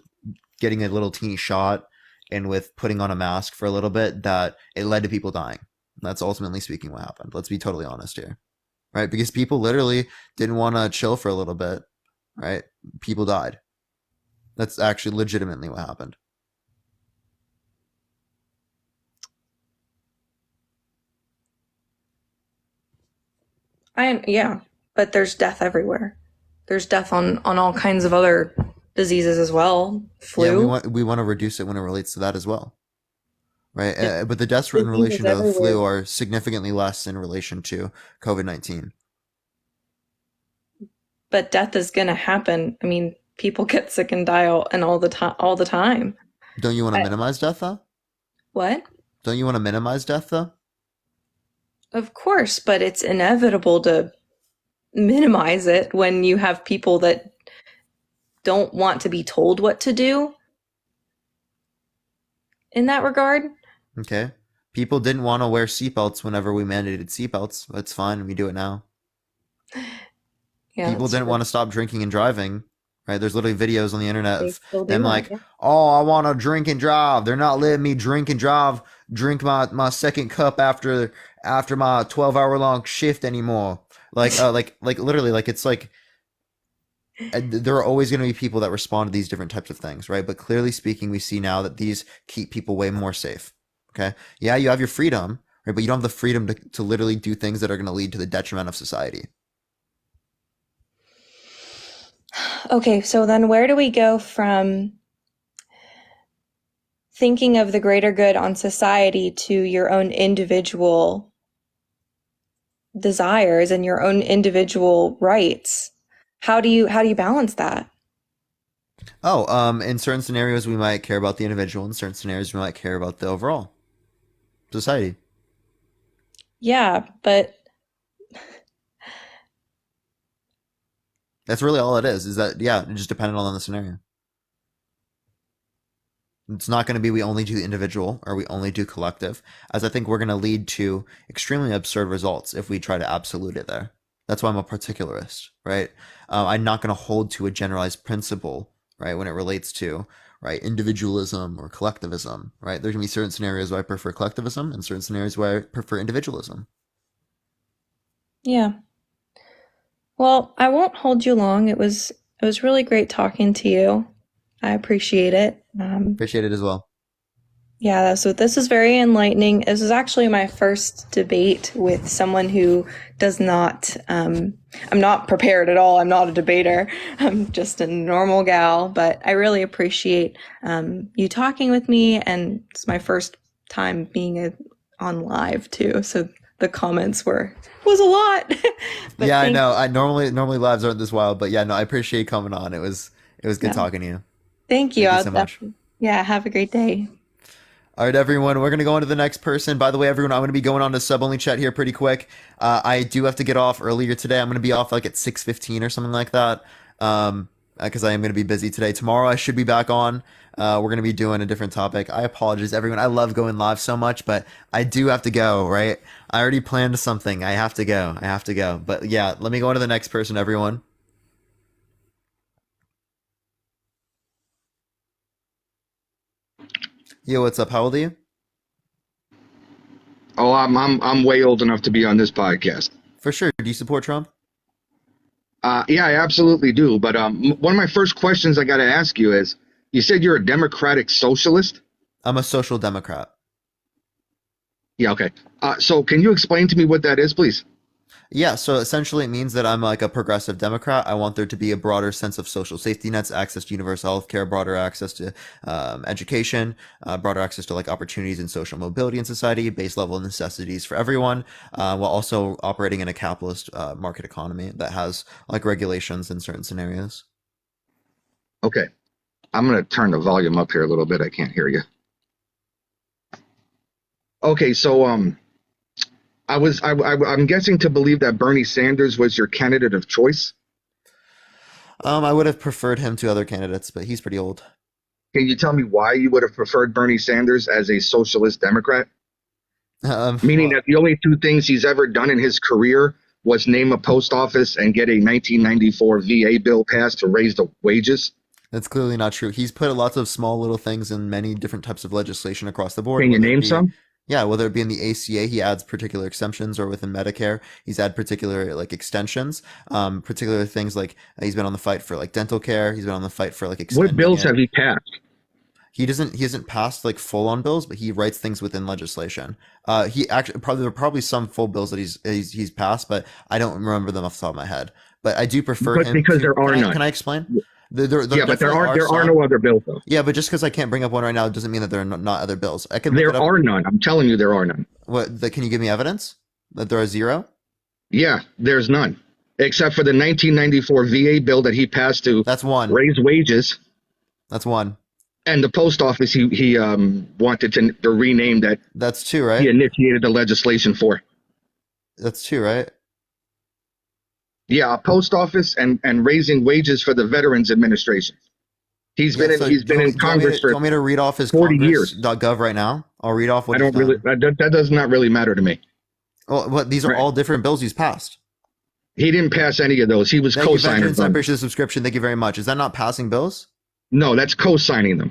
getting a little teeny shot and with putting on a mask for a little bit that it led to people dying. That's ultimately speaking what happened. Let's be totally honest here, right? Because people literally didn't want to chill for a little bit, right? People died. That's actually legitimately what happened. Yeah, but there's death everywhere. There's death on all kinds of other diseases as well. Flu. Yeah, we want to reduce it when it relates to that as well, right? But the deaths in relation to the flu are significantly less in relation to COVID-19. But death is going to happen. I mean, people get sick and die all the time. Don't you want to minimize death though? What? Don't you want to minimize death though? Of course, but it's inevitable to minimize it when you have people that don't want to be told what to do in that regard. Okay. People didn't want to wear seatbelts whenever we mandated seatbelts. That's fine. We do it now. Yeah, people didn't want to stop drinking and driving, right? There's literally videos on the internet of them like, oh, I want to drink and drive. They're not letting me drink and drive, drink my second cup after my 12-hour long shift anymore. Like literally, like it's like there are always going to be people that respond to these different types of things, right? But clearly speaking, we see now that these keep people way more safe. Okay. Yeah, you have your freedom, right? But you don't have the freedom to literally do things that are going to lead to the detriment of society. Okay, so then where do we go from thinking of the greater good on society to your own individual desires and your own individual rights? How do you balance that? Oh, in certain scenarios we might care about the individual. In certain scenarios we might care about the overall society. Yeah, but that's really all it is that, yeah, it just depended on the scenario. It's not going to be we only do the individual or we only do collective, as I think we're going to lead to extremely absurd results if we try to absolute it there. That's why I'm a particularist, right? I'm not going to hold to a generalized principle, right, when it relates to, right? Individualism or collectivism, right? There's gonna be certain scenarios where I prefer collectivism and certain scenarios where I prefer individualism. Yeah. Well, I won't hold you long. It was really great talking to you. I appreciate it. Appreciate it as well. Yeah, so this is very enlightening. This is actually my first debate with someone who does not, I'm not prepared at all. I'm not a debater. I'm just a normal gal, but I really appreciate you talking with me, and it's my first time being on live too. So the comments was a lot. Yeah, I know. I normally lives aren't this wild, but yeah, no, I appreciate coming on. It was good talking to you. Thank you. Thank you so much. Yeah, have a great day. All right, everyone, we're going to go on to the next person. By the way, everyone, I'm going to be going on to sub-only chat here pretty quick. I do have to get off earlier today. I'm going to be off like at 6:15 or something like that because I am going to be busy today. Tomorrow, I should be back on. We're going to be doing a different topic. I apologize, everyone. I love going live so much, but I do have to go, right? I already planned something. I have to go. But yeah, let me go on to the next person, everyone. Yo, what's up? How old are you? Oh, I'm way old enough to be on this podcast. For sure. Do you support Trump? Yeah, I absolutely do. But one of my first questions I got to ask you is, you said you're a democratic socialist? I'm a social democrat. Yeah, okay. So can you explain to me what that is, please? Yeah, so essentially it means that I'm like a progressive Democrat. I want there to be a broader sense of social safety nets, access to universal health care, broader access to education, broader access to like opportunities and social mobility in society, base level necessities for everyone, while also operating in a capitalist market economy that has like regulations in certain scenarios. Okay. I'm going to turn the volume up here a little bit. I can't hear you. Okay, so I'm guessing to believe that Bernie Sanders was your candidate of choice. I would have preferred him to other candidates, but he's pretty old. Can you tell me why you would have preferred Bernie Sanders as a socialist Democrat? Meaning that the only two things he's ever done in his career was name a post office and get a 1994 VA bill passed to raise the wages. That's clearly not true. He's put lots of small little things in many different types of legislation across the board. Can you name some? Yeah, whether it be in the ACA, he adds particular exemptions, or within Medicare, he's had particular like extensions, particular things like he's been on the fight for like dental care. He's been on the fight for like extending what bills have he passed? He hasn't passed like full on bills, but he writes things within legislation. He actually there are probably some full bills that he's passed, but I don't remember them off the top of my head. But I do prefer him because there are none. Can I explain? But there are no other bills though. Yeah, but just because I can't bring up one right now doesn't mean that there are not other bills. I can. There are none. I'm telling you, there are none. Can you give me evidence that there are zero? Yeah, there's none, except for the 1994 VA bill that he passed to. That's one. Raise wages. That's one. And the post office he wanted to rename that. That's two, right? He initiated the legislation for. That's two, right? Yeah, a post office and raising wages for the Veterans Administration. He's been in Congress for. Do you want me to read off his 40 years. Congress.gov right now? I'll read off what I don't really. That does not really matter to me. Well, these are all different bills he's passed. He didn't pass any of those. He was co-signer. I appreciate the subscription. Thank you very much. Is that not passing bills? No, that's co-signing them.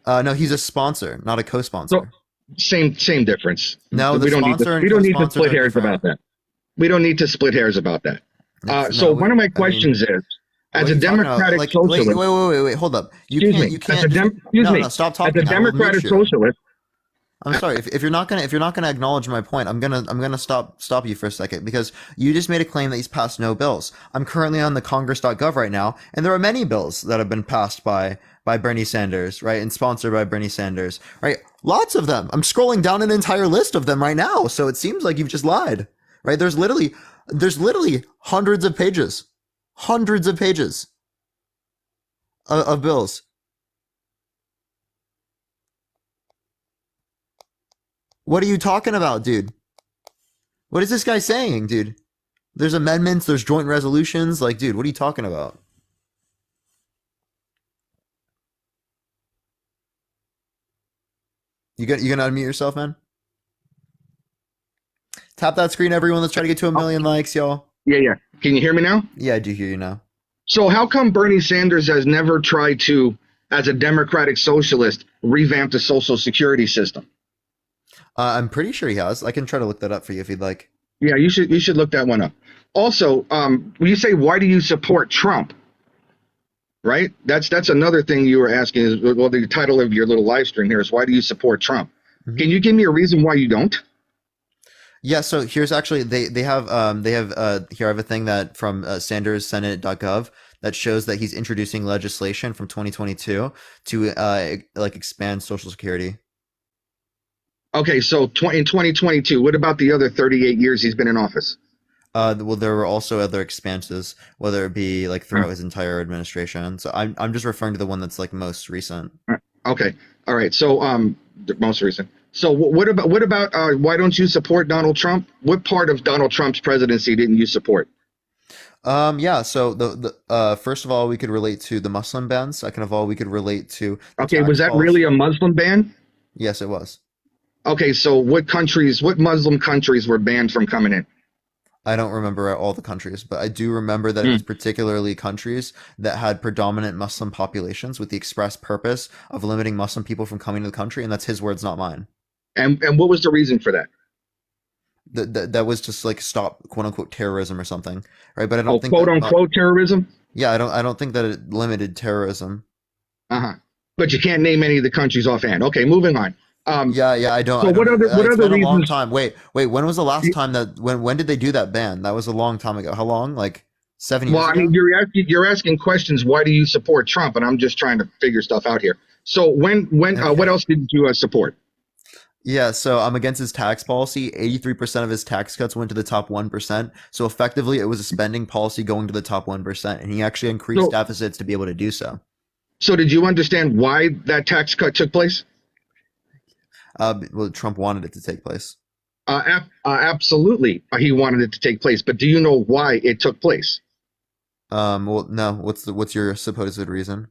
No, he's a sponsor, not a co-sponsor. So, same difference. No, we don't need to split hairs about that. We don't need to split hairs about that. One of my questions is, as a Democratic socialist. Wait, hold up. You can't. Stop talking. As a Democratic socialist. I'm sorry. If you're not gonna acknowledge my point, I'm gonna stop you for a second, because you just made a claim that he's passed no bills. I'm currently on the Congress.gov right now, and there are many bills that have been passed by Bernie Sanders, right, and sponsored by Bernie Sanders, right? Lots of them. I'm scrolling down an entire list of them right now, so it seems like you've just lied, right? There's literally hundreds of pages of bills. What are you talking about, dude? What is this guy saying, dude? There's amendments, there's joint resolutions. Like, dude, what are you talking about? You gonna unmute yourself, man? Tap that screen, everyone. Let's try to get to 1 million likes, y'all. Yeah. Can you hear me now? Yeah, I do hear you now. So how come Bernie Sanders has never tried to as a democratic socialist, revamp the social security system? I'm pretty sure he has. I can try to look that up for you if you'd like. Yeah, you should look that one up. Also, when you say, why do you support Trump? Right? That's another thing you were asking is, well, the title of your little live stream here is, why do you support Trump? Mm-hmm. Can you give me a reason why you don't? Yeah, so here's actually they have here I have a thing that from SandersSenate.gov that shows that he's introducing legislation from 2022 to like expand Social Security. Okay, so in 2022, what about the other 38 years he's been in office? Well, there were also other expanses, whether it be like throughout his entire administration. So I'm just referring to the one that's like most recent. Okay, all right. So the most recent. So what about why don't you support Donald Trump? What part of Donald Trump's presidency didn't you support? Yeah. So the first of all, we could relate to the Muslim ban. Second of all, we could relate to. Okay, was that really a Muslim ban? Yes, it was. Okay, so what Muslim countries were banned from coming in? I don't remember all the countries, but I do remember that it was particularly countries that had predominant Muslim populations with the express purpose of limiting Muslim people from coming to the country, and that's his words, not mine. And what was the reason for that? That was just like stop quote unquote terrorism or something, right? But I don't think quote unquote terrorism. Yeah, I don't think that it limited terrorism. But you can't name any of the countries offhand. Okay, moving on. Yeah, I don't. So what other reasons? A long time. Wait. When was the last time that when did they do that ban? That was a long time ago. How long? Like 7 years. Well, ago? I mean, you're asking questions. Why do you support Trump? And I'm just trying to figure stuff out here. So when okay. What else did you support? Yeah, so I'm against his tax policy. 83% of his tax cuts went to the top 1%. So effectively, it was a spending policy going to the top 1%, and he actually increased deficits to be able to do so. So did you understand why that tax cut took place? Well, Trump wanted it to take place. Absolutely, he wanted it to take place. But do you know why it took place? Well, no. What's your supposed reason?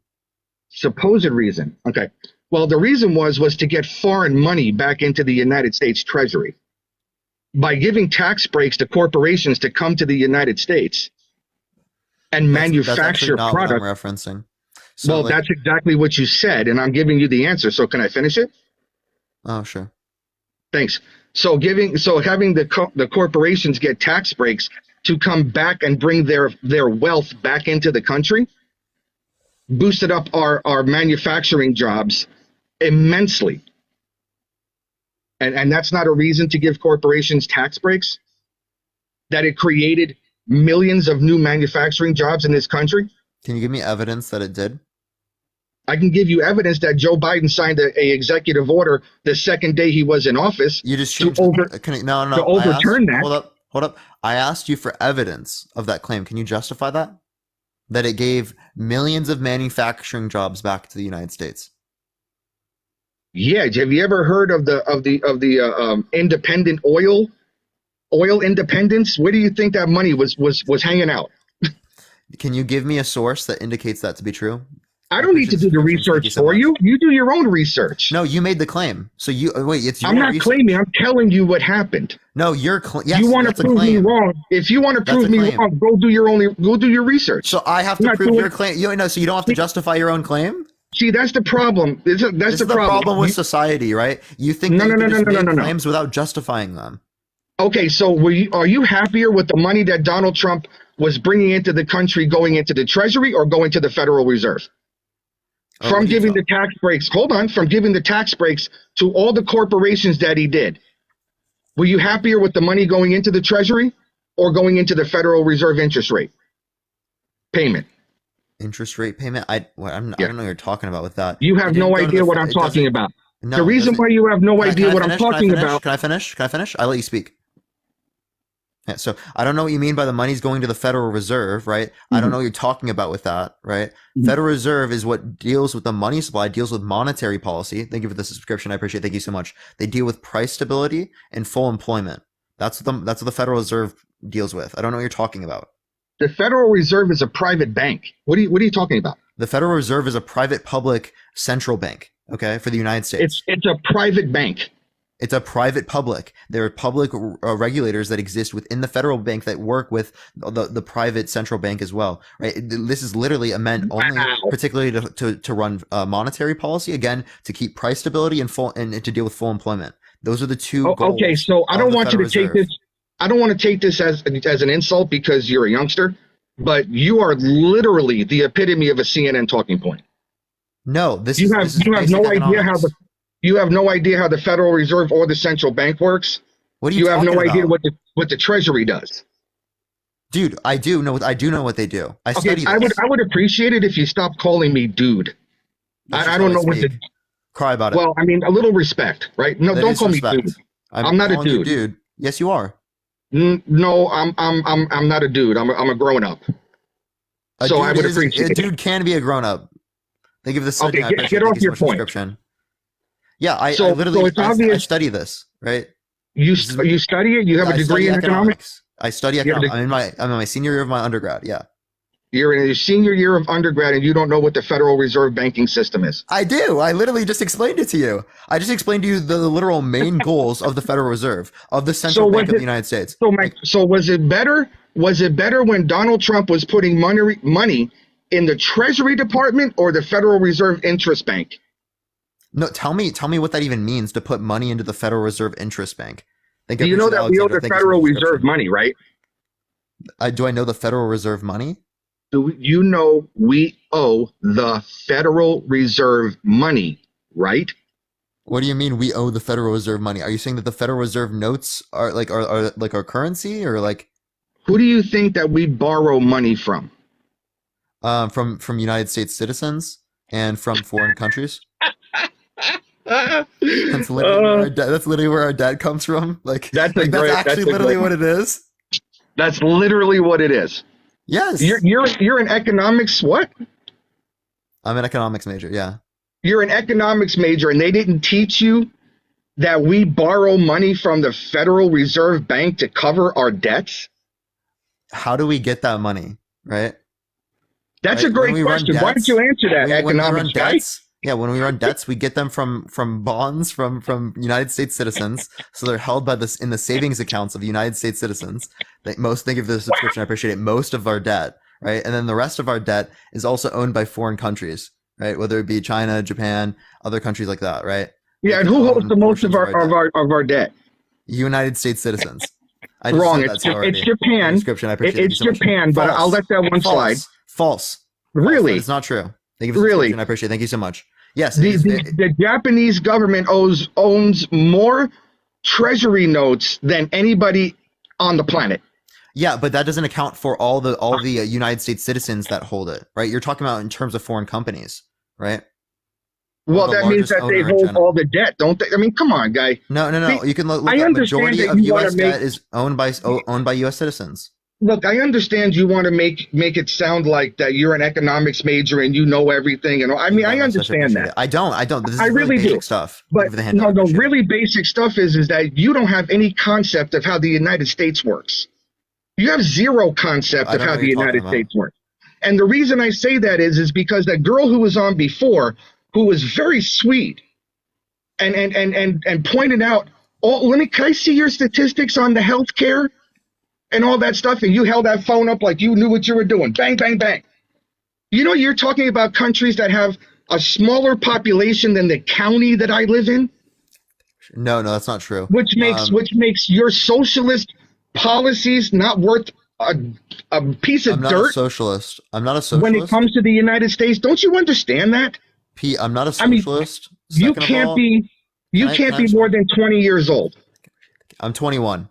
Supposed reason. Okay. Well, the reason was to get foreign money back into the United States Treasury by giving tax breaks to corporations to come to the United States and manufacture products. What I'm referencing. So, well, that's exactly what you said, and I'm giving you the answer. So can I finish it? Oh, sure. Thanks. So having the corporations get tax breaks to come back and bring their wealth back into the country boosted up our manufacturing jobs immensely. And that's not a reason to give corporations tax breaks? That it created millions of new manufacturing jobs in this country? Can you give me evidence that it did? I can give you evidence that Joe Biden signed a executive order the second day he was in office. You just changed to overturn that. Hold up. I asked you for evidence of that claim. Can you justify that? That it gave millions of manufacturing jobs back to the United States. Yeah. Have you ever heard of the independent oil independence? Where do you think that money was hanging out? Can you give me a source that indicates that to be true? I don't need to do the research for you. You do your own research. No, you made the claim. So it's your I'm not claiming. I'm telling you what happened. No, yes, you want to prove me wrong. If you want to prove me wrong, go do your research. So I have to prove your claim. So you don't have to justify your own claim? See, that's the problem. That's the problem with society, right? You think that you can just make claims without justifying them. Okay, so are you happier with the money that Donald Trump was bringing into the country going into the Treasury or going to the Federal Reserve? From giving the tax breaks, from giving the tax breaks to all the corporations that he did. Were you happier with the money going into the Treasury or going into the Federal Reserve interest rate payment? Interest rate payment? I don't know what you're talking about with that. You have no idea what I'm talking about. No, the reason why you have no idea what I'm talking about. Can I finish? I'll let you speak. Yeah, so I don't know what you mean by the money's going to the Federal Reserve, right? Mm-hmm. I don't know what you're talking about with that, right? Mm-hmm. Federal Reserve is what deals with the money supply, deals with monetary policy. Thank you for the subscription. I appreciate it. Thank you so much. They deal with price stability and full employment. That's what the Federal Reserve deals with. I don't know what you're talking about. The Federal Reserve is a private bank. What are you talking about? The Federal Reserve is a private public central bank, okay, for the United States. It's a private bank. It's a private public. There are public regulators that exist within the federal bank that work with the private central bank as well, right? This is literally meant only particularly to run monetary policy, again, to keep price stability and to deal with full employment. Those are the two goals. Okay, so I don't want you to take this. I don't want to take this as an insult because you're a youngster, but you are literally the epitome of a CNN talking point. No, you have no idea how the Federal Reserve or the central bank works. What are you have talking no idea about? what the Treasury does. Dude, I do know what they do. I study this. I would appreciate it if you stopped calling me dude. I don't know what to cry about it. Well, I mean, a little respect, right? No, don't call me dude. I'm not a dude. Dude. Yes, you are. No, I'm not a dude. I'm a grown up. So I would appreciate it. A dude can be a grown up. They give this. Okay, get off your point. Yeah, I literally I study this, right? You study it. You have a degree in economics. I study economics. I'm in my senior year of my undergrad. Yeah. You're in your senior year of undergrad and you don't know what the Federal Reserve banking system is. I do. I literally just explained it to you. I just explained to you the literal main goals of the Federal Reserve, of the central bank of the United States. So was it better? Was it better when Donald Trump was putting money in the Treasury Department or the Federal Reserve Interest Bank? No, tell me what that even means to put money into the Federal Reserve Interest Bank. Do you know that we owe the Federal Reserve money, right? Do I know the Federal Reserve money? Do you know we owe the Federal Reserve money, right? What do you mean we owe the Federal Reserve money? Are you saying that the Federal Reserve notes are like our currency, or like? Who do you think that we borrow money from? From United States citizens and from foreign countries. That's literally where our debt comes from. That's literally what it is. That's literally what it is. Yes. You're an economics what? I'm an economics major, yeah. You're an economics major and they didn't teach you that we borrow money from the Federal Reserve Bank to cover our debts? How do we get that money, right? That's a great question. Why don't you answer that, economics guy? Yeah, when we run debts, we get them from bonds from United States citizens. So they're held in the savings accounts of United States citizens. They give the subscription. I appreciate it. Most of our debt, right? And then the rest of our debt is also owned by foreign countries, right? Whether it be China, Japan, other countries like that, right? Yeah, and who holds the most of our debt? United States citizens. Wrong. It's Japan. It's Japan, but I'll let that one slide. False. Really? It's not true. Really? I appreciate it. Thank you so much. Yes. The Japanese government owns more treasury notes than anybody on the planet. Yeah, but that doesn't account for all the United States citizens that hold it, right? You're talking about in terms of foreign companies, right? Well, that means that they hold all the debt, don't they? I mean, come on, guy. No. You can look at majority of U.S. debt is owned by U.S. citizens. Look, I understand you want to make it sound like that you're an economics major and you know everything, and I mean, I understand that. I don't. This is I really basic do. Stuff. But no, really basic stuff is that you don't have any concept of how the United States works. You have zero concept of how the United States works. And the reason I say that is because that girl who was on before, who was very sweet, and pointed out, can I see your statistics on the healthcare? And all that stuff, and you held that phone up like you knew what you were doing. Bang, bang, bang. You know, you're talking about countries that have a smaller population than the county that I live in. No, that's not true. Which makes your socialist policies not worth a piece of dirt. I'm not a socialist. When it comes to the United States, don't you understand that? Pete, I'm not a socialist. I mean, you can't be more than 20 years old. I'm 21.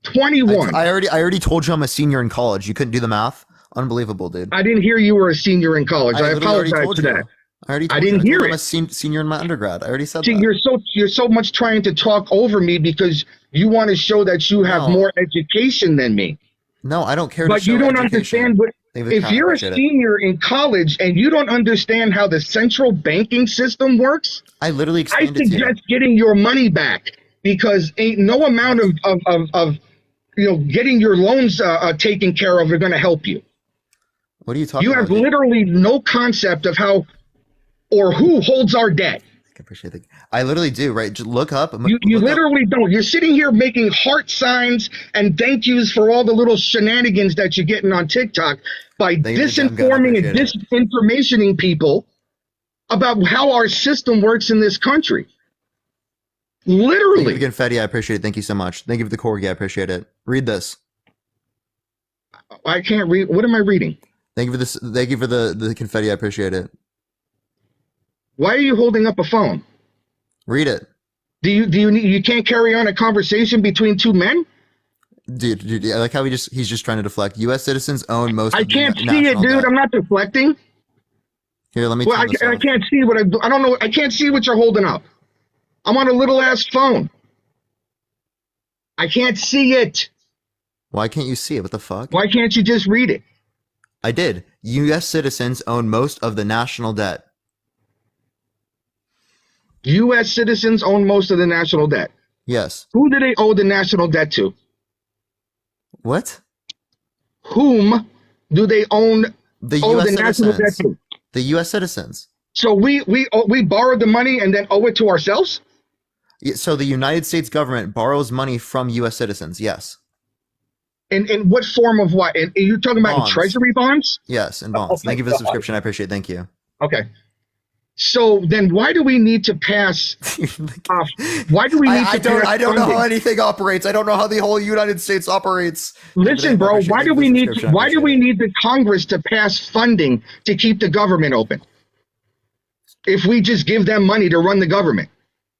21. I already told you I'm a senior in college. You couldn't do the math. Unbelievable, dude. I didn't hear you were a senior in college. I apologize for that. I didn't hear it. I'm a senior in my undergrad. I already said that. You're so much trying to talk over me because you want to show that you have more education than me. No, I don't care. But you don't understand if you're a senior in college and you don't understand how the central banking system works. I literally explained it to you. I suggest getting your money back because ain't no amount of getting your loans taken care of are going to help you. What are you talking about? You have literally no concept of how or who holds our debt. appreciate it. I literally do, right? Just look up. You literally don't. You're sitting here making heart signs and thank yous for all the little shenanigans that you're getting on TikTok by disinforming and disinformationing people about how our system works in this country. Literally. Thank you, confetti. I appreciate it. Thank you so much. Thank you for the corgi. I appreciate it. Read this. I can't read. What am I reading? Thank you for this. Thank you for the confetti. I appreciate it. Why are you holding up a phone? Read it. You can't carry on a conversation between two men? Dude, I like how he's just trying to deflect. U.S. citizens own most. I can't see it, dude. Debt. I'm not deflecting. Here, let me. Well, I can't see what I don't know. I can't see what you're holding up. I'm on a little ass phone. I can't see it. Why can't you see it? What the fuck? Why can't you just read it? I did. U.S. citizens own most of the national debt. U.S. citizens own most of the national debt. Yes. Who do they owe the national debt to? What? Whom do they owe the national debt to? The U.S. citizens. So we borrowed the money and then owe it to ourselves? Yeah, so the United States government borrows money from U.S. citizens. Yes. In what form of what? And you're talking about in treasury bonds? Yes, in bonds. Okay. Thank you for the subscription. I appreciate it. Thank you. Okay. So then why do we need to pass why do we need I don't know how anything operates. I don't know how the whole United States operates. Listen, bro, why do we need the Congress to pass funding to keep the government open? If we just give them money to run the government.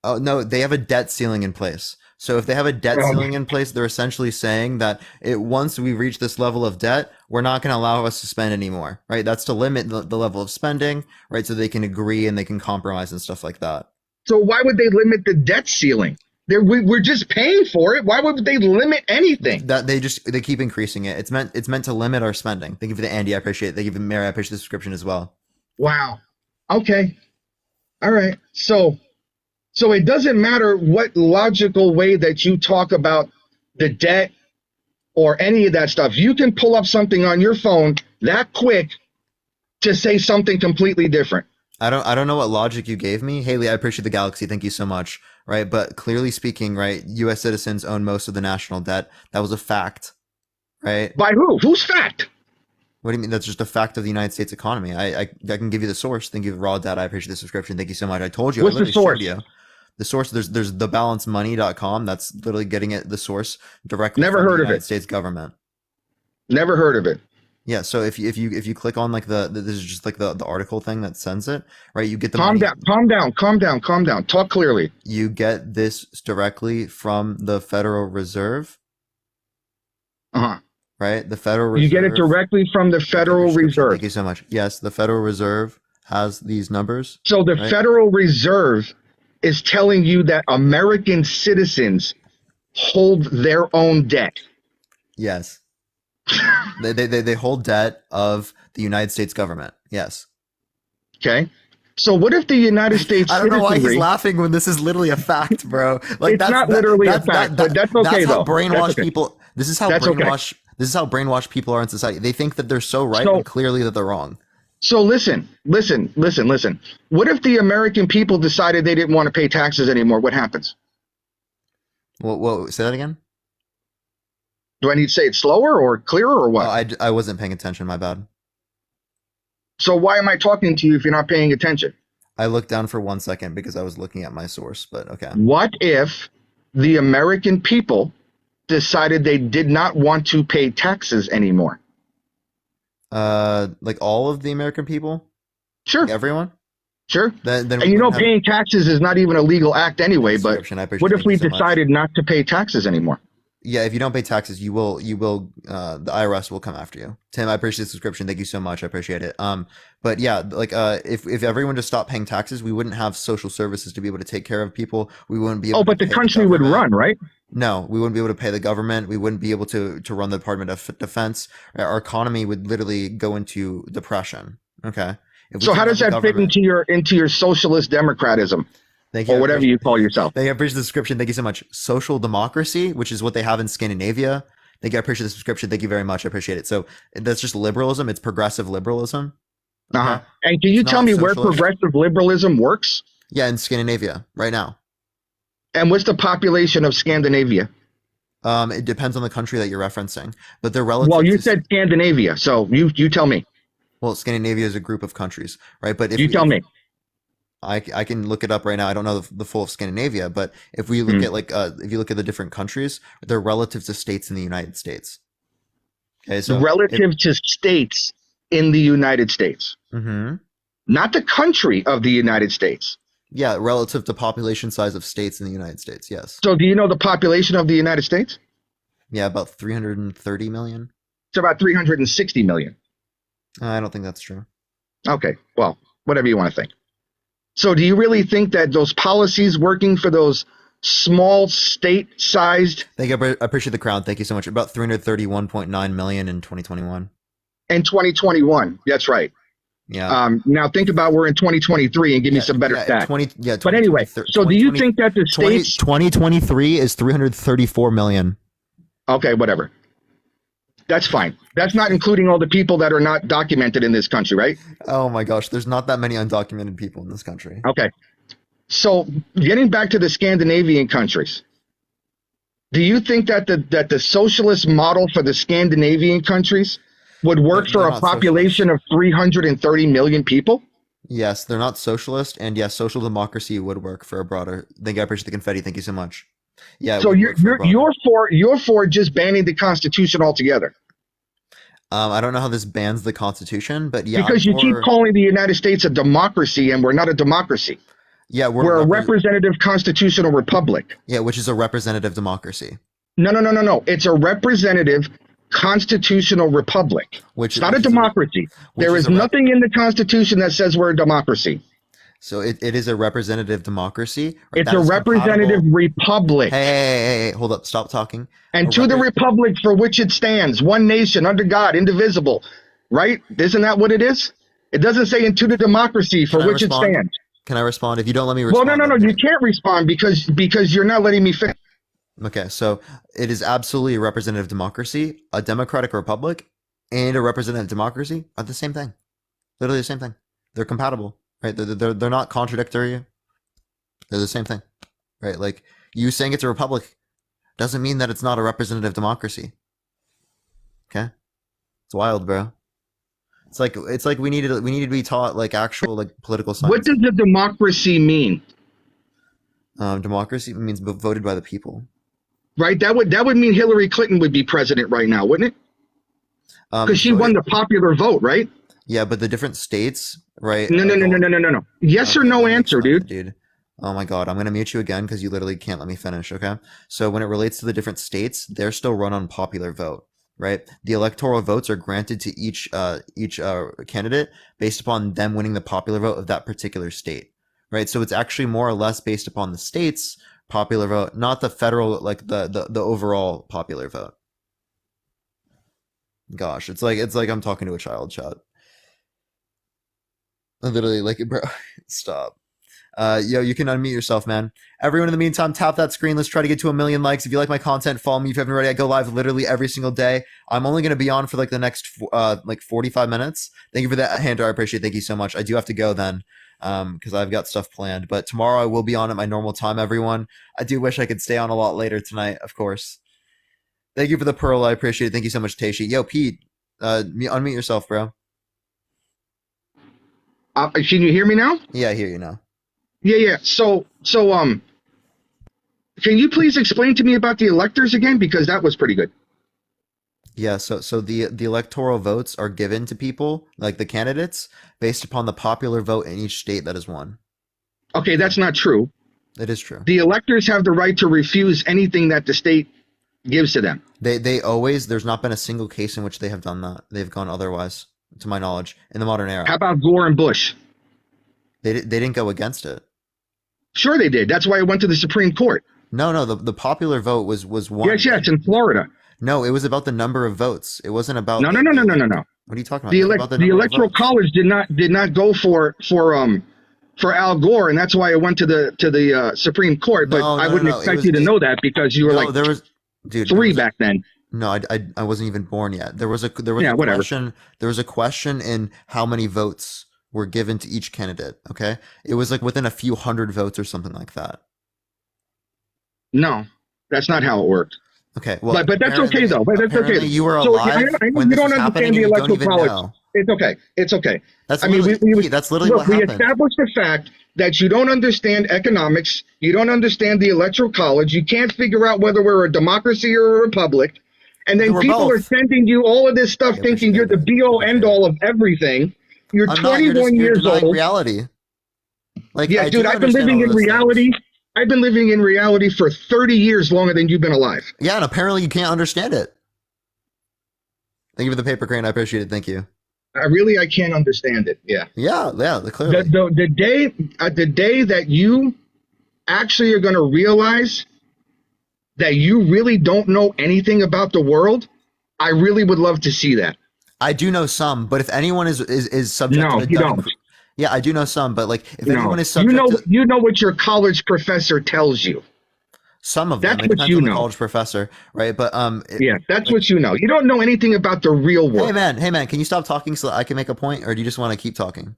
Oh, no, they have a debt ceiling in place. So if they have a debt ceiling in place, they're essentially saying that once we reach this level of debt, we're not going to allow us to spend anymore, right? That's to limit the level of spending, right? So they can agree and they can compromise and stuff like that. So why would they limit the debt ceiling? We're just paying for it. Why would they limit anything? That they keep increasing it. It's meant to limit our spending. Thank you for the Andy. I appreciate it. Thank you for Mary. I appreciate the subscription as well. Wow. Okay. All right. So it doesn't matter what logical way that you talk about the debt or any of that stuff. You can pull up something on your phone that quick to say something completely different. I don't know what logic you gave me. Haley, I appreciate the galaxy. Thank you so much. Right. But clearly speaking, right, U.S. citizens own most of the national debt. That was a fact. Right. By who? Whose fact? What do you mean? That's just a fact of the United States economy. I can give you the source. Thank you for raw data. I appreciate the subscription. Thank you so much. I told you. What's the source? The source, there's thebalancemoney.com. That's literally getting it, the source directly from the United States government. Never heard of it. Yeah, so if you click on like this is just like the article thing that sends it, right? You get the calm down. Talk clearly. You get this directly from the Federal Reserve. Right? The Federal Reserve. You get it directly from the Federal Reserve. Thank you so much. Yes, the Federal Reserve has these numbers. So the Federal Reserve is telling you that American citizens hold their own debt. Yes. they hold debt of the United States government. Yes. Okay. So what if the United States I don't know why he's laughing when this is literally a fact, bro. Like it's not literally a fact, but that's okay though. Brainwash people. This is how brainwashed people are in society. They think that they're so right and clearly that they're wrong. So listen. What if the American people decided they didn't want to pay taxes anymore? What happens? Well, say that again? Do I need to say it slower or clearer or what? Oh, I wasn't paying attention. My bad. So why am I talking to you if you're not paying attention? I looked down for 1 second because I was looking at my source, but okay. What if the American people decided they did not want to pay taxes anymore? Like all of the American people? Sure. Like everyone? Sure. Then and paying taxes is not even a legal act anyway, but what if we decided not to pay taxes anymore? Yeah, if you don't pay taxes, the IRS will come after you. Tim, I appreciate the subscription. Thank you so much. I appreciate it. But yeah, like, if everyone just stopped paying taxes, we wouldn't have social services to be able to take care of people. We wouldn't be able but the country would run, right? No, we wouldn't be able to pay the government. We wouldn't be able to run the Department of Defense. Our economy would literally go into depression. Okay. So how does that fit into your socialist democratism? Thank you. Or whatever you call yourself. Thank you. I appreciate the subscription. Thank you so much. Social democracy, which is what they have in Scandinavia. Thank you. I appreciate the subscription. Thank you very much. I appreciate it. So that's just liberalism. It's progressive liberalism. And can you tell me where progressive liberalism works? Yeah, in Scandinavia right now. And what's the population of Scandinavia? It depends on the country that you're referencing, but they're relative. Well, you said Scandinavia, so you tell me. Well, Scandinavia is a group of countries, right? But if you tell me. I can look it up right now. I don't know the full of Scandinavia, but if we look at if you look at the different countries, they're relative to states in the United States. Okay, so relative to states in the United States, not the country of the United States. Yeah, relative to population size of states in the United States. Yes. So, do you know the population of the United States? Yeah, about 330 million. It's about 360 million. I don't think that's true. Okay, well, whatever you want to think. So do you really think that those policies working for those small state-sized... Thank you. I appreciate the crowd. Thank you so much. About 331.9 million in 2021. In 2021, that's right. Yeah. Now think about we're in 2023 and give me some better facts. But anyway, so do you think that the states... 2023 is 334 million. Okay, whatever. That's fine. That's not including all the people that are not documented in this country, right? Oh my gosh, there's not that many undocumented people in this country. Okay. So getting back to the Scandinavian countries, do you think that the socialist model for the Scandinavian countries would work for a population of 330 million people? Yes, they're not socialist, and yes, social democracy would work for a broader... Thank you, I appreciate the confetti. Thank you so much. Yeah. So you're for just banning the Constitution altogether. I don't know how this bans the Constitution, but yeah. Because you keep calling the United States a democracy, and we're not a democracy. Yeah, we're a representative constitutional republic. Yeah, which is a representative democracy. No. It's a representative constitutional republic. It's not a democracy. There is nothing in the Constitution that says we're a democracy. So it is a representative democracy. It's a representative republic. Hey, hold up. Stop talking. And to the republic for which it stands, one nation, under God, indivisible. Right? Isn't that what it is? It doesn't say into the democracy for which it stands. Can I respond? If you don't let me respond. Well, no. You can't respond because you're not letting me finish. Okay, so it is absolutely a representative democracy. A democratic republic and a representative democracy are the same thing. Literally the same thing. They're compatible. Right, they're not contradictory. They're the same thing, right? Like you saying it's a republic doesn't mean that it's not a representative democracy. Okay, it's wild, bro. It's like we need to be taught like actual like political science. What does the democracy mean? Democracy means voted by the people. Right. That would mean Hillary Clinton would be president right now, wouldn't it? Because she won the popular vote, right? Yeah, but the different states, right? No. Yes or no answer, dude. Oh my God, I'm gonna mute you again because you literally can't let me finish. Okay, so when it relates to the different states, they're still run on popular vote, right? The electoral votes are granted to each candidate based upon them winning the popular vote of that particular state, right? So it's actually more or less based upon the state's popular vote, not the federal, like the overall popular vote. Gosh, it's like I'm talking to a child, chat. Literally, like, bro, stop. Yo, you can unmute yourself, man. Everyone in the meantime, tap that screen. Let's try to get to 1 million likes. If you like my content, follow me. If you haven't already, I go live literally every single day. I'm only going to be on for like the next 45 minutes. Thank you for that, Hunter. I appreciate it. Thank you so much. I do have to go then because I've got stuff planned. But tomorrow I will be on at my normal time, everyone. I do wish I could stay on a lot later tonight, of course. Thank you for the pearl. I appreciate it. Thank you so much, Teishi. Yo, Pete, unmute yourself, bro. Can you hear me now? Yeah, I hear you now. Yeah. So, can you please explain to me about the electors again? Because that was pretty good. Yeah, so the electoral votes are given to people, like the candidates, based upon the popular vote in each state that is won. Okay, that's not true. It is true. The electors have the right to refuse anything that the state gives to them. They always, there's not been a single case in which they have done that. They've gone otherwise, to my knowledge, in the modern era. How about Gore and Bush? They didn't go against it. Sure they did. That's why it went to the Supreme Court. No, the popular vote was one. Yes, in Florida. No, it was about the number of votes. It wasn't about No. What are you talking about? The Electoral College did not go for Al Gore, and that's why it went to the Supreme Court. But I wouldn't expect you to know that because you were there was three back then. No, I wasn't even born yet. There was a question in how many votes were given to each candidate. Okay, it was like within a few hundred votes or something like that. No, that's not how it worked. Okay, well, but that's okay though. But that's okay. You were So alive I know when you this don't was happening, understand the and you don't electoral even college. know. It's okay. It's okay. That's I mean, that's literally look, what we happened. established the fact that you don't understand economics. You don't understand the electoral college. You can't figure out whether we're a democracy or a republic. And then people are sending you all of this stuff, thinking you're the be-all, end-all of everything. You're 21 years old. Reality. Like, yeah, dude, I've been living in reality. I've been living in reality for 30 years longer than you've been alive. Yeah, and apparently you can't understand it. Thank you for the paper crane. I appreciate it. Thank you. I can't understand it. Yeah. Yeah, clearly. The day that you actually are going to realize that you really don't know anything about the world, I really would love to see that. I do know some, but if anyone is subject to you don't. Yeah, I do know some, but like if anyone is subject you know what your college professor tells you. Some of them. That's what you know. College professor, right? But that's what you know. You don't know anything about the real world. Hey man, can you stop talking so that I can make a point, or do you just want to keep talking?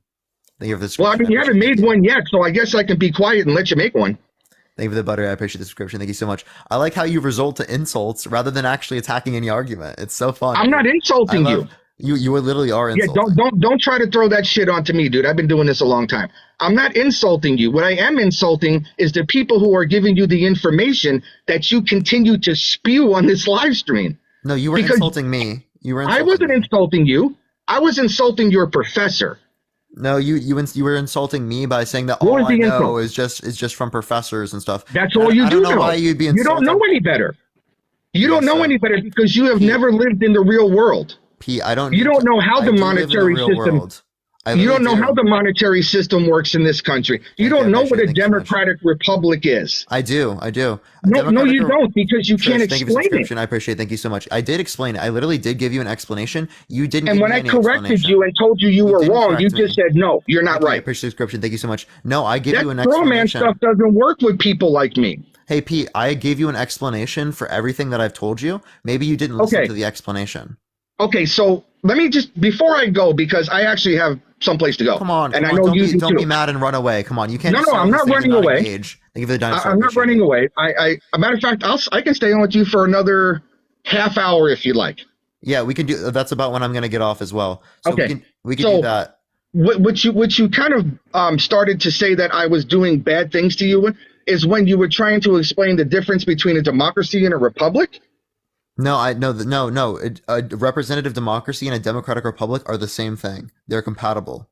Thank you for this. Well, I mean, you haven't made one yet, so I guess I can be quiet and let you make one. Thank you for the butter. I appreciate the subscription. Thank you so much. I like how you resort to insults rather than actually attacking any argument. It's so fun. I'm not insulting you. You literally are insulting. Yeah, don't try to throw that shit onto me, dude. I've been doing this a long time. I'm not insulting you. What I am insulting is the people who are giving you the information that you continue to spew on this live stream. No, you were insulting me. I wasn't insulting you. I was insulting your professor. No, you were insulting me by saying that all I know is just from professors and stuff. That's all you do know. Why you'd be insulting. You don't know any better. You don't know any better because you have never lived in the real world. P, I don't. You don't know how the monetary system. You don't know how the monetary system works in this country. You don't know what a democratic republic is. I do. No, you don't, because you can't explain it. I appreciate it. Thank you so much. I did explain it. I literally did give you an explanation. You didn't. And when I corrected you and told you were wrong, you just said, no, you're not right. I appreciate the description. Thank you so much. No, I give you an explanation. That strawman stuff doesn't work with people like me. Hey, Pete, I gave you an explanation for everything that I've told you. Maybe you didn't listen to the explanation. Okay, so let me just, before I go, because I actually have someplace to go. Come on, and I know you don't be mad and run away. Come on, you can't. No, I'm not running away. Thank you for the dinosaur. I'm not running away. A matter of fact, I can stay on with you for another half hour if you like. Yeah, we can do. That's about when I'm going to get off as well. So okay, we can do that. What you kind of started to say that I was doing bad things to you is when you were trying to explain the difference between a democracy and a republic. No, no. A representative democracy and a democratic republic are the same thing. They're compatible.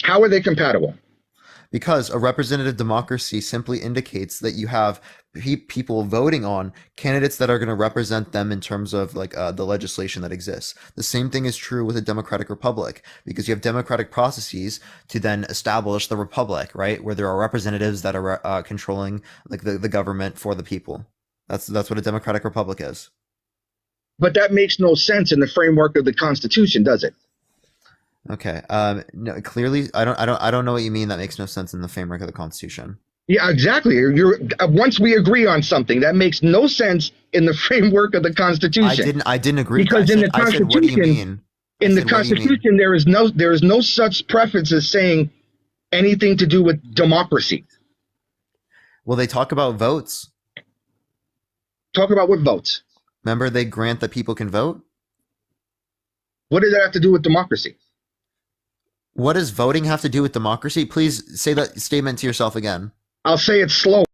How are they compatible? Because a representative democracy simply indicates that you have people voting on candidates that are going to represent them in terms of like the legislation that exists. The same thing is true with a democratic republic, because you have democratic processes to then establish the republic, right? Where there are representatives that are controlling like the government for the people. That's what a democratic republic is. But that makes no sense in the framework of the Constitution, does it? Okay. No, clearly, I don't know what you mean. That makes no sense in the framework of the Constitution. Yeah, exactly. Once we agree on something, that makes no sense in the framework of the Constitution. I didn't agree. Because in the Constitution, what do you mean? In the Constitution, there is no such preface as saying anything to do with democracy. Well, they talk about votes. Talk about what votes? Remember, they grant that people can vote? What does that have to do with democracy? What does voting have to do with democracy? Please say that statement to yourself again. I'll say it slower.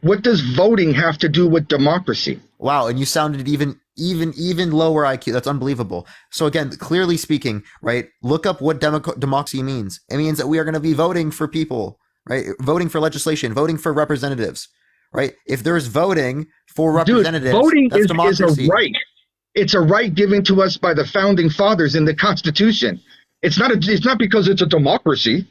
What does voting have to do with democracy? Wow, and you sounded even lower IQ. That's unbelievable. So again, clearly speaking, right? Look up what democracy means. It means that we are going to be voting for people, right? Voting for legislation, voting for representatives. Right? If there's voting for representatives, voting that's is a right. It's a right given to us by the founding fathers in the Constitution. It's not because it's a democracy.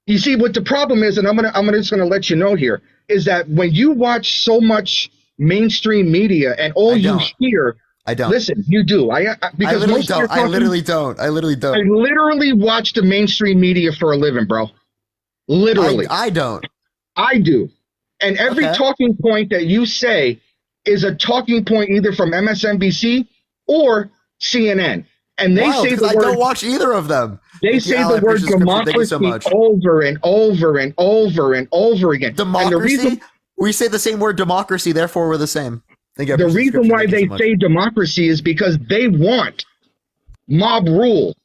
You see, what the problem is, and I'm just gonna let you know here, is that when you watch so much mainstream media and you hear, I don't listen. You do. I literally don't. I literally watch the mainstream media for a living, bro. Literally. I don't. I do. And every talking point that you say is a talking point either from MSNBC or CNN. And they Wild, say because the I word, don't watch either of them. they say the word Thank you so democracy much. over and over and over and over again. Democracy? And the reason we say the same word democracy, therefore we're the same. Thank you. the reason why they say democracy is because they want mob rule.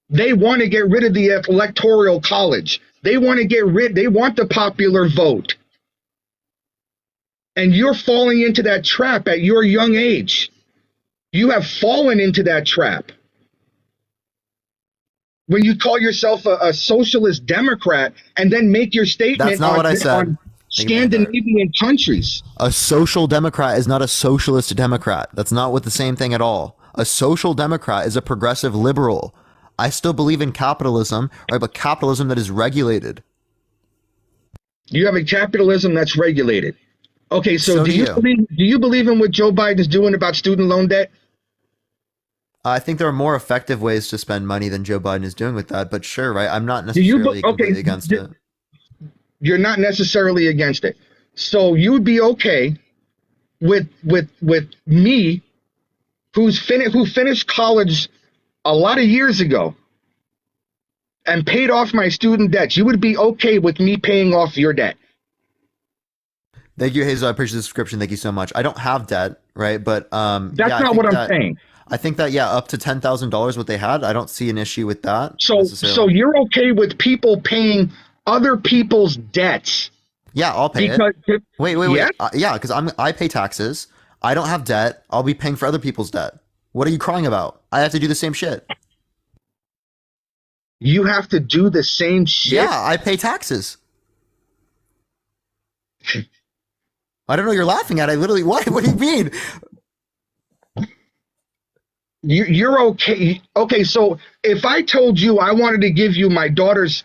They want to get rid of the electoral college. They want the popular vote. And you're falling into that trap at your young age. You have fallen into that trap. When you call yourself a socialist Democrat and then make your statement That's not what I said. on Scandinavian countries. A social democrat is not a socialist democrat. That's not what the same thing at all. A social democrat is a progressive liberal. I still believe in capitalism, right? But capitalism that is regulated. You have a capitalism that's regulated. Okay, so do you believe in what Joe Biden is doing about student loan debt? I think there are more effective ways to spend money than Joe Biden is doing with that, but sure, right? I'm not necessarily completely against it. You're not necessarily against it. So you'd be okay with me, who finished college a lot of years ago and paid off my student debts. You would be okay with me paying off your debt. Thank you, Hazel. I appreciate the subscription. Thank you so much. I don't have debt, right? But that's not what I'm saying. I think that up to $10,000 what they had. I don't see an issue with that. So you're okay with people paying other people's debts? Yeah, I'll pay it. Wait. Yeah, because I pay taxes. I don't have debt. I'll be paying for other people's debt. What are you crying about? I have to do the same shit. You have to do the same shit? Yeah, I pay taxes. I don't know. You're laughing at. I literally. What do you mean? You're okay. Okay, so if I told you I wanted to give you my daughter's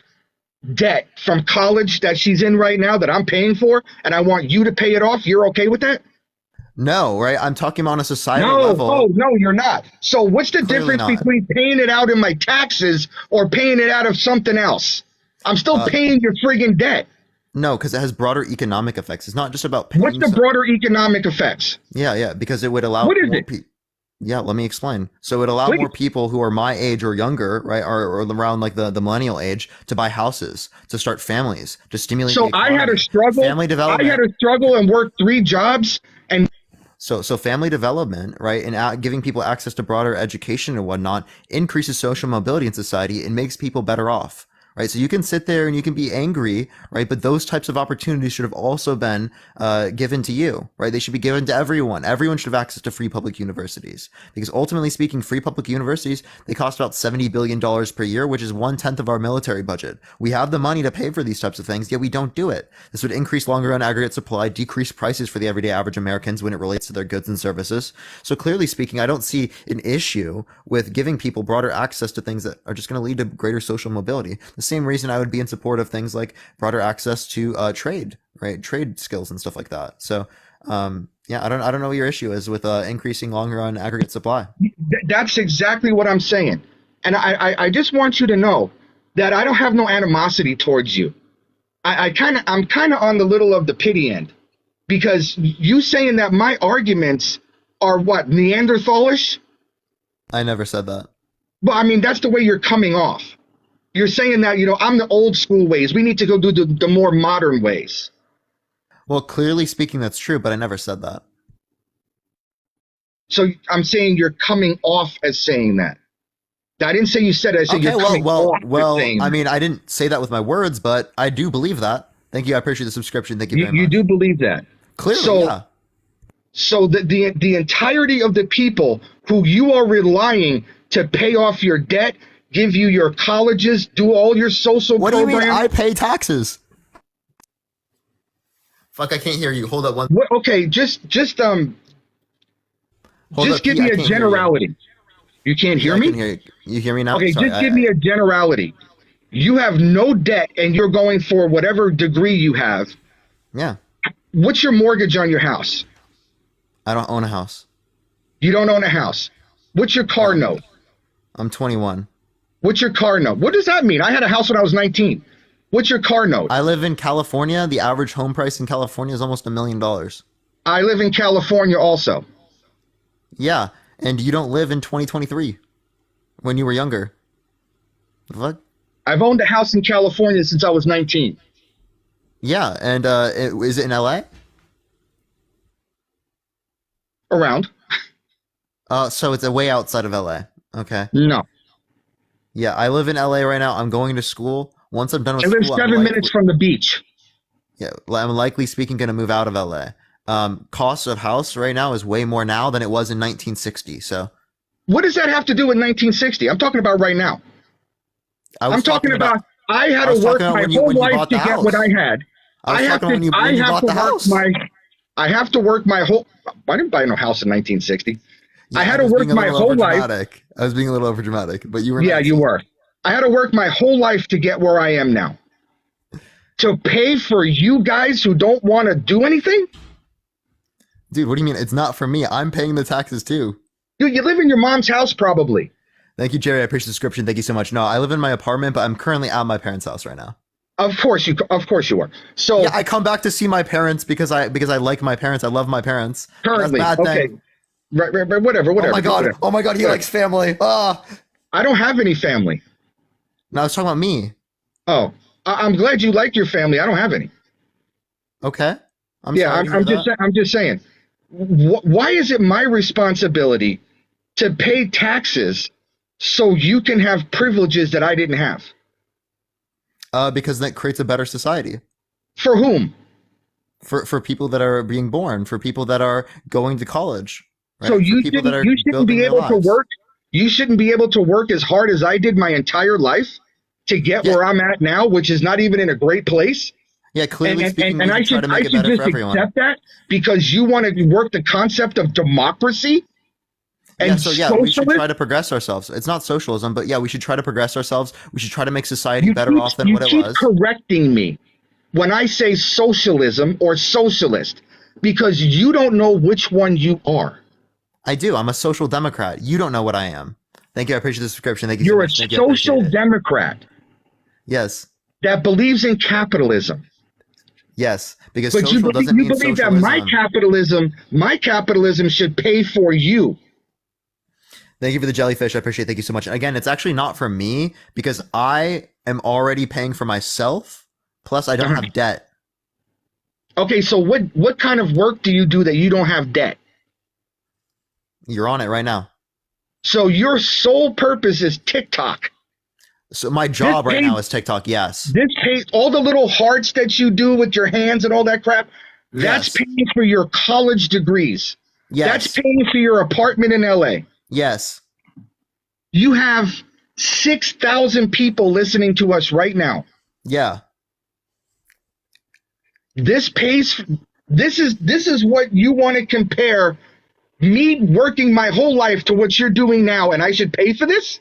debt from college that she's in right now that I'm paying for, and I want you to pay it off, you're okay with that? No, right? I'm talking on a societal level. Oh, no, you're not. So what's the difference between paying it out in my taxes or paying it out of something else? I'm still paying your friggin' debt. No, because it has broader economic effects. It's not just about paying. What's the broader economic effects? Yeah, because it would allow. What is it? Yeah, let me explain. So it would allow more people who are my age or younger, right, or around like the millennial age, to buy houses, to start families, to stimulate. So I had a struggle. Family development. I had a struggle and worked 3 jobs and. So family development, right, and giving people access to broader education and whatnot increases social mobility in society and makes people better off. Right. So you can sit there and you can be angry. Right. But those types of opportunities should have also been given to you. Right. They should be given to everyone. Everyone should have access to free public universities, because ultimately speaking, free public universities, they cost about $70 billion per year, which is 1/10 of our military budget. We have the money to pay for these types of things, yet we don't do it. This would increase longer run aggregate supply, decrease prices for the everyday average Americans when it relates to their goods and services. So clearly speaking, I don't see an issue with giving people broader access to things that are just going to lead to greater social mobility. The same reason I would be in support of things like broader access to trade, right? Trade skills and stuff like that. So, yeah, I don't know what your issue is with increasing long run aggregate supply. That's exactly what I'm saying. And I just want you to know that I don't have no animosity towards you. I'm kind of on the little of the pity end, because you saying that my arguments are what, Neanderthalish? I never said that. Well, I mean, that's the way you're coming off. You're saying that, I'm the old school ways. We need to go do the more modern ways. Well, clearly speaking, that's true, but I never said that. So I'm saying you're coming off as saying that. I didn't say you said it. I said you're coming off as saying that. I mean, I didn't say that with my words, but I do believe that. Thank you. I appreciate the subscription. Thank you very much. You do believe that? Clearly, yeah. So the entirety of the people who you are relying to pay off your debt, give you your colleges, do all your social programs. What do you mean I pay taxes? Fuck, I can't hear you. Hold up one. Okay, just give me a generality. You can't hear me? I can hear you. You hear me now? Okay, sorry, give me a generality. You have no debt and you're going for whatever degree you have. Yeah. What's your mortgage on your house? I don't own a house. You don't own a house. What's your car note? I'm 21. What's your car note? What does that mean? I had a house when I was 19. What's your car note? I live in California. The average home price in California is almost $1 million. I live in California also. Yeah, and you don't live in 2023. When you were younger. What? I've owned a house in California since I was 19. Yeah, and is it in LA? Around. So it's way outside of LA. Okay. No. Yeah, I live in LA right now. I'm going to school. Once I'm done with I live school, 7 minutes from the beach. Yeah, I'm likely speaking going to move out of LA. Cost of house right now is way more now than it was in 1960. So, what does that have to do with 1960? I'm talking about right now. I'm talking about I had to work my whole life to get what I had. I have to work my whole. I didn't buy no house in 1960. Yeah, I had to work my whole life. I was being a little overdramatic, but you were. Yeah, 19. You were. I had to work my whole life to get where I am now. To pay for you guys who don't want to do anything? Dude, what do you mean? It's not for me. I'm paying the taxes too. Dude, you live in your mom's house probably. Thank you, Jerry. I appreciate the description. Thank you so much. No, I live in my apartment, but I'm currently at my parents' house right now. Of course you are. So yeah, I come back to see my parents because I like my parents. I love my parents. Currently, that's a bad thing. Right, whatever. Oh my god, he likes family. Ah, I don't have any family. No, I was talking about me. Oh, I'm glad you like your family. I don't have any. Okay. I'm just saying. Why is it my responsibility to pay taxes so you can have privileges that I didn't have? Because that creates a better society. For whom? For people that are being born, for people that are going to college. Right? So you shouldn't be able to work. You shouldn't be able to work as hard as I did my entire life to get where I'm at now, which is not even in a great place. Yeah, clearly speaking, we should try to make it better for everyone. Accept that because you want to work the concept of democracy. And we should try to progress ourselves. It's not socialism, but yeah, we should try to progress ourselves. We should try to make society better off than what it was. You keep correcting me when I say socialism or socialist because you don't know which one you are. I do. I'm a social democrat. You don't know what I am. Thank you. I appreciate the subscription. Thank you. You're so much. A social democrat. Yes. That believes in capitalism. Yes, because social doesn't mean socialism. You believe that my capitalism should pay for you. Thank you for the jellyfish. I appreciate it. Thank you so much. And again, it's actually not for me because I am already paying for myself. Plus, I don't have debt. Okay, so what kind of work do you do that you don't have debt? You're on it right now. So your sole purpose is TikTok. So my job right now is TikTok, yes. This pays all the little hearts that you do with your hands and all that crap. That's paying for your college degrees. Yes. That's paying for your apartment in LA. Yes. You have 6,000 people listening to us right now. Yeah. This is what you want to compare me working my whole life to what you're doing now, and I should pay for this?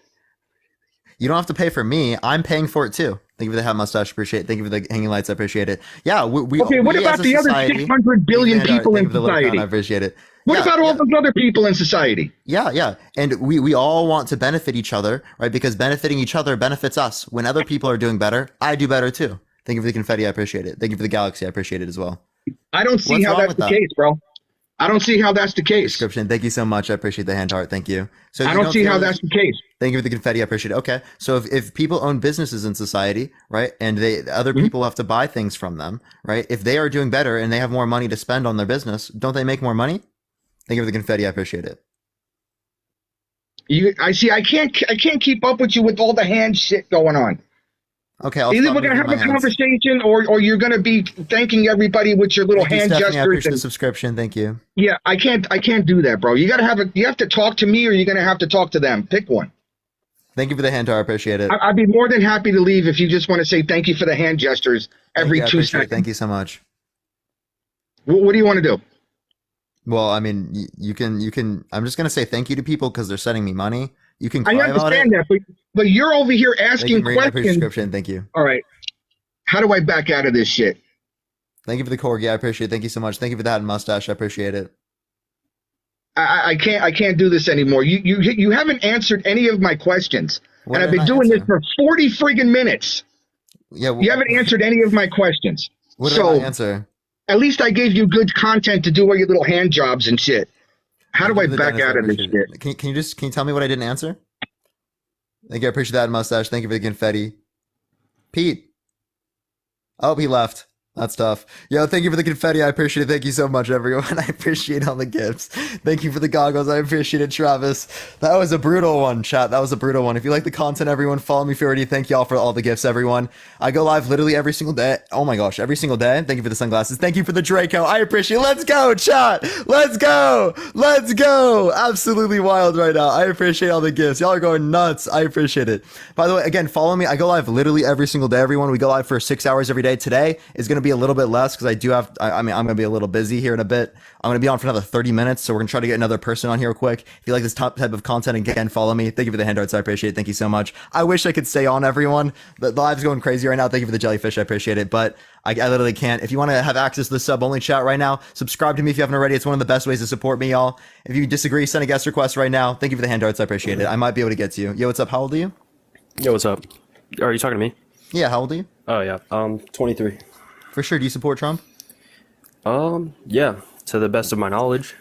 You don't have to pay for me. I'm paying for it too. Thank you for the hat mustache. Appreciate it. Thank you for the hanging lights. I appreciate it. Yeah. Okay. What about the other 600 billion people in society? I appreciate it. What about all those other people in society? Yeah. And we all want to benefit each other, right? Because benefiting each other benefits us. When other people are doing better, I do better too. Thank you for the confetti. I appreciate it. Thank you for the galaxy. I appreciate it as well. I don't see how that's the case, bro. I don't see how that's the case. Description. Thank you so much. I appreciate the hand heart. Thank you. So I don't see how that's the case. Thank you for the confetti. I appreciate it. Okay. So if people own businesses in society, right, and other people have to buy things from them, right? If they are doing better and they have more money to spend on their business, don't they make more money? Thank you for the confetti. I appreciate it. I can't keep up with you with all the hand shit going on. Okay, either we're gonna have a conversation, or you're gonna be thanking everybody with your little hand gestures. I appreciate the subscription. Thank you. Yeah, I can't do that, bro. You have to talk to me, or you're gonna have to talk to them. Pick one. Thank you for the hand jar. I appreciate it. I'd be more than happy to leave if you just want to say thank you for the hand gestures every 2 seconds. Thank you so much. What do you want to do? Well, I mean, you can. I'm just gonna say thank you to people because they're sending me money. You can. I understand that, but you're over here asking questions. Thank you. All right. How do I back out of this shit? Thank you for the corgi. I appreciate it. Thank you so much. Thank you for that mustache. I appreciate it. I can't do this anymore. You haven't answered any of my questions, and I've been doing this for 40 friggin' minutes. Yeah. You haven't answered any of my questions. What did I answer? At least I gave you good content to do all your little hand jobs and shit. How do I back out of this shit? Can you tell me what I didn't answer? Thank you. I appreciate that, mustache. Thank you for the confetti. Pete. Oh, he left. That's tough. Yo, thank you for the confetti. I appreciate it. Thank you so much, everyone. I appreciate all the gifts. Thank you for the goggles. I appreciate it, Travis. That was a brutal one, chat. That was a brutal one. If you like the content, everyone, follow me for already. Thank you all for all the gifts, everyone. I go live literally every single day. Oh my gosh, every single day. Thank you for the sunglasses. Thank you for the Draco. I appreciate it. Let's go, chat. Let's go. Let's go. Absolutely wild right now. I appreciate all the gifts. Y'all are going nuts. I appreciate it. By the way, again, follow me. I go live literally every single day, everyone. We go live for 6 hours every day. Today is going to be a little bit less because I do have, I mean, I'm going to be a little busy here in a bit. I'm going to be on for another 30 minutes. So we're going to try to get another person on here real quick. If you like this type of content, again, follow me. Thank you for the handouts. I appreciate it. Thank you so much. I wish I could stay on, everyone. The live's going crazy right now. Thank you for the jellyfish. I appreciate it. But I literally can't. If you want to have access to the sub-only chat right now, subscribe to me if you haven't already. It's one of the best ways to support me, y'all. If you disagree, send a guest request right now. Thank you for the handouts. I appreciate it. I might be able to get to you. Yo, what's up? How old are you? Yo, what's up? Are you talking to me? Yeah, how old are you? Oh, yeah. 23. For sure. Do you support Trump? Yeah, to the best of my knowledge.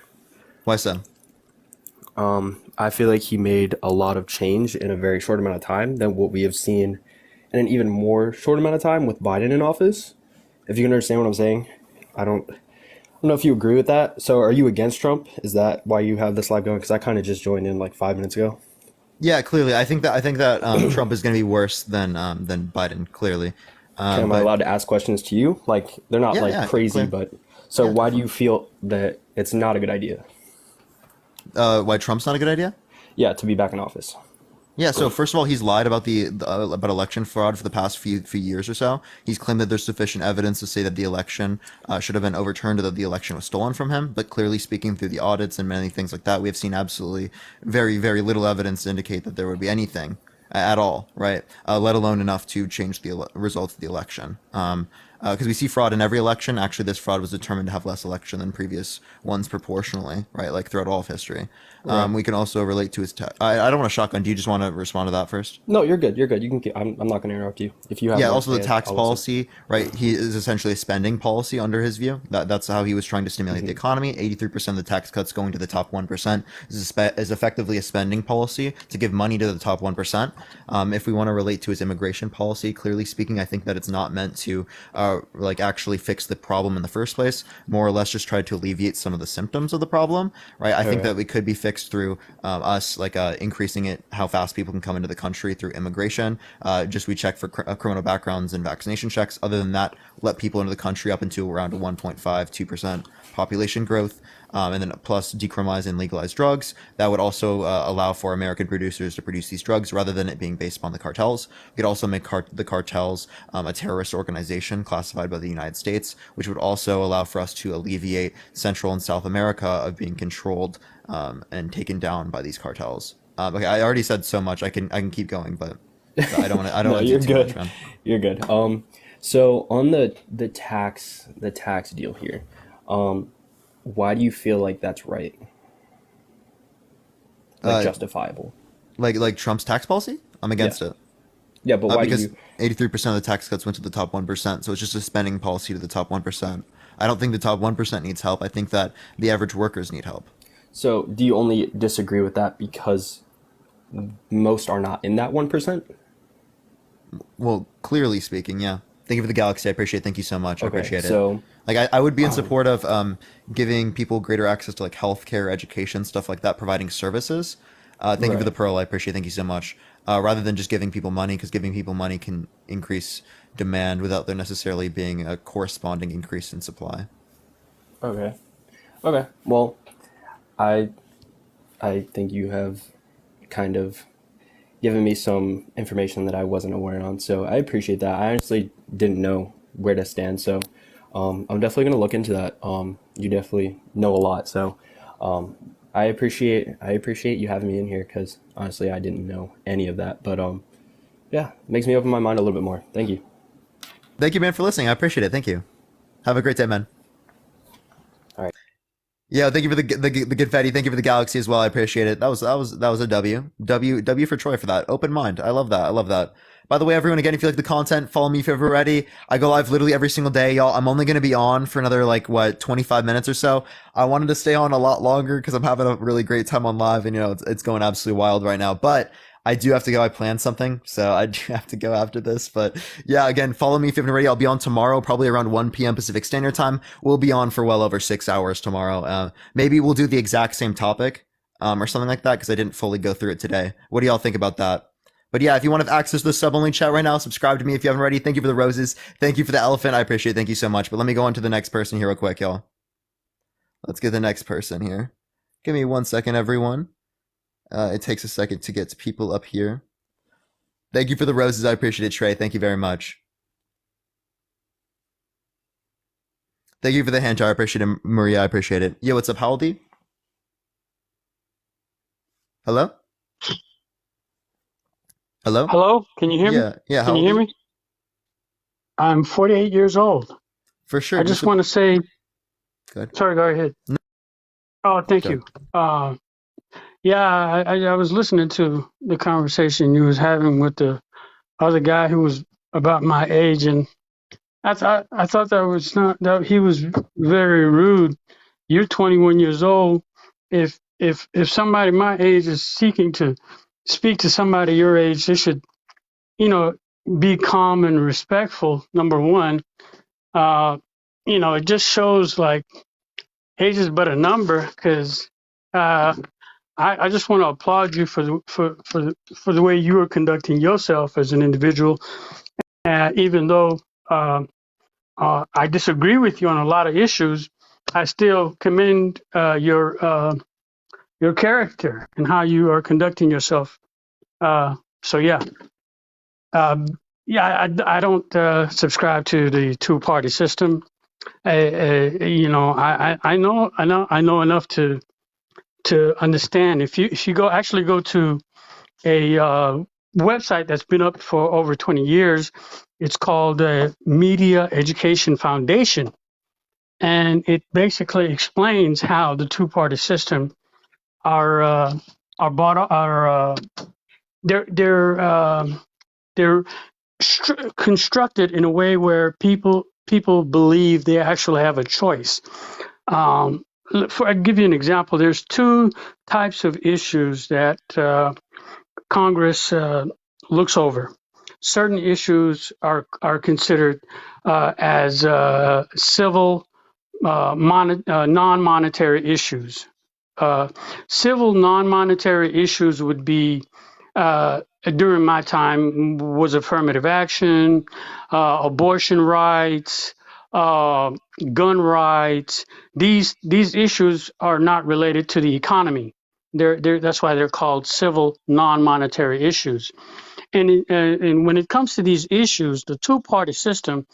Why so? I feel like he made a lot of change in a very short amount of time than what we have seen in an even more short amount of time with Biden in office. If you can understand what I'm saying, I don't know if you agree with that. So are you against Trump? Is that why you have this live going? Because I kind of just joined in like 5 minutes ago. Yeah, clearly. I think that Trump is going to be worse than Biden. Clearly. Am I allowed to ask questions to you? Like they're not crazy, but so why do you feel that it's not a good idea? Why Trump's not a good idea? Yeah, to be back in office. Yeah, so first of all, he's lied about about election fraud for the past few years or so. He's claimed that there's sufficient evidence to say that the election should have been overturned or that the election was stolen from him. But clearly speaking, through the audits and many things like that, we have seen absolutely very, very little evidence to indicate that there would be anything at all, right? Let alone enough to change the results of the election. Because we see fraud in every election. Actually, this fraud was determined to have less election than previous ones proportionally, right? Like throughout all of history. Right. We can also relate to his. I don't want to shotgun. Do you just want to respond to that first? No, you're good. You're good. You can. I'm not going to interrupt you. If you have. Yeah. Also, the tax policy, right? He is essentially a spending policy under his view. That's how he was trying to stimulate the economy. 83% of the tax cuts going to the top 1% is effectively a spending policy to give money to the top 1%. If we want to relate to his immigration policy, clearly speaking, I think that it's not meant to like actually fix the problem in the first place. More or less, just try to alleviate some of the symptoms of the problem, right? I think that we could be fixed through us like increasing it how fast people can come into the country through immigration. Just we check for criminal backgrounds and vaccination checks. Other than that, let people into the country up into around a 1.5-2% population growth. And then plus decriminalize and legalize drugs. That would also allow for American producers to produce these drugs rather than it being based upon the cartels. We could also make the cartels a terrorist organization classified by the United States, which would also allow for us to alleviate Central and South America of being controlled and taken down by these cartels. Okay, I already said so much. I can keep going, but I don't want to. I don't No, want to you're do too good. much, man. You're good. So on the tax deal here, why do you feel like that's right? Like justifiable? Like Trump's tax policy? I'm against it. Yeah, but why because do 83% of the tax cuts went to the top 1%, so it's just a spending policy to the top 1%. I don't think the top 1% needs help. I think that the average workers need help. So do you only disagree with that because most are not in that 1%? Well, clearly speaking, yeah. Thank you for the galaxy. I appreciate it. Thank you so much. I Okay, appreciate it. so Like I would be in support of giving people greater access to like healthcare, education, stuff like that, providing services. Thank you for Right. the pearl. I appreciate it. Thank you so much. Rather than just giving people money, because giving people money can increase demand without there necessarily being a corresponding increase in supply. Okay. Okay. Well, I think you have kind of given me some information that I wasn't aware on, so I appreciate that. I honestly didn't know where to stand, so I'm definitely gonna look into that. You definitely know a lot, so I appreciate you having me in here because honestly I didn't know any of that, but yeah, it makes me open my mind a little bit more. Thank you. Thank you, man, for listening. I appreciate it. Thank you. Have a great day, man. All right. Yeah, thank you for the confetti. Thank you for the galaxy as well. I appreciate it. That was a W for Troy for that. Open mind. I love that. I love that. By the way, everyone, again, if you like the content, follow me if you're ever ready. I go live literally every single day, y'all. I'm only going to be on for another, 25 minutes or so. I wanted to stay on a lot longer because I'm having a really great time on live and, it's going absolutely wild right now. But I do have to go. I planned something, so I do have to go after this. But yeah, again, follow me if you haven't already. I'll be on tomorrow, probably around 1 p.m. Pacific Standard Time. We'll be on for well over 6 hours tomorrow. Maybe we'll do the exact same topic, or something like that, because I didn't fully go through it today. What do y'all think about that? But yeah, if you want to have access to the sub-only chat right now, subscribe to me if you haven't already. Thank you for the roses. Thank you for the elephant. I appreciate it. Thank you so much. But let me go on to the next person here real quick, y'all. Let's get the next person here. Give me 1 second, everyone. It takes a second to get to people up here. Thank you for the roses. I appreciate it, Trey. Thank you very much. Thank you for the hand jar. I appreciate it, Maria. I appreciate it. Yo, what's up? How old are you? Hello? Hello? Hello? Can you hear me? Yeah. Can you hear me? I'm 48 years old. For sure. I just want to say. Good. Sorry, go ahead. No. Oh, thank you. Yeah, I was listening to the conversation you was having with the other guy who was about my age, and I thought that was not that he was very rude. You're 21 years old. If somebody my age is seeking to speak to somebody your age, they should, be calm and respectful. Number one, it just shows like age is but a number. Because I just want to applaud you for the way you are conducting yourself as an individual. Even though I disagree with you on a lot of issues, I still commend your character and how you are conducting yourself. So yeah. I don't subscribe to the two-party system. I know enough to understand. If you go to a website that's been up for over 20 years, it's called Media Education Foundation, and it basically explains how the two-party system are they're constructed in a way where people believe they actually have a choice. I'll give you an example. There's two types of issues that Congress looks over. Certain issues are considered as civil non-monetary issues. Civil non-monetary issues would be, during my time, was affirmative action, abortion rights, gun rights. These issues are not related to the economy. That's why they're called civil non-monetary issues. And when it comes to these issues, the two-party system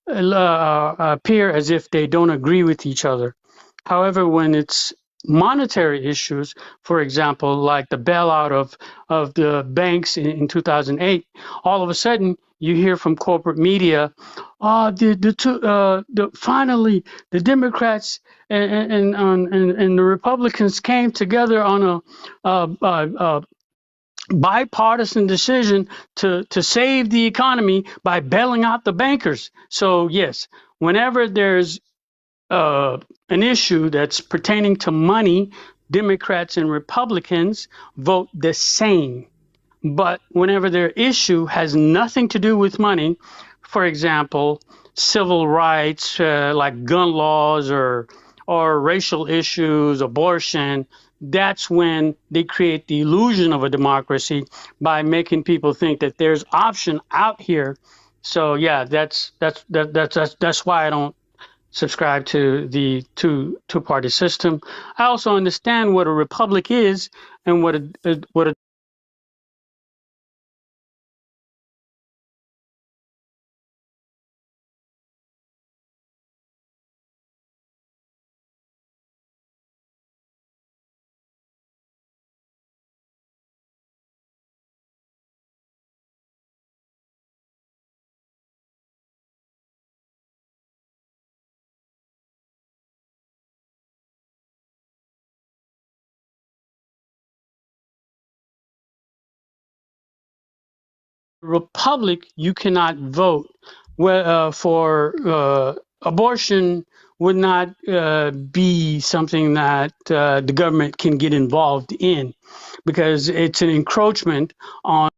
appear as if they don't agree with each other. However, when it's monetary issues, for example, like the bailout of the banks in 2008, all of a sudden you hear from corporate media, finally the Democrats and the Republicans came together on a bipartisan decision to save the economy by bailing out the bankers. So yes, whenever there's an issue that's pertaining to money, Democrats and Republicans vote the same. But whenever their issue has nothing to do with money, for example, civil rights like gun laws or racial issues, abortion, that's when they create the illusion of a democracy by making people think that there's option out here. So yeah, that's why I don't subscribe to the two-party system. I also understand what a republic is and what a republic. You cannot vote for abortion would not be something that the government can get involved in, because it's an encroachment on.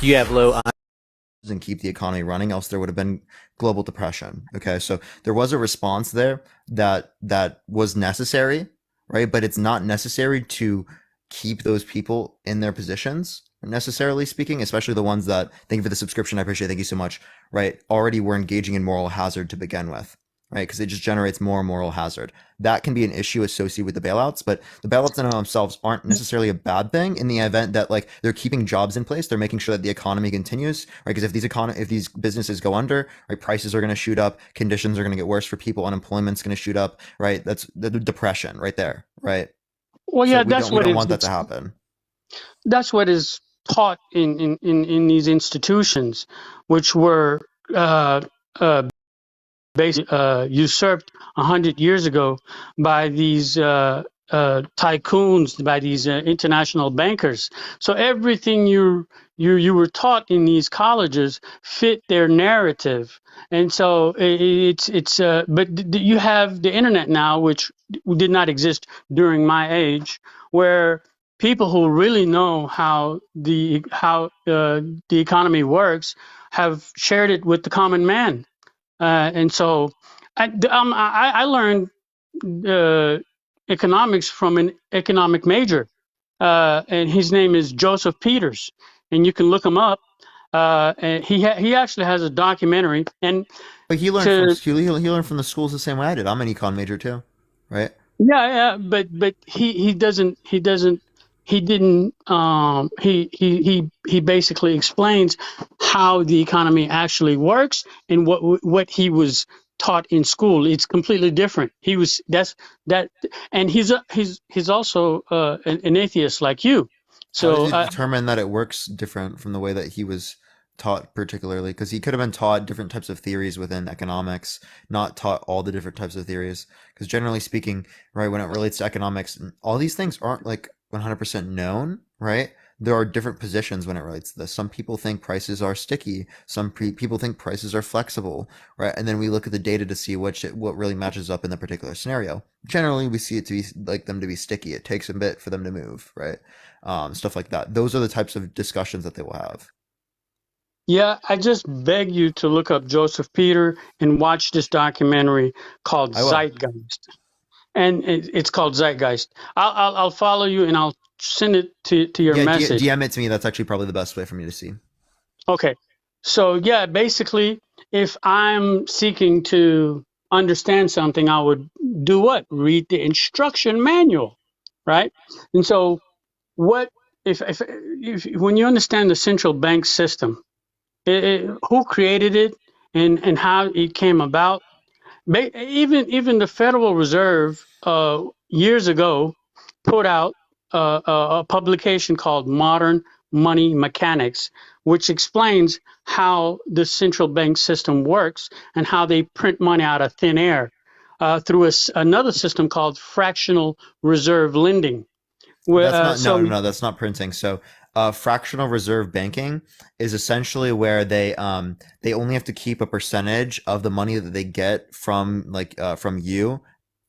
You have low and keep the economy running, else there would have been global depression. Okay, so there was a response there that was necessary, right? But it's not necessary to keep those people in their positions, necessarily speaking, especially the ones that, thank you for the subscription, I appreciate it, thank you so much, right? Already were engaging in moral hazard to begin with, right? Because it just generates more moral hazard. That can be an issue associated with the bailouts, but the bailouts in and of themselves aren't necessarily a bad thing in the event that like they're keeping jobs in place, they're making sure that the economy continues, right? Because if these businesses go under, right, prices are going to shoot up, conditions are going to get worse for people, unemployment's going to shoot up, right? That's the depression right there, right? Well, So yeah, we don't want that to happen. That's what is taught in these institutions, which were basically usurped 100 years ago by these tycoons, by these international bankers. So everything you were taught in these colleges fit their narrative, and so but you have the internet now, which did not exist during my age, where people who really know how the economy works have shared it with the common man. And so I learned economics from an economic major, and his name is Joseph Peters, and you can look him up. And he actually has a documentary, and but he learned from the schools the same way I did. I'm an econ major too, right? Yeah, but he basically explains how the economy actually works, and what he was taught in school. It's completely different. And he's also an atheist like you. How So did you determine that it works different from the way that he was taught, particularly? Because he could have been taught different types of theories within economics, not taught all the different types of theories. Because generally speaking, right, when it relates to economics, all these things aren't like 100% known, right? There are different positions when it relates to this. Some people think prices are sticky. Some people think prices are flexible, right? And then we look at the data to see what really matches up in the particular scenario. Generally, we see it to be like them to be sticky. It takes a bit for them to move, right? Stuff like that. Those are the types of discussions that they will have. Yeah, I just beg you to look up Joseph Peter and watch this documentary called Zeitgeist. And it's called Zeitgeist. I'll follow you, and I'll send it to your message. DM it to me. That's actually probably the best way for me to see. Okay. So yeah, basically, if I'm seeking to understand something, I would do what? Read the instruction manual, right? And so what if when you understand the central bank system, who created it, and how it came about? Even the Federal Reserve years ago put out a publication called Modern Money Mechanics, which explains how the central bank system works and how they print money out of thin air through another system called fractional reserve lending. That's not that's not printing. So fractional reserve banking is essentially where they only have to keep a percentage of the money that they get from from you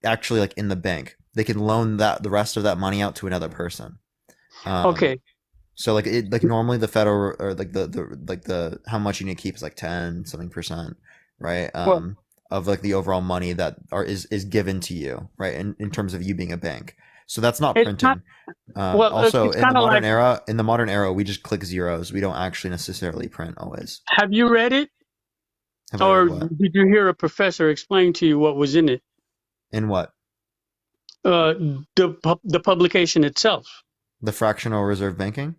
actually like in the bank. They can loan the rest of that money out to another person. Okay. So like normally the federal, or like the how much you need to keep is like 10 something percent, right? Of like the overall money that is given to you, right? In terms of you being a bank. So that's not printing. Also, in the modern era, we just click zeros. We don't actually necessarily print always. Have you read it? Or did you hear a professor explain to you what was in it? In what? the publication itself. The fractional reserve banking?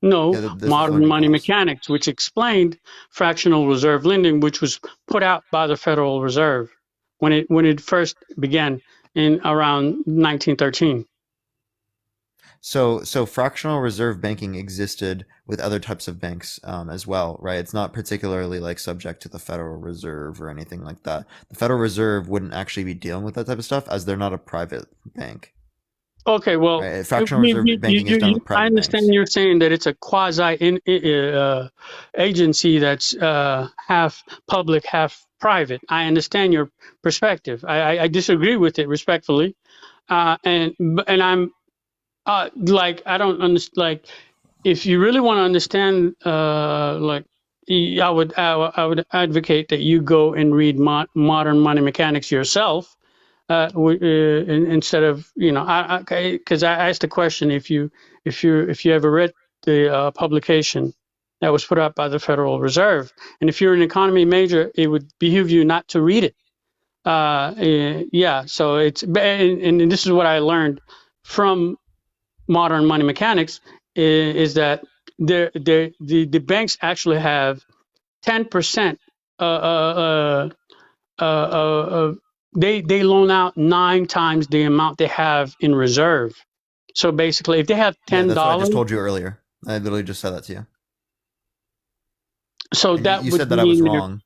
No, Yeah, this was Modern learning Money class. Mechanics, which explained fractional reserve lending, which was put out by the Federal Reserve when it first began in around 1913. So fractional reserve banking existed with other types of banks as well, right? It's not particularly like subject to the Federal Reserve or anything like that. The Federal Reserve wouldn't actually be dealing with that type of stuff as they're not a private bank. Okay, well, Right? Fractional reserve banking is done with I private understand banks. you're saying that it's a quasi agency that's half public, half private. I understand your perspective. I disagree with it respectfully, and I'm like I don't understand. Like, if you really want to understand, I would advocate that you go and read Modern Money Mechanics yourself, instead of because I asked the question if you ever read the publication that was put out by the Federal Reserve, and if you're an economy major, it would behoove you not to read it. Yeah, so it's and this is what I learned from Modern Money Mechanics is that the banks actually have 10%. They loan out 9 times the amount they have in reserve. So basically, if they have Yeah, $10, that's what I just told you earlier. I literally just said that to you. so And that you would said that I was mean wrong.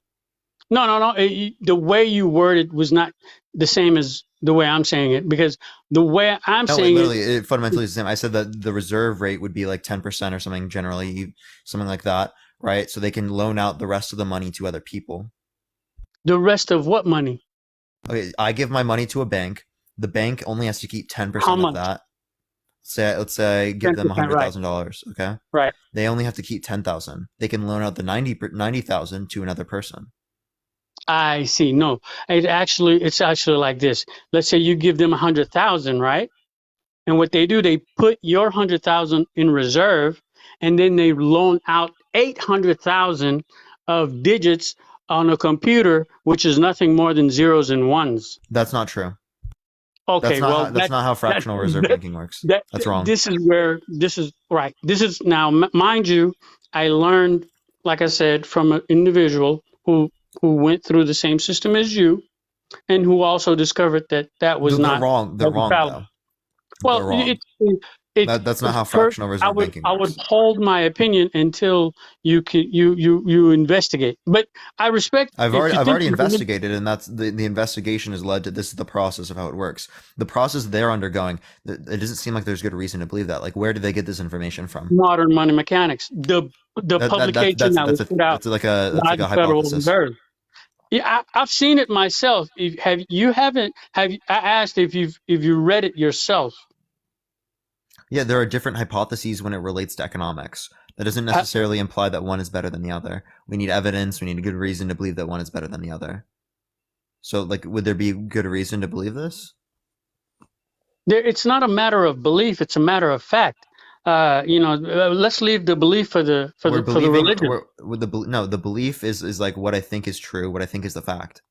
no. The way you worded was not the same as the way I'm saying it, because the way I'm No, saying it fundamentally is the same. I said that the reserve rate would be like 10% or something, generally, something like that, right? So they can loan out the rest of the money to other people. The rest of what money? Okay, I give my money to a bank. The bank only has to keep 10% How of much? that. Let's say I give them 10%, right? $100,000. Okay, Right. they only have to keep 10,000. They can loan out the 90,000 to another person. I see. No, it's actually like this. Let's say you give them 100,000, right? And what they do, they put your 100,000 in reserve, and then they loan out 800,000 of digits on a computer, which is nothing more than zeros and ones. That's not true. Okay, well, that's not how fractional reserve banking works. That's wrong. This is right. This is now, mind you, I learned, like I said, from an individual who went through the same system as you, and who also discovered that was They're not wrong. They're wrong though. well, they're wrong. That's not how fractional reserve banking works. I would hold my opinion until you investigate. But I respect. I've already investigated, and that's the investigation has led to this is the process of how it works. The process they're undergoing, it doesn't seem like there's good reason to believe that. Like, where did they get this information from? Modern Money Mechanics, the publication that was put out by the Federal Reserve. Yeah, I've seen it myself. I asked if you read it yourself. Yeah, there are different hypotheses when it relates to economics. That doesn't necessarily imply that one is better than the other. We need evidence. We need a good reason to believe that one is better than the other. So, like, would there be good reason to believe this? It's not a matter of belief. It's a matter of fact. Let's leave the belief for the religion. The belief is like what I think is true, what I think is the fact.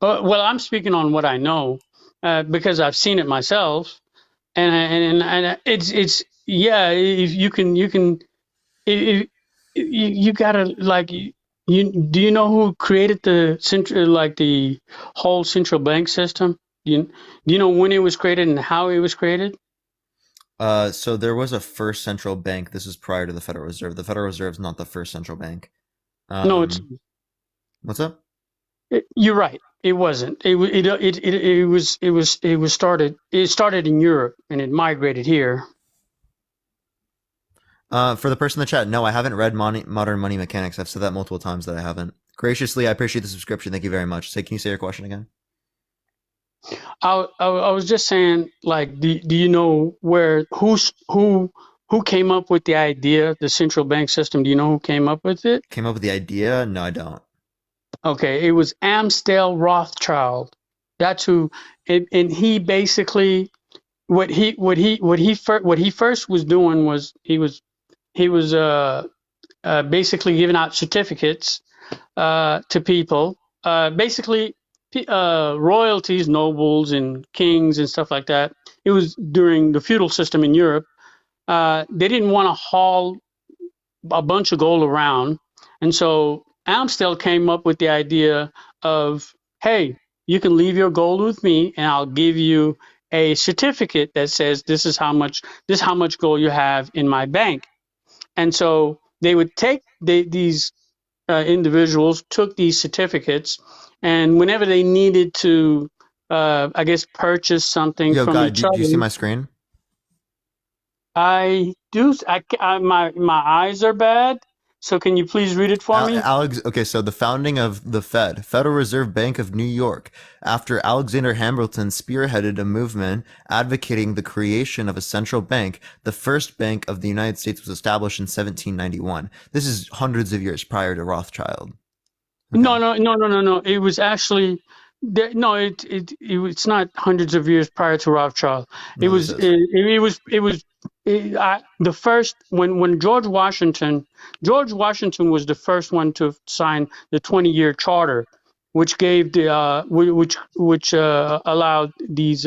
Well, I'm speaking on what I know because I've seen it myself, and it's yeah. If you gotta like do you know who created the whole central bank system? Do you know when it was created and how it was created? So there was a first central bank. This was prior to the Federal Reserve. The Federal Reserve is not the first central bank. No, it's. What's up? You're right. It wasn't. It was started. It started in Europe and it migrated here. For the person in the chat, no, I haven't read Modern Money Mechanics. I've said that multiple times that I haven't. Graciously, I appreciate the subscription. Thank you very much. Can you say your question again? I was just saying, like, do you know who came up with the idea, the central bank system? Do you know who came up with it? Came up with the idea? No, I don't. Okay, it was Amstel Rothschild. That's who, and he basically what he first was doing was he was basically giving out certificates to people. Basically, royalties, nobles, and kings and stuff like that. It was during the feudal system in Europe. They didn't want to haul a bunch of gold around, and so Amstel came up with the idea of, hey, you can leave your gold with me, and I'll give you a certificate that says this is how much gold you have in my bank. And so they would take these individuals took these certificates, and whenever they needed to, I guess, purchase something Yo, from guy, each do you see other. my screen? I do. My eyes are bad. So can you please read it for me? Alex, okay, so the founding of the Fed, Federal Reserve Bank of New York, after Alexander Hamilton spearheaded a movement advocating the creation of a central bank, the first bank of the United States was established in 1791. This is hundreds of years prior to Rothschild. Okay. No. It was actually it's not hundreds of years prior to Rothschild. No, it was the first when George Washington was the first one to sign the 20-year charter, which gave the which allowed these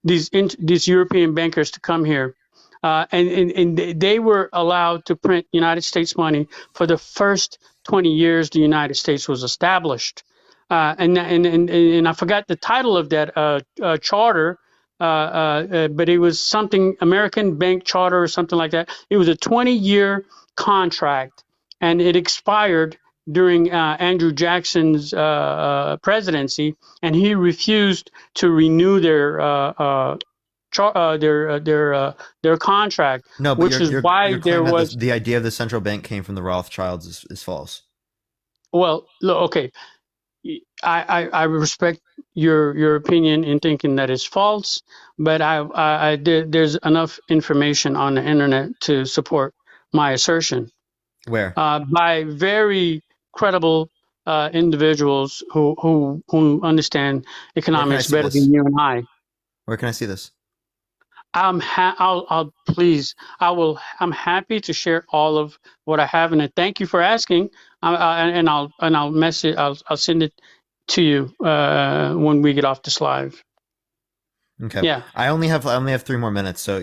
these European bankers to come here. And they were allowed to print United States money for the first 20 years the United States was established. And I forgot the title of that charter, but it was something American Bank Charter or something like that. It was a 20-year contract, and it expired during Andrew Jackson's presidency, and he refused to renew their contract. No, but which is why you're there was the idea of the central bank came from the Rothschilds is false. Well, look, okay, I respect your opinion in thinking that it's false, but there's enough information on the internet to support my assertion. Where? By very credible individuals who understand economics better than you and I. Where can I see this? I'm happy to share all of what I have, and I thank you for asking. I'll send it to you when we get off this live. Okay. Yeah. I only have 3 more minutes, so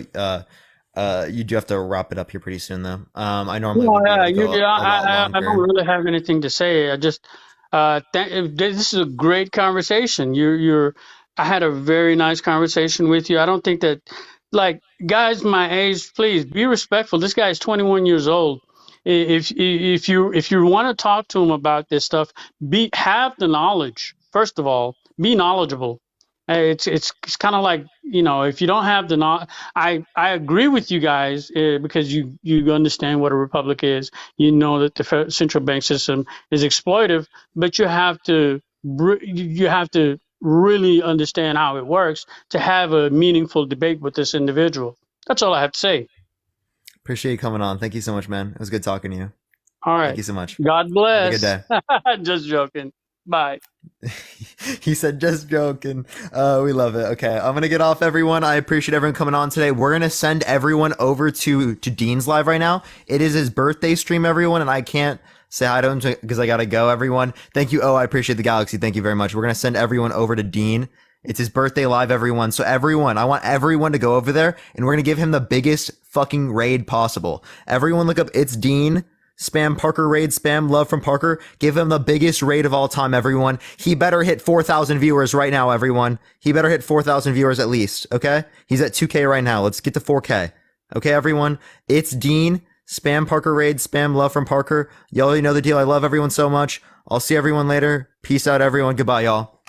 you do have to wrap it up here pretty soon, though. I normally I don't really have anything to say. I just this is a great conversation. I had a very nice conversation with you. I don't think that, like, guys my age, please be respectful. This guy is 21 years old. If you want to talk to him about this stuff, have the knowledge. First of all, be knowledgeable. It's kind of like, if you don't have the knowledge, I agree with you guys because you understand what a republic is. You know that the central bank system is exploitive, but you have to really understand how it works to have a meaningful debate with this individual. That's all I have to say. Appreciate you coming on. Thank you so much, man. It was good talking to you. All right. Thank you so much. God bless. Have a good day. Just joking. Bye. He said, just joking. We love it. Okay, I'm going to get off, everyone. I appreciate everyone coming on today. We're going to send everyone over to Dean's live right now. It is his birthday stream, everyone, and I can't say hi to him because I got to go, everyone. Thank you. Oh, I appreciate the galaxy. Thank you very much. We're going to send everyone over to Dean. It's his birthday live, everyone. So everyone, I want everyone to go over there, and we're going to give him the biggest fucking raid possible. Everyone look up It's Dean. Spam Parker raid, spam love from Parker. Give him the biggest raid of all time, everyone. He better hit 4,000 viewers right now, everyone. He better hit 4,000 viewers at least, okay? He's at 2K right now. Let's get to 4K. Okay, everyone? It's Dean. Spam Parker raid, spam love from Parker. Y'all already know the deal. I love everyone so much. I'll see everyone later. Peace out, everyone. Goodbye, y'all.